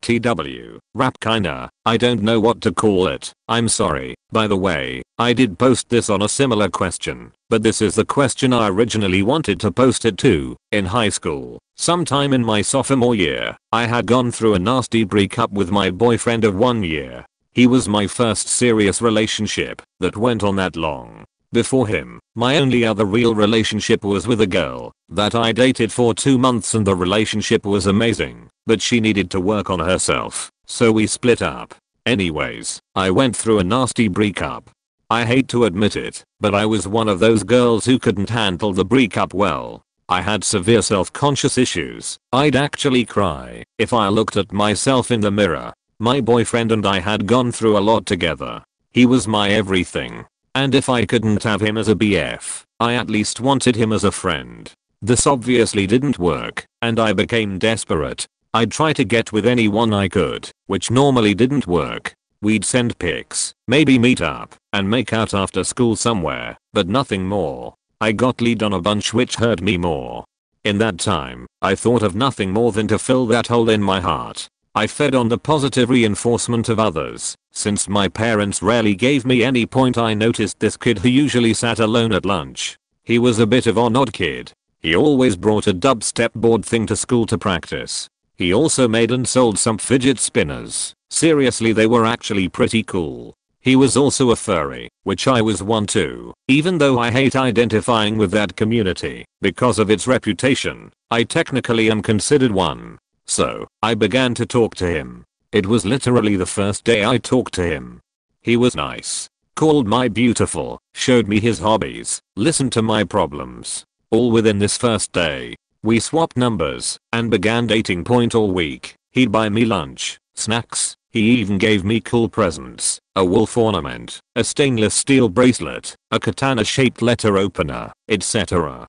TW, rap kinda, I don't know what to call it. I'm sorry. By the way, I did post this on a similar question, but this is the question I originally wanted to post it to. In high school, sometime in my sophomore year, I had gone through a nasty breakup with my boyfriend of 1 year. He was my first serious relationship that went on that long. Before him, my only other real relationship was with a girl that I dated for 2 months, and the relationship was amazing, but she needed to work on herself, so we split up. Anyways, I went through a nasty breakup. I hate to admit it, but I was one of those girls who couldn't handle the breakup well. I had severe self-conscious issues. I'd actually cry if I looked at myself in the mirror. My boyfriend and I had gone through a lot together. He was my everything. And if I couldn't have him as a BF, I at least wanted him as a friend. This obviously didn't work, and I became desperate. I'd try to get with anyone I could, which normally didn't work. We'd send pics, maybe meet up, and make out after school somewhere, but nothing more. I got lead on a bunch, which hurt me more. In that time, I thought of nothing more than to fill that hole in my heart. I fed on the positive reinforcement of others. Since my parents rarely gave me any point, I noticed this kid who usually sat alone at lunch. He was a bit of an odd kid. He always brought a dubstep board thing to school to practice. He also made and sold some fidget spinners. Seriously, they were actually pretty cool. He was also a furry, which I was one too. Even though I hate identifying with that community because of its reputation, I technically am considered one. So, I began to talk to him. It was literally the first day I talked to him. He was nice, called me beautiful, showed me his hobbies, listened to my problems. All within this first day. We swapped numbers and began dating point all week. He'd buy me lunch, snacks, he even gave me cool presents, a wolf ornament, a stainless steel bracelet, a katana shaped letter opener, etc.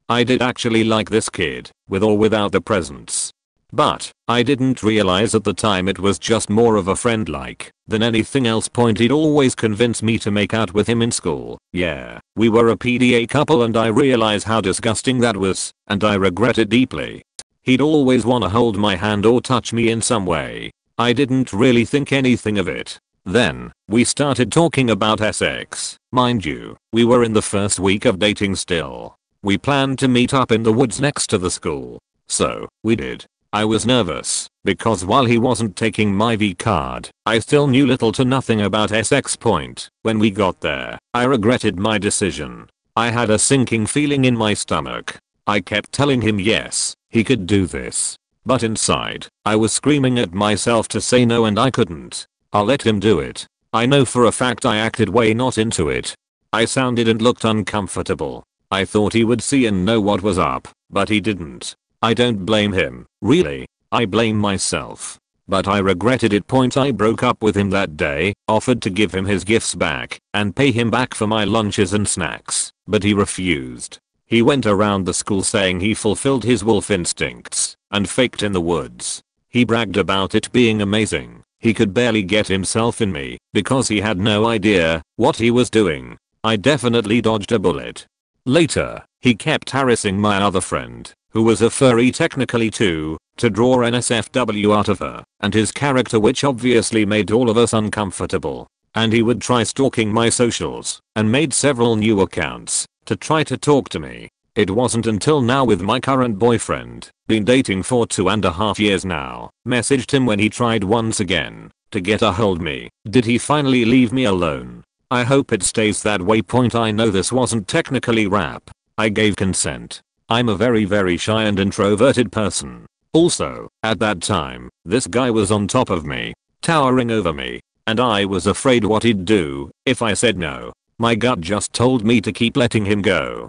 I did actually like this kid, with or without the presents. But I didn't realize at the time it was just more of a friend like than anything else. Point, he'd always convince me to make out with him in school. Yeah, we were a PDA couple and I realize how disgusting that was, and I regret it deeply. He'd always wanna hold my hand or touch me in some way. I didn't really think anything of it. Then, we started talking about sex. Mind you, we were in the first week of dating still. We planned to meet up in the woods next to the school. So, we did. I was nervous, because while he wasn't taking my V card, I still knew little to nothing about sex. Point, when we got there, I regretted my decision. I had a sinking feeling in my stomach. I kept telling him yes, he could do this. But inside, I was screaming at myself to say no, and I couldn't. I'll let him do it. I know for a fact I acted way not into it. I sounded and looked uncomfortable. I thought he would see and know what was up, but he didn't. I don't blame him, really. I blame myself. But I regretted it. Point, I broke up with him that day, offered to give him his gifts back, and pay him back for my lunches and snacks, but he refused. He went around the school saying he fulfilled his wolf instincts, and faked in the woods. He bragged about it being amazing. He could barely get himself in me, because he had no idea what he was doing. I definitely dodged a bullet. Later, he kept harassing my other friend, who was a furry technically too, to draw NSFW out of her and his character, which obviously made all of us uncomfortable. And he would try stalking my socials and made several new accounts to try to talk to me. It wasn't until now, with my current boyfriend, been dating for 2.5 years now, messaged him when he tried once again to get a hold me. Did he finally leave me alone? I hope it stays that way. Point, I know this wasn't technically rap. I gave consent. I'm a very shy and introverted person. Also, at that time, this guy was on top of me, towering over me, and I was afraid what he'd do if I said no. My gut just told me to keep letting him go.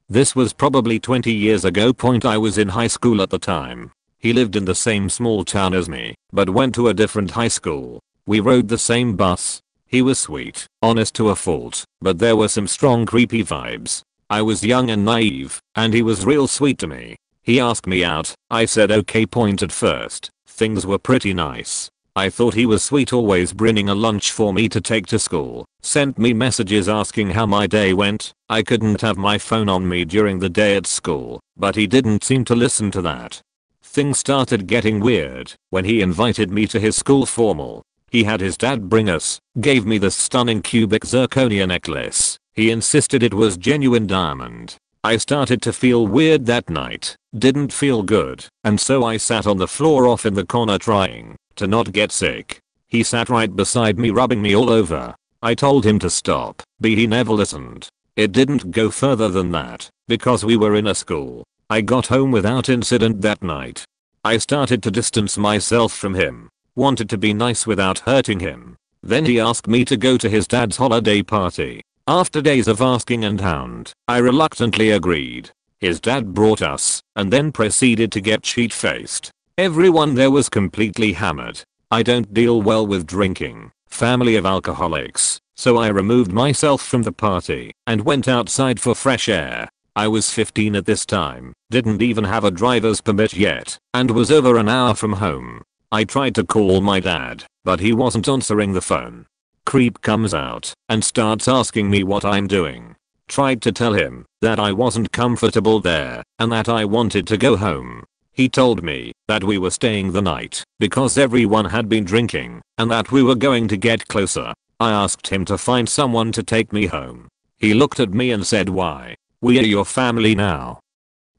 This was probably 20 years ago. Point, I was in high school at the time. He lived in the same small town as me, but went to a different high school. We rode the same bus. He was sweet, honest to a fault, but there were some strong creepy vibes. I was young and naive, and he was real sweet to me. He asked me out. I said okay. Point at first. Things were pretty nice. I thought he was sweet, always bringing a lunch for me to take to school. Sent me messages asking how my day went. I couldn't have my phone on me during the day at school, but he didn't seem to listen to that. Things started getting weird when he invited me to his school formal. He had his dad bring us, gave me this stunning cubic zirconia necklace. He insisted it was genuine diamond. I started to feel weird that night, didn't feel good, and so I sat on the floor off in the corner trying to not get sick. He sat right beside me, rubbing me all over. I told him to stop, but he never listened. It didn't go further than that, because we were in a school. I got home without incident that night. I started to distance myself from him, wanted to be nice without hurting him. Then he asked me to go to his dad's holiday party. After days of asking and hound, I reluctantly agreed. His dad brought us, and then proceeded to get sheet-faced. Everyone there was completely hammered. I don't deal well with drinking, family of alcoholics, so I removed myself from the party and went outside for fresh air. I was 15 at this time, didn't even have a driver's permit yet, and was over an hour from home. I tried to call my dad, but he wasn't answering the phone. Creep comes out and starts asking me what I'm doing. Tried to tell him that I wasn't comfortable there and that I wanted to go home. He told me that we were staying the night because everyone had been drinking and that we were going to get closer. I asked him to find someone to take me home. He looked at me and said, "Why? We are your family now."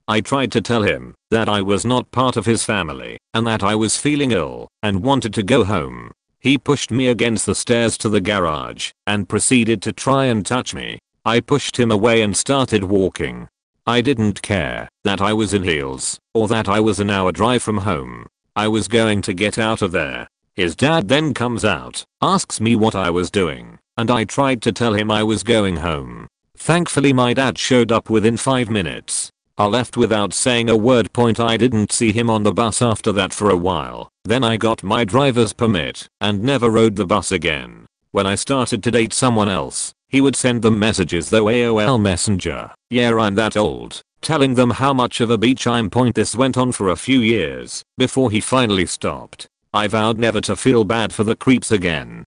I tried to tell him that I was not part of his family and that I was feeling ill and wanted to go home. He pushed me against the stairs to the garage and proceeded to try and touch me. I pushed him away and started walking. I didn't care that I was in heels or that I was an hour drive from home. I was going to get out of there. His dad then comes out, asks me what I was doing, and I tried to tell him I was going home. Thankfully my dad showed up within 5 minutes. I left without saying a word. I didn't see him on the bus after that for a while. Then I got my driver's permit and never rode the bus again. When I started to date someone else, he would send them messages through AOL Messenger. Yeah, I'm that old. Telling them how much of a beach I'm. This went on for a few years before he finally stopped. I vowed never to feel bad for the creeps again.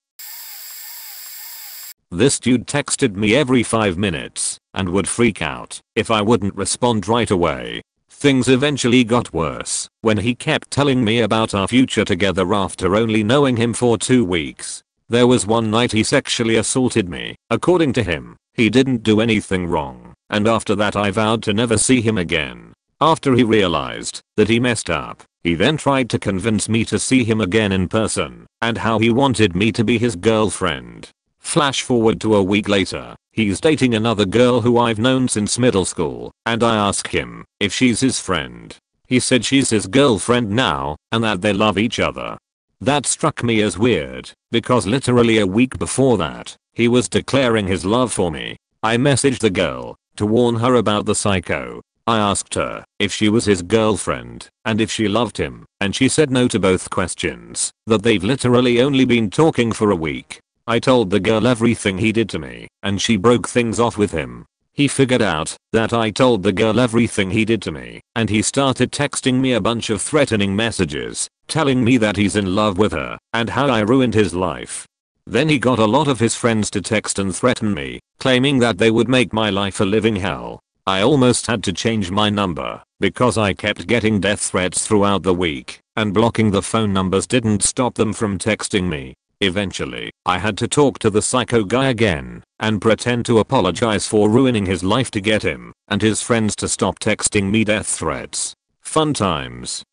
This dude texted me every 5 minutes and would freak out if I wouldn't respond right away. Things eventually got worse when he kept telling me about our future together after only knowing him for 2 weeks. There was one night he sexually assaulted me. According to him, he didn't do anything wrong, and after that I vowed to never see him again. After he realized that he messed up, he then tried to convince me to see him again in person and how he wanted me to be his girlfriend. Flash forward to a week later, he's dating another girl who I've known since middle school, and I ask him if she's his friend. He said she's his girlfriend now and that they love each other. That struck me as weird because literally a week before that, he was declaring his love for me. I messaged the girl to warn her about the psycho. I asked her if she was his girlfriend and if she loved him, and she said no to both questions, that they've literally only been talking for a week. I told the girl everything he did to me, and she broke things off with him. He figured out that I told the girl everything he did to me, and he started texting me a bunch of threatening messages, telling me that he's in love with her, and how I ruined his life. Then he got a lot of his friends to text and threaten me, claiming that they would make my life a living hell. I almost had to change my number, because I kept getting death threats throughout the week, and blocking the phone numbers didn't stop them from texting me. Eventually, I had to talk to the psycho guy again and pretend to apologize for ruining his life to get him and his friends to stop texting me death threats. Fun times.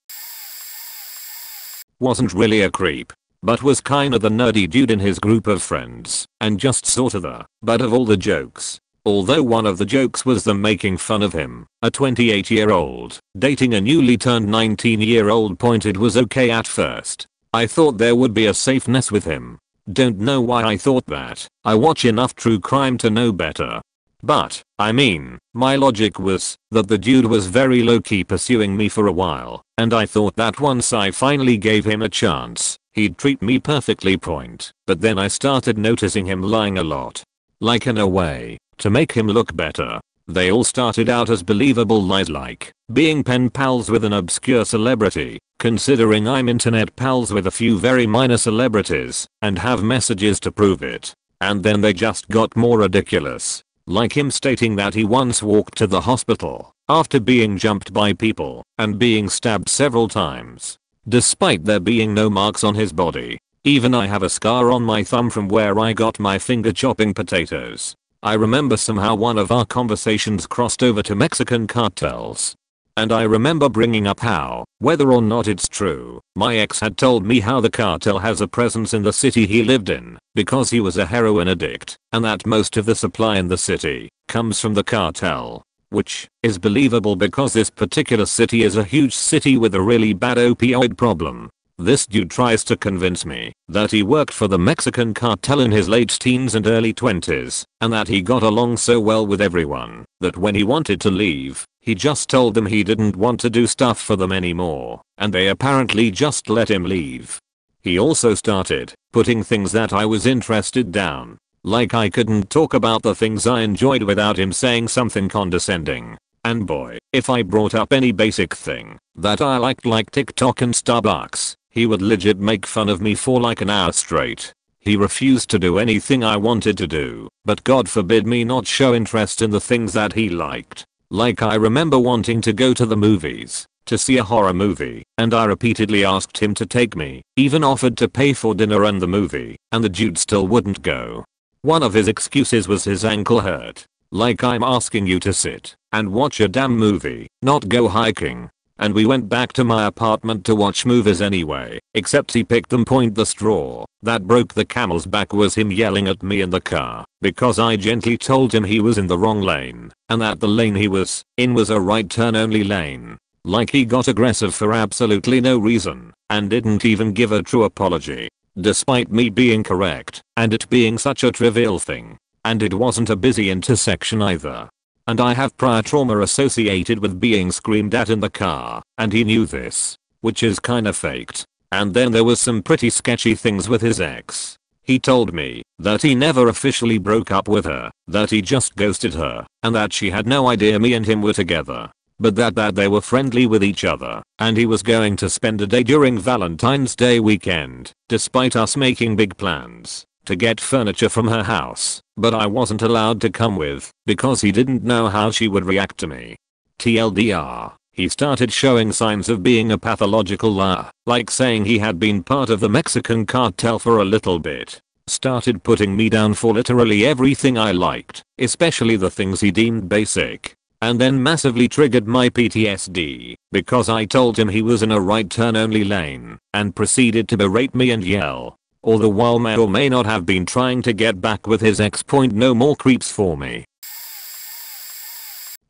Wasn't really a creep, but was kinda the nerdy dude in his group of friends, and just sorta the butt of all the jokes. Although one of the jokes was them making fun of him, a 28-year-old dating a newly turned 19-year-old. It was okay at first. I thought there would be a safeness with him. Don't know why I thought that. I watch enough true crime to know better. But, I mean, my logic was that the dude was very low-key pursuing me for a while, and I thought that once I finally gave him a chance, He'd treat me perfectly point, but then I started noticing him lying a lot. Like in a way, to make him look better. They all started out as believable lies like being pen pals with an obscure celebrity, considering I'm internet pals with a few very minor celebrities, and have messages to prove it. And then they just got more ridiculous. Like him stating that he once walked to the hospital after being jumped by people and being stabbed several times, despite there being no marks on his body. Even I have a scar on my thumb from where I got my finger chopping potatoes. I remember somehow one of our conversations crossed over to Mexican cartels. And I remember bringing up how, whether or not it's true, my ex had told me how the cartel has a presence in the city he lived in because he was a heroin addict, and that most of the supply in the city comes from the cartel. Which is believable because this particular city is a huge city with a really bad opioid problem. This dude tries to convince me that he worked for the Mexican cartel in his late teens and early 20s, and that he got along so well with everyone that when he wanted to leave, he just told them he didn't want to do stuff for them anymore, and they apparently just let him leave. He also started putting things that I was interested down. Like I couldn't talk about the things I enjoyed without him saying something condescending. And boy, if I brought up any basic thing that I liked like TikTok and Starbucks, he would legit make fun of me for like an hour straight. He refused to do anything I wanted to do, but God forbid me not show interest in the things that he liked. Like I remember wanting to go to the movies to see a horror movie, and I repeatedly asked him to take me, even offered to pay for dinner and the movie, and the dude still wouldn't go. One of his excuses was his ankle hurt. Like I'm asking you to sit and watch a damn movie, not go hiking. And we went back to my apartment to watch movies anyway, except he picked them. The straw that broke the camel's back was him yelling at me in the car because I gently told him he was in the wrong lane and that the lane he was in was a right turn only lane. Like he got aggressive for absolutely no reason and didn't even give a true apology, despite me being correct and it being such a trivial thing. And it wasn't a busy intersection either. And I have prior trauma associated with being screamed at in the car, and he knew this, which is kinda faked. And then there was some pretty sketchy things with his ex. He told me that he never officially broke up with her, that he just ghosted her, and that she had no idea me and him were together. But that they were friendly with each other, and he was going to spend a day during Valentine's Day weekend, despite us making big plans to get furniture from her house, but I wasn't allowed to come with because he didn't know how she would react to me. TLDR, he started showing signs of being a pathological liar, like saying he had been part of the Mexican cartel for a little bit. Started putting me down for literally everything I liked, especially the things he deemed basic. And then massively triggered my PTSD because I told him he was in a right turn only lane and proceeded to berate me and yell. All the while may or may not have been trying to get back with his ex. No more creeps for me.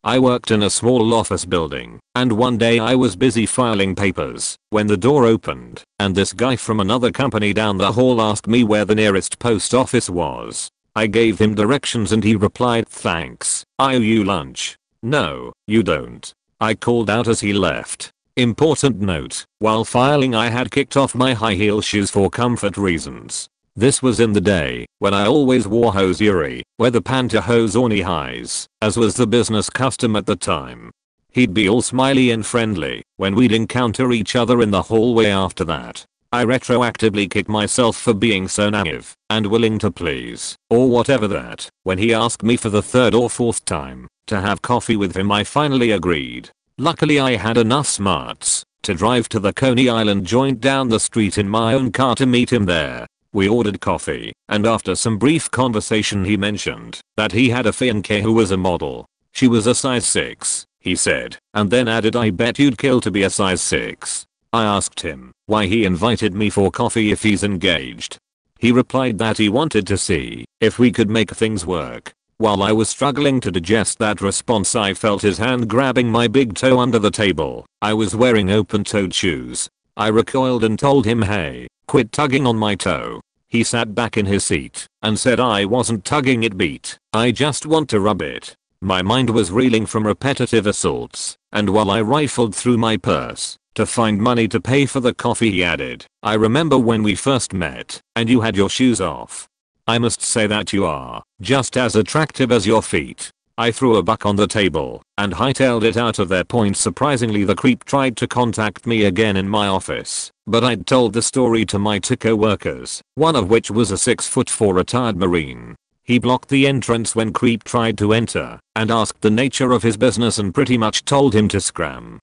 I worked in a small office building, and one day I was busy filing papers when the door opened and this guy from another company down the hall asked me where the nearest post office was. I gave him directions and he replied, "Thanks, I owe you lunch." "No, you don't," I called out as he left. Important note, while filing I had kicked off my high heel shoes for comfort reasons. This was in the day when I always wore hosiery, whether pantyhose or knee highs, as was the business custom at the time. He'd be all smiley and friendly when we'd encounter each other in the hallway after that. I retroactively kick myself for being so naive and willing to please, or whatever that, when he asked me for the third or fourth time to have coffee with him I finally agreed. Luckily I had enough smarts to drive to the Coney Island joint down the street in my own car to meet him there. We ordered coffee, and after some brief conversation he mentioned that he had a fiancée who was a model. She was a size 6, he said, and then added, "I bet you'd kill to be a size 6. I asked him why he invited me for coffee if he's engaged. He replied that he wanted to see if we could make things work. While I was struggling to digest that response I felt his hand grabbing my big toe under the table. I was wearing open-toed shoes. I recoiled and told him, "Hey, quit tugging on my toe." He sat back in his seat and said I wasn't tugging it beat, I just want to rub it. My mind was reeling from repetitive assaults, and while I rifled through my purse to find money to pay for the coffee, he added. I remember when we first met and you had your shoes off. I must say that you are just as attractive as your feet. I threw a buck on the table and hightailed it out of there. Surprisingly, the creep tried to contact me again in my office, but I'd told the story to my two co-workers, one of which was a 6'4" retired Marine. He blocked the entrance when creep tried to enter and asked the nature of his business and pretty much told him to scram.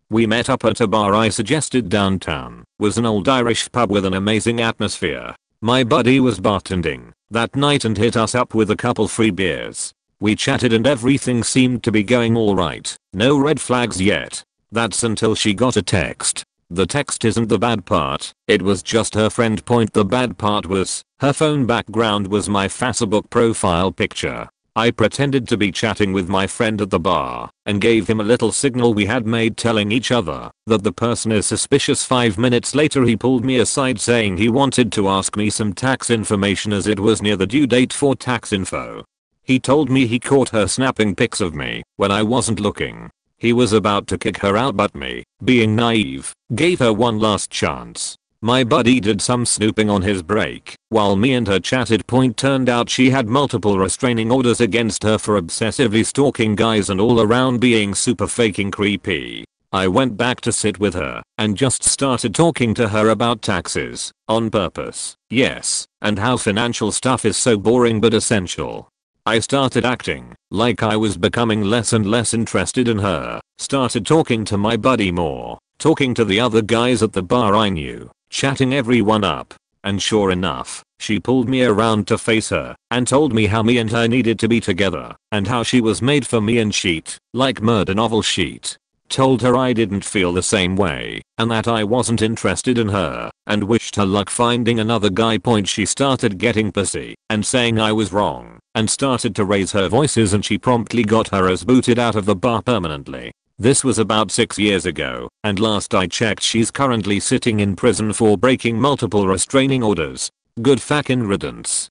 We met up at a bar I suggested downtown. Was an old Irish pub with an amazing atmosphere. My buddy was bartending that night and hit us up with a couple free beers. We chatted and everything seemed to be going alright. No red flags yet. That's until she got a text. The text isn't the bad part, it was just her friend. The bad part was, her phone background was my Facebook profile picture. I pretended to be chatting with my friend at the bar and gave him a little signal we had made telling each other that the person is suspicious. 5 minutes later he pulled me aside saying he wanted to ask me some tax information as it was near the due date for tax info. He told me he caught her snapping pics of me when I wasn't looking. He was about to kick her out, but me, being naive, gave her one last chance. My buddy did some snooping on his break while me and her chatted. Turned out she had multiple restraining orders against her for obsessively stalking guys and all around being super fucking creepy. I went back to sit with her and just started talking to her about taxes, on purpose, yes, and how financial stuff is so boring but essential. I started acting like I was becoming less and less interested in her, started talking to my buddy more, talking to the other guys at the bar I knew, chatting everyone up, and sure enough, she pulled me around to face her and told me how me and her needed to be together and how she was made for me and sheet, like murder novel sheet. Told her I didn't feel the same way and that I wasn't interested in her and wished her luck finding another guy. She started getting pissy and saying I was wrong and started to raise her voices, and she promptly got her ass booted out of the bar permanently. This was about 6 years ago, and last I checked she's currently sitting in prison for breaking multiple restraining orders. Good fucking riddance.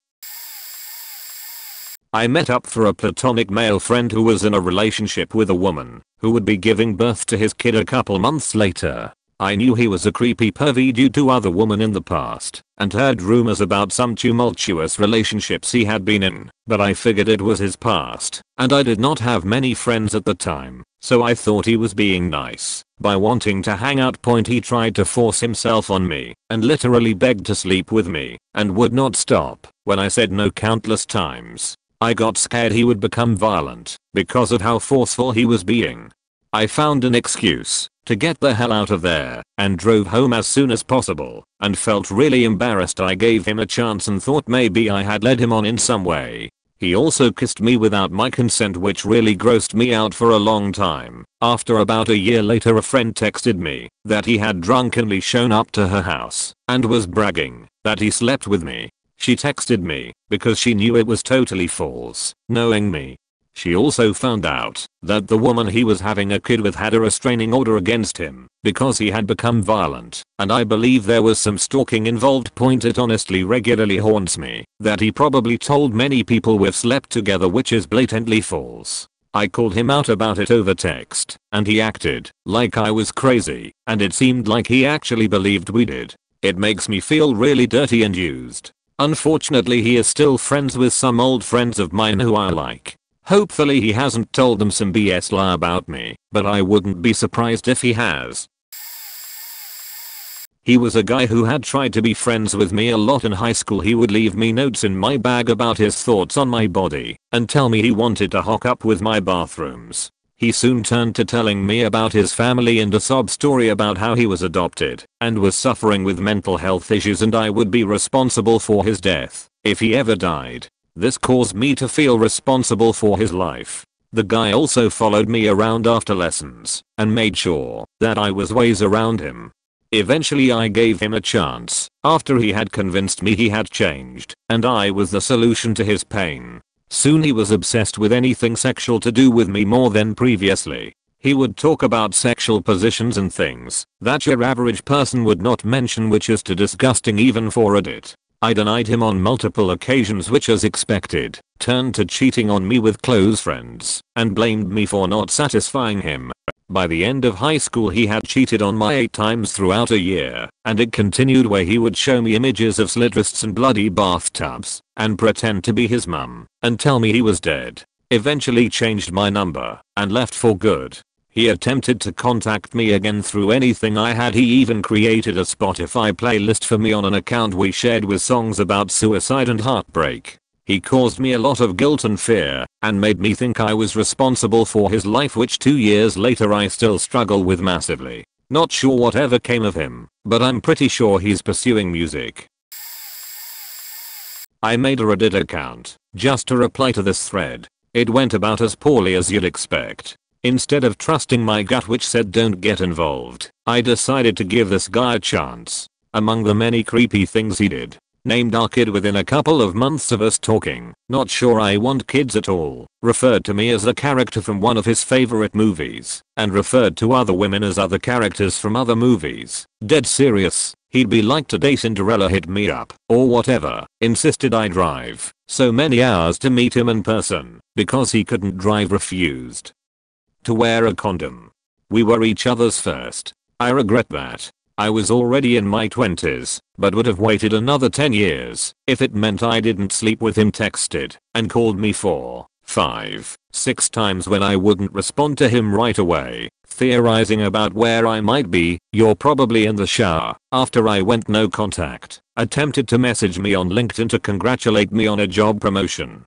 I met up for a platonic male friend who was in a relationship with a woman who would be giving birth to his kid a couple months later. I knew he was a creepy pervy due to other women in the past and heard rumors about some tumultuous relationships he had been in, but I figured it was his past, and I did not have many friends at the time, so I thought he was being nice by wanting to hang out. He tried to force himself on me and literally begged to sleep with me and would not stop when I said no countless times. I got scared he would become violent because of how forceful he was being. I found an excuse to get the hell out of there and drove home as soon as possible and felt really embarrassed. I gave him a chance and thought maybe I had led him on in some way. He also kissed me without my consent, which really grossed me out for a long time. After about a year later, a friend texted me that he had drunkenly shown up to her house and was bragging that he slept with me. She texted me because she knew it was totally false, knowing me. She also found out that the woman he was having a kid with had a restraining order against him because he had become violent, and I believe there was some stalking involved. It honestly regularly haunts me that he probably told many people we've slept together, which is blatantly false. I called him out about it over text, and he acted like I was crazy, and it seemed like he actually believed we did. It makes me feel really dirty and used. Unfortunately, he is still friends with some old friends of mine who I like. Hopefully he hasn't told them some BS lie about me, but I wouldn't be surprised if he has. He was a guy who had tried to be friends with me a lot in high school. He would leave me notes in my bag about his thoughts on my body and tell me he wanted to hook up with my bathrooms. He soon turned to telling me about his family and a sob story about how he was adopted and was suffering with mental health issues, and I would be responsible for his death if he ever died. This caused me to feel responsible for his life. The guy also followed me around after lessons and made sure that I was ways around him. Eventually I gave him a chance after he had convinced me he had changed and I was the solution to his pain. Soon he was obsessed with anything sexual to do with me more than previously. He would talk about sexual positions and things that your average person would not mention, which is too disgusting even for Reddit. I denied him on multiple occasions, which, as expected, turned to cheating on me with close friends and blamed me for not satisfying him. By the end of high school he had cheated on my 8 times throughout a year, and it continued where he would show me images of slit wrists and bloody bathtubs, and pretend to be his mum, and tell me he was dead. Eventually changed my number, and left for good. He attempted to contact me again through anything I had. He even created a Spotify playlist for me on an account we shared with songs about suicide and heartbreak. He caused me a lot of guilt and fear, and made me think I was responsible for his life, which 2 years later I still struggle with massively. Not sure whatever came of him, but I'm pretty sure he's pursuing music. I made a Reddit account, just to reply to this thread. It went about as poorly as you'd expect. Instead of trusting my gut which said don't get involved, I decided to give this guy a chance. Among the many creepy things he did, named our kid within a couple of months of us talking, not sure I want kids at all, referred to me as a character from one of his favorite movies, and referred to other women as other characters from other movies. Dead serious, he'd be like today Cinderella hit me up, or whatever, insisted I drive so many hours to meet him in person, because he couldn't drive, refused to wear a condom. We were each other's first. I regret that. I was already in my 20s, but would have waited another 10 years if it meant I didn't sleep with him. Texted and called me 4, 5, 6 times when I wouldn't respond to him right away, theorizing about where I might be. You're probably in the shower. After I went no contact, attempted to message me on LinkedIn to congratulate me on a job promotion.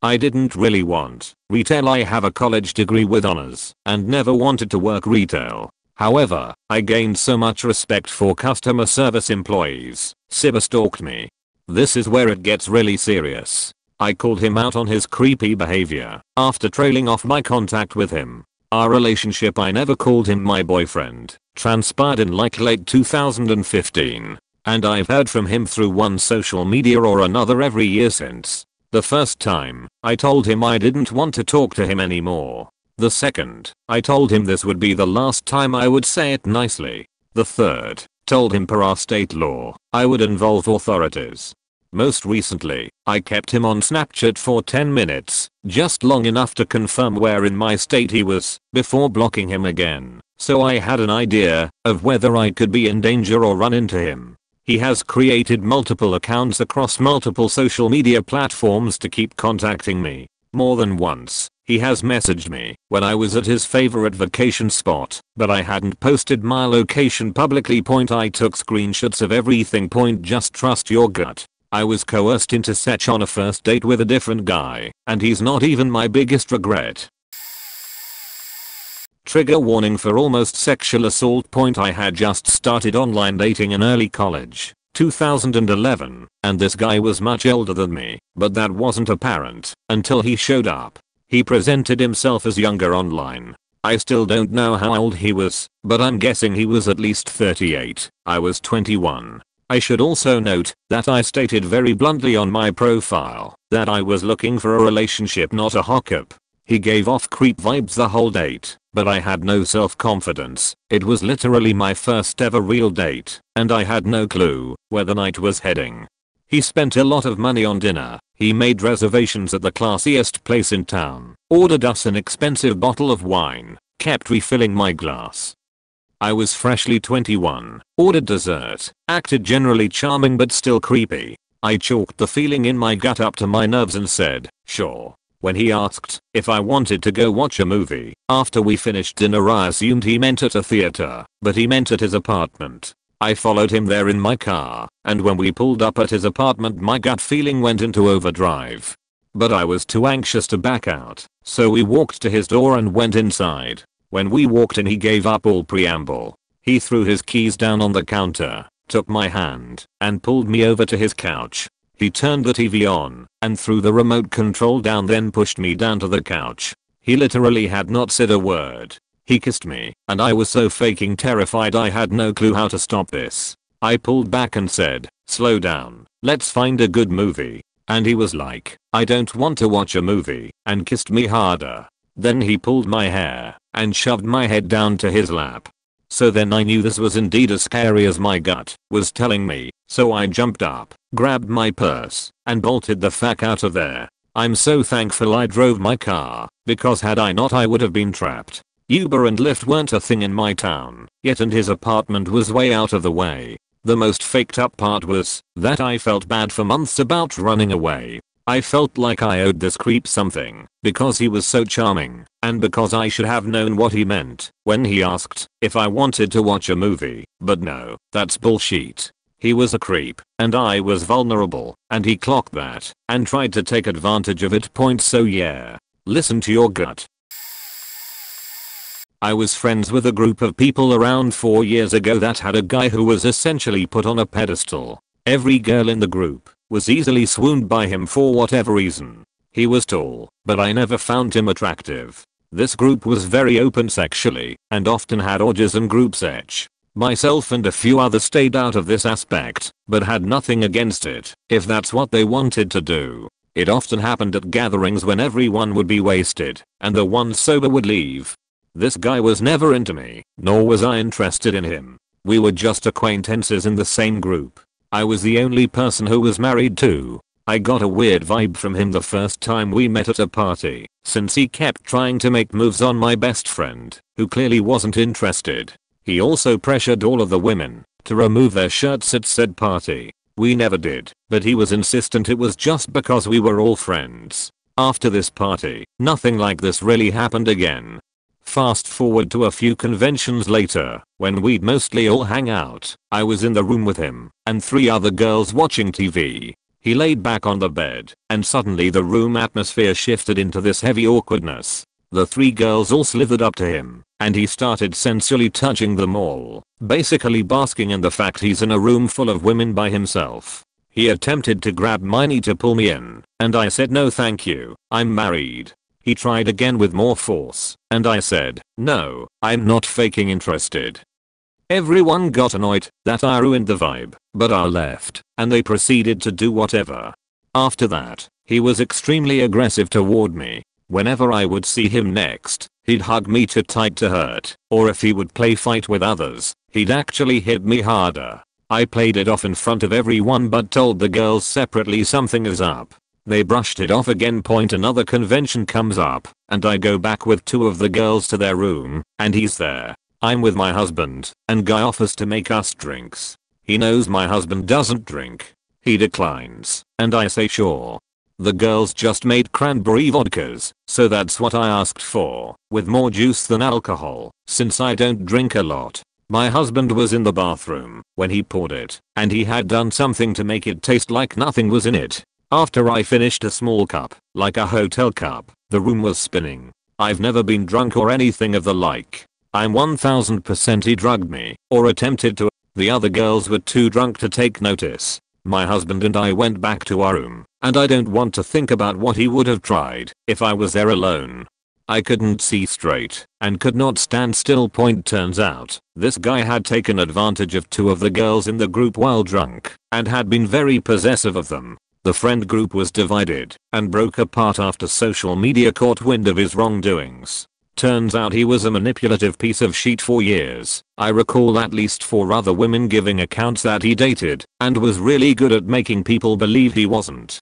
I didn't really want retail. I have a college degree with honors and never wanted to work retail. However, I gained so much respect for customer service employees. Cyber stalked me. This is where it gets really serious. I called him out on his creepy behavior after trailing off my contact with him. Our relationship, I never called him my boyfriend, transpired in like late 2015, and I've heard from him through one social media or another every year since. The first time, I told him I didn't want to talk to him anymore. The second, I told him this would be the last time I would say it nicely. The third, told him per our state law, I would involve authorities. Most recently, I kept him on Snapchat for 10 minutes, just long enough to confirm where in my state he was, before blocking him again, so I had an idea of whether I could be in danger or run into him. He has created multiple accounts across multiple social media platforms to keep contacting me. More than once, he has messaged me when I was at his favorite vacation spot, but I hadn't posted my location publicly. I took screenshots of everything. Just trust your gut. I was coerced into sex on a first date with a different guy, and he's not even my biggest regret. Trigger warning for almost sexual assault. I had just started online dating in early college, 2011, and this guy was much older than me, but that wasn't apparent until he showed up. He presented himself as younger online. I still don't know how old he was, but I'm guessing he was at least 38. I was 21. I should also note that I stated very bluntly on my profile that I was looking for a relationship, not a hookup. He gave off creep vibes the whole date, but I had no self-confidence. It was literally my first ever real date, and I had no clue where the night was heading. He spent a lot of money on dinner. He made reservations at the classiest place in town, ordered us an expensive bottle of wine, kept refilling my glass. I was freshly 21, ordered dessert, acted generally charming but still creepy. I chalked the feeling in my gut up to my nerves and said, sure. When he asked if I wanted to go watch a movie after we finished dinner, I assumed he meant at a theater, but he meant at his apartment. I followed him there in my car, and when we pulled up at his apartment my gut feeling went into overdrive. But I was too anxious to back out, so we walked to his door and went inside. When we walked in he gave up all preamble. He threw his keys down on the counter, took my hand, and pulled me over to his couch. He turned the TV on and threw the remote control down, then pushed me down to the couch. He literally had not said a word. He kissed me, and I was so fucking terrified I had no clue how to stop this. I pulled back and said, slow down, let's find a good movie. And he was like, I don't want to watch a movie, and kissed me harder. Then he pulled my hair and shoved my head down to his lap. So then I knew this was indeed as scary as my gut was telling me, so I jumped up, grabbed my purse, and bolted the fuck out of there. I'm so thankful I drove my car, because had I not I would have been trapped. Uber and Lyft weren't a thing in my town yet, and his apartment was way out of the way. The most faked up part was that I felt bad for months about running away. I felt like I owed this creep something because he was so charming, and because I should have known what he meant when he asked if I wanted to watch a movie. But no, that's bullshit. He was a creep, and I was vulnerable, and he clocked that and tried to take advantage of it. So yeah, listen to your gut. I was friends with a group of people around 4 years ago that had a guy who was essentially put on a pedestal. Every girl in the group was easily swooned by him for whatever reason. He was tall, but I never found him attractive. This group was very open sexually and often had orgies and group sex. Myself and a few others stayed out of this aspect, but had nothing against it if that's what they wanted to do. It often happened at gatherings when everyone would be wasted and the one sober would leave. This guy was never into me, nor was I interested in him. We were just acquaintances in the same group. I was the only person who was married too. I got a weird vibe from him the first time we met at a party, since he kept trying to make moves on my best friend, who clearly wasn't interested. He also pressured all of the women to remove their shirts at said party. We never did, but he was insistent it was just because we were all friends. After this party, nothing like this really happened again. Fast forward to a few conventions later, when we'd mostly all hang out. I was in the room with him and 3 other girls watching TV. He laid back on the bed, and suddenly the room atmosphere shifted into this heavy awkwardness. The 3 girls all slithered up to him, and he started sensually touching them all, basically basking in the fact he's in a room full of women by himself. He attempted to grab my knee to pull me in, and I said no thank you, I'm married. He tried again with more force, and I said, no, I'm not faking interested. Everyone got annoyed that I ruined the vibe, but I left, and they proceeded to do whatever. After that, he was extremely aggressive toward me. Whenever I would see him next, he'd hug me too tight to hurt, or if he would play fight with others, he'd actually hit me harder. I played it off in front of everyone but told the girls separately something is up. They brushed it off again. Another convention comes up, and I go back with 2 of the girls to their room, and he's there. I'm with my husband, and guy offers to make us drinks. He knows my husband doesn't drink. He declines, and I say sure. The girls just made cranberry vodkas, so that's what I asked for, with more juice than alcohol, since I don't drink a lot. My husband was in the bathroom when he poured it, and he had done something to make it taste like nothing was in it. After I finished a small cup, like a hotel cup, the room was spinning. I've never been drunk or anything of the like. I'm 1000% he drugged me, or attempted to. The other girls were too drunk to take notice. My husband and I went back to our room, and I don't want to think about what he would have tried if I was there alone. I couldn't see straight and could not stand still. Turns out, this guy had taken advantage of 2 of the girls in the group while drunk and had been very possessive of them. The friend group was divided and broke apart after social media caught wind of his wrongdoings. Turns out he was a manipulative piece of shit for years. I recall at least 4 other women giving accounts that he dated and was really good at making people believe he wasn't.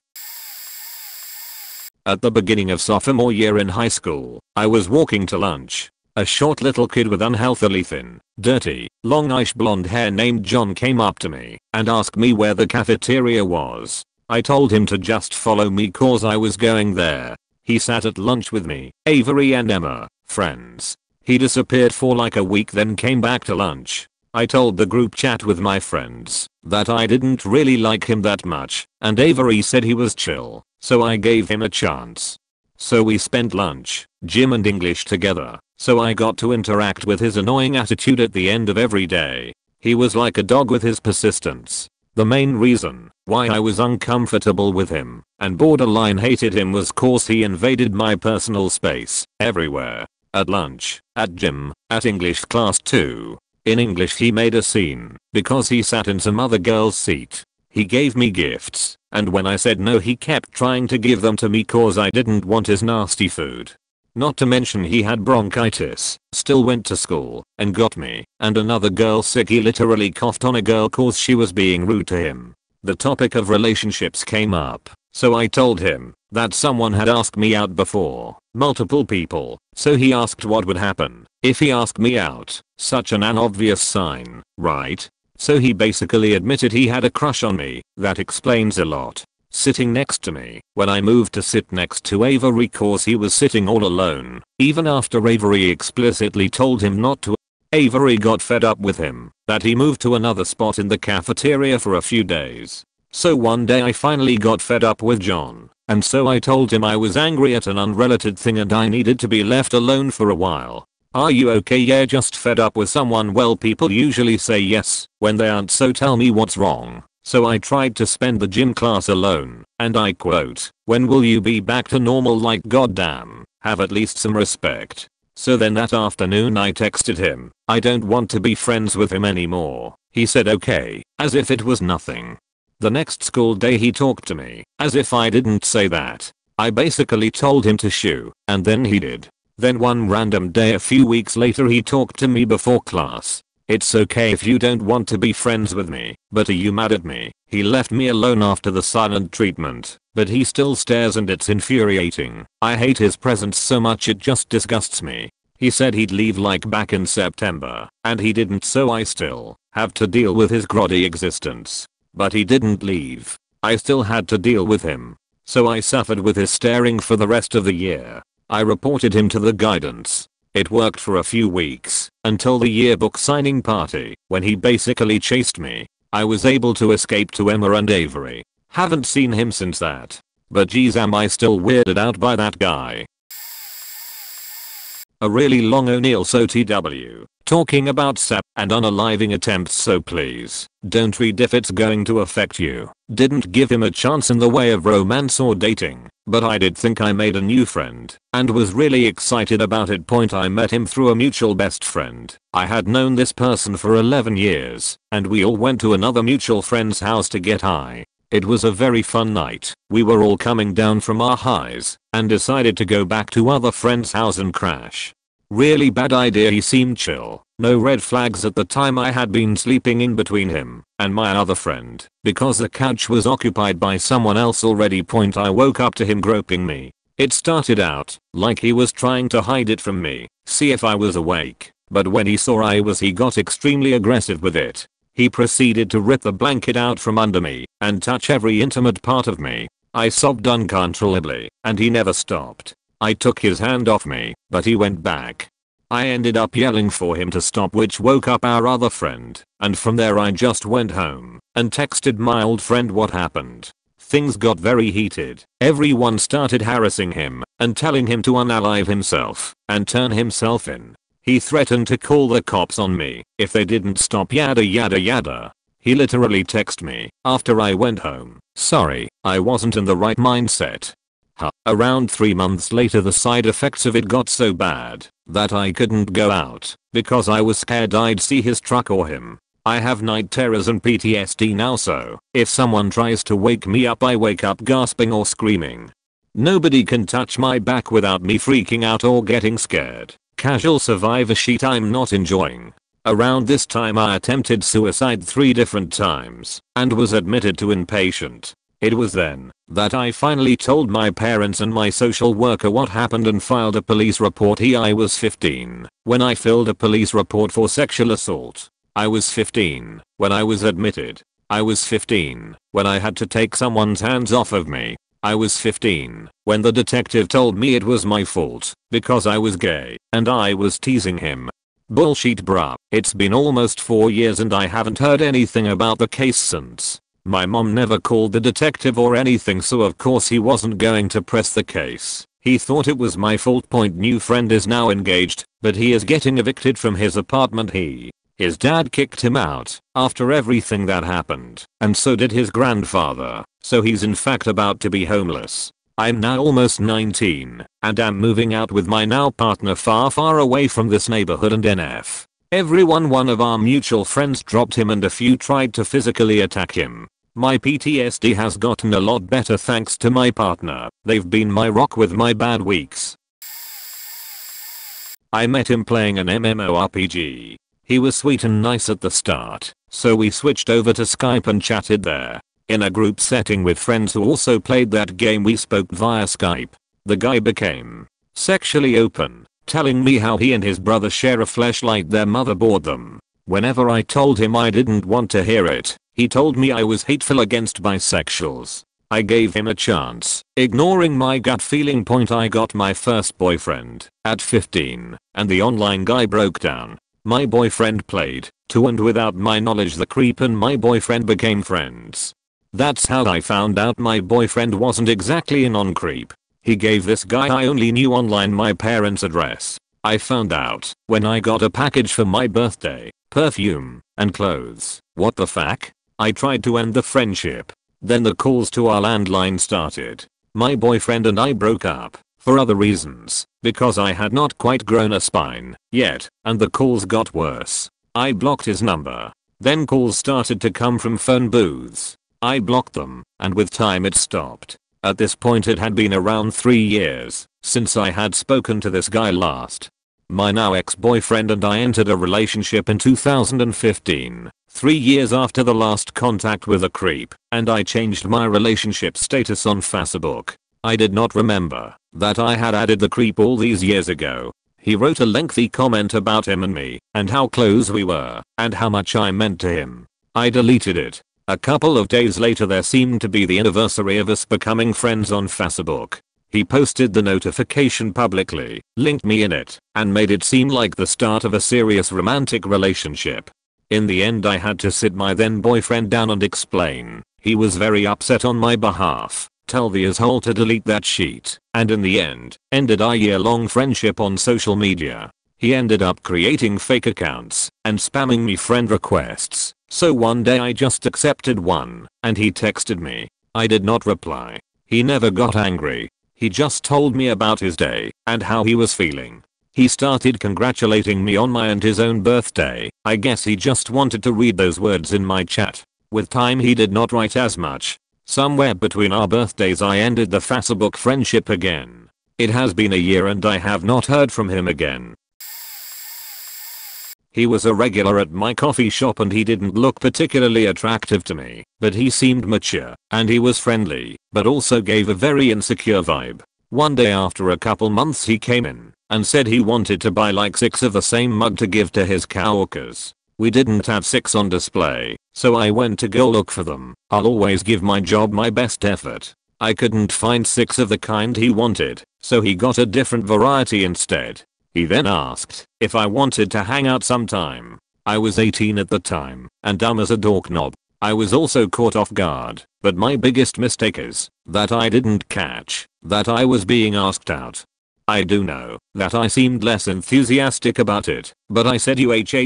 At the beginning of sophomore year in high school, I was walking to lunch. A short little kid with unhealthily thin, dirty, longish blonde hair named John came up to me and asked me where the cafeteria was. I told him to just follow me cause I was going there. He sat at lunch with me, Avery and Emma, friends. He disappeared for like a week, then came back to lunch. I told the group chat with my friends that I didn't really like him that much, and Avery said he was chill, so I gave him a chance. So we spent lunch, gym and English together, so I got to interact with his annoying attitude at the end of every day. He was like a dog with his persistence. The main reason why I was uncomfortable with him and borderline hated him was cause he invaded my personal space everywhere. At lunch, at gym, at English class too. In English he made a scene because he sat in some other girl's seat. He gave me gifts, and when I said no he kept trying to give them to me cause I didn't want his nasty food. Not to mention he had bronchitis, still went to school, and got me and another girl sick. He literally coughed on a girl cause she was being rude to him. The topic of relationships came up, so I told him that someone had asked me out before, multiple people, so he asked what would happen If he asked me out, such an obvious sign, right? So he basically admitted he had a crush on me. That explains a lot. Sitting next to me when I moved to sit next to Avery cause he was sitting all alone, even after Avery explicitly told him not to. Avery got fed up with him that he moved to another spot in the cafeteria for a few days. So one day I finally got fed up with John, and so I told him I was angry at an unrelated thing and I needed to be left alone for a while. Are you okay? Yeah, just fed up with someone. Well, people usually say yes when they aren't, so tell me what's wrong. So I tried to spend the gym class alone, and I quote, "When will you be back to normal? Like goddamn, have at least some respect." So then that afternoon I texted him, "I don't want to be friends with him anymore." He said okay, as if it was nothing. The next school day he talked to me, as if I didn't say that. I basically told him to shoo, and then he did. Then one random day a few weeks later he talked to me before class. "It's okay if you don't want to be friends with me, but are you mad at me?" He left me alone after the silent treatment, but he still stares and it's infuriating. I hate his presence so much it just disgusts me. He said he'd leave like back in September, and he didn't, so I still have to deal with his grotty existence. But he didn't leave. I still had to deal with him. So I suffered with his staring for the rest of the year. I reported him to the guidance. It worked for a few weeks, until the yearbook signing party, when he basically chased me. I was able to escape to Emma and Avery. Haven't seen him since that. But geez, am I still weirded out by that guy. A really long O'Neill SOTW, talking about sap and unaliving attempts, so please, don't read if it's going to affect you. Didn't give him a chance in the way of romance or dating, but I did think I made a new friend, and was really excited about it. I met him through a mutual best friend. I had known this person for 11 years, and we all went to another mutual friend's house to get high. It was a very fun night. We were all coming down from our highs, and decided to go back to other friend's house and crash. Really bad idea. He seemed chill. No red flags at the time. I had been sleeping in between him and my other friend because the couch was occupied by someone else already. I woke up to him groping me. It started out like he was trying to hide it from me, see if I was awake, but when he saw I was, he got extremely aggressive with it. He proceeded to rip the blanket out from under me and touch every intimate part of me. I sobbed uncontrollably, and he never stopped. I took his hand off me, but he went back. I ended up yelling for him to stop, which woke up our other friend, and from there I just went home and texted my old friend what happened. Things got very heated. Everyone started harassing him and telling him to unalive himself and turn himself in. He threatened to call the cops on me if they didn't stop, yada yada yada. He literally texted me after I went home, "Sorry, I wasn't in the right mindset." Around 3 months later the side effects of it got so bad that I couldn't go out because I was scared I'd see his truck or him. I have night terrors and PTSD now, so if someone tries to wake me up I wake up gasping or screaming. Nobody can touch my back without me freaking out or getting scared. Casual survivor sheet I'm not enjoying. Around this time I attempted suicide 3 different times and was admitted to inpatient. It was then that I finally told my parents and my social worker what happened and filed a police report. I was 15 when I filled a police report for sexual assault. I was 15 when I was admitted. I was 15 when I had to take someone's hands off of me. I was 15 when the detective told me it was my fault because I was gay and I was teasing him. Bullshit, bruh. It's been almost 4 years and I haven't heard anything about the case since. My mom never called the detective or anything, so of course he wasn't going to press the case. He thought it was my fault. New friend is now engaged, but he is getting evicted from his apartment. His dad kicked him out after everything that happened, and so did his grandfather, so he's in fact about to be homeless. I'm now almost 19 and am moving out with my now partner far away from this neighborhood and NF. One of our mutual friends dropped him and a few tried to physically attack him. My PTSD has gotten a lot better thanks to my partner. They've been my rock with my bad weeks. I met him playing an MMORPG. He was sweet and nice at the start, so we switched over to Skype and chatted there. In a group setting with friends who also played that game, we spoke via Skype. The guy became sexually open telling me how he and his brother share a fleshlight their mother bought them. Whenever I told him I didn't want to hear it, he told me I was hateful against bisexuals. I gave him a chance, ignoring my gut feeling. I got my first boyfriend at 15, and the online guy broke down. My boyfriend played, too, and without my knowledge the creep and my boyfriend became friends. That's how I found out my boyfriend wasn't exactly a non-creep. He gave this guy I only knew online my parents' address. I found out when I got a package for my birthday, perfume, and clothes. What the fuck? I tried to end the friendship. Then the calls to our landline started. My boyfriend and I broke up, for other reasons, because I had not quite grown a spine yet, and the calls got worse. I blocked his number. Then calls started to come from phone booths. I blocked them, and with time it stopped. At this point it had been around 3 years since I had spoken to this guy last. My now ex-boyfriend and I entered a relationship in 2015, 3 years after the last contact with a creep, and I changed my relationship status on Facebook. I did not remember that I had added the creep all these years ago. He wrote a lengthy comment about him and me, and how close we were, and how much I meant to him. I deleted it. A couple of days later there seemed to be the anniversary of us becoming friends on Facebook. He posted the notification publicly, linked me in it, and made it seem like the start of a serious romantic relationship. In the end I had to sit my then boyfriend down and explain. He was very upset on my behalf, tell the asshole to delete that sheet, and in the end, ended our year-long friendship on social media. He ended up creating fake accounts and spamming me friend requests, so one day I just accepted one, and he texted me. I did not reply. He never got angry. He just told me about his day and how he was feeling. He started congratulating me on my and his own birthday. I guess he just wanted to read those words in my chat. With time he did not write as much. Somewhere between our birthdays I ended the Facebook friendship again. It has been a year and I have not heard from him again. He was a regular at my coffee shop and he didn't look particularly attractive to me, but he seemed mature, and he was friendly, but also gave a very insecure vibe. One day after a couple months he came in and said he wanted to buy like 6 of the same mug to give to his coworkers. We didn't have 6 on display, so I went to go look for them. I'll always give my job my best effort. I couldn't find 6 of the kind he wanted, so he got a different variety instead. He then asked if I wanted to hang out sometime. I was 18 at the time and dumb as a doorknob. I was also caught off guard, but my biggest mistake is that I didn't catch that I was being asked out. I do know that I seemed less enthusiastic about it, but I said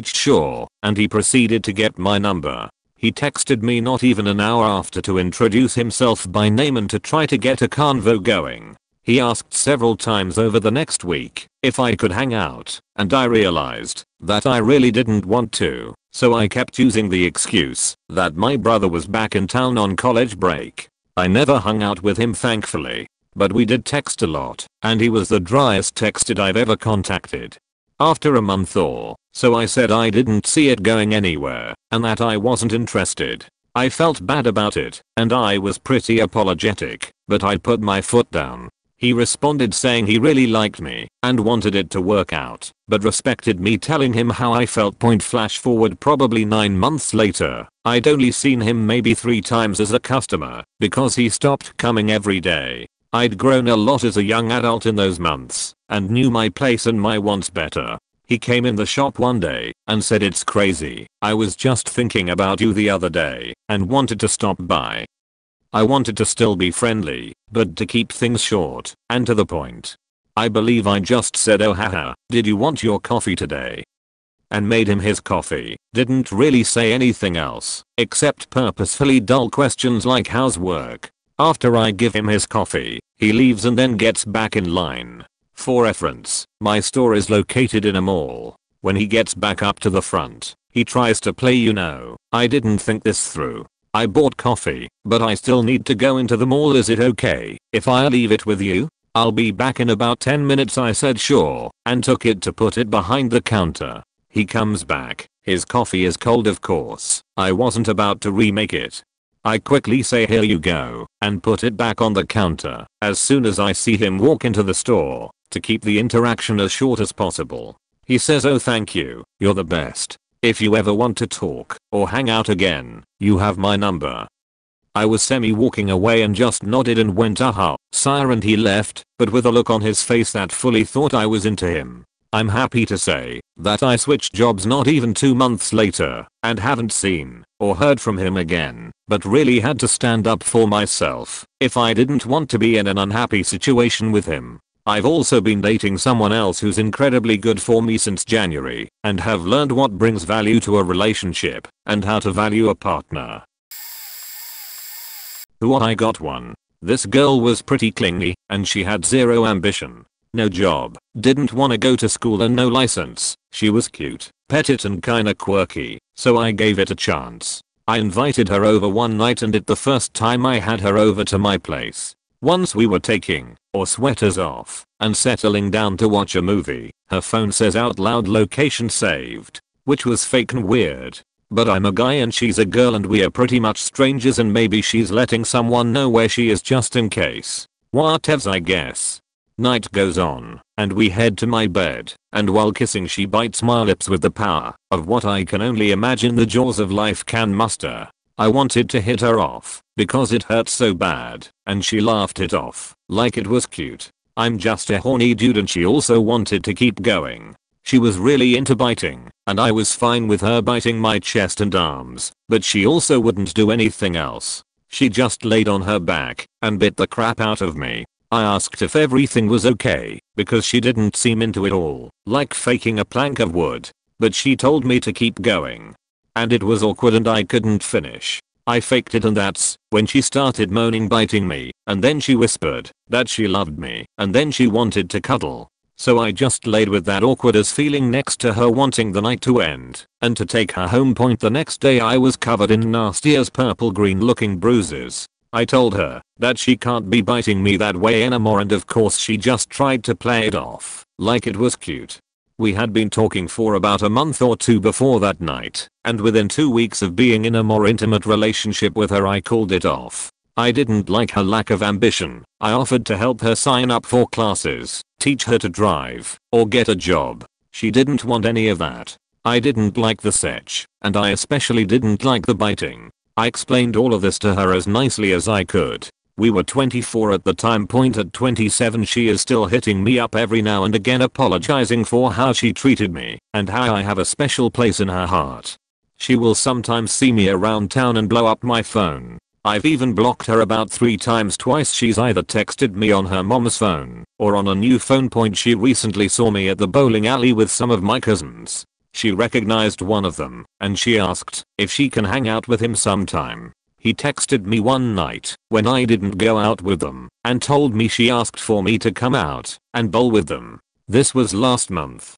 sure, and he proceeded to get my number. He texted me not even an hour after to introduce himself by name and to try to get a convo going. He asked several times over the next week if I could hang out, and I realized that I really didn't want to, so I kept using the excuse that my brother was back in town on college break. I never hung out with him thankfully, but we did text a lot, and he was the driest texted I've ever contacted. After a month or so I said I didn't see it going anywhere, and that I wasn't interested. I felt bad about it, and I was pretty apologetic, but I put my foot down. He responded saying he really liked me and wanted it to work out, but respected me telling him how I felt. Flash forward probably 9 months later, I'd only seen him maybe 3 times as a customer because he stopped coming every day. I'd grown a lot as a young adult in those months and knew my place and my wants better. He came in the shop one day and said, "It's crazy. I was just thinking about you the other day and wanted to stop by." I wanted to still be friendly, but to keep things short and to the point. I believe I just said, "Oh haha, did you want your coffee today?" and made him his coffee. Didn't really say anything else, except purposefully dull questions like how's work. After I give him his coffee, he leaves and then gets back in line. For reference, my store is located in a mall. When he gets back up to the front, he tries to play I didn't think this through. I bought coffee, but I still need to go into the mall. Is it okay if I leave it with you? I'll be back in about 10 minutes. I said sure, and took it to put it behind the counter. He comes back, his coffee is cold of course. I wasn't about to remake it. I quickly say here you go, and put it back on the counter. As soon as I see him walk into the store, to keep the interaction as short as possible. He says, "Oh, thank you, you're the best. If you ever want to talk or hang out again, you have my number." I was walking away and just nodded and went, "Aha, sire," and he left, but with a look on his face that fully thought I was into him. I'm happy to say that I switched jobs not even 2 months later and haven't seen or heard from him again, but really had to stand up for myself if I didn't want to be in an unhappy situation with him. I've also been dating someone else who's incredibly good for me since January and have learned what brings value to a relationship and how to value a partner. I got one. This girl was pretty clingy and she had zero ambition. No job, didn't wanna go to school and no license. She was cute, petite and kinda quirky, so I gave it a chance. I invited her over one night and it the first time I had her over to my place. Once we were taking our sweaters off and settling down to watch a movie, her phone says out loud "location saved," which was fake and weird. But I'm a guy and she's a girl and we are pretty much strangers and maybe she's letting someone know where she is just in case. Whatevs, I guess. Night goes on, and we head to my bed, and while kissing she bites my lips with the power of what I can only imagine the jaws of life can muster. I wanted to hit her off, because it hurt so bad, and she laughed it off, like it was cute. I'm just a horny dude and she also wanted to keep going. She was really into biting, and I was fine with her biting my chest and arms, but she also wouldn't do anything else. She just laid on her back, and bit the crap out of me. I asked if everything was okay, because she didn't seem into it all, like faking a plank of wood. But she told me to keep going. And it was awkward and I couldn't finish. I faked it and that's when she started moaning, biting me, and then she whispered that she loved me, and then she wanted to cuddle. So I just laid with that awkward as feeling next to her, wanting the night to end and to take her home. The next day I was covered in nasty as purple green looking bruises. I told her that she can't be biting me that way anymore, and of course she just tried to play it off like it was cute. We had been talking for about a month or two before that night, and within 2 weeks of being in a more intimate relationship with her I called it off. I didn't like her lack of ambition. I offered to help her sign up for classes, teach her to drive, or get a job. She didn't want any of that. I didn't like the sex, and I especially didn't like the biting. I explained all of this to her as nicely as I could. We were 24 at the time. At 27 she is still hitting me up every now and again, apologizing for how she treated me and how I have a special place in her heart. She will sometimes see me around town and blow up my phone. I've even blocked her about 3 times. Twice she's either texted me on her mom's phone or on a new phone. She recently saw me at the bowling alley with some of my cousins. She recognized one of them and she asked if she can hang out with him sometime. He texted me one night when I didn't go out with them and told me she asked for me to come out and bowl with them. This was last month.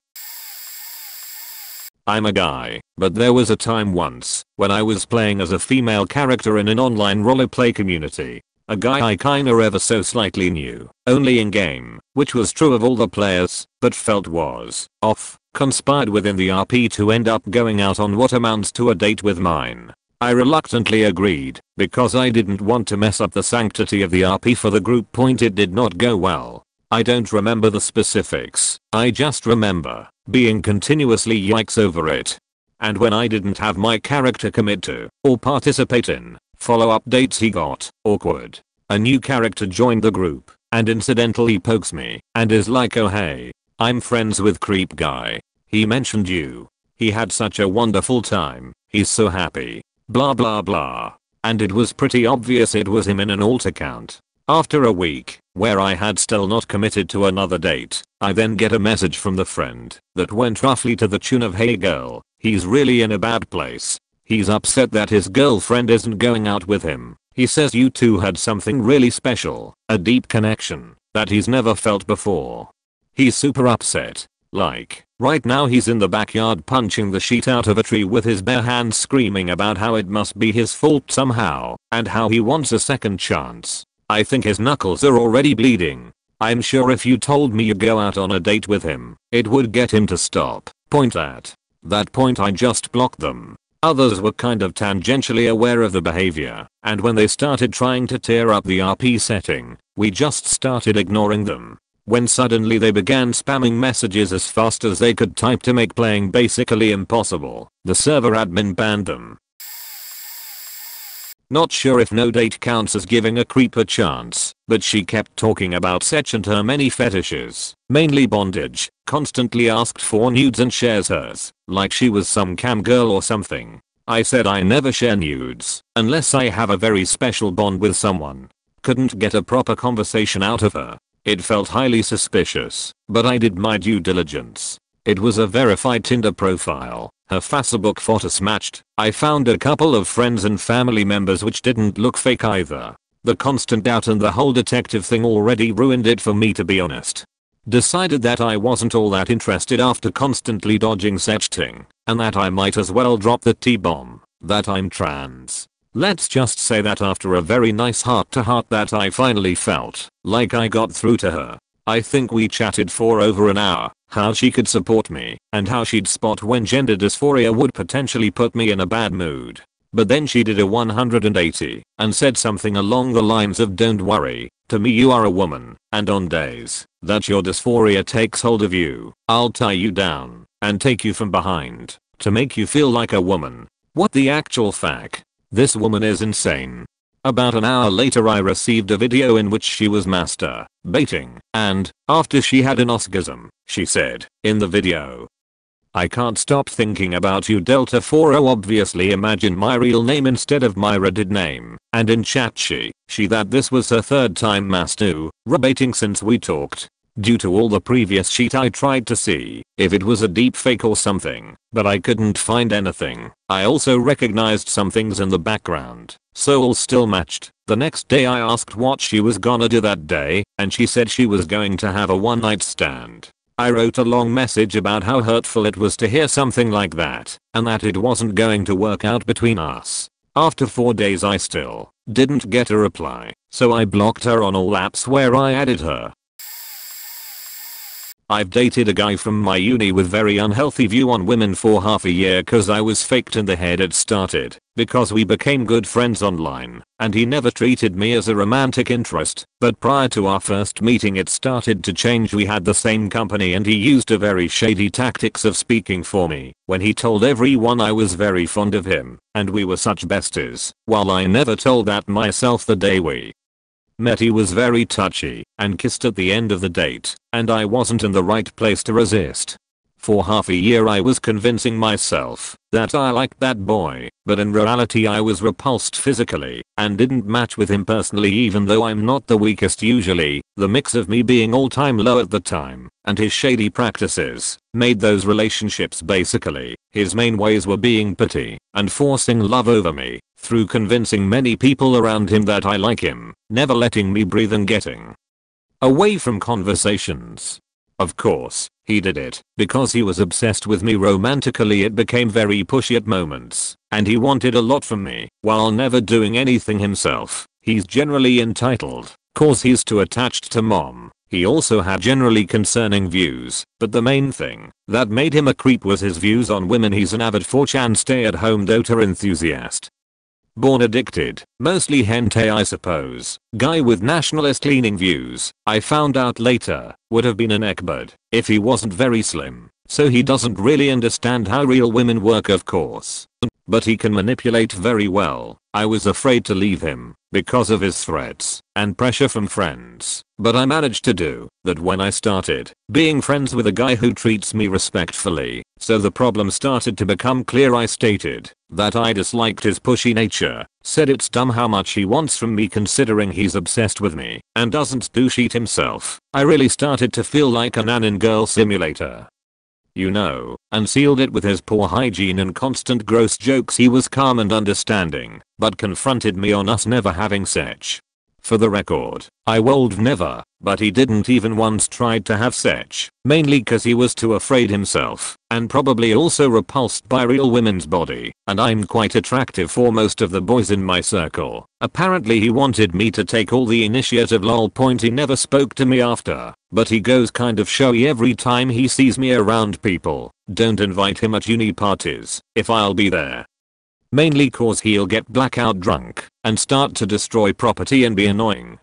I'm a guy, but there was a time once when I was playing as a female character in an online roleplay community. A guy I kinda ever so slightly knew, only in game, which was true of all the players, but felt was off, conspired within the RP to end up going out on what amounts to a date with mine. I reluctantly agreed, because I didn't want to mess up the sanctity of the RP for the group. It did not go well. I don't remember the specifics, I just remember being continuously yikes over it. And when I didn't have my character commit to or participate in follow-up dates, he got awkward. A new character joined the group and incidentally pokes me and is like, "Oh hey, I'm friends with creep guy. He mentioned you. He had such a wonderful time. He's so happy. Blah blah blah." And it was pretty obvious it was him in an alt account. After a week, where I had still not committed to another date, I then get a message from the friend that went roughly to the tune of, "Hey girl, he's really in a bad place. He's upset that his girlfriend isn't going out with him. He says you two had something really special, a deep connection that he's never felt before. He's super upset. Like, right now he's in the backyard punching the shit out of a tree with his bare hands, screaming about how it must be his fault somehow and how he wants a second chance. I think his knuckles are already bleeding. I'm sure if you told me you go out on a date with him, it would get him to stop." At that point I just blocked them. Others were kind of tangentially aware of the behavior, and when they started trying to tear up the RP setting, we just started ignoring them. when suddenly they began spamming messages as fast as they could type to make playing basically impossible. The server admin banned them. Not sure if no date counts as giving a creep a chance, but she kept talking about Setch and her many fetishes, mainly bondage, constantly asked for nudes and shares hers, like she was some cam girl or something. I said I never share nudes, unless I have a very special bond with someone. Couldn't get a proper conversation out of her. It felt highly suspicious, but I did my due diligence. It was a verified Tinder profile. Her Facebook photos matched. I found a couple of friends and family members which didn't look fake either. The constant doubt and the whole detective thing already ruined it for me, to be honest. Decided that I wasn't all that interested after constantly dodging sexting, and that I might as well drop the T-bomb, that I'm trans. Let's just say that after a very nice heart-to-heart that I finally felt like I got through to her. I think we chatted for over an hour, how she could support me, and how she'd spot when gender dysphoria would potentially put me in a bad mood. But then she did a 180 and said something along the lines of, "Don't worry, to me you are a woman, and on days that your dysphoria takes hold of you, I'll tie you down and take you from behind to make you feel like a woman." What the actual fuck? This woman is insane. About an hour later I received a video in which she was masturbating, and, after she had an orgasm, she said, in the video, "I can't stop thinking about you Delta 40, obviously imagine my real name instead of my Reddit name," and in chat she that this was her third time masturbating since we talked. Due to all the previous shit I tried to see if it was a deep fake or something, but I couldn't find anything. I also recognized some things in the background, so all still matched. The next day I asked what she was gonna do that day, and she said she was going to have a one-night stand. I wrote a long message about how hurtful it was to hear something like that, and that it wasn't going to work out between us. After 4 days I still didn't get a reply, so I blocked her on all apps where I added her. I've dated a guy from my uni with very unhealthy view on women for half a year cause I was faked in the head. It started because we became good friends online and he never treated me as a romantic interest, but prior to our first meeting it started to change. We had the same company and he used a very shady tactics of speaking for me when he told everyone I was very fond of him and we were such besties, while I never told that myself. The day we met he was very touchy and kissed at the end of the date, and I wasn't in the right place to resist. For half a year I was convincing myself that I liked that boy, but in reality I was repulsed physically and didn't match with him personally, even though I'm not the weakest usually. The mix of me being all-time low at the time and his shady practices made those relationships basically. His main ways were being petty and forcing love over me through convincing many people around him that I like him, never letting me breathe and getting away from conversations. Of course, he did it because he was obsessed with me romantically. It became very pushy at moments, and he wanted a lot from me while never doing anything himself. He's generally entitled, cause he's too attached to mom. He also had generally concerning views, but the main thing that made him a creep was his views on women. He's an avid 4chan stay-at-home Dota enthusiast. Born addicted, mostly hentai I suppose. Guy with nationalist leaning views, I found out later, would have been an ekbud if he wasn't very slim, so he doesn't really understand how real women work of course. But he can manipulate very well. I was afraid to leave him because of his threats and pressure from friends, but I managed to do that when I started being friends with a guy who treats me respectfully. So the problem started to become clear. I stated that I disliked his pushy nature, said it's dumb how much he wants from me considering he's obsessed with me and doesn't do shit himself. I really started to feel like a nan in Girl Simulator, you know, and sealed it with his poor hygiene and constant gross jokes. He was calm and understanding, but confronted me on us never having sex. For the record, I would never, but he didn't even once tried to have sex, mainly cause he was too afraid himself, and probably also repulsed by real women's body, and I'm quite attractive for most of the boys in my circle. Apparently he wanted me to take all the initiative. Lol. Point. He never spoke to me after, but he goes kind of showy every time he sees me around people. Don't invite him at uni parties if I'll be there. Mainly cause he'll get blackout drunk and start to destroy property and be annoying.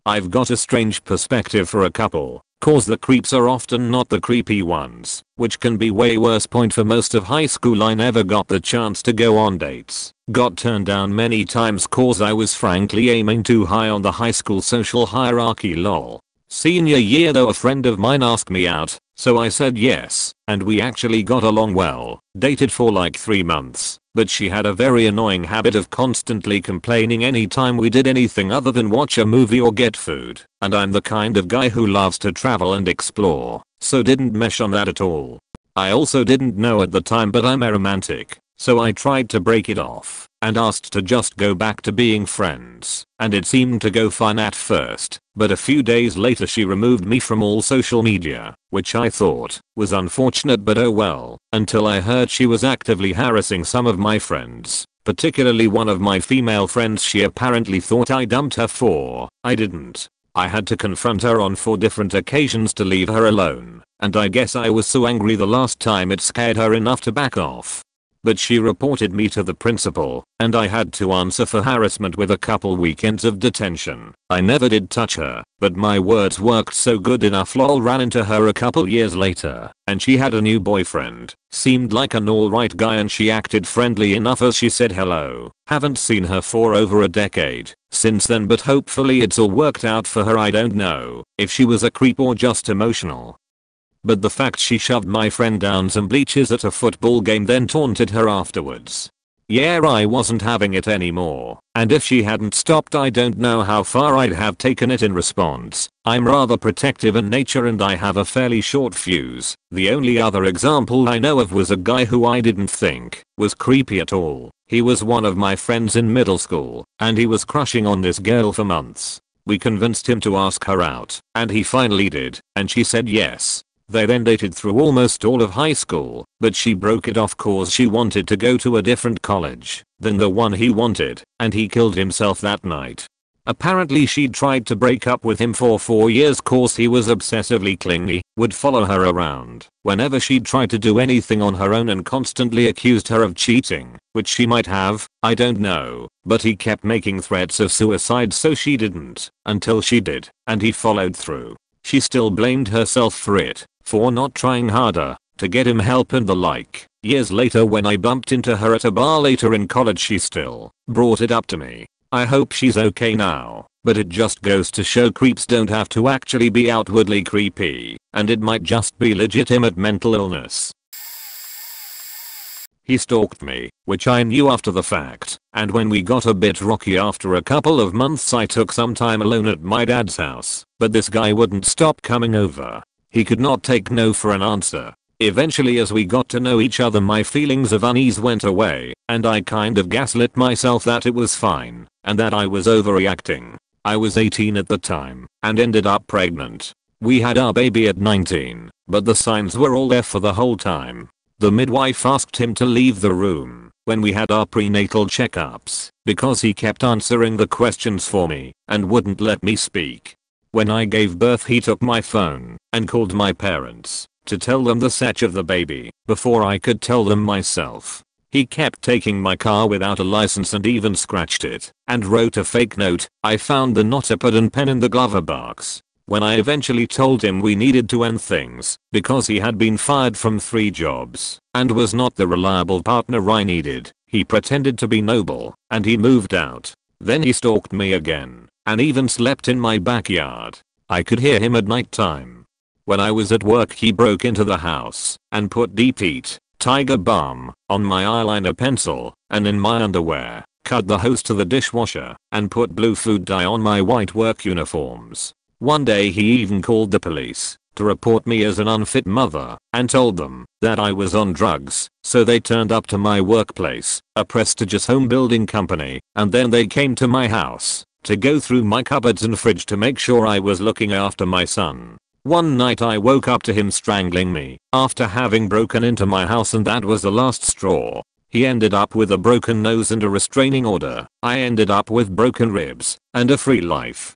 I've got a strange perspective for a couple, cause the creeps are often not the creepy ones, which can be way worse. Point for most of high school I never got the chance to go on dates. Got turned down many times cause I was frankly aiming too high on the high school social hierarchy lol. Senior year though a friend of mine asked me out, so I said yes, and we actually got along well, dated for like 3 months, but she had a very annoying habit of constantly complaining anytime we did anything other than watch a movie or get food, and I'm the kind of guy who loves to travel and explore, so didn't mesh on that at all. I also didn't know at the time but I'm a romantic, so I tried to break it off and asked to just go back to being friends, and it seemed to go fine at first, but a few days later she removed me from all social media, which I thought was unfortunate but oh well, until I heard she was actively harassing some of my friends, particularly one of my female friends she apparently thought I dumped her for. I didn't. I had to confront her on 4 different occasions to leave her alone, and I guess I was so angry the last time it scared her enough to back off. But she reported me to the principal, and I had to answer for harassment with a couple weekends of detention. I never did touch her, but my words worked so good enough lol. Ran into her a couple years later, and she had a new boyfriend. Seemed like an alright guy and she acted friendly enough as she said hello. Haven't seen her for over a decade since then but hopefully it's all worked out for her. I don't know if she was a creep or just emotional. But the fact she shoved my friend down some bleachers at a football game then taunted her afterwards. Yeah, I wasn't having it anymore, and if she hadn't stopped I don't know how far I'd have taken it in response. I'm rather protective in nature and I have a fairly short fuse. The only other example I know of was a guy who I didn't think was creepy at all. He was one of my friends in middle school, and he was crushing on this girl for months. We convinced him to ask her out, and he finally did, and she said yes. They then dated through almost all of high school, but she broke it off cause she wanted to go to a different college than the one he wanted, and he killed himself that night. Apparently she'd tried to break up with him for 4 years cause he was obsessively clingy, would follow her around whenever she'd tried to do anything on her own and constantly accused her of cheating, which she might have, I don't know, but he kept making threats of suicide so she didn't, until she did, and he followed through. She still blamed herself for it, for not trying harder to get him help and the like. Years later when I bumped into her at a bar later in college she still brought it up to me. I hope she's okay now, but it just goes to show creeps don't have to actually be outwardly creepy, and it might just be legitimate mental illness. He stalked me, which I knew after the fact, and when we got a bit rocky after a couple of months I took some time alone at my dad's house, but this guy wouldn't stop coming over. He could not take no for an answer. Eventually as we got to know each other my feelings of unease went away, and I kind of gaslit myself that it was fine, and that I was overreacting. I was 18 at the time, and ended up pregnant. We had our baby at 19, but the signs were all there for the whole time. The midwife asked him to leave the room when we had our prenatal checkups, because he kept answering the questions for me, and wouldn't let me speak. When I gave birth he took my phone, and called my parents to tell them the sex of the baby, before I could tell them myself. He kept taking my car without a license and even scratched it, and wrote a fake note. I found the notepad and pen in the glove box. When I eventually told him we needed to end things, because he had been fired from 3 jobs, and was not the reliable partner I needed, he pretended to be noble, and he moved out. Then he stalked me again, and even slept in my backyard. I could hear him at night time. When I was at work he broke into the house and put Deep Heat Tiger Balm on my eyeliner pencil and in my underwear, cut the hose to the dishwasher, and put blue food dye on my white work uniforms. One day he even called the police to report me as an unfit mother and told them that I was on drugs, so they turned up to my workplace, a prestigious home building company, and then they came to my house to go through my cupboards and fridge to make sure I was looking after my son. One night I woke up to him strangling me after having broken into my house, and that was the last straw. He ended up with a broken nose and a restraining order. I ended up with broken ribs and a free life.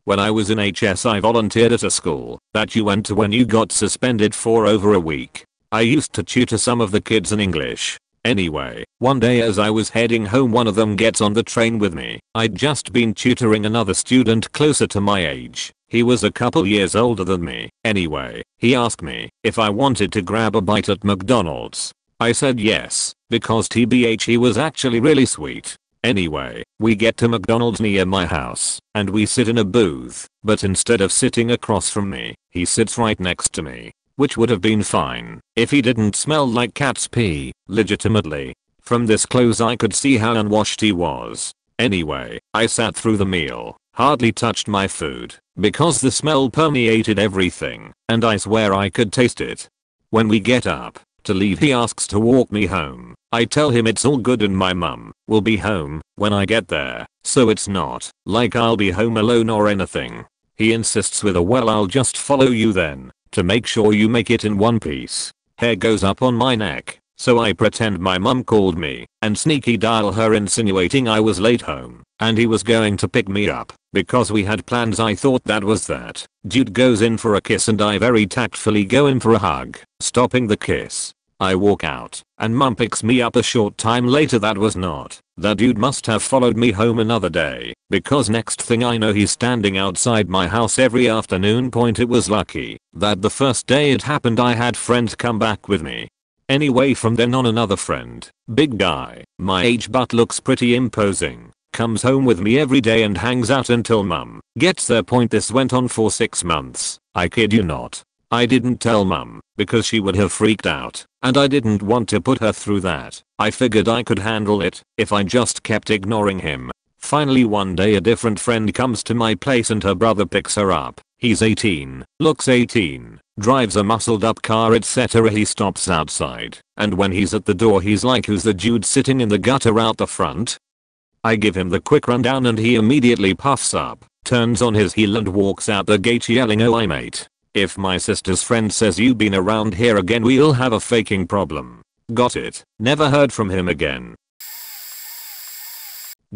When I was in HS I volunteered at a school that you went to when you got suspended for over a week. I used to tutor some of the kids in English. Anyway, one day as I was heading home one of them gets on the train with me. I'd just been tutoring another student closer to my age. He was a couple years older than me. Anyway, he asked me if I wanted to grab a bite at McDonald's. I said yes, because TBH he was actually really sweet. Anyway, we get to McDonald's near my house, and we sit in a booth, but instead of sitting across from me, he sits right next to me. Which would have been fine if he didn't smell like cat's pee, legitimately. From this close I could see how unwashed he was. Anyway, I sat through the meal, hardly touched my food, because the smell permeated everything, and I swear I could taste it. When we get up to leave he asks to walk me home. I tell him it's all good and my mum will be home when I get there, so it's not like I'll be home alone or anything. He insists with a well I'll just follow you then, to make sure you make it in one piece. Hair goes up on my neck, so I pretend my mum called me and sneaky dial her insinuating I was late home and he was going to pick me up because we had plans. I thought that was that. Dude goes in for a kiss and I very tactfully go in for a hug, stopping the kiss. I walk out and mum picks me up a short time later. That was not. That dude must have followed me home another day, because next thing I know he's standing outside my house every afternoon. It was lucky that the first day it happened I had friends come back with me. Anyway, from then on another friend, big guy, my age but looks pretty imposing, comes home with me every day and hangs out until mum gets there. This went on for 6 months. I kid you not. I didn't tell mum because she would have freaked out and I didn't want to put her through that. I figured I could handle it if I just kept ignoring him. Finally one day a different friend comes to my place and her brother picks her up. He's 18, looks 18, drives a muscled up car etc. He stops outside and when he's at the door he's like, who's the dude sitting in the gutter out the front? I give him the quick rundown and he immediately puffs up, turns on his heel and walks out the gate yelling, "Oh, I mate. If my sister's friend says you've been around here again we'll have a faking problem." Got it. Never heard from him again.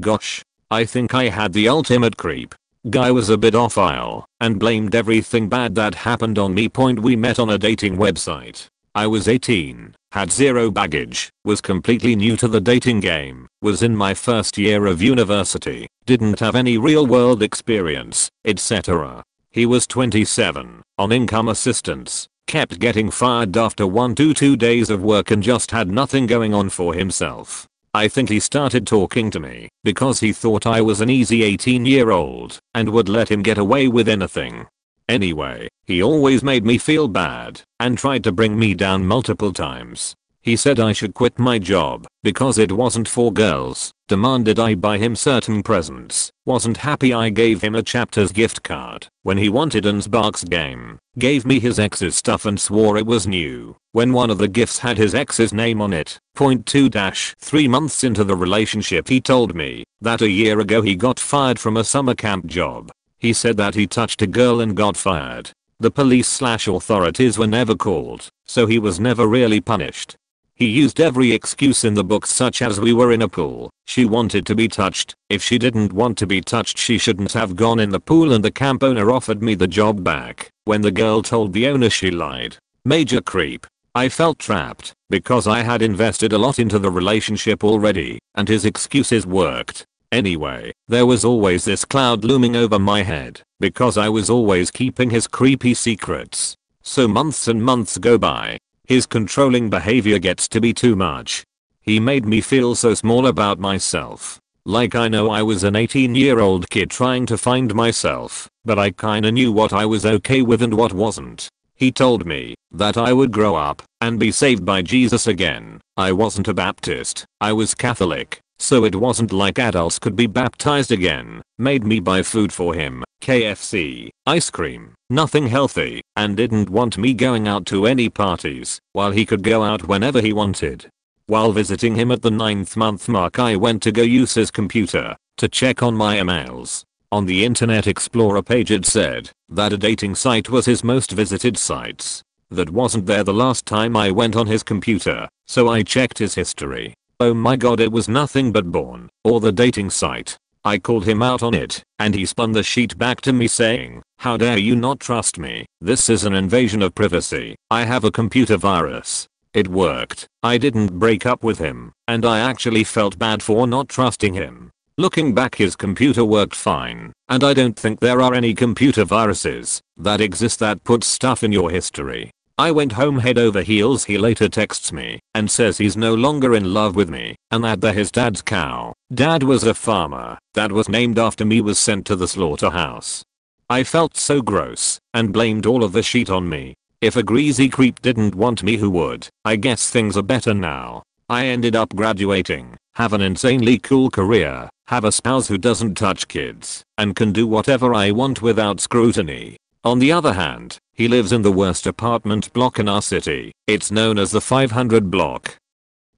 Gosh. I think I had the ultimate creep. Guy was a bit off aisle and blamed everything bad that happened on me. We met on a dating website. I was 18, had zero baggage, was completely new to the dating game, was in my first year of university, didn't have any real world experience, etc. He was 27, on income assistance, kept getting fired after 1 to 2 days of work and just had nothing going on for himself. I think he started talking to me because he thought I was an easy 18-year-old and would let him get away with anything. Anyway, he always made me feel bad and tried to bring me down multiple times. He said I should quit my job because it wasn't for girls, demanded I buy him certain presents, wasn't happy I gave him a Chapters gift card when he wanted an Xbox game, gave me his ex's stuff and swore it was new when one of the gifts had his ex's name on it. 2-3 months into the relationship he told me that a year ago he got fired from a summer camp job. He said that he touched a girl and got fired. The police/authorities were never called, so he was never really punished. He used every excuse in the book, such as we were in a pool, she wanted to be touched, if she didn't want to be touched she shouldn't have gone in the pool, and the camp owner offered me the job back when the girl told the owner she lied. Major creep. I felt trapped because I had invested a lot into the relationship already and his excuses worked. Anyway, there was always this cloud looming over my head because I was always keeping his creepy secrets. So months and months go by. His controlling behavior gets to be too much. He made me feel so small about myself. Like I know I was an 18-year-old kid trying to find myself, but I kinda knew what I was okay with and what wasn't. He told me that I would grow up and be saved by Jesus again. I wasn't a Baptist, I was Catholic, so it wasn't like adults could be baptized again. Made me buy food for him, KFC, ice cream, nothing healthy, and didn't want me going out to any parties, while he could go out whenever he wanted. While visiting him at the 9th month mark I went to go use his computer to check on my emails. On the Internet Explorer page it said that a dating site was his most visited sites. That wasn't there the last time I went on his computer, so I checked his history. Oh my god, it was nothing but Born, or the dating site. I called him out on it, and he spun the sheet back to me saying, "How dare you not trust me? This is an invasion of privacy. I have a computer virus." It worked. I didn't break up with him, and I actually felt bad for not trusting him. Looking back, his computer worked fine, and I don't think there are any computer viruses that exist that put stuff in your history. I went home head over heels. He later texts me and says he's no longer in love with me and that his dad's cow, dad was a farmer that was named after me, was sent to the slaughterhouse. I felt so gross and blamed all of the shit on me. If a greasy creep didn't want me, who would? I guess things are better now. I ended up graduating, have an insanely cool career, have a spouse who doesn't touch kids, and can do whatever I want without scrutiny. On the other hand, he lives in the worst apartment block in our city. It's known as the 500 block.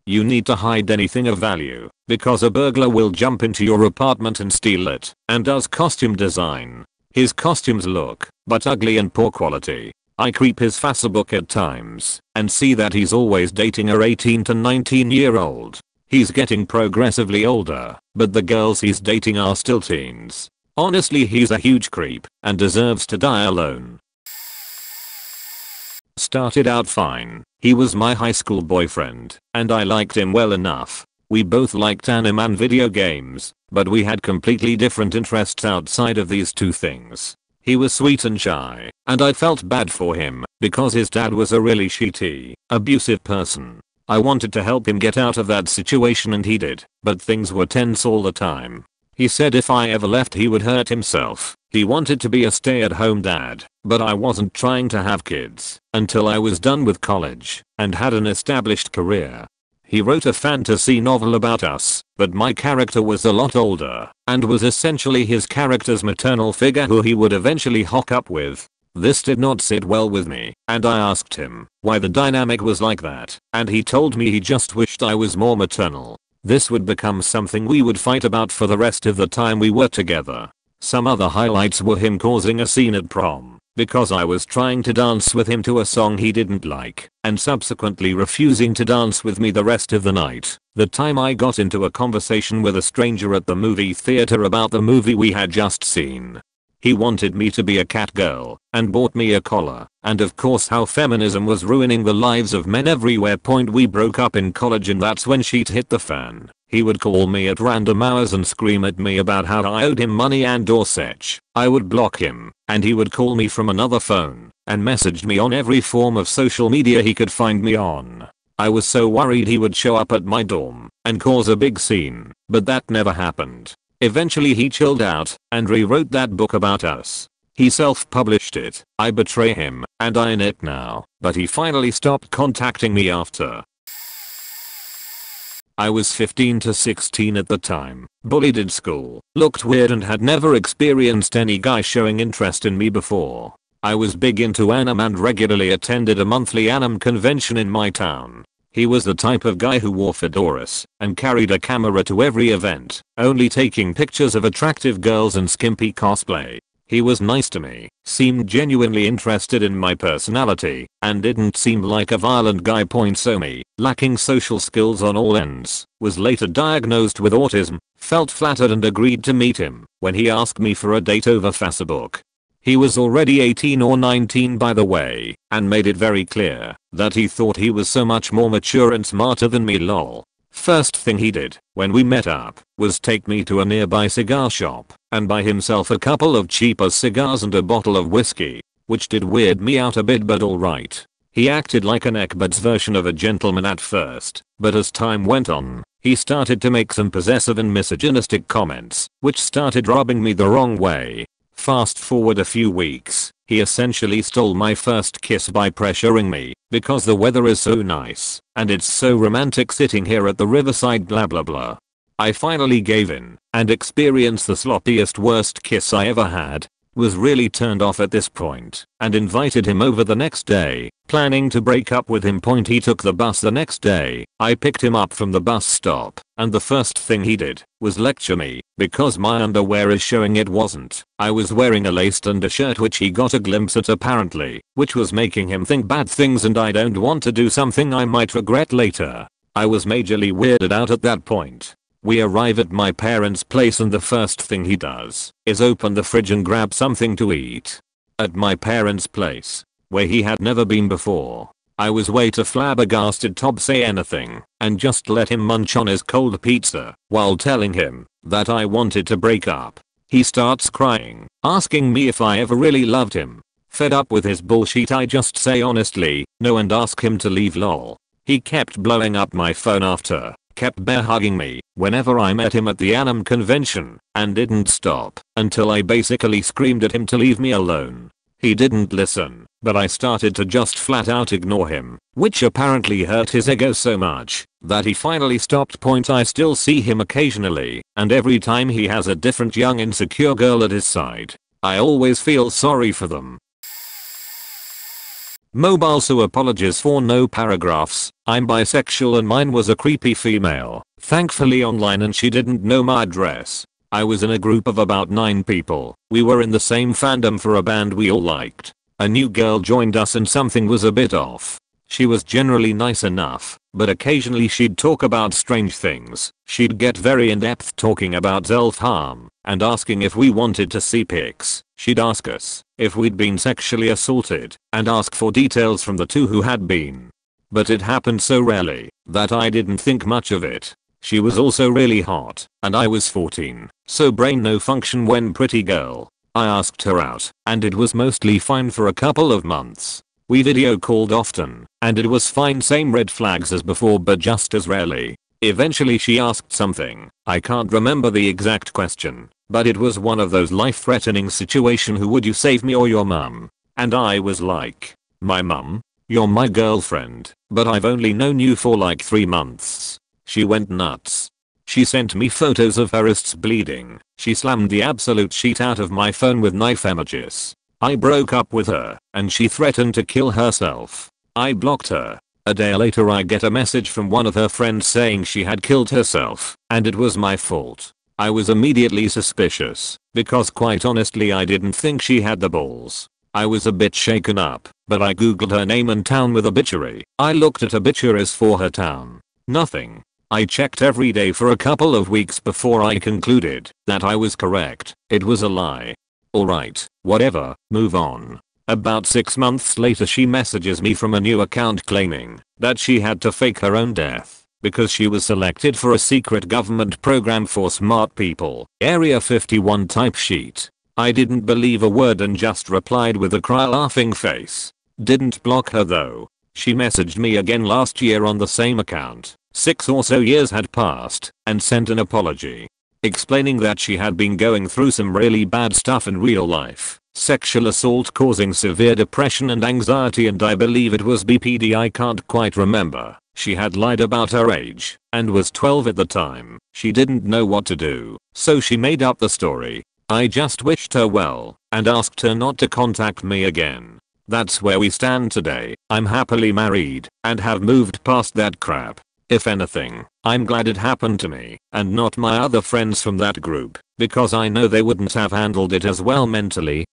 You need to hide anything of value, because a burglar will jump into your apartment and steal it, and does costume design. His costumes look but ugly and poor quality. I creep his Facebook at times and see that he's always dating a 18 to 19-year-old. He's getting progressively older, but the girls he's dating are still teens. Honestly, he's a huge creep and deserves to die alone. Started out fine. He was my high school boyfriend, and I liked him well enough. We both liked anime and video games, but we had completely different interests outside of these two things. He was sweet and shy, and I felt bad for him because his dad was a really shitty, abusive person. I wanted to help him get out of that situation, and he did, but things were tense all the time. He said if I ever left he would hurt himself. He wanted to be a stay-at-home dad, but I wasn't trying to have kids until I was done with college and had an established career. He wrote a fantasy novel about us, but my character was a lot older and was essentially his character's maternal figure who he would eventually hook up with. This did not sit well with me, and I asked him why the dynamic was like that, and he told me he just wished I was more maternal. This would become something we would fight about for the rest of the time we were together. Some other highlights were him causing a scene at prom because I was trying to dance with him to a song he didn't like, and subsequently refusing to dance with me the rest of the night. The time I got into a conversation with a stranger at the movie theater about the movie we had just seen. He wanted me to be a cat girl and bought me a collar, and of course how feminism was ruining the lives of men everywhere. We broke up in college, and that's when shit hit the fan. He would call me at random hours and scream at me about how I owed him money and or such. I would block him, and he would call me from another phone and messaged me on every form of social media he could find me on. I was so worried he would show up at my dorm and cause a big scene, but that never happened. Eventually he chilled out and rewrote that book about us. He self-published it. I betray him, and I in it now, but he finally stopped contacting me after. I was 15 to 16 at the time, bullied at school, looked weird, and had never experienced any guy showing interest in me before. I was big into anime and regularly attended a monthly anime convention in my town. He was the type of guy who wore fedoras and carried a camera to every event, only taking pictures of attractive girls and skimpy cosplay. He was nice to me, seemed genuinely interested in my personality, and didn't seem like a violent guy. So me, lacking social skills on all ends, was later diagnosed with autism, felt flattered and agreed to meet him when he asked me for a date over Facebook. He was already 18 or 19 by the way, and made it very clear that he thought he was so much more mature and smarter than me. Lol. First thing he did when we met up was take me to a nearby cigar shop and buy himself a couple of cheaper cigars and a bottle of whiskey, which did weird me out a bit, but alright. He acted like an Ekbad's version of a gentleman at first, but as time went on, he started to make some possessive and misogynistic comments, which started rubbing me the wrong way. Fast forward a few weeks, he essentially stole my first kiss by pressuring me, because the weather is so nice, and it's so romantic sitting here at the riverside blah blah blah. I finally gave in, and experienced the sloppiest worst kiss I ever had. Was really turned off at this point, and invited him over the next day, planning to break up with him. He took the bus the next day. I picked him up from the bus stop, and the first thing he did was lecture me because my underwear is showing it wasn't. I was wearing a laced undershirt which he got a glimpse at apparently, which was making him think bad things, and I don't want to do something I might regret later. I was majorly weirded out at that point. We arrive at my parents' place, and the first thing he does is open the fridge and grab something to eat. At my parents' place, where he had never been before, I was way too flabbergasted to say anything and just let him munch on his cold pizza while telling him that I wanted to break up. He starts crying, asking me if I ever really loved him. Fed up with his bullshit, I just say honestly, no, and ask him to leave lol. He kept blowing up my phone after, kept bear hugging me whenever I met him at the anime convention, and didn't stop until I basically screamed at him to leave me alone. He didn't listen, but I started to just flat out ignore him, which apparently hurt his ego so much that he finally stopped. I still see him occasionally, and every time he has a different young insecure girl at his side, I always feel sorry for them. Mobile so apologies for no paragraphs. I'm bisexual and mine was a creepy female, thankfully online, and she didn't know my address. I was in a group of about 9 people. We were in the same fandom for a band we all liked. A new girl joined us and something was a bit off. She was generally nice enough, but occasionally she'd talk about strange things. She'd get very in-depth talking about self-harm and asking if we wanted to see pics. She'd ask us if we'd been sexually assaulted and ask for details from the 2 who had been. But it happened so rarely that I didn't think much of it. She was also really hot, and I was 14, so brain no function when pretty girl. I asked her out, and it was mostly fine for a couple of months. We video called often, and it was fine, same red flags as before but just as rarely. Eventually she asked something. I can't remember the exact question, but it was one of those life-threatening situation, who would you save, me or your mum? And I was like, my mum? You're my girlfriend, but I've only known you for like 3 months. She went nuts. She sent me photos of her wrists bleeding. She slammed the absolute shit out of my phone with knife images. I broke up with her, and she threatened to kill herself. I blocked her. A day later I get a message from one of her friends saying she had killed herself, and it was my fault. I was immediately suspicious, because quite honestly I didn't think she had the balls. I was a bit shaken up, but I googled her name and town with obituary. I looked at obituaries for her town. Nothing. I checked every day for a couple of weeks before I concluded that I was correct. It was a lie. Alright, whatever, move on. About 6 months later she messages me from a new account claiming that she had to fake her own death because she was selected for a secret government program for smart people, Area 51 type sheet. I didn't believe a word and just replied with a cry laughing face. Didn't block her though. She messaged me again last year on the same account. 6 or so years had passed and sent an apology, explaining that she had been going through some really bad stuff in real life. Sexual assault causing severe depression and anxiety, and I believe it was BPD, I can't quite remember. She had lied about her age and was 12 at the time. She didn't know what to do, so she made up the story. I just wished her well and asked her not to contact me again. That's where we stand today. I'm happily married and have moved past that crap. If anything, I'm glad it happened to me and not my other friends from that group, because I know they wouldn't have handled it as well mentally.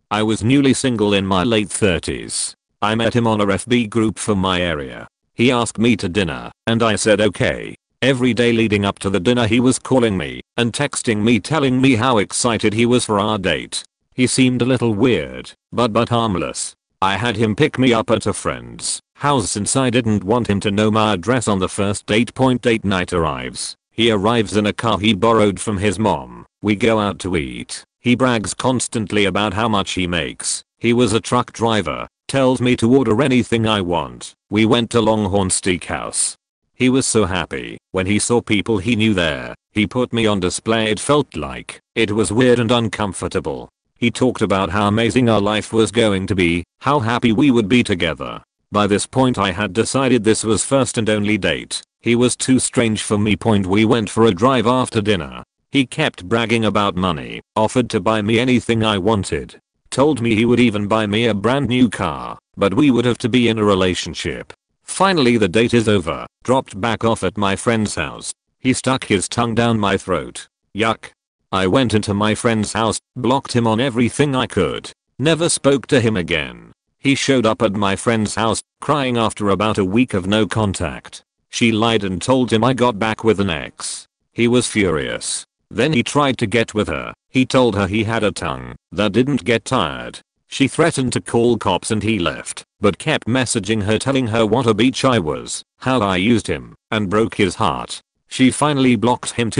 I was newly single in my late 30s. I met him on a FB group for my area. He asked me to dinner, and I said okay. Every day leading up to the dinner he was calling me and texting me telling me how excited he was for our date. He seemed a little weird, but harmless. I had him pick me up at a friend's house since I didn't want him to know my address on the first date. Date night arrives. He arrives in a car he borrowed from his mom. We go out to eat. He brags constantly about how much he makes. He was a truck driver. Tells me to order anything I want. We went to Longhorn Steakhouse. He was so happy when he saw people he knew there. He put me on display. It felt like it was weird and uncomfortable. He talked about how amazing our life was going to be, how happy we would be together. By this point I had decided this was first and only date. He was too strange for me. We went for a drive after dinner. He kept bragging about money, offered to buy me anything I wanted. Told me he would even buy me a brand new car, but we would have to be in a relationship. Finally the date is over. Dropped back off at my friend's house. He stuck his tongue down my throat. Yuck. I went into my friend's house, blocked him on everything I could. Never spoke to him again. He showed up at my friend's house, crying after about a week of no contact. She lied and told him I got back with an ex. He was furious. Then he tried to get with her. He told her he had a tongue that didn't get tired. She threatened to call cops and he left, but kept messaging her telling her what a bitch I was, how I used him, and broke his heart. She finally blocked him.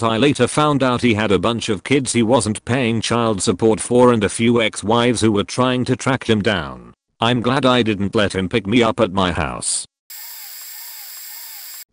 I later found out he had a bunch of kids he wasn't paying child support for and a few ex-wives who were trying to track him down. I'm glad I didn't let him pick me up at my house.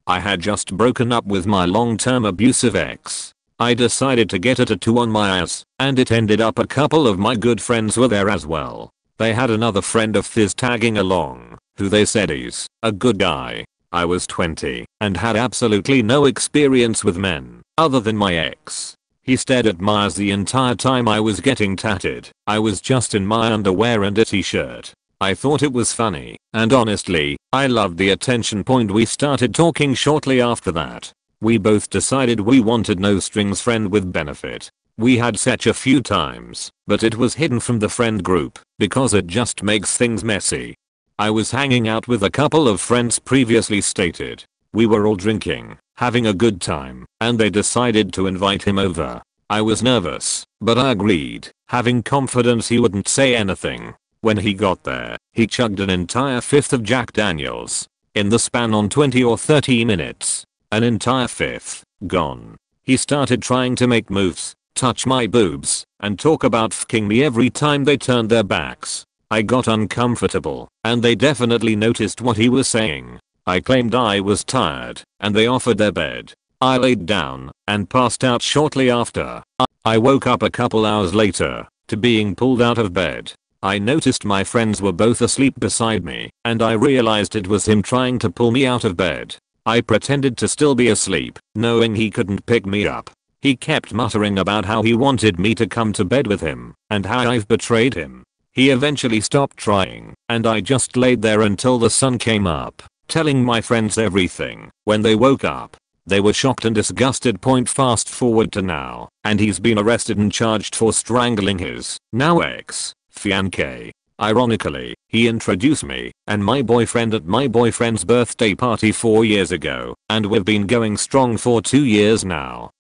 I had just broken up with my long-term abusive ex. I decided to get a tattoo on my ass, and it ended up a couple of my good friends were there as well. They had another friend of theirs tagging along, who they said is a good guy. I was 20 and had absolutely no experience with men other than my ex. He stared at my ass the entire time I was getting tatted. I was just in my underwear and a t-shirt. I thought it was funny, and honestly, I loved the attention. We started talking shortly after that. We both decided we wanted no strings friend with benefit. We had sex a few times, but it was hidden from the friend group because it just makes things messy. I was hanging out with a couple of friends previously stated. We were all drinking, having a good time, and they decided to invite him over. I was nervous, but I agreed, having confidence he wouldn't say anything. When he got there, he chugged an entire fifth of Jack Daniels. In the span on 20 or 30 minutes. An entire fifth, gone. He started trying to make moves, touch my boobs, and talk about fucking me every time they turned their backs. I got uncomfortable, and they definitely noticed what he was saying. I claimed I was tired, and they offered their bed. I laid down, and passed out shortly after. I woke up a couple hours later, to being pulled out of bed. I noticed my friends were both asleep beside me, and I realized it was him trying to pull me out of bed. I pretended to still be asleep, knowing he couldn't pick me up. He kept muttering about how he wanted me to come to bed with him, and how I've betrayed him. He eventually stopped trying, and I just laid there until the sun came up, telling my friends everything. When they woke up, they were shocked and disgusted. Fast forward to now, and he's been arrested and charged for strangling his now ex-fiancée. Ironically, he introduced me and my boyfriend at my boyfriend's birthday party 4 years ago, and we've been going strong for 2 years now.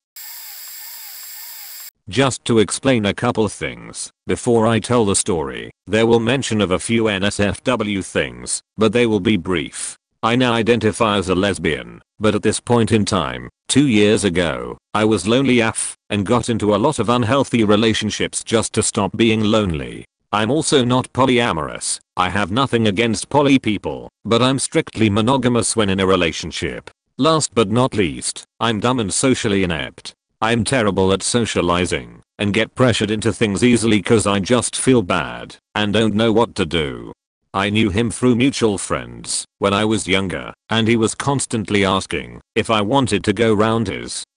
Just to explain a couple things before I tell the story, there will mention of a few NSFW things, but they will be brief. I now identify as a lesbian, but at this point in time, 2 years ago, I was lonely AF and got into a lot of unhealthy relationships just to stop being lonely. I'm also not polyamorous. I have nothing against poly people, but I'm strictly monogamous when in a relationship. Last but not least, I'm dumb and socially inept. I'm terrible at socializing and get pressured into things easily cause I just feel bad and don't know what to do. I knew him through mutual friends when I was younger, and he was constantly asking if I wanted to go round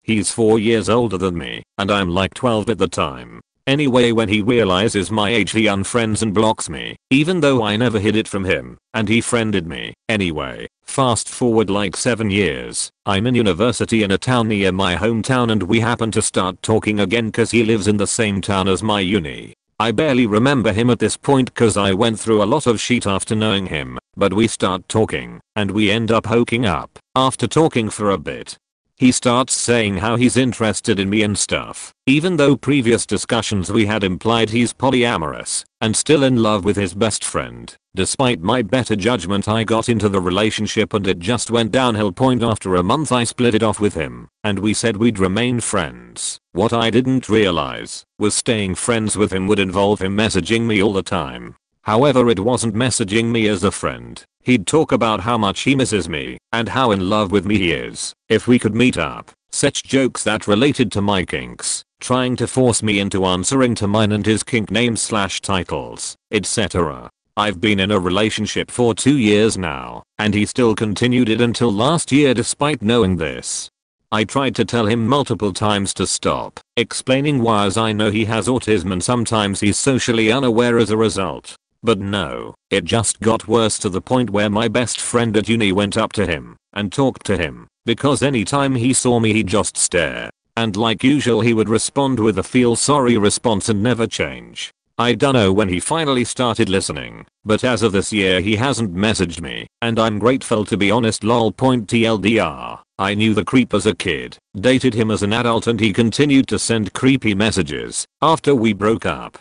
he's 4 years older than me, and I'm like 12 at the time. Anyway, when he realizes my age he unfriends and blocks me, even though I never hid it from him, and he friended me. Anyway, fast forward like 7 years, I'm in university in a town near my hometown and we happen to start talking again cause he lives in the same town as my uni. I barely remember him at this point cause I went through a lot of shit after knowing him, but we start talking, and we end up hooking up. After talking for a bit, he starts saying how he's interested in me and stuff, even though previous discussions we had implied he's polyamorous and still in love with his best friend. Despite my better judgment, I got into the relationship and it just went downhill. After a month I split it off with him, and we said we'd remain friends. What I didn't realize was staying friends with him would involve him messaging me all the time. However, it wasn't messaging me as a friend. He'd talk about how much he misses me and how in love with me he is if we could meet up. Such jokes that related to my kinks, trying to force me into answering to mine and his kink names / titles, etc. I've been in a relationship for 2 years now, and he still continued it until last year despite knowing this. I tried to tell him multiple times to stop, explaining why, as I know he has autism and sometimes he's socially unaware as a result. But no, it just got worse to the point where my best friend at uni went up to him and talked to him, because anytime he saw me he'd just stare, and like usual he would respond with a feel sorry response and never change. I dunno when he finally started listening, but as of this year he hasn't messaged me, and I'm grateful to be honest. Lol. TLDR, I knew the creep as a kid, dated him as an adult, and he continued to send creepy messages after we broke up.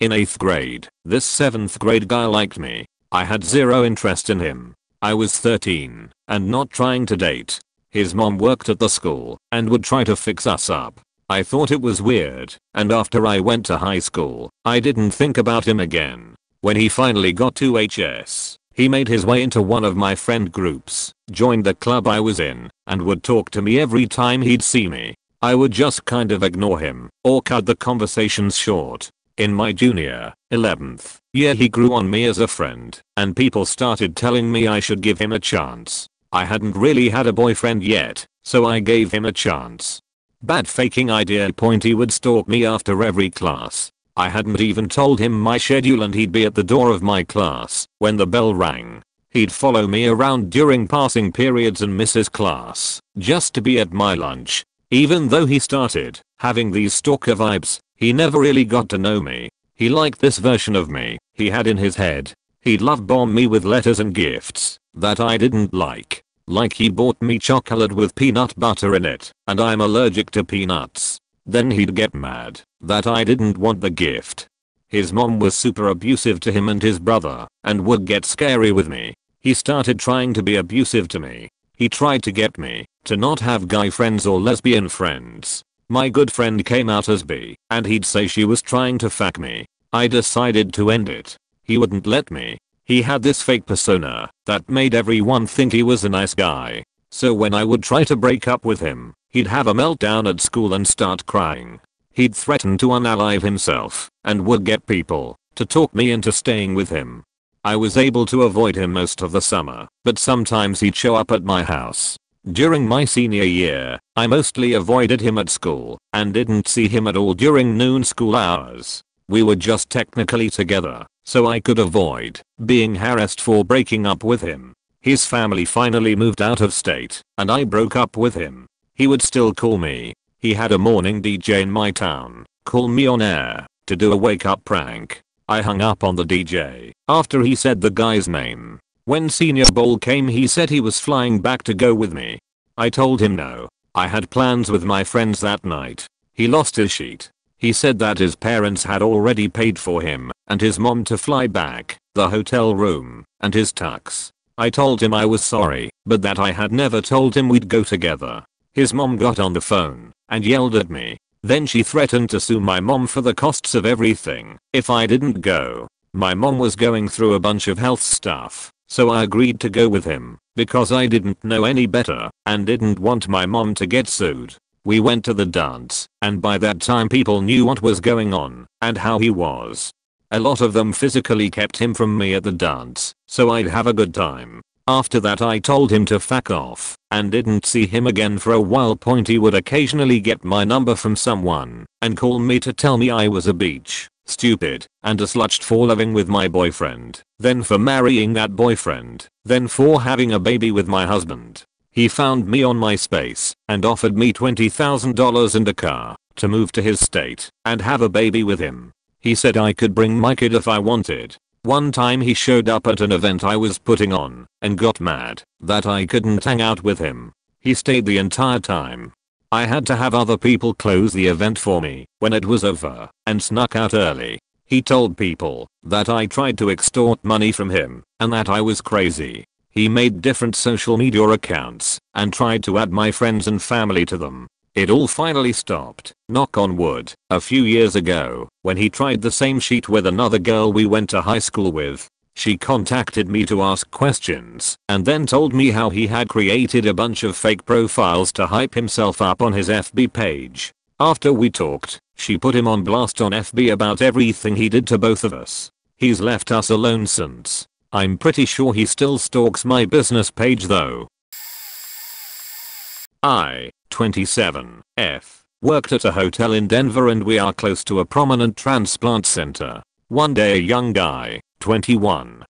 In 8th grade, this 7th grade guy liked me. I had zero interest in him. I was 13 and not trying to date. His mom worked at the school and would try to fix us up. I thought it was weird, and after I went to high school, I didn't think about him again. When he finally got to HS, he made his way into one of my friend groups, joined the club I was in, and would talk to me every time he'd see me. I would just kind of ignore him or cut the conversations short. In my junior, 11th year, he grew on me as a friend, and people started telling me I should give him a chance. I hadn't really had a boyfriend yet, so I gave him a chance. Bad faking idea. He would stalk me after every class. I hadn't even told him my schedule and he'd be at the door of my class when the bell rang. He'd follow me around during passing periods and miss his class just to be at my lunch. Even though he started having these stalker vibes, he never really got to know me. He liked this version of me he had in his head. He'd love bomb me with letters and gifts that I didn't like. Like he bought me chocolate with peanut butter in it, and I'm allergic to peanuts. Then he'd get mad that I didn't want the gift. His mom was super abusive to him and his brother, and would get scary with me. He started trying to be abusive to me. He tried to get me to not have guy friends or lesbian friends. My good friend came out as bi, and he'd say she was trying to fuck me. I decided to end it. He wouldn't let me. He had this fake persona that made everyone think he was a nice guy. So when I would try to break up with him, he'd have a meltdown at school and start crying. He'd threaten to unalive himself and would get people to talk me into staying with him. I was able to avoid him most of the summer, but sometimes he'd show up at my house. During my senior year, I mostly avoided him at school and didn't see him at all during noon school hours. We were just technically together, so I could avoid being harassed for breaking up with him. His family finally moved out of state, and I broke up with him. He would still call me. He had a morning DJ in my town call me on air to do a wake-up prank. I hung up on the DJ after he said the guy's name. When senior bowl came, he said he was flying back to go with me. I told him no. I had plans with my friends that night. He lost his sheet. He said that his parents had already paid for him and his mom to fly back, the hotel room, and his tux. I told him I was sorry, but that I had never told him we'd go together. His mom got on the phone and yelled at me. Then she threatened to sue my mom for the costs of everything if I didn't go. My mom was going through a bunch of health stuff, so I agreed to go with him because I didn't know any better and didn't want my mom to get sued. We went to the dance, and by that time people knew what was going on and how he was. A lot of them physically kept him from me at the dance so I'd have a good time. After that I told him to fuck off and didn't see him again for a while. He would occasionally get my number from someone and call me to tell me I was a bitch, stupid, and a slut for living with my boyfriend, then for marrying that boyfriend, then for having a baby with my husband. He found me on MySpace and offered me $20,000 and a car to move to his state and have a baby with him. He said I could bring my kid if I wanted. One time he showed up at an event I was putting on and got mad that I couldn't hang out with him. He stayed the entire time. I had to have other people close the event for me when it was over and snuck out early. He told people that I tried to extort money from him and that I was crazy. He made different social media accounts and tried to add my friends and family to them. It all finally stopped, knock on wood, a few years ago when he tried the same sheet with another girl we went to high school with. She contacted me to ask questions and then told me how he had created a bunch of fake profiles to hype himself up on his FB page. After we talked, she put him on blast on FB about everything he did to both of us. He's left us alone since. I'm pretty sure he still stalks my business page though. 27, worked at a hotel in Denver and we are close to a prominent transplant center. One day a young guy, 21,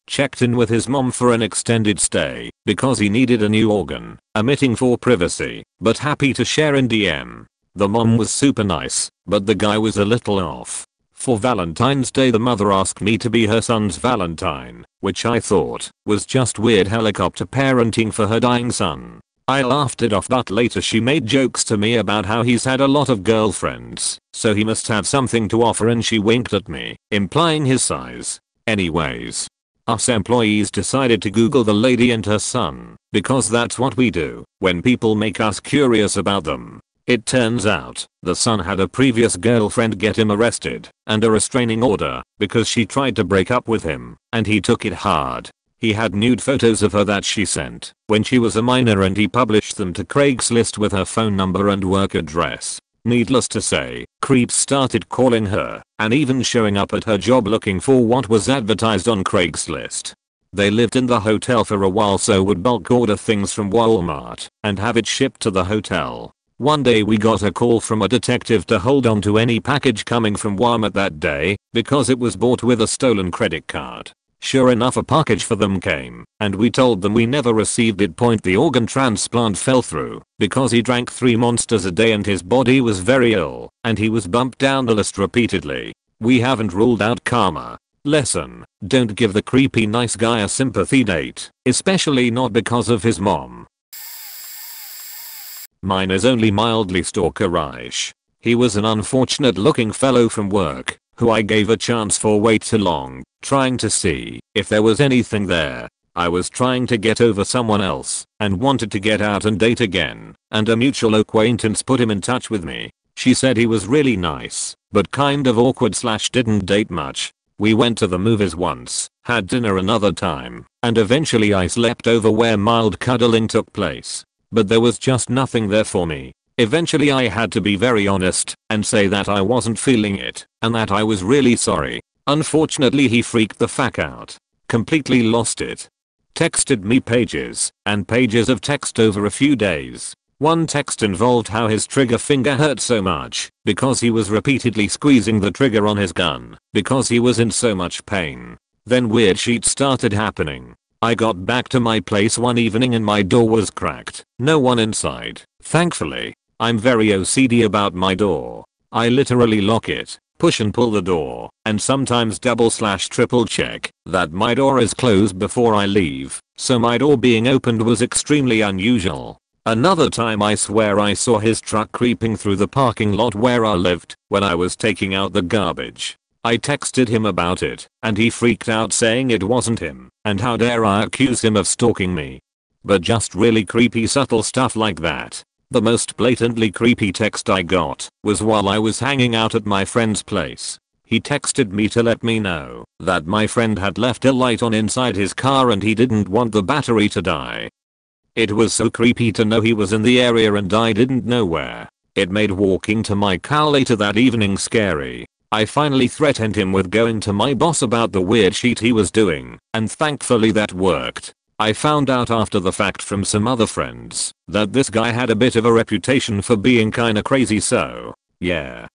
checked in with his mom for an extended stay because he needed a new organ, omitting for privacy, but happy to share in DM. The mom was super nice, but the guy was a little off. For Valentine's Day the mother asked me to be her son's Valentine, which I thought was just weird helicopter parenting for her dying son. I laughed it off, but later she made jokes to me about how he's had a lot of girlfriends, so he must have something to offer, and she winked at me, implying his size. Anyways, us employees decided to Google the lady and her son, because that's what we do when people make us curious about them. It turns out, the son had a previous girlfriend get him arrested and a restraining order because she tried to break up with him, and he took it hard. He had nude photos of her that she sent when she was a minor, and he published them to Craigslist with her phone number and work address. Needless to say, creeps started calling her and even showing up at her job looking for what was advertised on Craigslist. They lived in the hotel for a while, so would bulk order things from Walmart and have it shipped to the hotel. One day we got a call from a detective to hold on to any package coming from Walmart that day because it was bought with a stolen credit card. Sure enough, a package for them came, and we told them we never received it. The organ transplant fell through because he drank 3 Monsters a day and his body was very ill, and he was bumped down the list repeatedly. We haven't ruled out karma. Lesson: don't give the creepy nice guy a sympathy date, especially not because of his mom. Mine is only mildly stalkerish. He was an unfortunate looking fellow from work who I gave a chance for way too long, trying to see if there was anything there. I was trying to get over someone else and wanted to get out and date again, and a mutual acquaintance put him in touch with me. She said he was really nice, but kind of awkward / didn't date much. We went to the movies once, had dinner another time, and eventually I slept over where mild cuddling took place. But there was just nothing there for me. Eventually I had to be very honest and say that I wasn't feeling it and that I was really sorry. Unfortunately he freaked the fuck out. Completely lost it. Texted me pages and pages of text over a few days. One text involved how his trigger finger hurt so much because he was repeatedly squeezing the trigger on his gun because he was in so much pain. Then weird shit started happening. I got back to my place one evening and my door was cracked. No one inside, thankfully. I'm very OCD about my door. I literally lock it, push and pull the door, and sometimes double / triple check that my door is closed before I leave, so my door being opened was extremely unusual. Another time I swear I saw his truck creeping through the parking lot where I lived when I was taking out the garbage. I texted him about it, and he freaked out saying it wasn't him, and how dare I accuse him of stalking me. But just really creepy subtle stuff like that. The most blatantly creepy text I got was while I was hanging out at my friend's place. He texted me to let me know that my friend had left a light on inside his car and he didn't want the battery to die. It was so creepy to know he was in the area and I didn't know where. It made walking to my car later that evening scary. I finally threatened him with going to my boss about the weird shit he was doing, and thankfully that worked. I found out after the fact from some other friends that this guy had a bit of a reputation for being kinda crazy, so yeah.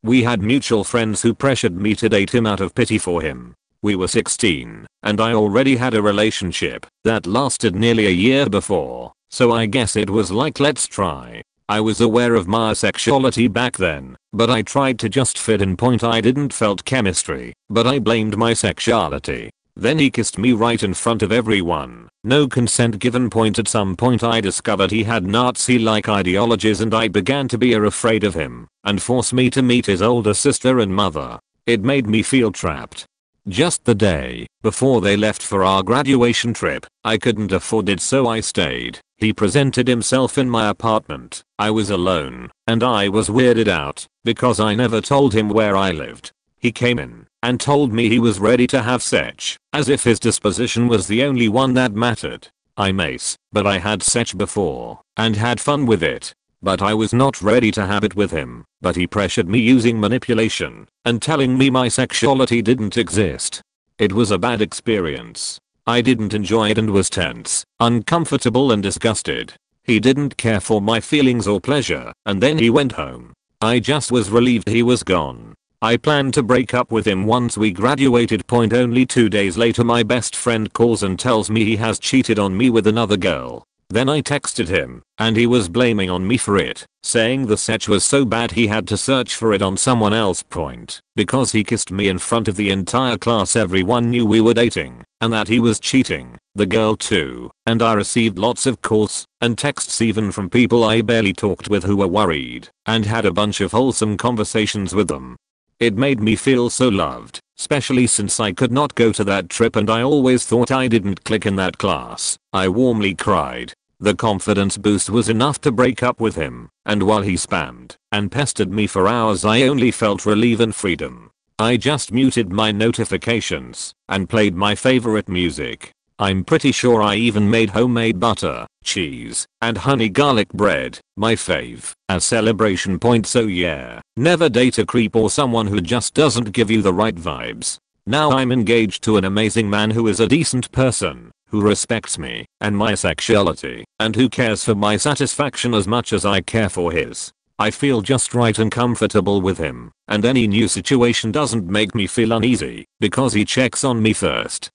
We had mutual friends who pressured me to date him out of pity for him. We were 16 and I already had a relationship that lasted nearly a year before, so I guess it was like let's try. I was aware of my sexuality back then, but I tried to just fit in. I didn't felt chemistry, but I blamed my sexuality. Then he kissed me right in front of everyone. No consent given. At some point I discovered he had Nazi-like ideologies and I began to be afraid of him and forced me to meet his older sister and mother. It made me feel trapped. Just the day before they left for our graduation trip, I couldn't afford it so I stayed. He presented himself in my apartment. I was alone and I was weirded out because I never told him where I lived. He came in and told me he was ready to have sex, as if his disposition was the only one that mattered. I'm ace, but I had sex before and had fun with it. But I was not ready to have it with him, but he pressured me using manipulation and telling me my sexuality didn't exist. It was a bad experience. I didn't enjoy it and was tense, uncomfortable and disgusted. He didn't care for my feelings or pleasure, and then he went home. I just was relieved he was gone. I planned to break up with him once we graduated. Only 2 days later my best friend calls and tells me he has cheated on me with another girl. Then I texted him, and he was blaming on me for it, saying the sex was so bad he had to search for it on someone else. Because he kissed me in front of the entire class, everyone knew we were dating, and that he was cheating. the girl too, and I received lots of calls and texts even from people I barely talked with who were worried, and had a bunch of wholesome conversations with them. It made me feel so loved, especially since I could not go to that trip and I always thought I didn't click in that class. I warmly cried. The confidence boost was enough to break up with him, and while he spammed and pestered me for hours I only felt relief and freedom. I just muted my notifications and played my favorite music. I'm pretty sure I even made homemade butter, cheese, and honey garlic bread, my fave, as celebration point. So yeah, never date a creep or someone who just doesn't give you the right vibes. Now I'm engaged to an amazing man who is a decent person, who respects me and my sexuality, and who cares for my satisfaction as much as I care for his. I feel just right and comfortable with him, and any new situation doesn't make me feel uneasy, because he checks on me first.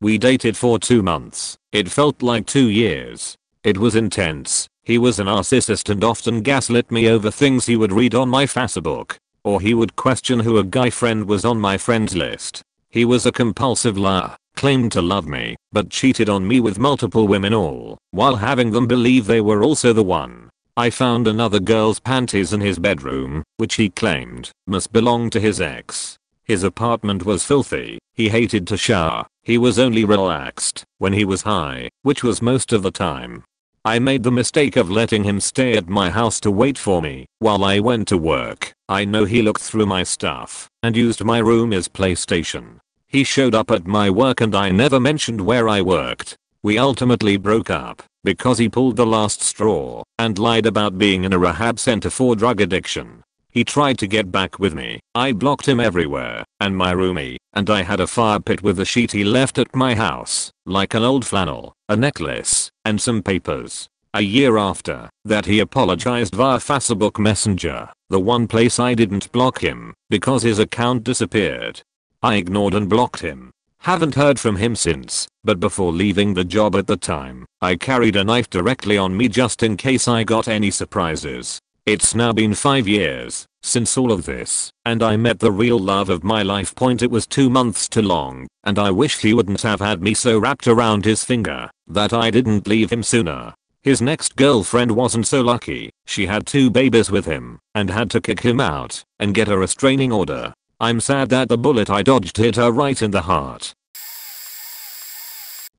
We dated for 2 months. It felt like 2 years. It was intense. He was a narcissist and often gaslit me over things he would read on my Facebook, or he would question who a guy friend was on my friends list. He was a compulsive liar, claimed to love me, but cheated on me with multiple women, all while having them believe they were also the one. I found another girl's panties in his bedroom, which he claimed must belong to his ex. His apartment was filthy. He hated to shower. He was only relaxed when he was high, which was most of the time. I made the mistake of letting him stay at my house to wait for me while I went to work. I know he looked through my stuff and used my room as PlayStation. He showed up at my work and I never mentioned where I worked. We ultimately broke up because he pulled the last straw and lied about being in a rehab center for drug addiction. He tried to get back with me. I blocked him everywhere, and my roomie and I had a fire pit with a sheet he left at my house, like an old flannel, a necklace, and some papers. A year after that he apologized via Facebook Messenger, the one place I didn't block him, because his account disappeared. I ignored and blocked him. Haven't heard from him since, but before leaving the job at the time, I carried a knife directly on me just in case I got any surprises. It's now been 5 years since all of this, and I met the real love of my life. It was 2 months too long, and I wish he wouldn't have had me so wrapped around his finger that I didn't leave him sooner. His next girlfriend wasn't so lucky. She had 2 babies with him and had to kick him out and get a restraining order. I'm sad that the bullet I dodged hit her right in the heart.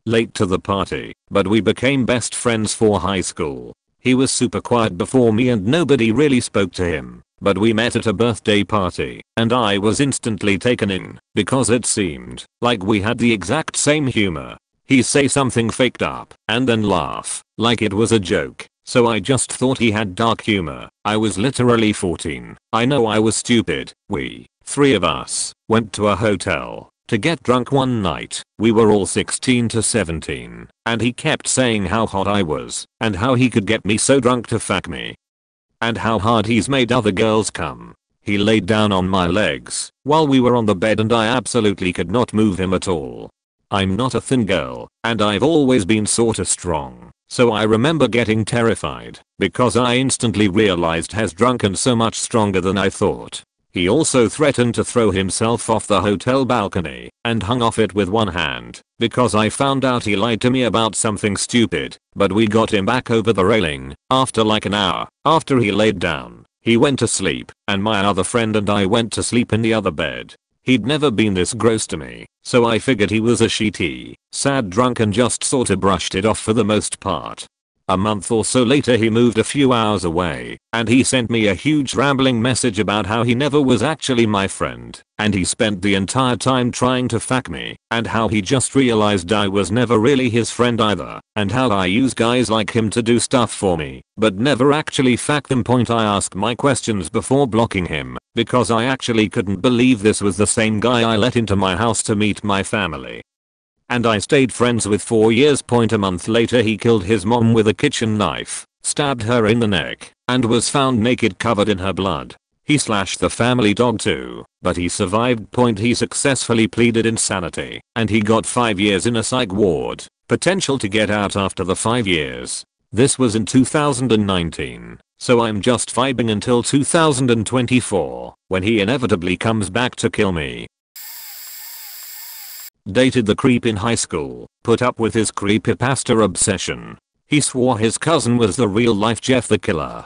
Late to the party, but we became best friends for high school. He was super quiet before me and nobody really spoke to him, but we met at a birthday party and I was instantly taken in because it seemed like we had the exact same humor. He'd say something faked up and then laugh like it was a joke, so I just thought he had dark humor. I was literally 14. I know I was stupid. We, 3 of us, went to a hotel to get drunk one night. We were all 16 to 17, and he kept saying how hot I was, and how he could get me so drunk to fuck me, and how hard he's made other girls come. He laid down on my legs while we were on the bed and I absolutely could not move him at all. I'm not a thin girl, and I've always been sorta strong, so I remember getting terrified because I instantly realized he's drunk and so much stronger than I thought. He also threatened to throw himself off the hotel balcony and hung off it with one hand because I found out he lied to me about something stupid, but we got him back over the railing after like an hour. After he laid down, he went to sleep and my other friend and I went to sleep in the other bed. He'd never been this gross to me, so I figured he was a shitty, sad drunk and just sorta brushed it off for the most part. A month or so later he moved a few hours away, and he sent me a huge rambling message about how he never was actually my friend, and he spent the entire time trying to fuck me, and how he just realized I was never really his friend either, and how I use guys like him to do stuff for me, but never actually fuck them. I asked my questions before blocking him, because I actually couldn't believe this was the same guy I let into my house to meet my family. And I stayed friends with 4 years. A month later he killed his mom with a kitchen knife, stabbed her in the neck, and was found naked covered in her blood. He slashed the family dog too, but he survived. He successfully pleaded insanity, and he got 5 years in a psych ward, potential to get out after the 5 years. This was in 2019, so I'm just vibing until 2024, when he inevitably comes back to kill me. Dated the creep in high school, put up with his creepypasta obsession. He swore his cousin was the real life Jeff the Killer.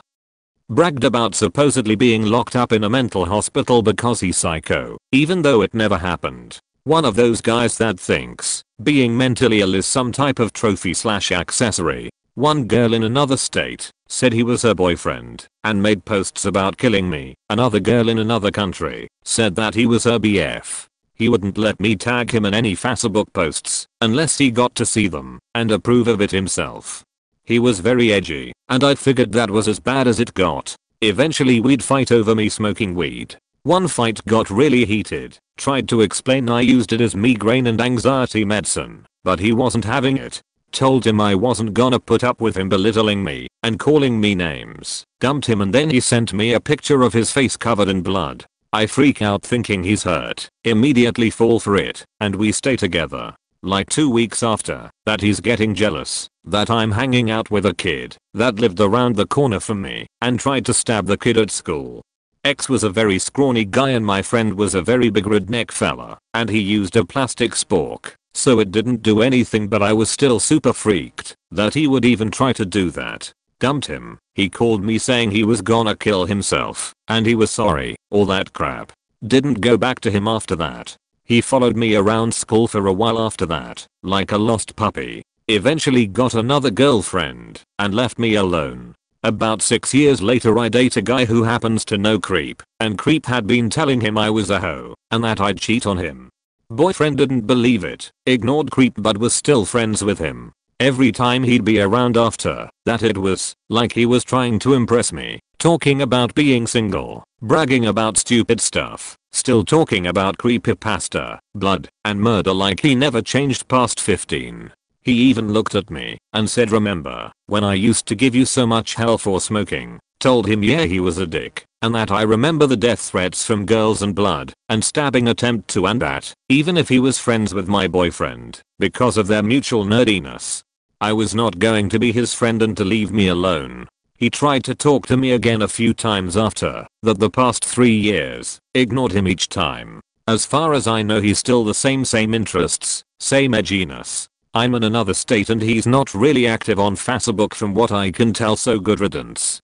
Bragged about supposedly being locked up in a mental hospital because he's psycho, even though it never happened. One of those guys that thinks being mentally ill is some type of trophy/accessory. One girl in another state said he was her boyfriend and made posts about killing me. Another girl in another country said that he was her BF. He wouldn't let me tag him in any Facebook posts unless he got to see them and approve of it himself. He was very edgy, and I figured that was as bad as it got. Eventually we'd fight over me smoking weed. One fight got really heated, tried to explain I used it as migraine and anxiety medicine, but he wasn't having it. Told him I wasn't gonna put up with him belittling me and calling me names. Dumped him, and then he sent me a picture of his face covered in blood. I freak out thinking he's hurt, immediately fall for it, and we stay together. Like 2 weeks after that he's getting jealous that I'm hanging out with a kid that lived around the corner from me and tried to stab the kid at school. X was a very scrawny guy and my friend was a very big redneck fella, and he used a plastic spork, so it didn't do anything, but I was still super freaked that he would even try to do that. Dumped him. He called me saying he was gonna kill himself and he was sorry, all that crap. Didn't go back to him after that. He followed me around school for a while after that, like a lost puppy. Eventually got another girlfriend and left me alone. About 6 years later I date a guy who happens to know Creep, and Creep had been telling him I was a hoe and that I'd cheat on him. Boyfriend didn't believe it, ignored Creep, but was still friends with him. Every time he'd be around after that it was like he was trying to impress me, talking about being single, bragging about stupid stuff, still talking about creepypasta, blood, and murder like he never changed past 15. He even looked at me and said, "Remember when I used to give you so much hell for smoking?" Told him yeah, he was a dick, and that I remember the death threats from girls and blood and stabbing attempt too, and that even if he was friends with my boyfriend because of their mutual nerdiness, I was not going to be his friend and to leave me alone. He tried to talk to me again a few times after that the past 3 years, ignored him each time. As far as I know he's still the same interests, same edginess. I'm in another state and he's not really active on Facebook from what I can tell, so good riddance.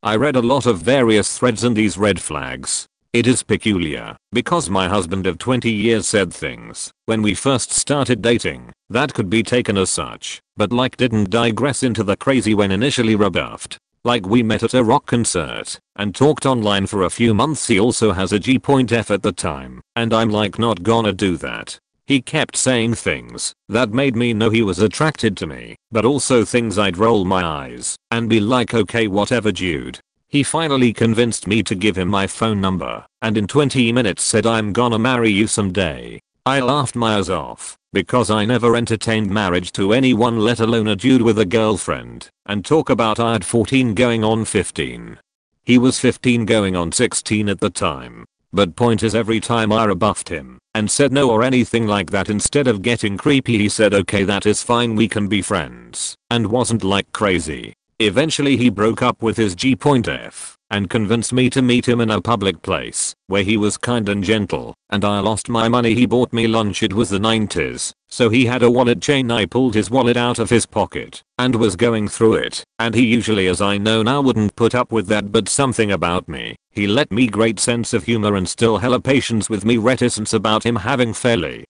I read a lot of various threads and these red flags. It is peculiar because my husband of 20 years said things when we first started dating that could be taken as such, but like didn't digress into the crazy when initially rebuffed. Like we met at a rock concert and talked online for a few months. He also has a G.F at the time, and I'm like not gonna do that. He kept saying things that made me know he was attracted to me, but also things I'd roll my eyes and be like, okay whatever dude. He finally convinced me to give him my phone number and in 20 minutes said, "I'm gonna marry you someday." I laughed my ass off because I never entertained marriage to anyone, let alone a dude with a girlfriend, and talk about I had 14 going on 15. He was 15 going on 16 at the time. But point is, every time I rebuffed him and said no or anything like that, instead of getting creepy he said, "Okay, that is fine, we can be friends," and wasn't like crazy. Eventually he broke up with his G.F and convinced me to meet him in a public place where he was kind and gentle, and I lost my money. He bought me lunch. It was the 90s, so he had a wallet chain. I pulled his wallet out of his pocket and was going through it, and he usually, as I know now, wouldn't put up with that, but something about me, he let me, great sense of humor and still hella patience with me, reticence about him having fairly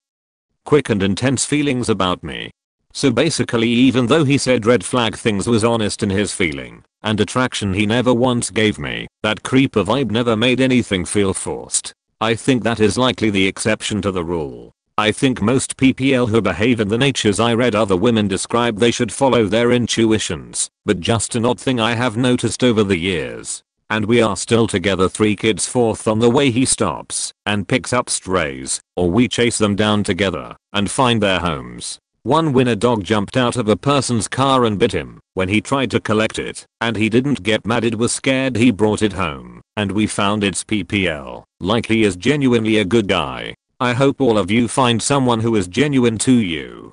quick and intense feelings about me. So basically, even though he said red flag things, was honest in his feeling and attraction he never once gave me. That creeper vibe never made anything feel forced. I think that is likely the exception to the rule. I think most PPL who behave in the natures I read other women describe, they should follow their intuitions, but just an odd thing I have noticed over the years. And we are still together, 3 kids, 4th on the way, he stops and picks up strays, or we chase them down together and find their homes. One when a dog jumped out of a person's car and bit him. When he tried to collect it and he didn't get mad, it was scared, he brought it home and we found its PPL. Like, he is genuinely a good guy. I hope all of you find someone who is genuine to you.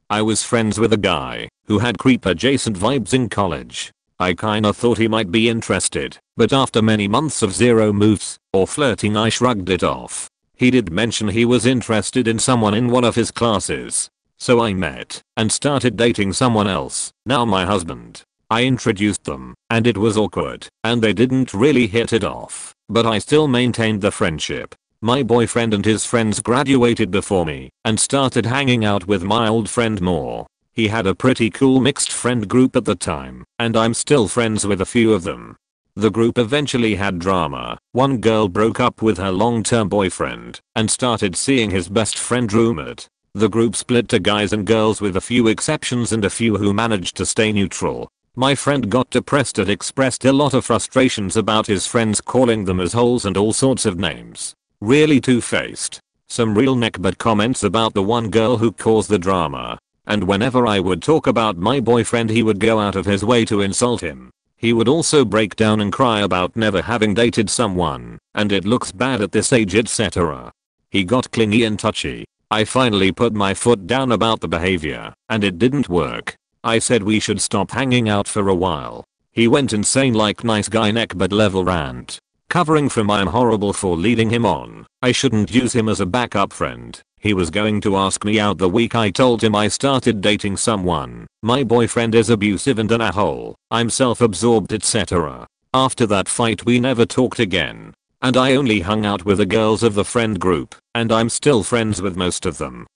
I was friends with a guy who had creep adjacent vibes in college. I kinda thought he might be interested, but after many months of zero moves or flirting I shrugged it off. He did mention he was interested in someone in one of his classes. So I met and started dating someone else, now my husband. I introduced them, and it was awkward, and they didn't really hit it off, but I still maintained the friendship. My boyfriend and his friends graduated before me and started hanging out with my old friend more. He had a pretty cool mixed friend group at the time, and I'm still friends with a few of them. The group eventually had drama. One girl broke up with her long-term boyfriend and started seeing his best friend roommate. The group split to guys and girls with a few exceptions and a few who managed to stay neutral. My friend got depressed and expressed a lot of frustrations about his friends calling them assholes and all sorts of names. Really two-faced. Some real neckbutt comments about the one girl who caused the drama. And whenever I would talk about my boyfriend he would go out of his way to insult him. He would also break down and cry about never having dated someone, and it looks bad at this age etc. He got clingy and touchy. I finally put my foot down about the behavior, and it didn't work. I said we should stop hanging out for a while. He went insane like nice guy neckbutt level rant. Covering from I'm horrible for leading him on. I shouldn't use him as a backup friend. He was going to ask me out the week I told him I started dating someone. My boyfriend is abusive and an a-hole. I'm self-absorbed etc. After that fight we never talked again. And I only hung out with the girls of the friend group, and I'm still friends with most of them.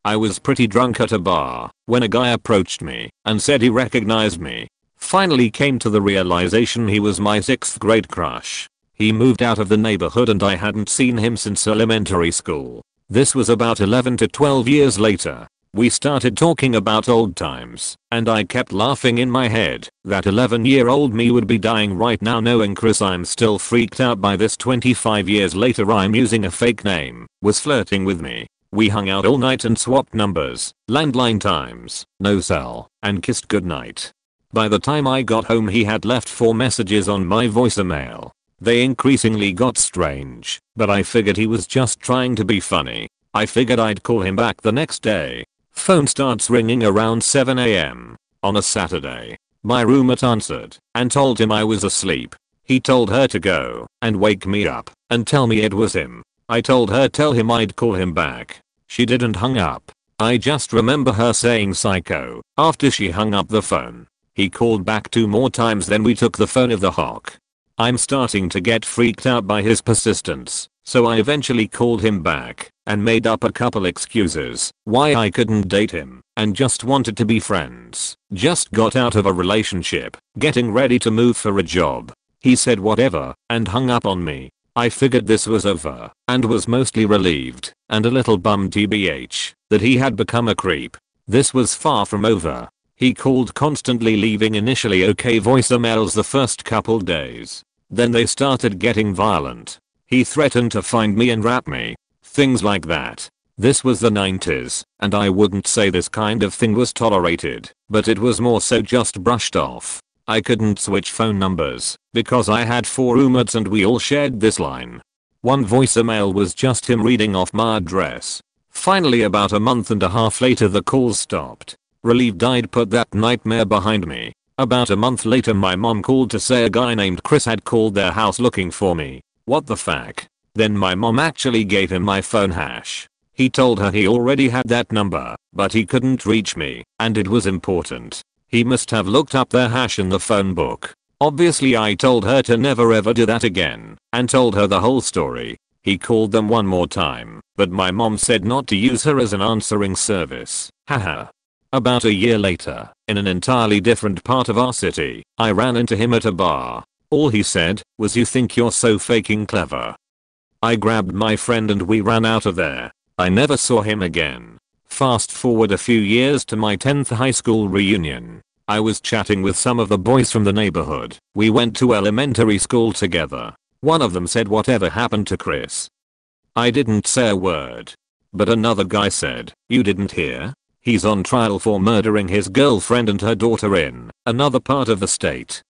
I was pretty drunk at a bar when a guy approached me and said he recognized me. Finally came to the realization he was my 6th grade crush. He moved out of the neighborhood and I hadn't seen him since elementary school. This was about 11 to 12 years later. We started talking about old times, and I kept laughing in my head that 11-year-old me would be dying right now knowing Chris I'm still freaked out by this 25 years later I'm using a fake name, was flirting with me. We hung out all night and swapped numbers, landline times, no cell, and kissed goodnight. By the time I got home he had left 4 messages on my voicemail. They increasingly got strange, but I figured he was just trying to be funny. I figured I'd call him back the next day. Phone starts ringing around 7 AM. On a Saturday. My roommate answered and told him I was asleep. He told her to go and wake me up and tell me it was him. I told her tell him I'd call him back. She didn't hung up. I just remember her saying psycho after she hung up the phone. He called back 2 more times then we took the phone of the hawk. I'm starting to get freaked out by his persistence, so I eventually called him back and made up a couple excuses why I couldn't date him and just wanted to be friends. Just got out of a relationship, getting ready to move for a job. He said whatever and hung up on me. I figured this was over and was mostly relieved and a little bummed tbh that he had become a creep. This was far from over. He called constantly leaving initially okay voicemails the first couple days. Then they started getting violent. He threatened to find me and rap me. Things like that. This was the 90s, and I wouldn't say this kind of thing was tolerated, but it was more so just brushed off. I couldn't switch phone numbers, because I had 4 roommates and we all shared this line. One voicemail was just him reading off my address. Finally about a month and a half later the calls stopped. Relieved I'd put that nightmare behind me. About a month later my mom called to say a guy named Chris had called their house looking for me. What the fuck? Then my mom actually gave him my phone hash. He told her he already had that number, but he couldn't reach me, and it was important. He must have looked up their hash in the phone book. Obviously I told her to never ever do that again, and told her the whole story. He called them one more time, but my mom said not to use her as an answering service. Haha. About a year later, in an entirely different part of our city, I ran into him at a bar. All he said was you think you're so fucking clever. I grabbed my friend and we ran out of there. I never saw him again. Fast forward a few years to my 10th high school reunion. I was chatting with some of the boys from the neighborhood. We went to elementary school together. One of them said whatever happened to Chris. I didn't say a word. But another guy said, you didn't hear? He's on trial for murdering his girlfriend and her daughter in another part of the state.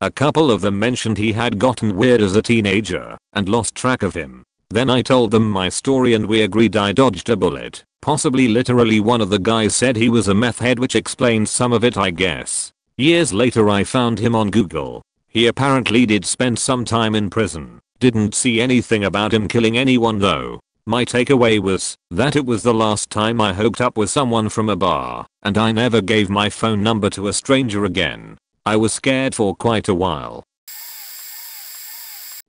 A couple of them mentioned he had gotten weird as a teenager and lost track of him. Then I told them my story and we agreed I dodged a bullet. Possibly literally one of the guys said he was a meth head, which explains some of it I guess. Years later I found him on Google. He apparently did spend some time in prison. Didn't see anything about him killing anyone though. My takeaway was that it was the last time I hooked up with someone from a bar, and I never gave my phone number to a stranger again. I was scared for quite a while.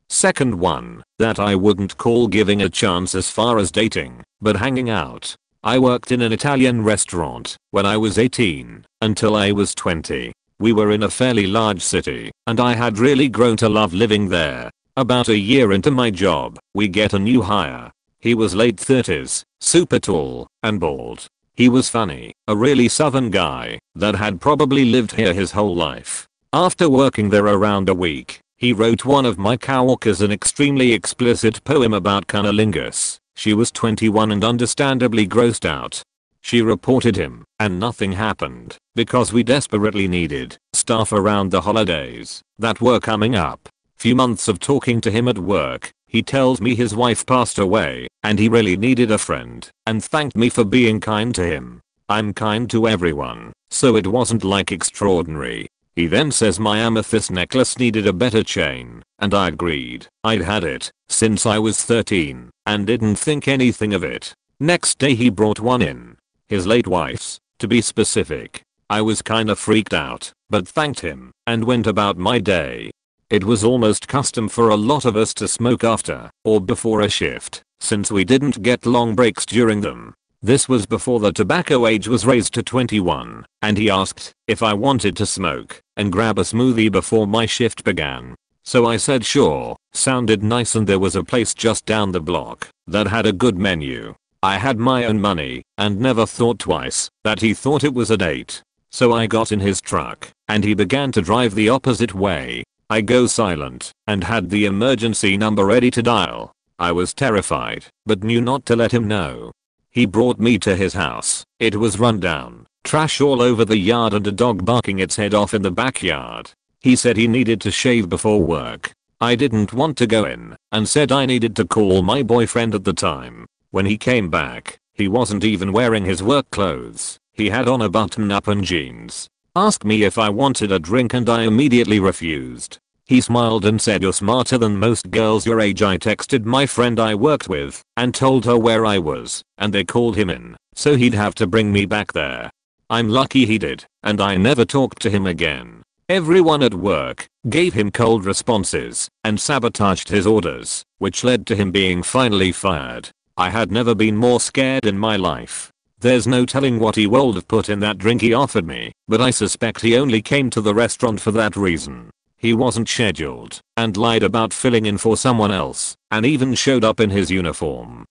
Second one, that I wouldn't call giving a chance as far as dating, but hanging out. I worked in an Italian restaurant when I was 18 until I was 20. We were in a fairly large city, and I had really grown to love living there. About a year into my job, we get a new hire. He was late 30s, super tall, and bald. He was funny, a really southern guy that had probably lived here his whole life. After working there around a week, he wrote one of my coworkers an extremely explicit poem about cunnilingus. She was 21 and understandably grossed out. She reported him, and nothing happened, because we desperately needed staff around the holidays that were coming up. Few months of talking to him at work, he tells me his wife passed away, and he really needed a friend, and thanked me for being kind to him. I'm kind to everyone, so it wasn't like extraordinary. He then says my amethyst necklace needed a better chain, and I agreed. I'd had it since I was 13, and didn't think anything of it. Next day he brought one in. His late wife's, to be specific. I was kinda freaked out, but thanked him, and went about my day. It was almost custom for a lot of us to smoke after or before a shift, since we didn't get long breaks during them. This was before the tobacco age was raised to 21, and he asked if I wanted to smoke and grab a smoothie before my shift began. So I said sure, sounded nice, and there was a place just down the block that had a good menu. I had my own money and never thought twice that he thought it was a date. So I got in his truck and he began to drive the opposite way. I go silent and had the emergency number ready to dial. I was terrified, but knew not to let him know. He brought me to his house. It was run down, trash all over the yard and a dog barking its head off in the backyard. He said he needed to shave before work. I didn't want to go in and said I needed to call my boyfriend at the time. When he came back, he wasn't even wearing his work clothes. He had on a button-up and jeans. Asked me if I wanted a drink and I immediately refused. He smiled and said, "You're smarter than most girls your age." I texted my friend I worked with and told her where I was, and they called him in, so he'd have to bring me back there. I'm lucky he did, and I never talked to him again. Everyone at work gave him cold responses and sabotaged his orders, which led to him being finally fired. I had never been more scared in my life. There's no telling what he would have put in that drink he offered me, but I suspect he only came to the restaurant for that reason. He wasn't scheduled and lied about filling in for someone else and even showed up in his uniform.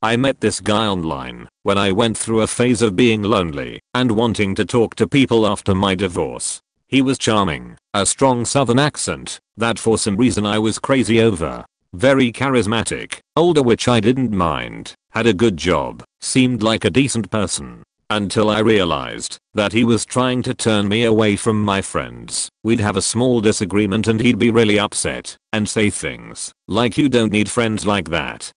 I met this guy online when I went through a phase of being lonely and wanting to talk to people after my divorce. He was charming, a strong southern accent that for some reason I was crazy over. Very charismatic, older, which I didn't mind, had a good job, seemed like a decent person. Until I realized that he was trying to turn me away from my friends. We'd have a small disagreement and he'd be really upset and say things like, "You don't need friends like that."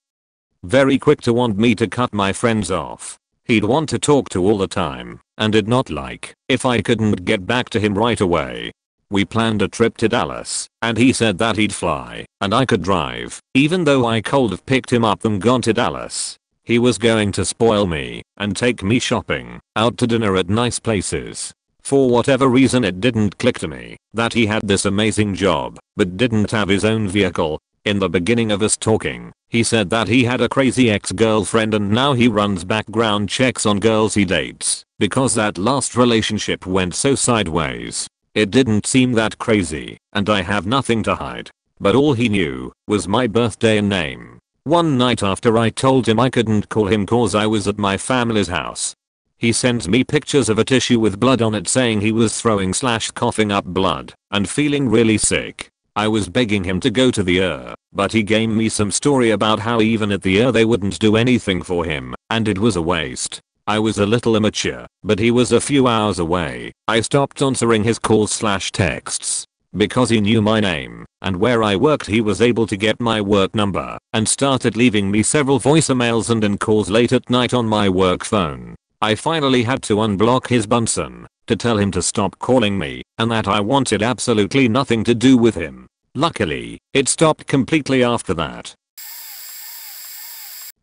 Very quick to want me to cut my friends off. He'd want to talk to all the time and did not like if I couldn't get back to him right away. We planned a trip to Dallas and he said that he'd fly and I could drive, even though I could have picked him up and gone to Dallas. He was going to spoil me and take me shopping, out to dinner at nice places. For whatever reason it didn't click to me that he had this amazing job but didn't have his own vehicle. In the beginning of us talking, he said that he had a crazy ex-girlfriend and now he runs background checks on girls he dates because that last relationship went so sideways. It didn't seem that crazy and I have nothing to hide, but all he knew was my birthday and name. One night after I told him I couldn't call him cause I was at my family's house, he sends me pictures of a tissue with blood on it saying he was throwing/coughing up blood and feeling really sick. I was begging him to go to the ER, but he gave me some story about how even at the ER they wouldn't do anything for him and it was a waste. I was a little immature, but he was a few hours away. I stopped answering his calls/texts. Because he knew my name and where I worked, he was able to get my work number and started leaving me several voicemails and calls late at night on my work phone. I finally had to unblock his Bunsen to tell him to stop calling me and that I wanted absolutely nothing to do with him. Luckily, it stopped completely after that.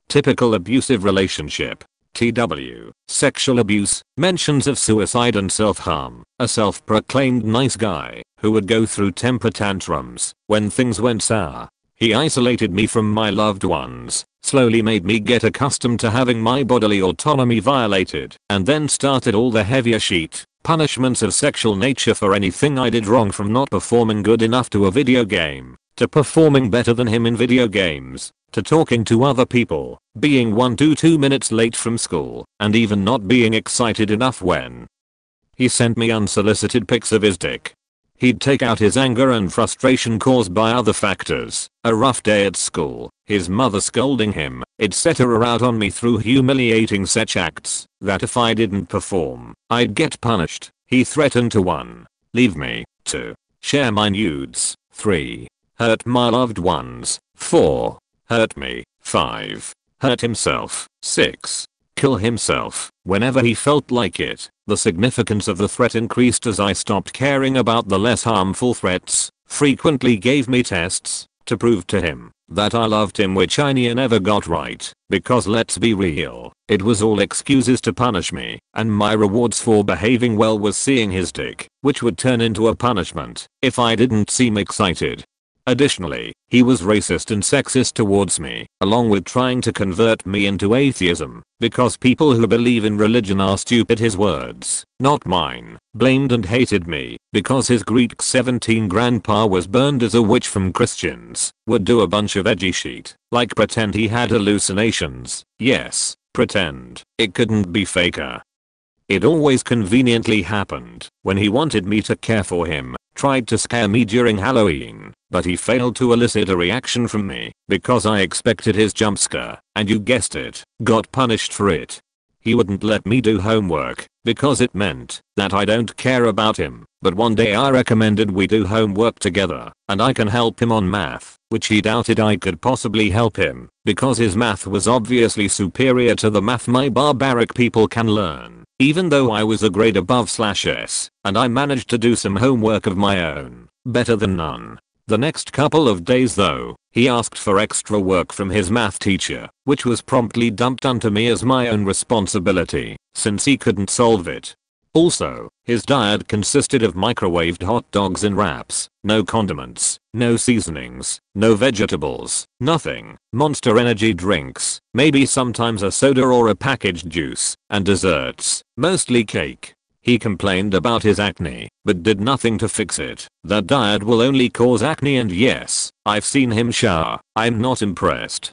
Typical abusive relationship. TW. Sexual abuse, mentions of suicide and self-harm. A self-proclaimed nice guy who would go through temper tantrums when things went sour. He isolated me from my loved ones, slowly made me get accustomed to having my bodily autonomy violated, and then started all the heavier sheet punishments of sexual nature for anything I did wrong, from not performing good enough to a video game, to performing better than him in video games, to talking to other people, being 1 to 2 minutes late from school, and even not being excited enough when he sent me unsolicited pics of his dick. He'd take out his anger and frustration caused by other factors, a rough day at school, his mother scolding him, etc. out on me through humiliating such acts that if I didn't perform, I'd get punished. He threatened to 1. Leave me, 2. Share my nudes, 3. Hurt my loved ones, 4. Hurt me, 5. Hurt himself, 6. Kill himself whenever he felt like it. The significance of the threat increased as I stopped caring about the less harmful threats. Frequently gave me tests to prove to him that I loved him, which I never got right, because let's be real, it was all excuses to punish me, and my rewards for behaving well was seeing his dick, which would turn into a punishment if I didn't seem excited. Additionally, he was racist and sexist towards me, along with trying to convert me into atheism, because people who believe in religion are stupid, his words, not mine. Blamed and hated me because his Greek 17 grandpa was burned as a witch from Christians. Would do a bunch of edgy shit, like pretend he had hallucinations. Yes, pretend. It couldn't be faker. It always conveniently happened when he wanted me to care for him. Tried to scare me during Halloween, but he failed to elicit a reaction from me because I expected his jump scare, and you guessed it, got punished for it. He wouldn't let me do homework because it meant that I don't care about him, but one day I recommended we do homework together and I can help him on math, which he doubted I could possibly help him because his math was obviously superior to the math my barbaric people can learn. Even though I was a grade above /S, and I managed to do some homework of my own, better than none. The next couple of days though, he asked for extra work from his math teacher, which was promptly dumped onto me as my own responsibility, since he couldn't solve it. Also, his diet consisted of microwaved hot dogs and wraps, no condiments, no seasonings, no vegetables, nothing, Monster energy drinks, maybe sometimes a soda or a packaged juice, and desserts, mostly cake. He complained about his acne, but did nothing to fix it. That diet will only cause acne, and yes, I've seen him shower. I'm not impressed.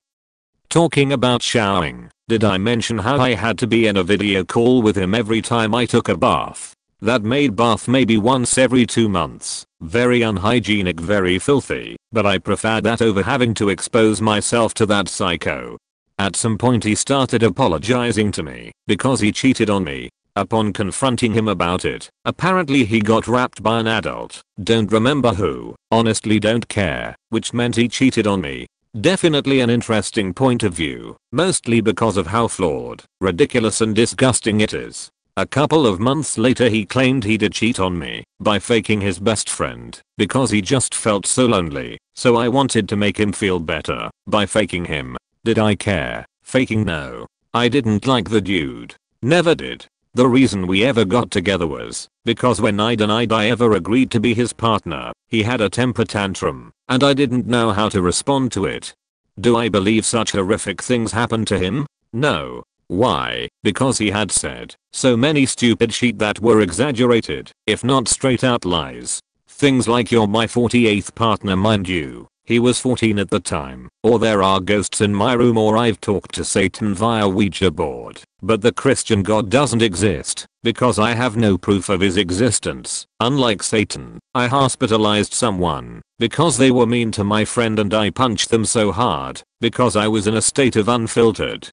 Talking about showering, did I mention how I had to be in a video call with him every time I took a bath? That made bath maybe once every 2 months. Very unhygienic, very filthy, but I prefer that over having to expose myself to that psycho. At some point he started apologizing to me because he cheated on me. Upon confronting him about it, apparently he got rapped by an adult. Don't remember who, honestly don't care, which meant he cheated on me. Definitely an interesting point of view, mostly because of how flawed, ridiculous and disgusting it is. A couple of months later he claimed he did cheat on me by faking his best friend because he just felt so lonely, so I wanted to make him feel better by faking him. Did I care? Faking? No. I didn't like the dude. Never did. The reason we ever got together was because when I denied I ever agreed to be his partner, he had a temper tantrum, and I didn't know how to respond to it. Do I believe such horrific things happened to him? No. Why? Because he had said so many stupid shit that were exaggerated, if not straight out lies. Things like "you're my 48th partner," mind you. He was 14 at the time, or "there are ghosts in my room," or "I've talked to Satan via Ouija board, but the Christian God doesn't exist because I have no proof of his existence." Unlike Satan, I hospitalized someone because they were mean to my friend, and I punched them so hard because I was in a state of unfiltered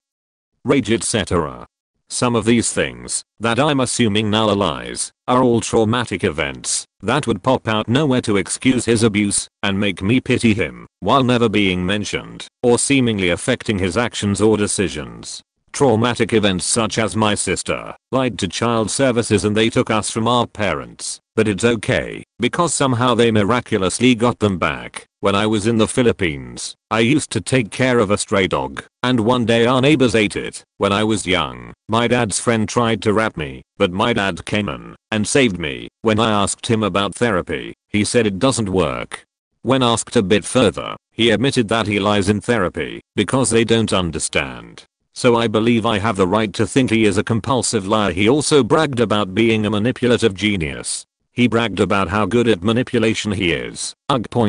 rage, etc. Some of these things that I'm assuming now are lies are all traumatic events that would pop out nowhere to excuse his abuse and make me pity him while never being mentioned or seemingly affecting his actions or decisions. Traumatic events such as my sister lied to child services and they took us from our parents. But it's okay, because somehow they miraculously got them back. When I was in the Philippines, I used to take care of a stray dog, and one day our neighbors ate it. When I was young, my dad's friend tried to rap me, but my dad came in and saved me. When I asked him about therapy, he said it doesn't work. When asked a bit further, he admitted that he lies in therapy because they don't understand. So I believe I have the right to think he is a compulsive liar. He also bragged about being a manipulative genius. He bragged about how good at manipulation he is.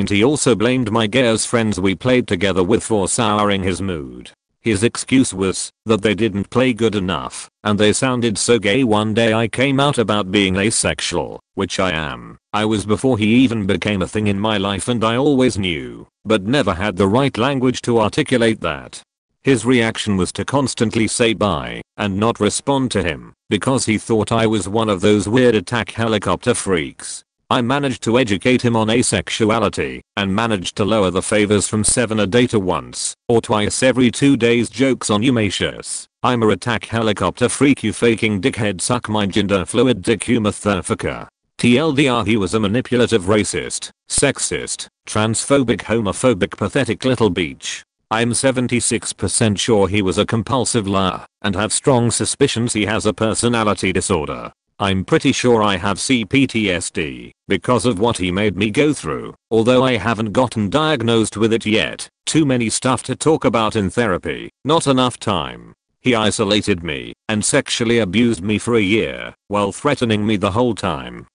He also blamed my girls friends we played together with for souring his mood. His excuse was that they didn't play good enough and they sounded so gay. One day I came out about being asexual, which I am. I was before he even became a thing in my life and I always knew, but never had the right language to articulate that. His reaction was to constantly say bye and not respond to him because he thought I was one of those weird attack helicopter freaks. I managed to educate him on asexuality and managed to lower the favors from 7 a day to once or twice every 2 days. Jokes on you, Macius. I'm a attack helicopter freak, you faking dickhead, suck my gender fluid dick, you motherfucker. TLDR, he was a manipulative, racist, sexist, transphobic, homophobic, pathetic little beach. I'm 76% sure he was a compulsive liar and have strong suspicions he has a personality disorder. I'm pretty sure I have CPTSD because of what he made me go through, although I haven't gotten diagnosed with it yet. Too many stuff to talk about in therapy, not enough time. He isolated me and sexually abused me for a year while threatening me the whole time.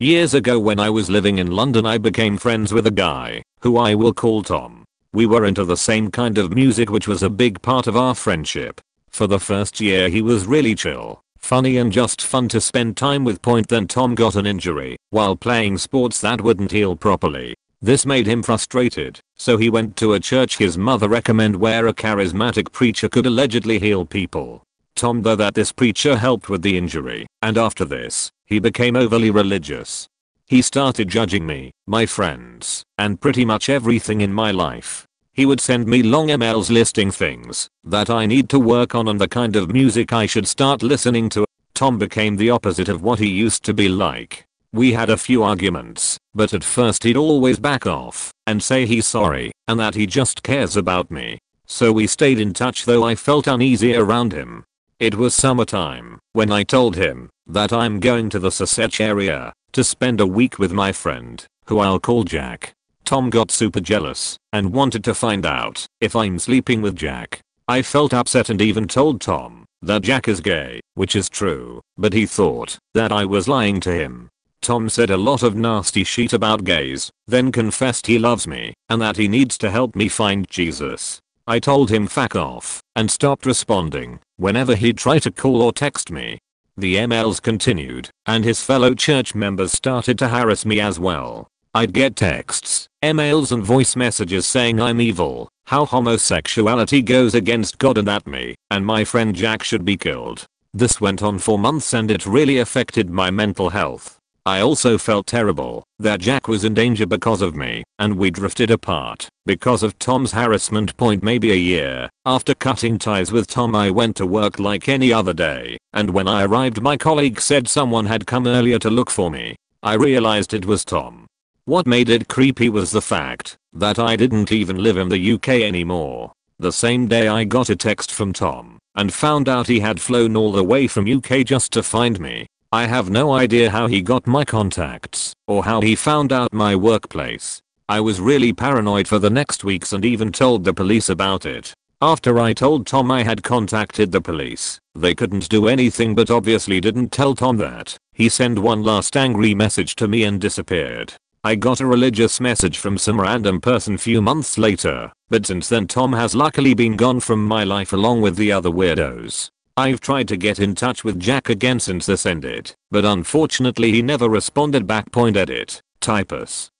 Years ago when I was living in London, I became friends with a guy who I will call Tom. We were into the same kind of music, which was a big part of our friendship. For the first year he was really chill, funny and just fun to spend time with. Then Tom got an injury while playing sports that wouldn't heal properly. This made him frustrated, so he went to a church his mother recommended where a charismatic preacher could allegedly heal people. Tom thought that this preacher helped with the injury, and after this, he became overly religious. He started judging me, my friends, and pretty much everything in my life. He would send me long emails listing things that I need to work on and the kind of music I should start listening to. Tom became the opposite of what he used to be like. We had a few arguments, but at first he'd always back off and say he's sorry and that he just cares about me. So we stayed in touch, though I felt uneasy around him. It was summertime when I told him that I'm going to the Sussex area to spend a week with my friend, who I'll call Jack. Tom got super jealous and wanted to find out if I'm sleeping with Jack. I felt upset and even told Tom that Jack is gay, which is true, but he thought that I was lying to him. Tom said a lot of nasty shit about gays, then confessed he loves me and that he needs to help me find Jesus. I told him fuck off and stopped responding whenever he'd try to call or text me. The emails continued and his fellow church members started to harass me as well. I'd get texts, emails and voice messages saying I'm evil, how homosexuality goes against God and that me and my friend Jack should be killed. This went on for months and it really affected my mental health. I also felt terrible that Jack was in danger because of me, and we drifted apart because of Tom's harassment. Maybe a year after cutting ties with Tom, I went to work like any other day, and when I arrived my colleague said someone had come earlier to look for me. I realized it was Tom. What made it creepy was the fact that I didn't even live in the UK anymore. The same day I got a text from Tom and found out he had flown all the way from UK just to find me. I have no idea how he got my contacts or how he found out my workplace. I was really paranoid for the next weeks and even told the police about it. After I told Tom I had contacted the police, they couldn't do anything but obviously didn't tell Tom that. He sent one last angry message to me and disappeared. I got a religious message from some random person few months later, but since then Tom has luckily been gone from my life along with the other weirdos. I've tried to get in touch with Jack again since this ended, but unfortunately he never responded back. Edit. Typus.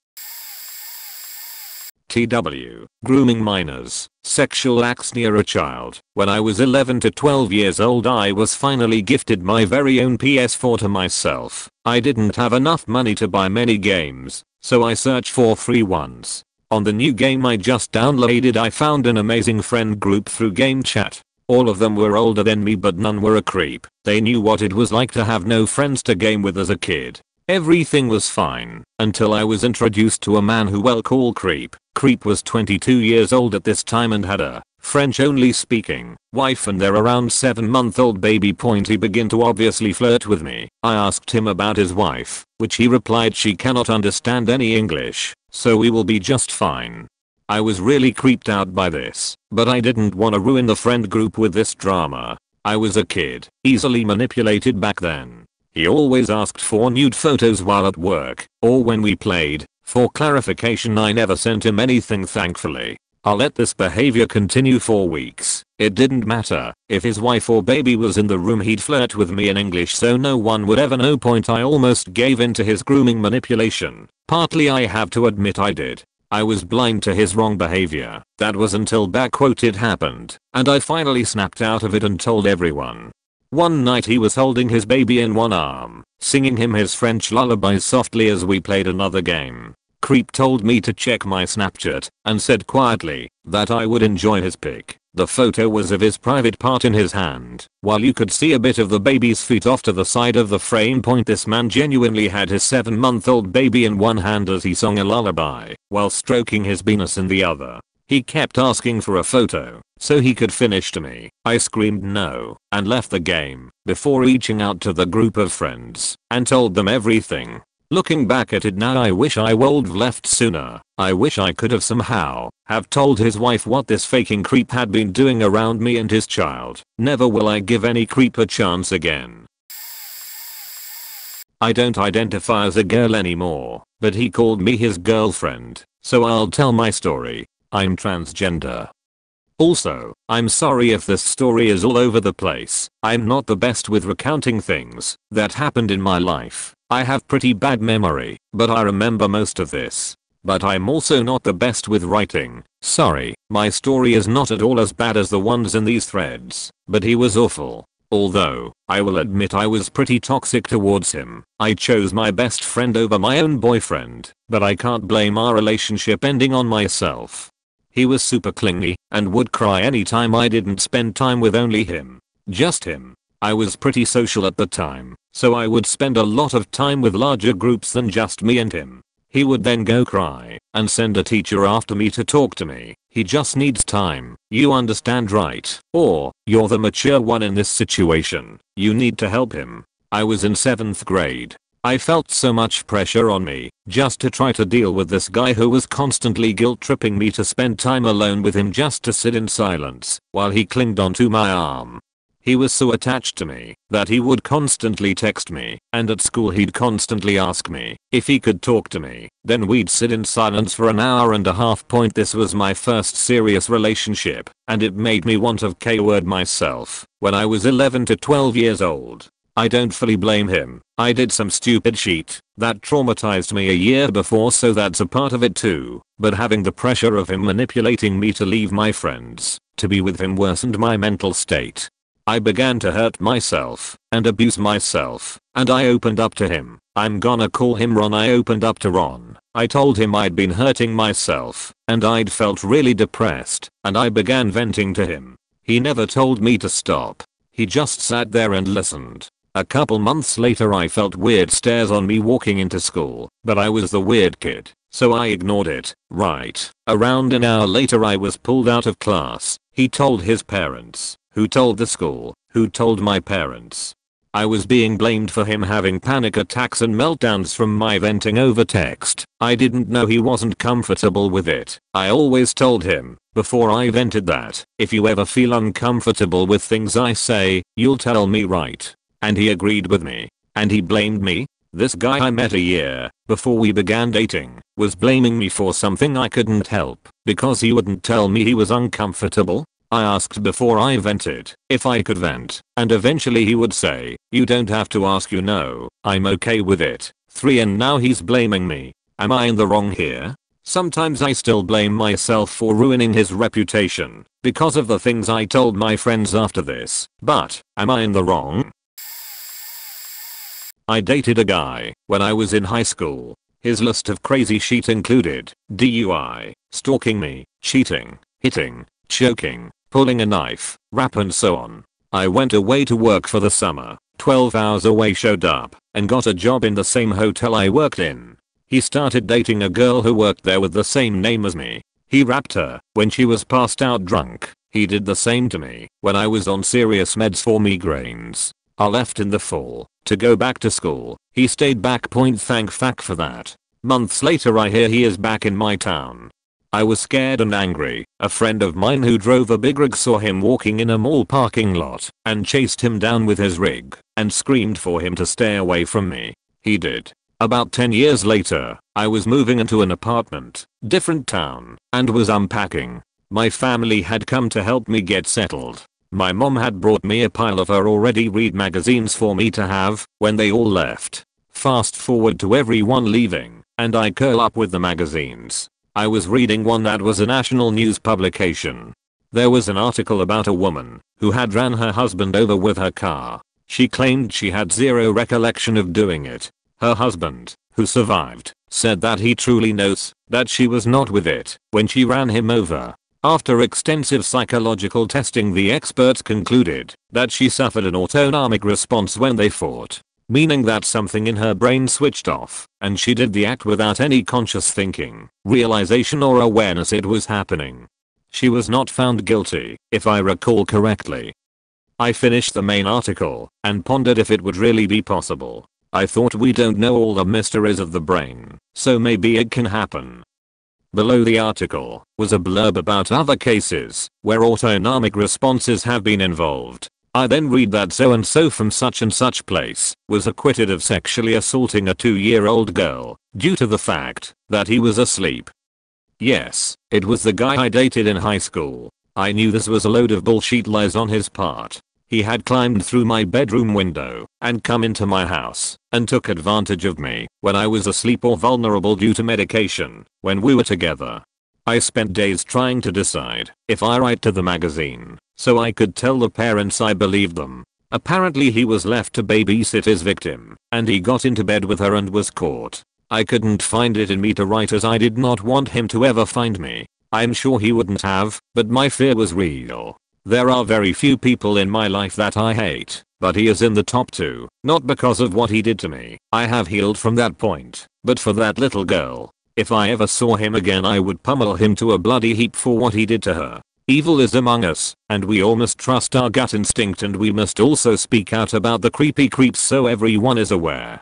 TW. Grooming minors. Sexual acts near a child. When I was 11 to 12 years old, I was finally gifted my very own PS4 to myself. I didn't have enough money to buy many games, so I searched for free ones. On the new game I just downloaded I found an amazing friend group through game chat. All of them were older than me but none were a creep. They knew what it was like to have no friends to game with as a kid. Everything was fine until I was introduced to a man who we'll call Creep. Creep was 22 years old at this time and had a French-only speaking wife and their around 7-month-old baby. He began to obviously flirt with me. I asked him about his wife, which he replied she cannot understand any English, so we will be just fine. I was really creeped out by this, but I didn't want to ruin the friend group with this drama. I was a kid, easily manipulated back then. He always asked for nude photos while at work, or when we played. For clarification, I never sent him anything, thankfully. I let this behavior continue for weeks. It didn't matter if his wife or baby was in the room, he'd flirt with me in English so no one would ever know. I almost gave in to his grooming manipulation. Partly I have to admit I did. I was blind to his wrong behavior. That was until it happened, and I finally snapped out of it and told everyone. One night he was holding his baby in one arm, singing him his French lullabies softly as we played another game. Creep told me to check my Snapchat and said quietly that I would enjoy his pic. The photo was of his private part in his hand, while you could see a bit of the baby's feet off to the side of the frame. This man genuinely had his 7-month-old baby in one hand as he sang a lullaby, while stroking his penis in the other. He kept asking for a photo so he could finish to me. I screamed no and left the game before reaching out to the group of friends and told them everything. Looking back at it now, I wish I would've left sooner. I wish I could have somehow have told his wife what this faking creep had been doing around me and his child. Never will I give any creep a chance again. I don't identify as a girl anymore, but he called me his girlfriend, so I'll tell my story. I'm transgender. Also, I'm sorry if this story is all over the place. I'm not the best with recounting things that happened in my life. I have pretty bad memory, but I remember most of this. But I'm also not the best with writing. Sorry, my story is not at all as bad as the ones in these threads, but he was awful. Although, I will admit I was pretty toxic towards him. I chose my best friend over my own boyfriend, but I can't blame our relationship ending on myself. He was super clingy and would cry anytime I didn't spend time with only him. Just him. I was pretty social at the time, so I would spend a lot of time with larger groups than just me and him. He would then go cry and send a teacher after me to talk to me. He just needs time. You understand, right? Or, you're the mature one in this situation. You need to help him. I was in 7th grade. I felt so much pressure on me just to try to deal with this guy who was constantly guilt-tripping me to spend time alone with him just to sit in silence while he clinged onto my arm. He was so attached to me that he would constantly text me, and at school he'd constantly ask me if he could talk to me. Then we'd sit in silence for an hour and a half. This was my first serious relationship, and it made me want to K-word myself when I was 11 to 12 years old. I don't fully blame him. I did some stupid shit that traumatized me a year before, so that's a part of it too. But having the pressure of him manipulating me to leave my friends to be with him worsened my mental state. I began to hurt myself and abuse myself, and I opened up to him. I'm gonna call him Ron. I opened up to Ron. I told him I'd been hurting myself and I'd felt really depressed, and I began venting to him. He never told me to stop. He just sat there and listened. A couple months later I felt weird stares on me walking into school, but I was the weird kid, so I ignored it. Right. Around an hour later I was pulled out of class. He told his parents, who told the school, who told my parents. I was being blamed for him having panic attacks and meltdowns from my venting over text. I didn't know he wasn't comfortable with it. I always told him before I vented that if you ever feel uncomfortable with things I say, you'll tell me, right? And he agreed with me. And he blamed me. This guy I met a year before we began dating was blaming me for something I couldn't help because he wouldn't tell me he was uncomfortable. I asked before I vented if I could vent, and eventually he would say, you don't have to ask, you know, I'm okay with it. 3. And now he's blaming me. Am I in the wrong here? Sometimes I still blame myself for ruining his reputation because of the things I told my friends after this, but am I in the wrong? I dated a guy when I was in high school. His list of crazy shit included DUI, stalking me, cheating, hitting, choking, pulling a knife, rap and so on. I went away to work for the summer, 12 hours away, showed up, and got a job in the same hotel I worked in. He started dating a girl who worked there with the same name as me. He rapped her when she was passed out drunk. He did the same to me when I was on serious meds for migraines. I left in the fall to go back to school. He stayed back. Thank fuck for that. Months later I hear he is back in my town. I was scared and angry. A friend of mine who drove a big rig saw him walking in a mall parking lot and chased him down with his rig and screamed for him to stay away from me. He did. About 10 years later, I was moving into an apartment, different town, and was unpacking. My family had come to help me get settled. My mom had brought me a pile of her already read magazines for me to have when they all left. Fast forward to everyone leaving, and I curl up with the magazines. I was reading one that was a national news publication. There was an article about a woman who had ran her husband over with her car. She claimed she had zero recollection of doing it. Her husband, who survived, said that he truly knows that she was not with it when she ran him over. After extensive psychological testing, the experts concluded that she suffered an autonomic response when they fought, meaning that something in her brain switched off and she did the act without any conscious thinking, realization or awareness it was happening. She was not found guilty, if I recall correctly. I finished the main article and pondered if it would really be possible. I thought we don't know all the mysteries of the brain, so maybe it can happen. Below the article was a blurb about other cases where autonomic responses have been involved. I then read that so and so from such and such place was acquitted of sexually assaulting a 2-year-old girl due to the fact that he was asleep. Yes, it was the guy I dated in high school. I knew this was a load of bullshit lies on his part. He had climbed through my bedroom window and come into my house and took advantage of me when I was asleep or vulnerable due to medication when we were together. I spent days trying to decide if I write to the magazine so I could tell the parents I believed them. Apparently he was left to babysit his victim and he got into bed with her and was caught. I couldn't find it in me to write as I did not want him to ever find me. I'm sure he wouldn't have, but my fear was real. There are very few people in my life that I hate, but he is in the top 2, not because of what he did to me. I have healed from that point, but for that little girl. If I ever saw him again I would pummel him to a bloody heap for what he did to her. Evil is among us, and we all must trust our gut instinct, and we must also speak out about the creepy creeps so everyone is aware.